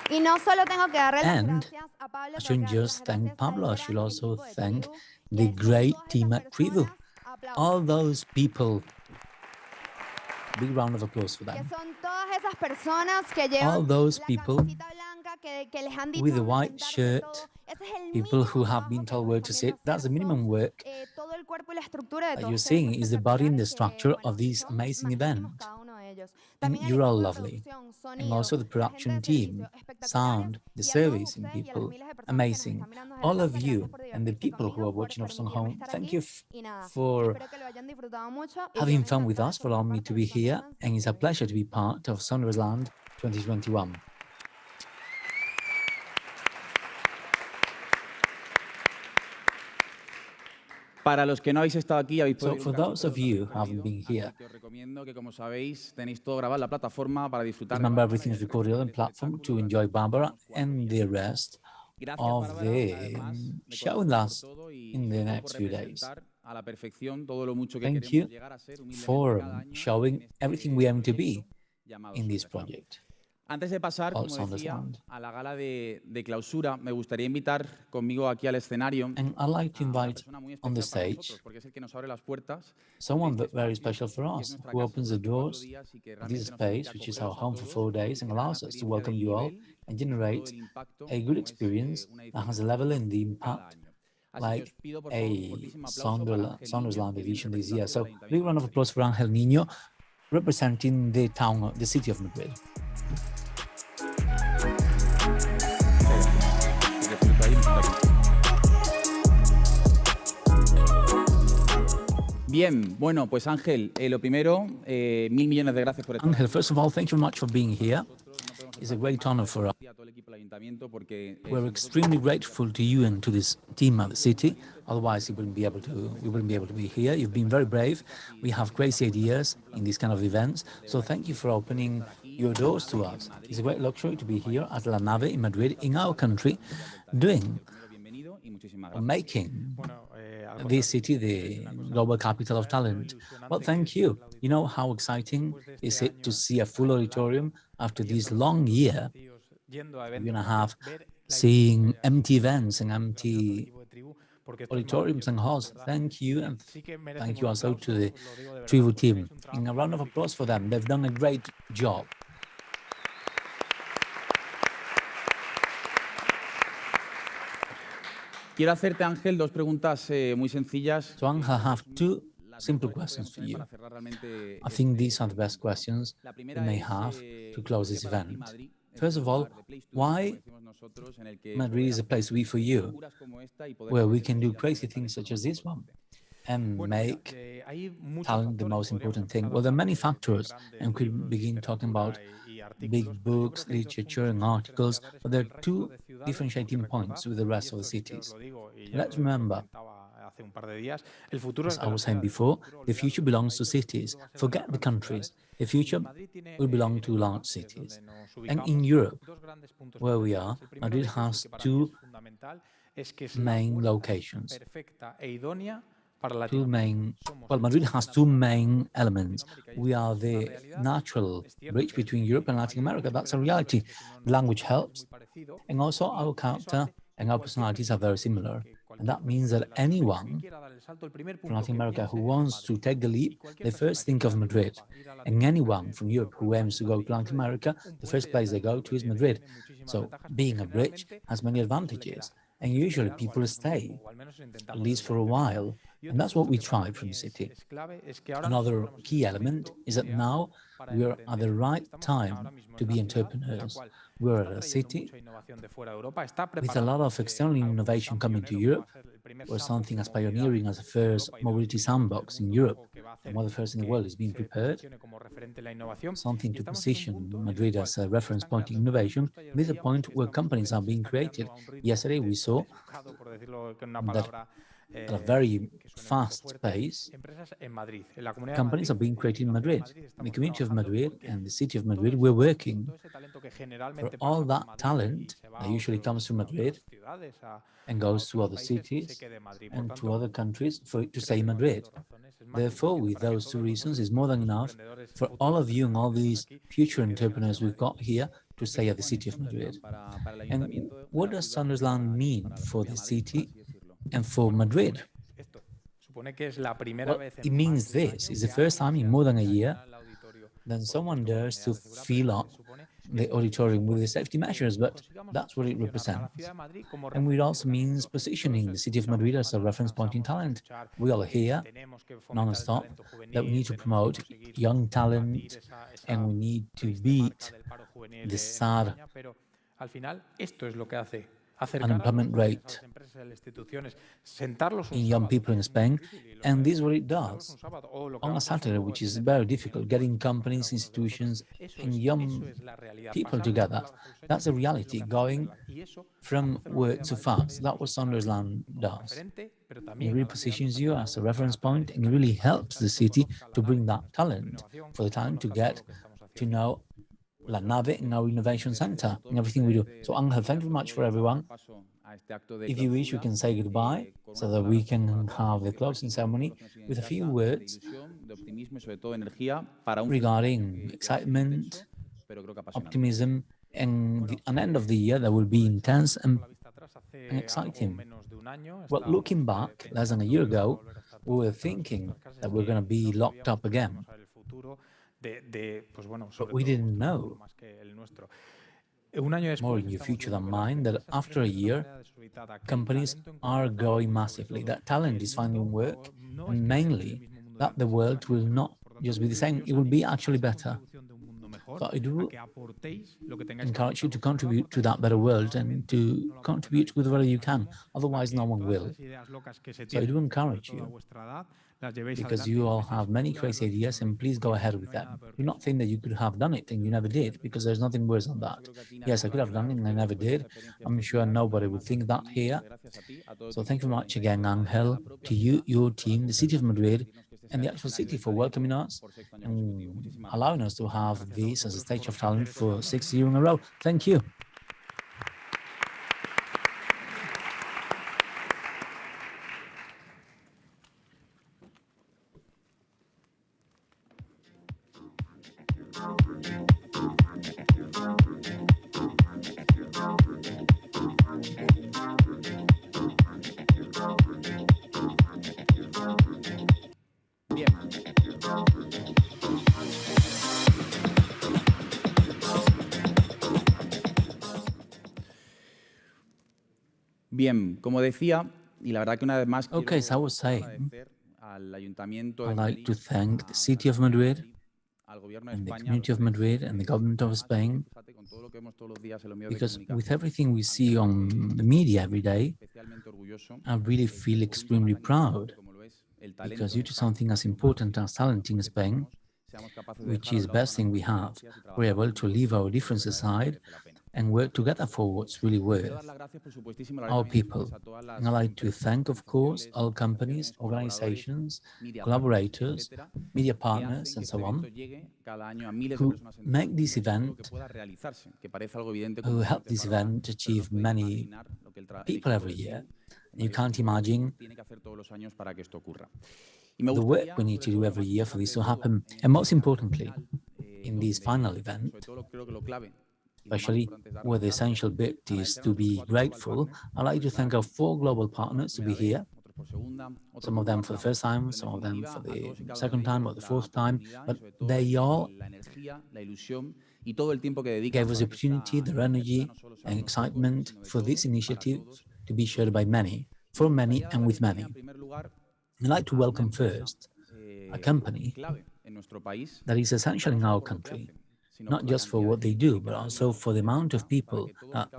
And I shouldn't just thank Pablo, I should also thank the great team at Trevo. All those people. Big round of applause for them. All those people with the white shirt, people who have been told where to sit, that's the minimum work that you're seeing is the body and the structure of this amazing event. And you're all lovely. And also the production team, sound, the servicing people, amazing. All of you and the people who are watching us from home, thank you for having fun with us, for allowing me to be here. And it's a pleasure to be part of Sondersland 2021. Para los que no habéis estado aquí, habéis So for those of you who haven't been here, os recomiendo que, como sabéis, tenéis todo grabado en la plataforma para disfrutar. remember everything is recorded on the platform to enjoy Barbara and the rest of the show with us in the next few days. Thank you for showing everything we aim to be in this project. Antes de pasar, como decía, a la gala de clausura, me gustaría invitar conmigo aquí al escenario And I'd like to invite on the stage porque es el que nos abre las puertas. someone very special for us, who opens the doors of this space, which is our home for 4 days, and allows us to welcome you all and generate a good experience that has a level in the impact like a Sondersland edition this year. So big round of applause for Ángel Niño, representing the town, the city of Madrid. Bien, bueno, pues Ángel, lo primero, mil millones de gracias por estar. Ángel, first of all, thank you very much for being here. It's a great honor for us. We're extremely grateful to you and to this team at the city. Otherwise, we wouldn't be able to be here. You've been very brave. We have crazy ideas in these kind of events. So thank you for opening your doors to us. It's a great luxury to be here at La Nave in Madrid, in our country, making this city the global capital of talent. Well, thank you. You know how exciting is it to see a full auditorium after this long year, and a half, seeing empty events and empty auditoriums and halls. Thank you, and thank you also to the Tribu team. And a round of applause for them. They've done a great job. Quiero hacerte, Ángel, dos preguntas muy sencillas. So Ángel, I have two simple questions for you. I think these are the best questions we may have to close this event. First of all, why Madrid is a place to be for you, where we can do crazy things such as this one and make talent the most important thing? Well, there are many factors, and we could begin talking about big books, literature, and articles, but there are two differentiating points with the rest of the cities. Let's remember, as I was saying before, the future belongs to cities. Forget the countries. The future will belong to large cities. And in Europe, where we are, Madrid has two main locations. Madrid has two main elements. We are the natural bridge between Europe and Latin America. That's a reality. Language helps. And also our character and our personalities are very similar. And that means that anyone from Latin America who wants to take the leap, they first think of Madrid. And anyone from Europe who aims to go to Latin America, the first place they go to is Madrid. So being a bridge has many advantages. And usually people stay, at least for a while. And that's what we try from the city. Another key element is that now we are at the right time to be entrepreneurs. We're at a city with a lot of external innovation coming to Europe. We're something as pioneering as the first mobility sandbox in Europe. And one of the first in the world is being prepared. Something to position Madrid as a reference point in innovation. This is a point where companies are being created. Yesterday we saw that at a very fast pace, companies are being created in Madrid. In the community of Madrid and the city of Madrid, we're working for all that talent that usually comes to Madrid and goes to other cities and to other countries for it to stay in Madrid. Therefore, with those two reasons, it's more than enough for all of you and all these future entrepreneurs we've got here to stay at the city of Madrid. And what does Sondersland mean for the city and for Madrid? Well, it means this. It's the first time in more than a year that someone dares to fill up the auditorium with the safety measures, but that's what it represents. And it also means positioning the city of Madrid as a reference point in talent. We all hear non-stop that we need to promote young talent and we need to beat the sad unemployment rate in young people in Spain, and this is what it does. On a Saturday, which is very difficult, getting companies, institutions, and young people together, that's a reality, going from word to facts. That's what Sondersland does. It really positions you as a reference point, and it really helps the city to bring that talent, for the talent to get to know La Nave in our innovation center and everything we do. So Angel, thank you very much for everyone. If you wish, you can say goodbye so that we can have the closing ceremony with a few words regarding excitement, optimism, and an end of the year that will be intense and exciting. Well, looking back, less than a year ago, we were thinking that we're going to be locked up again. But we didn't know, more in your future than mine, that after a year, companies are growing massively, that talent is finding work, and mainly that the world will not just be the same, it will be actually better. So I do encourage you to contribute to that better world and to contribute with whatever you can, otherwise no one will. So I do encourage you, because you all have many crazy ideas, and please go ahead with them. Do not think that you could have done it and you never did, because there's nothing worse than that. Yes, I could have done it and I never did. I'm sure nobody would think that here. So thank you very much again, Angel, to you, your team, the City of Madrid, and the actual city for welcoming us and allowing us to have this as a stage of talent for 6 years in a row. Thank you. Bien, como decía, y la verdad que una vez más Okay, so I was saying, I'd like to thank the City of Madrid and the community of Madrid and the government of Spain, because with everything we see on the media every day, I really feel extremely proud, because due to something as important as talent in Spain, which is the best thing we have, we're able to leave our differences aside and work together for what's really worth our people. And I'd like to thank, of course, all companies, organizations, collaborators, media partners, and so on, who make this event, who help this event achieve many people every year. You can't imagine the work we need to do every year for this to happen. And most importantly, in this final event, especially where the essential bit is to be grateful, I'd like to thank our 4 global partners to be here. Some of them for the first time, some of them for the second time or the 4th time, but they all gave us the opportunity, their energy and excitement for this initiative to be shared by many, for many and with many. I'd like to welcome first a company that is essential in our country, not just for what they do, but also for the amount of people that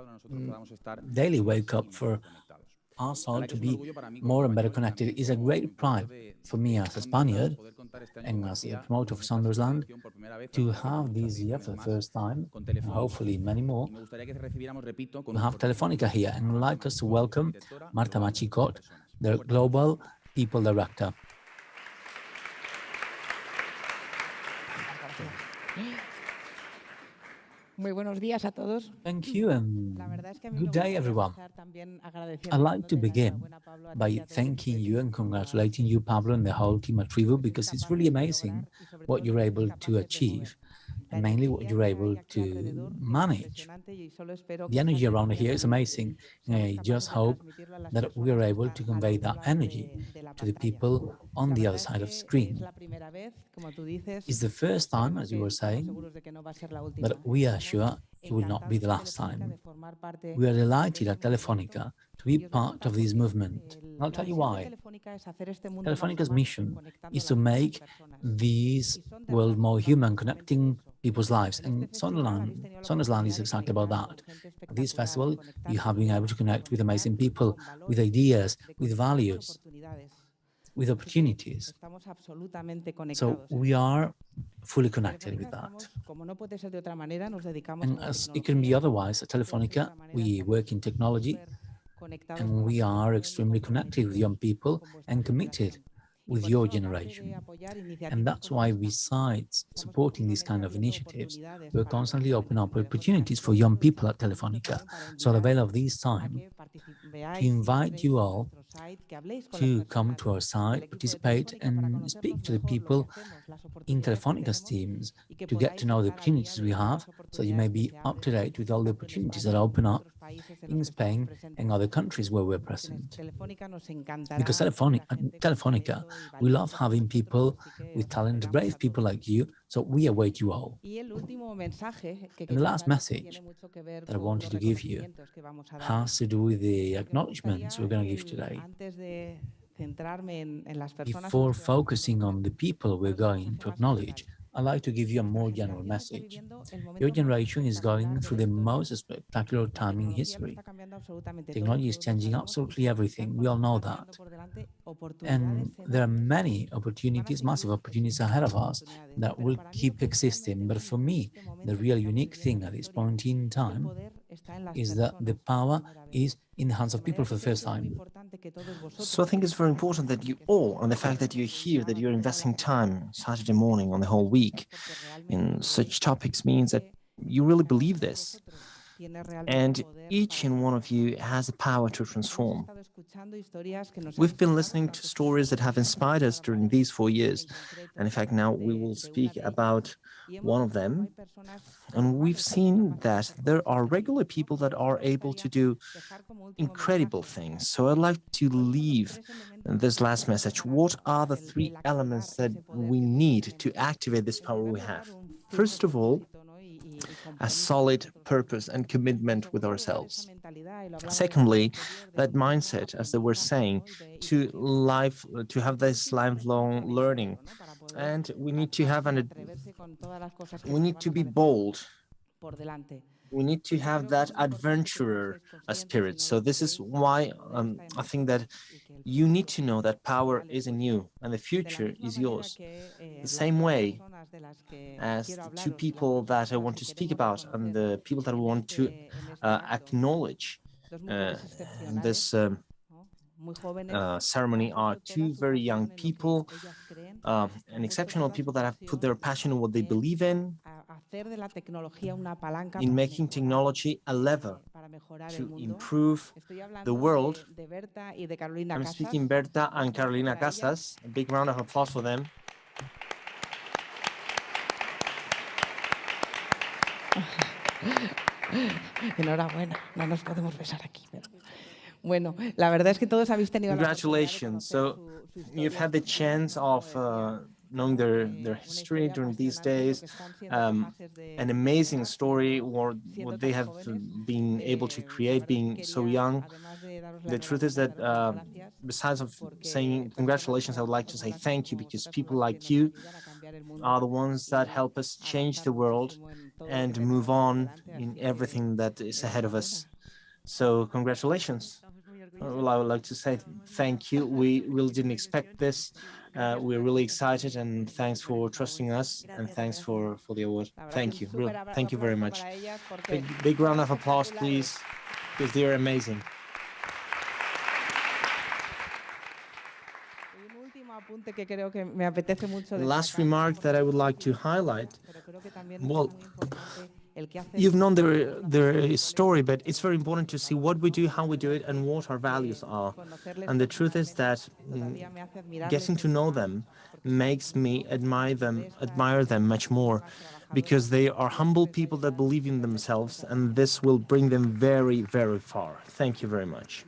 daily wake up for us all to be more and better connected. It's a great pride for me as a Spaniard and as a promoter of Sondersland to have this year for the first time, and hopefully many more, to have Telefonica here, and I'd like us to welcome Marta Machicot, the Global People Director. Muy buenos días a todos. Thank you and good day, everyone. I'd like to begin by thanking you and congratulating you, Pablo, and the whole team at Tribu, because it's really amazing what you're able to achieve and mainly what you're able to manage. The energy around here is amazing, and I just hope that we are able to convey that energy to the people on the other side of the screen. It's the first time, as you were saying, but we are sure it will not be the last time. We are delighted at Telefónica to be part of this movement. And I'll tell you why. Telefónica's mission is to make this world more human, connecting people's lives. And Sondersland is exactly about that. At this festival, you have been able to connect with amazing people, with ideas, with values, with opportunities. So we are fully connected with that. And as it can be otherwise, at Telefónica, we work in technology, and we are extremely connected with young people and committed with your generation. And that's why, besides supporting these kind of initiatives, we're constantly opening up opportunities for young people at Telefónica. So I'll avail of this time to invite you all to come to our site, participate, and speak to the people in Telefónica's teams to get to know the opportunities we have, so you may be up to date with all the opportunities that open up in Spain and other countries where we're present. Because Telefónica, we love having people with talent, brave people like you, so we await you all. And the last message that I wanted to give you has to do with the acknowledgements we're going to give today. Before focusing on the people we're going to acknowledge, I'd like to give you a more general message. Your generation is going through the most spectacular time in history. Technology is changing absolutely everything. We all know that. And there are many opportunities, massive opportunities ahead of us that will keep existing. But for me, the real unique thing at this point in time is that the power is in the hands of people for the first time. So I think it's very important that you all, and the fact that you're here, that you're investing time Saturday morning on the whole week in such topics means that you really believe this. And each and one of you has the power to transform. We've been listening to stories that have inspired us during these 4 years. And in fact, now we will speak about one of them. And we've seen that there are regular people that are able to do incredible things. So I'd like to leave this last message. What are the 3 elements that we need to activate this power we have? First of all, a solid purpose and commitment with ourselves. Secondly, that mindset, as they were saying, to have this lifelong learning. And we need to have we need to be bold. We need to have that adventurer spirit. So this is why I think that you need to know that power is in you and the future is yours. The same way as the 2 people that I want to speak about and the people that I want to acknowledge in this ceremony are 2 very young people, and exceptional people that have put their passion in what they believe in making technology a lever to improve the world. I'm speaking Berta and Carolina Casas. A big round of applause for them. Enhorabuena, no nos podemos besar aquí. Pero... Bueno, la verdad es que todos habéis tenido Congratulations. So you've had the chance of knowing their history during these days, an amazing story, what they have been able to create being so young. The truth is that besides of saying congratulations, I would like to say thank you, because people like you are the ones that help us change the world and move on in everything that is ahead of us. So congratulations. Well, I would like to say thank you. We really didn't expect this. We're really excited, and thanks for trusting us, and thanks for the award. Thank you. Thank you very much. Big round of applause, please, because they're amazing. The last remark that I would like to highlight, well, You've known their story, but it's very important to see what we do, how we do it, and what our values are. And the truth is that getting to know them makes me admire them much more, because they are humble people that believe in themselves, and this will bring them very, very far. Thank you very much.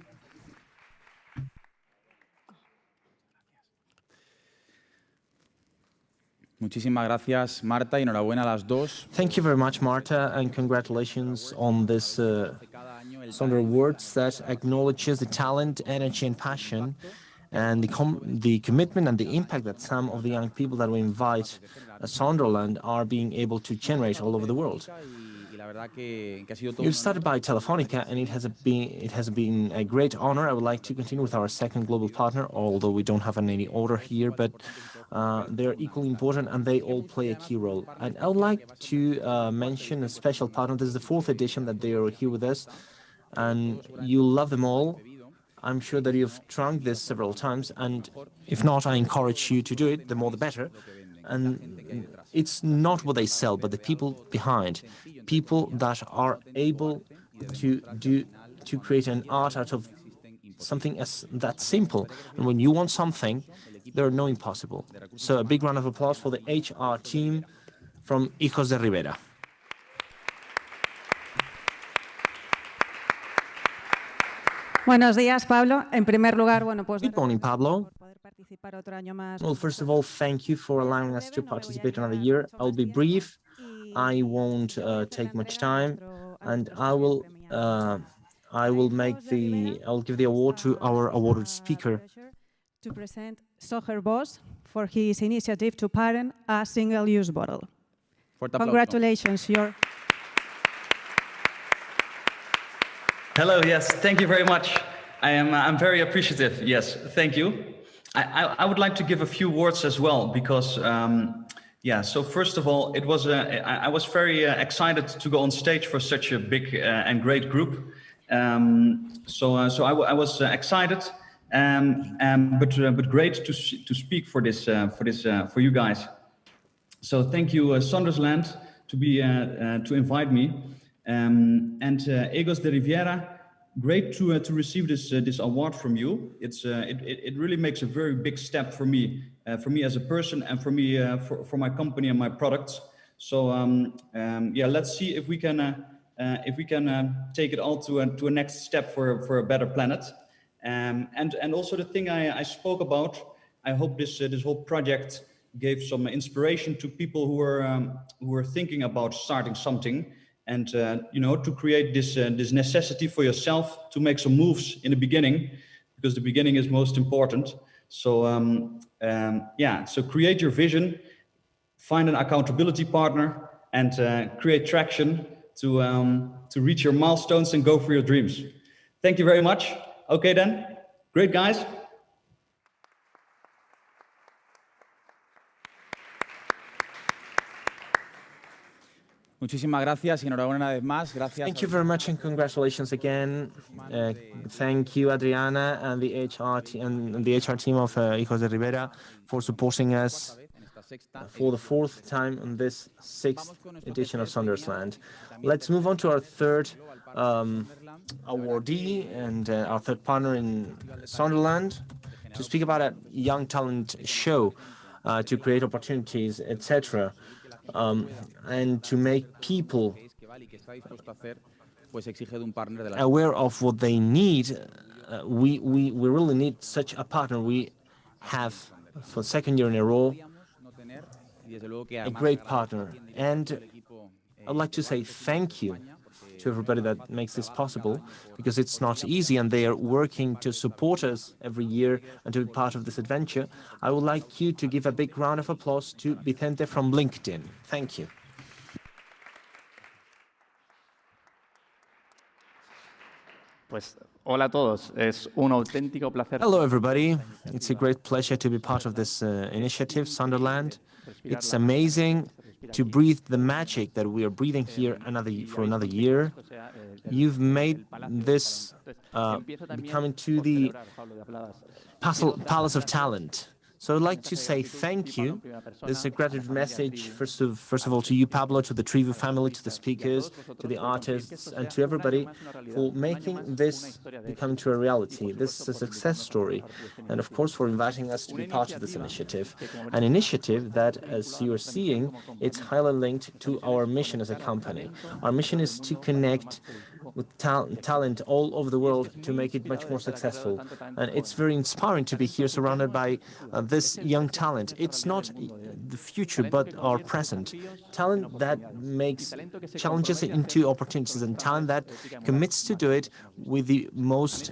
Muchísimas gracias, Marta, y enhorabuena a las dos. Thank you very much, Marta, and congratulations on this Sonder Awards that acknowledges the talent, energy, and passion, and the commitment and the impact that some of the young people that we invite at Sonderland are being able to generate all over the world. You started by Telefonica, and it has been a great honor. I would like to continue with our second global partner, although we don't have any order here, but they're equally important, and they all play a key role. And I would like to mention a special partner. This is the 4th edition that they are here with us, and you love them all. I'm sure that you've drunk this several times, and if not, I encourage you to do it. The more the better. And it's not what they sell, but the people behind, people that are able to create an art out of something as that simple. And when you want something, there are no impossible. So a big round of applause for the HR team from Hijos de Rivera. Buenos días, Pablo. En primer lugar, bueno, pues Good morning, Pablo. participar otro año más. Well, first of all, thank you for allowing us to participate another year. I'll be brief. I won't take much time, and I'll give the award to our awarded speaker. To present Soher Boss for his initiative to patent a single-use bottle. Congratulations, Hello, yes, thank you very much. I'm very appreciative, yes, thank you. I would like to give a few words as well, because, so first of all, I was very excited to go on stage for such a big and great group. So I was excited, but great to speak for you guys. So thank you, Sondersland, to invite me. And Hijos de Rivera, great to receive this award from you. It really makes a very big step for me as a person, and for me for my company and my products. So let's see if we can take it all to a next step for a better planet. And also the thing I spoke about, I hope this whole project gave some inspiration to people who are thinking about starting something. And to create this necessity for yourself to make some moves in the beginning, because the beginning is most important. So so create your vision, find an accountability partner, and create traction to reach your milestones and go for your dreams. Thank you very much. Okay then, great guys. Muchísimas gracias y enhorabuena una vez más. Gracias. Thank you very much, and congratulations again. Thank you, Adriana, and the HR team of Hijos de Rivera for supporting us for the 4th time on this 6th edition of Sondersland. Let's move on to our third awardee and our third partner in Sonderland to speak about a young talent show to create opportunities, etc. And to make people aware of what they need. We really need such a partner. We have, for the 2nd year in a row, a great partner. And I'd like to say thank you to everybody that makes this possible, because it's not easy, and they are working to support us every year and to be part of this adventure. I would like you to give a big round of applause to Vicente from LinkedIn. Thank you. Pues, hola a todos. Es un auténtico placer. Hello, everybody. It's a great pleasure to be part of this initiative, Sonderland. It's amazing to breathe the magic that we are breathing here for another year. You've made this become into the Palace of Talent. So I'd like to say thank you. This is a gratitude message, first of all, to you, Pablo, to the Trivu family, to the speakers, to the artists, and to everybody for making this become to a reality. This is a success story. And of course, for inviting us to be part of this initiative. An initiative that, as you are seeing, it's highly linked to our mission as a company. Our mission is to connect with talent all over the world to make it much more successful. And it's very inspiring to be here surrounded by this young talent. It's not the future, but our present. Talent that makes challenges into opportunities, and talent that commits to do it with the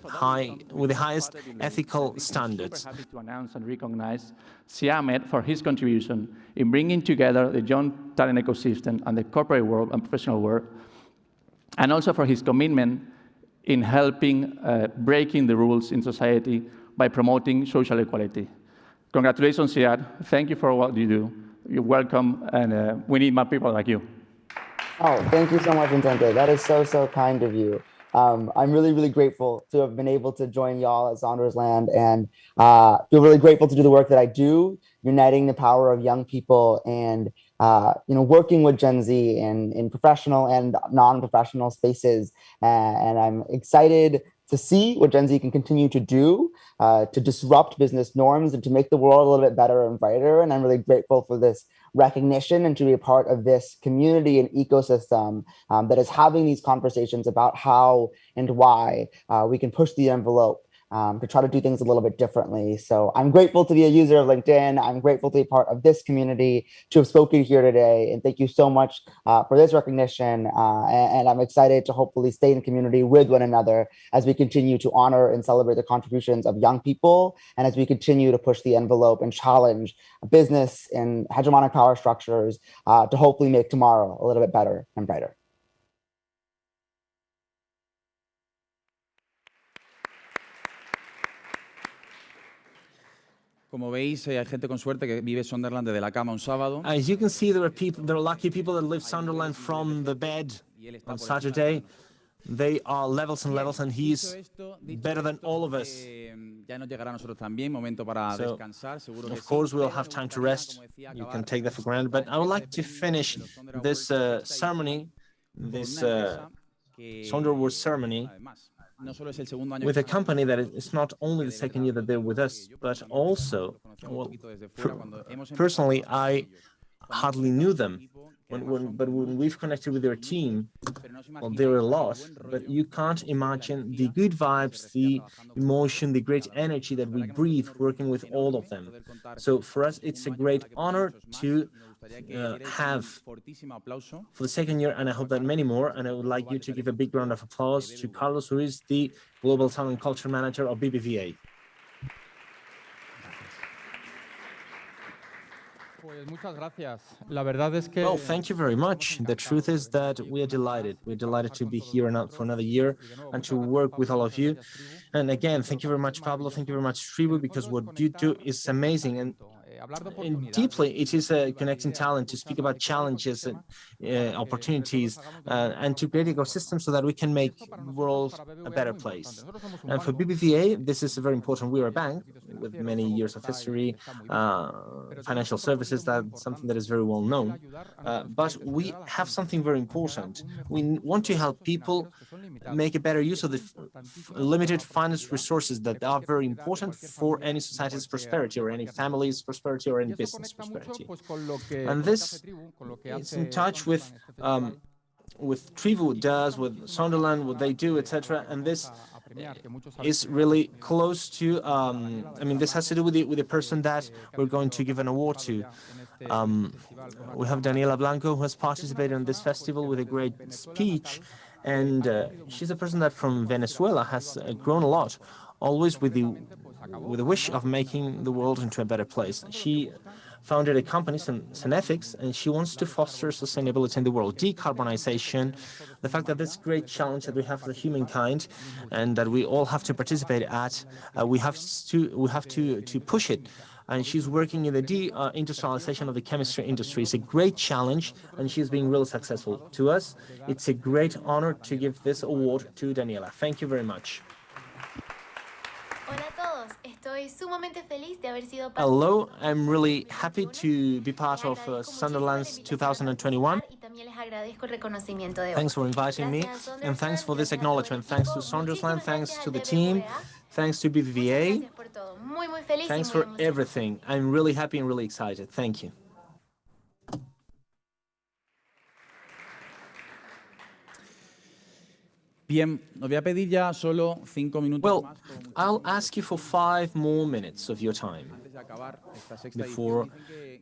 highest ethical standards. To announce and recognize Siamet for his contribution in bringing together the young talent ecosystem and the corporate world and professional world, and also for his commitment in helping breaking the rules in society by promoting social equality. Congratulations, Siad. Thank you for what you do. You're welcome, and we need more people like you. Oh, thank you so much, Intente. That is so, so kind of you. I'm really, really grateful to have been able to join y'all at Sondersland, and feel really grateful to do the work that I do, uniting the power of young people and working with Gen Z in professional and non-professional spaces. And I'm excited to see what Gen Z can continue to do to disrupt business norms and to make the world a little bit better and brighter. And I'm really grateful for this recognition and to be a part of this community and ecosystem that is having these conversations about how and why we can push the envelope to try to do things a little bit differently. So I'm grateful to be a user of LinkedIn. I'm grateful to be part of this community, to have spoken here today. And thank you so much for this recognition. And I'm excited to hopefully stay in community with one another as we continue to honor and celebrate the contributions of young people, and as we continue to push the envelope and challenge business and hegemonic power structures to hopefully make tomorrow a little bit better and brighter. Como veis, hay gente con suerte que vive Sonderland desde la cama un sábado. As you can see, there are lucky people that live Sonderland from the bed on Saturday. They are levels and levels, and he's better than all of us. So, of course, we'll have time to rest. You can take that for granted. But I would like to finish this ceremony, this Sonder Awards ceremony, with a company that is not only the second year that they're with us, but also, well, personally, I hardly knew them. But when we've connected with their team, well, there are a lot, but you can't imagine the good vibes, the emotion, the great energy that we breathe working with all of them. So for us, it's a great honor to have for the second year, and I hope that many more. And I would like you to give a big round of applause to Carlos, who is the Global Talent Culture Manager of BBVA. Well, thank you very much. The truth is that we are delighted. We're delighted to be here for another year and to work with all of you. And again, thank you very much, Pablo. Thank you very much, Tribu, because what you do is amazing. And deeply, it is a connecting talent to speak about challenges and opportunities and to create ecosystems so that we can make the world a better place. And for BBVA, this is very important. We're a bank with many years of history, financial services, that's something that is very well known. But we have something very important. We want to help people make a better use of the limited finance resources that are very important for any society's prosperity or any family's prosperity or any business prosperity. And this is in touch with Trivu does, with Sonderland, what they do, etc. And this is really close to, I mean, this has to do with the person that we're going to give an award to. We have Daniela Blanco, who has participated in this festival with a great speech. And she's a person that from Venezuela has grown a lot, always with the wish of making the world into a better place. She founded a company, Synethics, and she wants to foster sustainability in the world, decarbonization, the fact that this great challenge that we have for humankind and that we all have to participate at, we have to push it. And she's working in the deindustrialization of the chemistry industry. It's a great challenge, and she's being really successful. To us, it's a great honor to give this award to Daniela. Thank you very much. Hello, I'm really happy to be part of Sunderland's 2021. Thanks for inviting me, and thanks for this acknowledgement. Thanks to Sondersland, thanks to the team, thanks to BBVA, thanks for everything. I'm really happy and really excited. Thank you. Bien, os voy a pedir ya solo 5 minutos Well, I'll ask you for 5 more minutes of your time before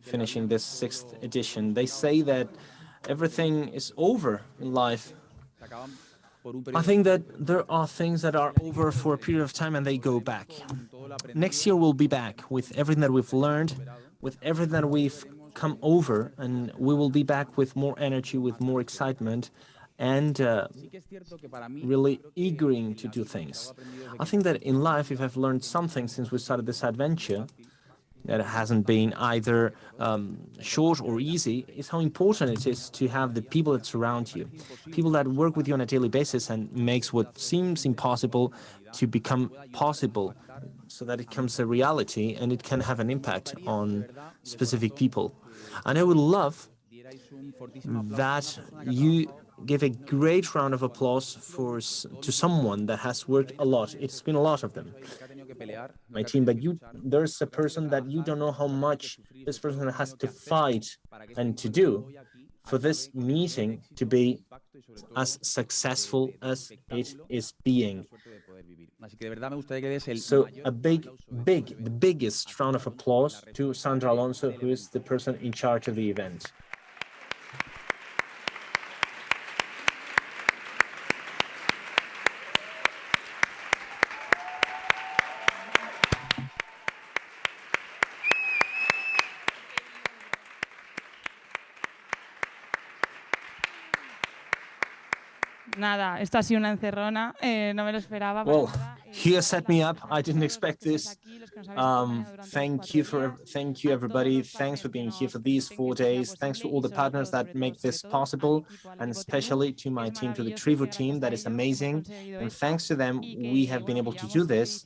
finishing this 6th edition. They say that everything is over in life. I think that there are things that are over for a period of time and they go back. Next year we'll be back with everything that we've learned, with everything that we've come over, and we will be back with more energy, with more excitement, and really eagering to do things. I think that in life, if I've learned something since we started this adventure, that hasn't been either short or easy, is how important it is to have the people that surround you, people that work with you on a daily basis and makes what seems impossible to become possible, so that it becomes a reality and it can have an impact on specific people. And I would love that you give a great round of applause to someone that has worked a lot. It's been a lot of them, my team, but there's a person that you don't know how much this person has to fight and to do for this meeting to be as successful as it is being. So a the biggest round of applause to Sandra Alonso, who is the person in charge of the event. Nada, esto ha sido una encerrona, no me lo esperaba. Well, he set me up. I didn't expect this. Thank you, everybody. Thanks for being here for these 4 days. Thanks to all the partners that make this possible, and especially to my team, to the Trivo team. That is amazing. And thanks to them, we have been able to do this.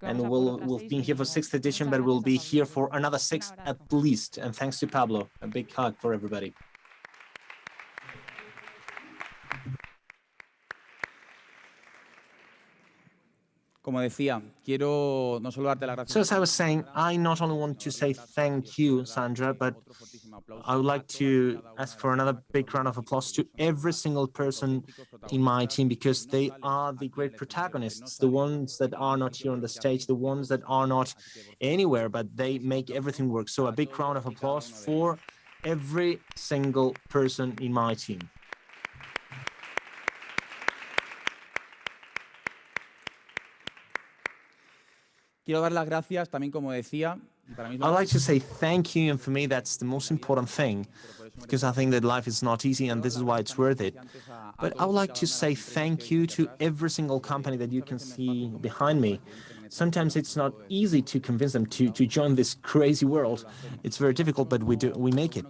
And we'll be here for 6th edition, but we'll be here for another 6 at least. And thanks to Pablo. A big hug for everybody. Como decía, quiero no solo darte las gracias. So as I was saying, I not only want to say thank you, Sandra, but I would like to ask for another big round of applause to every single person in my team, because they are the great protagonists, the ones that are not here on the stage, the ones that are not anywhere, but they make everything work. So a big round of applause for every single person in my team. Quiero dar las gracias también, como decía. I'd like to say thank you, and for me that's the most important thing, because I think that life is not easy and this is why it's worth it. But I would like to say thank you to every single company that you can see behind me. Sometimes it's not easy to convince them to join this crazy world. It's very difficult, but we make it.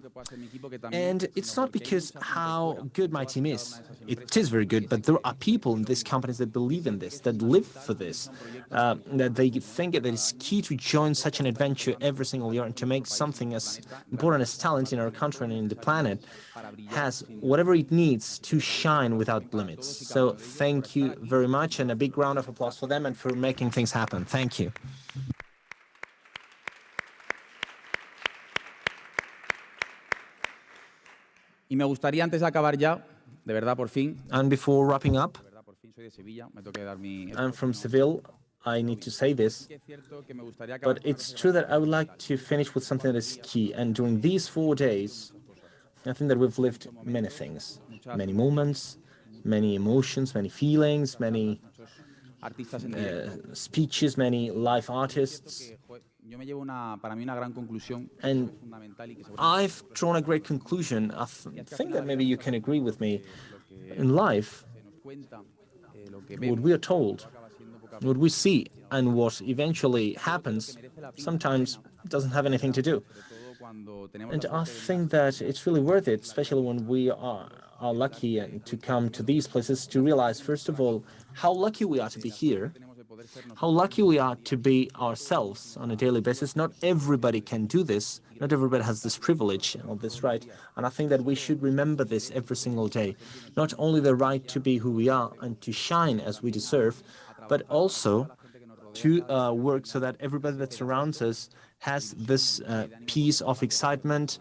And it's not because how good my team is. It is very good, but there are people in these companies that believe in this, that live for this, that they think that it's key to join such an adventure every single year and to make something as important as talent in our country and in the planet has whatever it needs to shine without limits. So thank you very much, and a big round of applause for them and for making things happen. Thank you. Y me gustaría, antes de acabar ya, de verdad, por fin. And before wrapping up, soy de Sevilla, me tengo que dar mi. I'm from Seville. I need to say this, but it's true that I would like to finish with something that is key. And during these 4 days, I think that we've lived many things, many moments, many emotions, many feelings, many speeches, many live artists. And I've drawn a great conclusion. I think that maybe you can agree with me. In life, what we are told, what we see, and what eventually happens sometimes doesn't have anything to do. And I think that it's really worth it, especially when we are lucky to come to these places, to realize, first of all, how lucky we are to be here, how lucky we are to be ourselves on a daily basis. Not everybody can do this. Not everybody has this privilege or this right. And I think that we should remember this every single day. Not only the right to be who we are and to shine as we deserve, but also to work so that everybody that surrounds us has this piece of excitement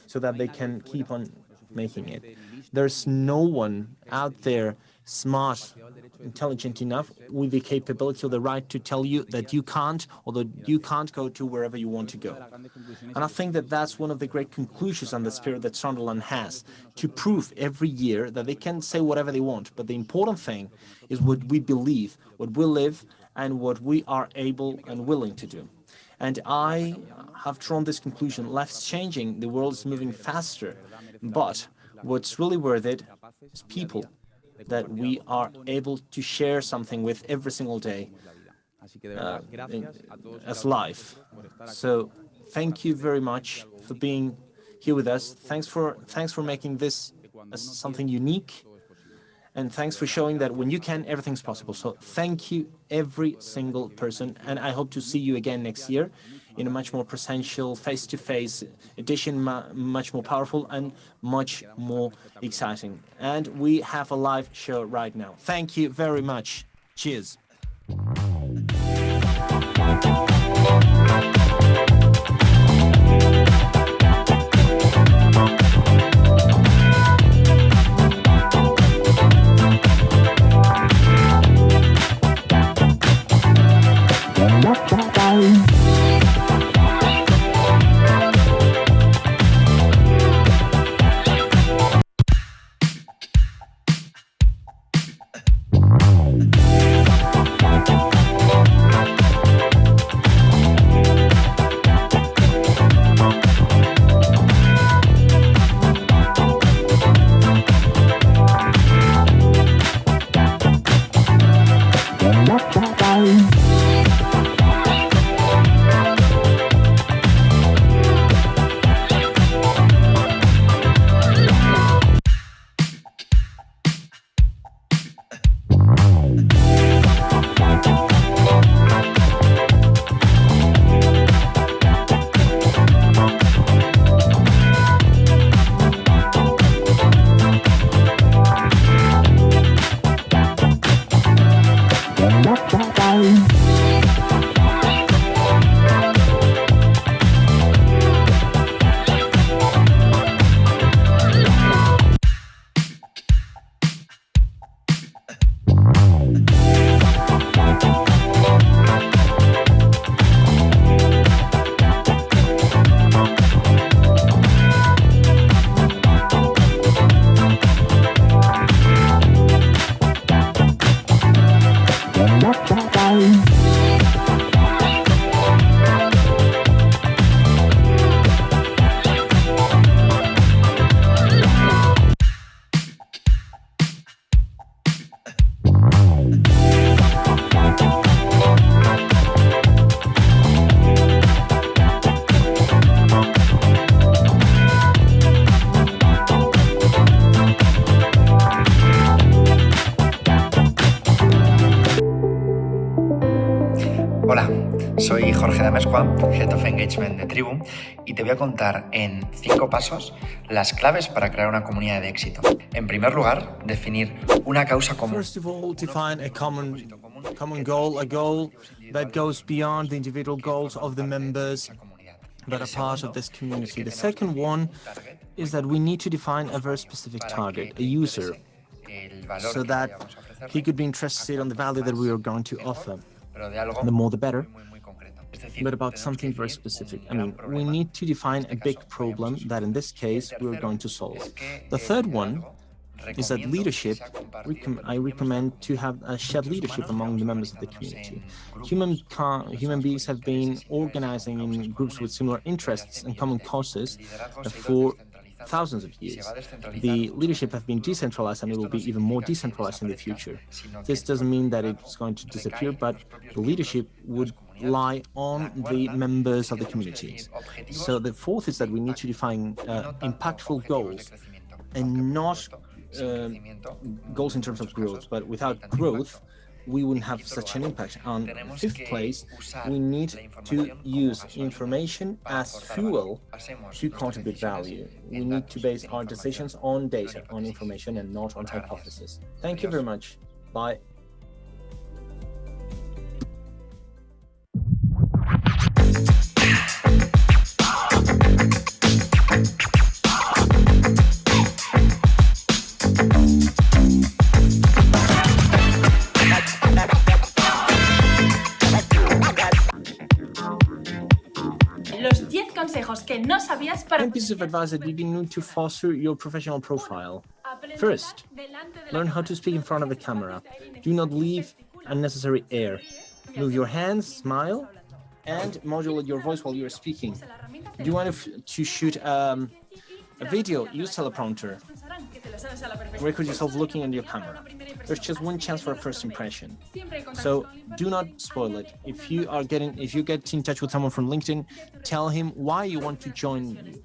so that they can keep on making it. There's no one out there smart, intelligent enough with the capability or the right to tell you that you can't, or that you can't go to wherever you want to go. And I think that that's one of the great conclusions on the spirit that Sonderland has, to prove every year that they can say whatever they want. But the important thing is what we believe, what we live, and what we are able and willing to do. And I have drawn this conclusion: life's changing, the world is moving faster, but what's really worth it is people that we are able to share something with every single day as life. So thank you very much for being here with us. Thanks for making this something unique. And thanks for showing that when you can, everything's possible. So thank you, every single person. And I hope to see you again next year in a much more presential, face-to-face edition, much more powerful and much more exciting. And we have a live show right now. Thank you very much. Cheers. Hola, soy Jorge de Head of Engagement de Tribu, y te voy a contar en 5 pasos las claves para crear una comunidad de éxito. En primer lugar, definir una causa común. First of all, define a common goal, a goal that goes beyond the individual goals of the members that are part of this community. The second one is that we need to define a very specific target, a user, so that he could be interested in the value that we are going to offer. The more the better, but about something very specific. I mean, we need to define a big problem that in this case we're going to solve. The third one is that leadership, I recommend to have a shared leadership among the members of the community. Human beings have been organizing in groups with similar interests and common causes for thousands of years. The leadership have been decentralized, and it will be even more decentralized in the future. This doesn't mean that it's going to disappear, but the leadership would lie on the members of the communities. So the fourth is that we need to define impactful goals, and not goals in terms of growth, but without growth, we wouldn't have such an impact. On fifth place, we need to use information as fuel to contribute value. We need to base our decisions on data, on information, and not on hypotheses. Thank you very much. Bye. Los 10 consejos que no sabías para... 10 pieces of advice that you need to foster your professional profile. First, learn how to speak in front of the camera. Do not leave unnecessary air. Move your hands, smile, and modulate your voice while you're speaking. Do you want to shoot a video? Use teleprompter. Record yourself looking at your camera. There's just one chance for a first impression, so do not spoil it. If you get in touch with someone from LinkedIn, tell him why you want to join you.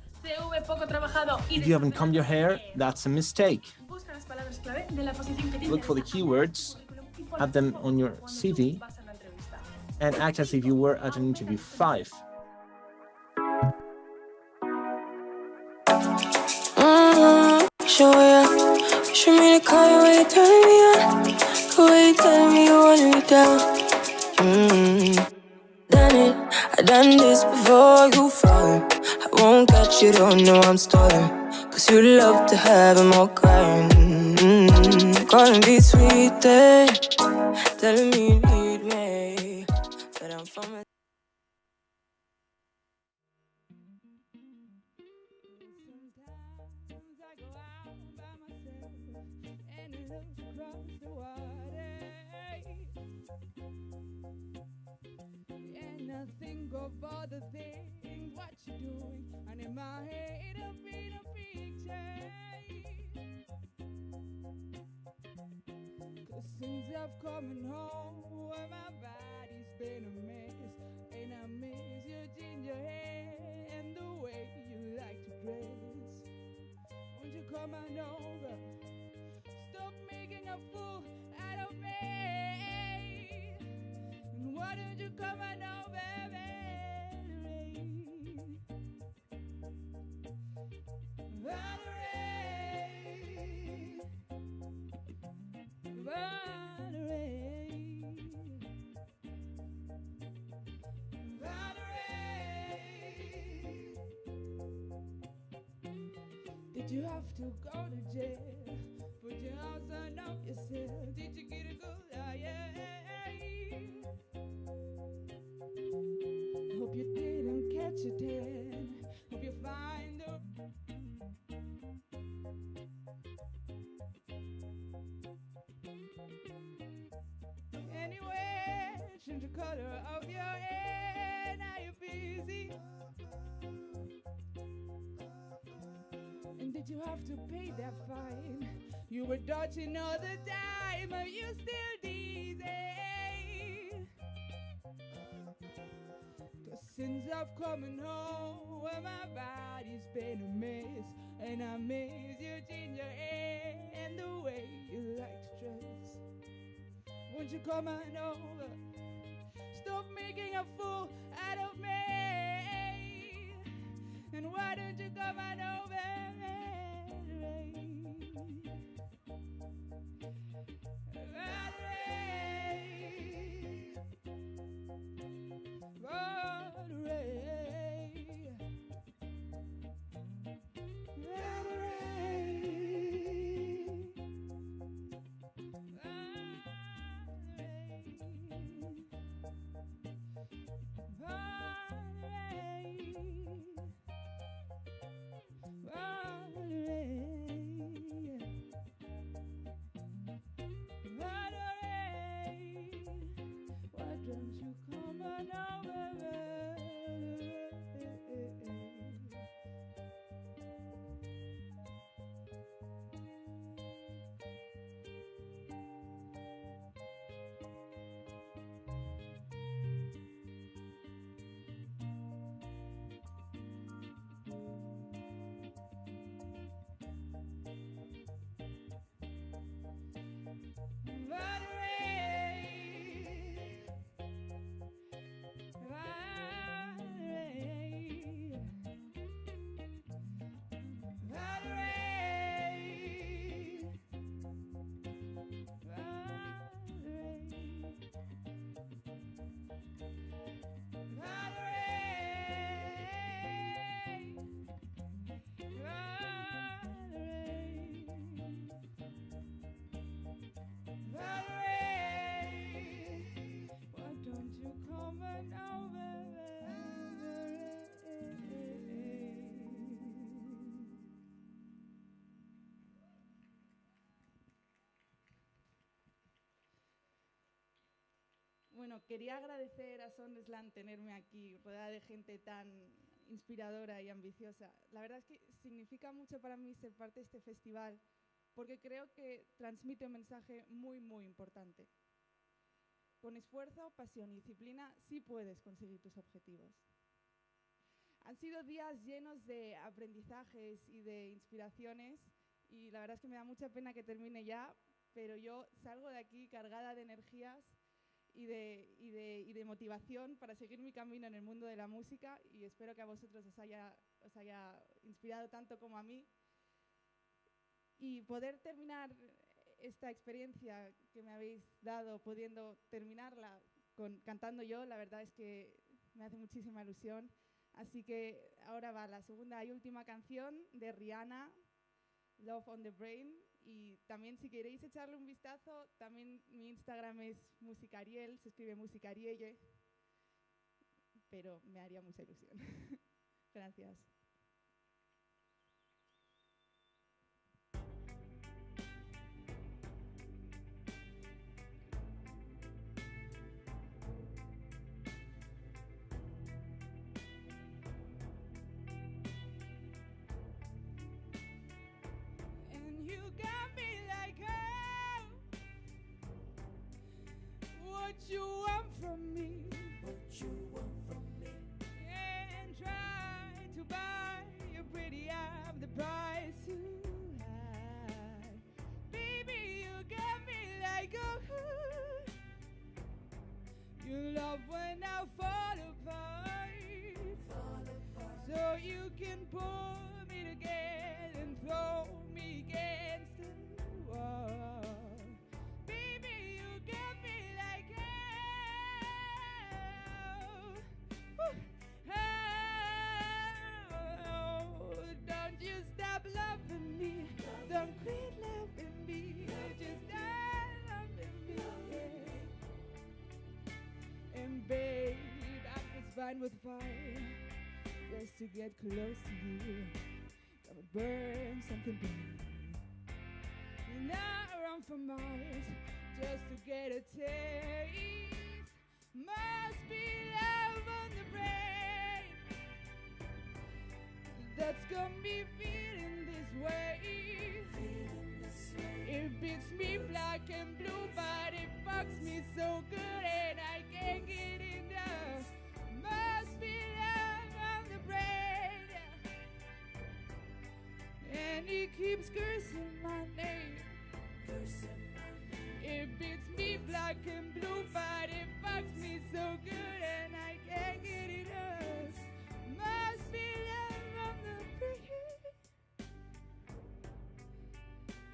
If you haven't combed your hair, that's a mistake. Look for the keywords, add them on your CV, and act as if you were at an interview. 5. Show me the car when you're turning me on. The way you telling me you want me down. Done it, I done this before you fall. I won't catch you, don't know I'm stalling. Cause you love to have them all crying. Calling me sweet, telling me you need me. But I'm from a... Think of all the things, what you're doing, and in my head I paint a picture. Cause since I've come home, where my body's been a mess, and I miss your ginger hair and the way you like to dress. Won't you come on over? Stop making a fool out of me. And why don't you come on over? Did you have to go to jail? Put your house on up yourself. Did you get a good Hope you didn't catch a tan. Hope you find a... Anyway, change the color of your hair. Now you're busy. And did you have to pay that fine? You were dodging all the time. Are you still dizzy? Cause since I've come home, well, my body's been a mess. And I miss your ginger hair and the way you like to dress. Won't you come on over? Stop making a fool out of me. And why don't you come on over? Bueno, quería agradecer a Sondersland tenerme aquí, rodeada de gente tan inspiradora y ambiciosa. La verdad es que significa mucho para mí ser parte de este festival, porque creo que transmite un mensaje muy, muy importante. Con esfuerzo, pasión y disciplina sí puedes conseguir tus objetivos. Han sido días llenos de aprendizajes y de inspiraciones y la verdad es que me da mucha pena que termine ya, pero yo salgo de aquí cargada de energías y de motivación para seguir mi camino en el mundo de la música y espero que a vosotros os haya inspirado tanto como a mí. Y poder terminar esta experiencia que me habéis dado, pudiendo terminarla cantando yo, la verdad es que me hace muchísima ilusión. Así que ahora va la segunda y última canción de Rihanna, Love on the Brain. Y también si queréis echarle un vistazo, también mi Instagram es musicariel, se escribe musicarielle, pero me haría mucha ilusión. Gracias. And you got me like, oh, what you want from me? What you want from me? And try to buy your pretty up the price too high. Baby, you got me like, oh, you love when I fall apart, so you can pull me together and throw me against the wall. Baby, you got me like, oh, don't you stop loving me, don't quit loving me, just stop loving me, yeah. And babe, I was fine with fire, just to get close to you. Gonna burn something big. And I run for miles just to get a taste. Must be love on the brain that's got me feeling this way. It beats me black and blue, but it fucks me so good and I can't get enough. Must be love on the brain, and it keeps cursing my name. It beats me black and blue, but it fucks me so good and I can't get enough. Must be love on the brain.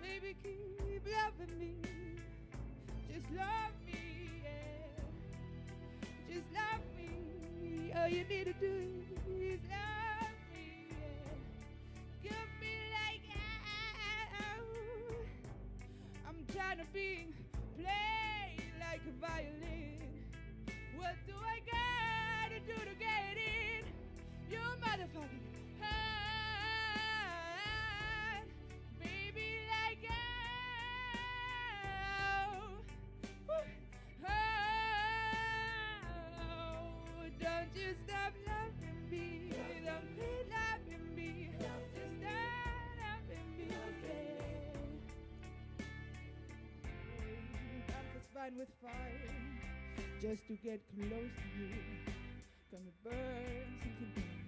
Baby, keep loving me. Just love me, yeah. Just love me. All you need to do is love me, yeah. Give me like, oh, I'm trying to be played like a violin. What do I gotta do to get in? You motherfucking heart, baby, like, oh, oh, don't you stop loving me, don't quit loving me, just stop loving me, yeah. I'm just fine with fire, just to get close to you. Gonna burn something big,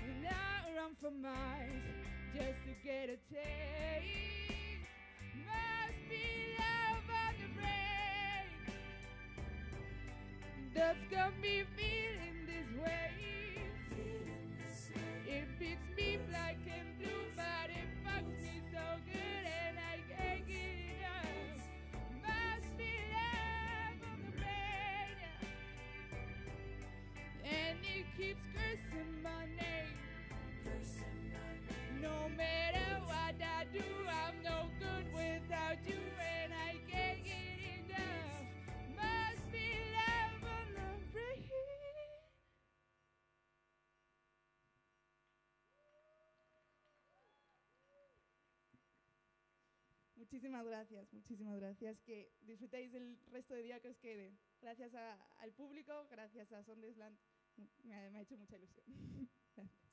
and I run for miles just to get a taste. Must be love on the brain that's got me feeling this way. It beats me black and blue, but it fucks me so good and I can't get enough. Must be love on the brain, and it keeps cursing my name. No matter what I do, I'm no good without you, and I can't get enough. Must be love on the brain. Muchísimas gracias, muchísimas gracias. Que disfrutéis del resto de día que os quede. Gracias al público, gracias a Sondersland. Me ha hecho mucha ilusión. Gracias.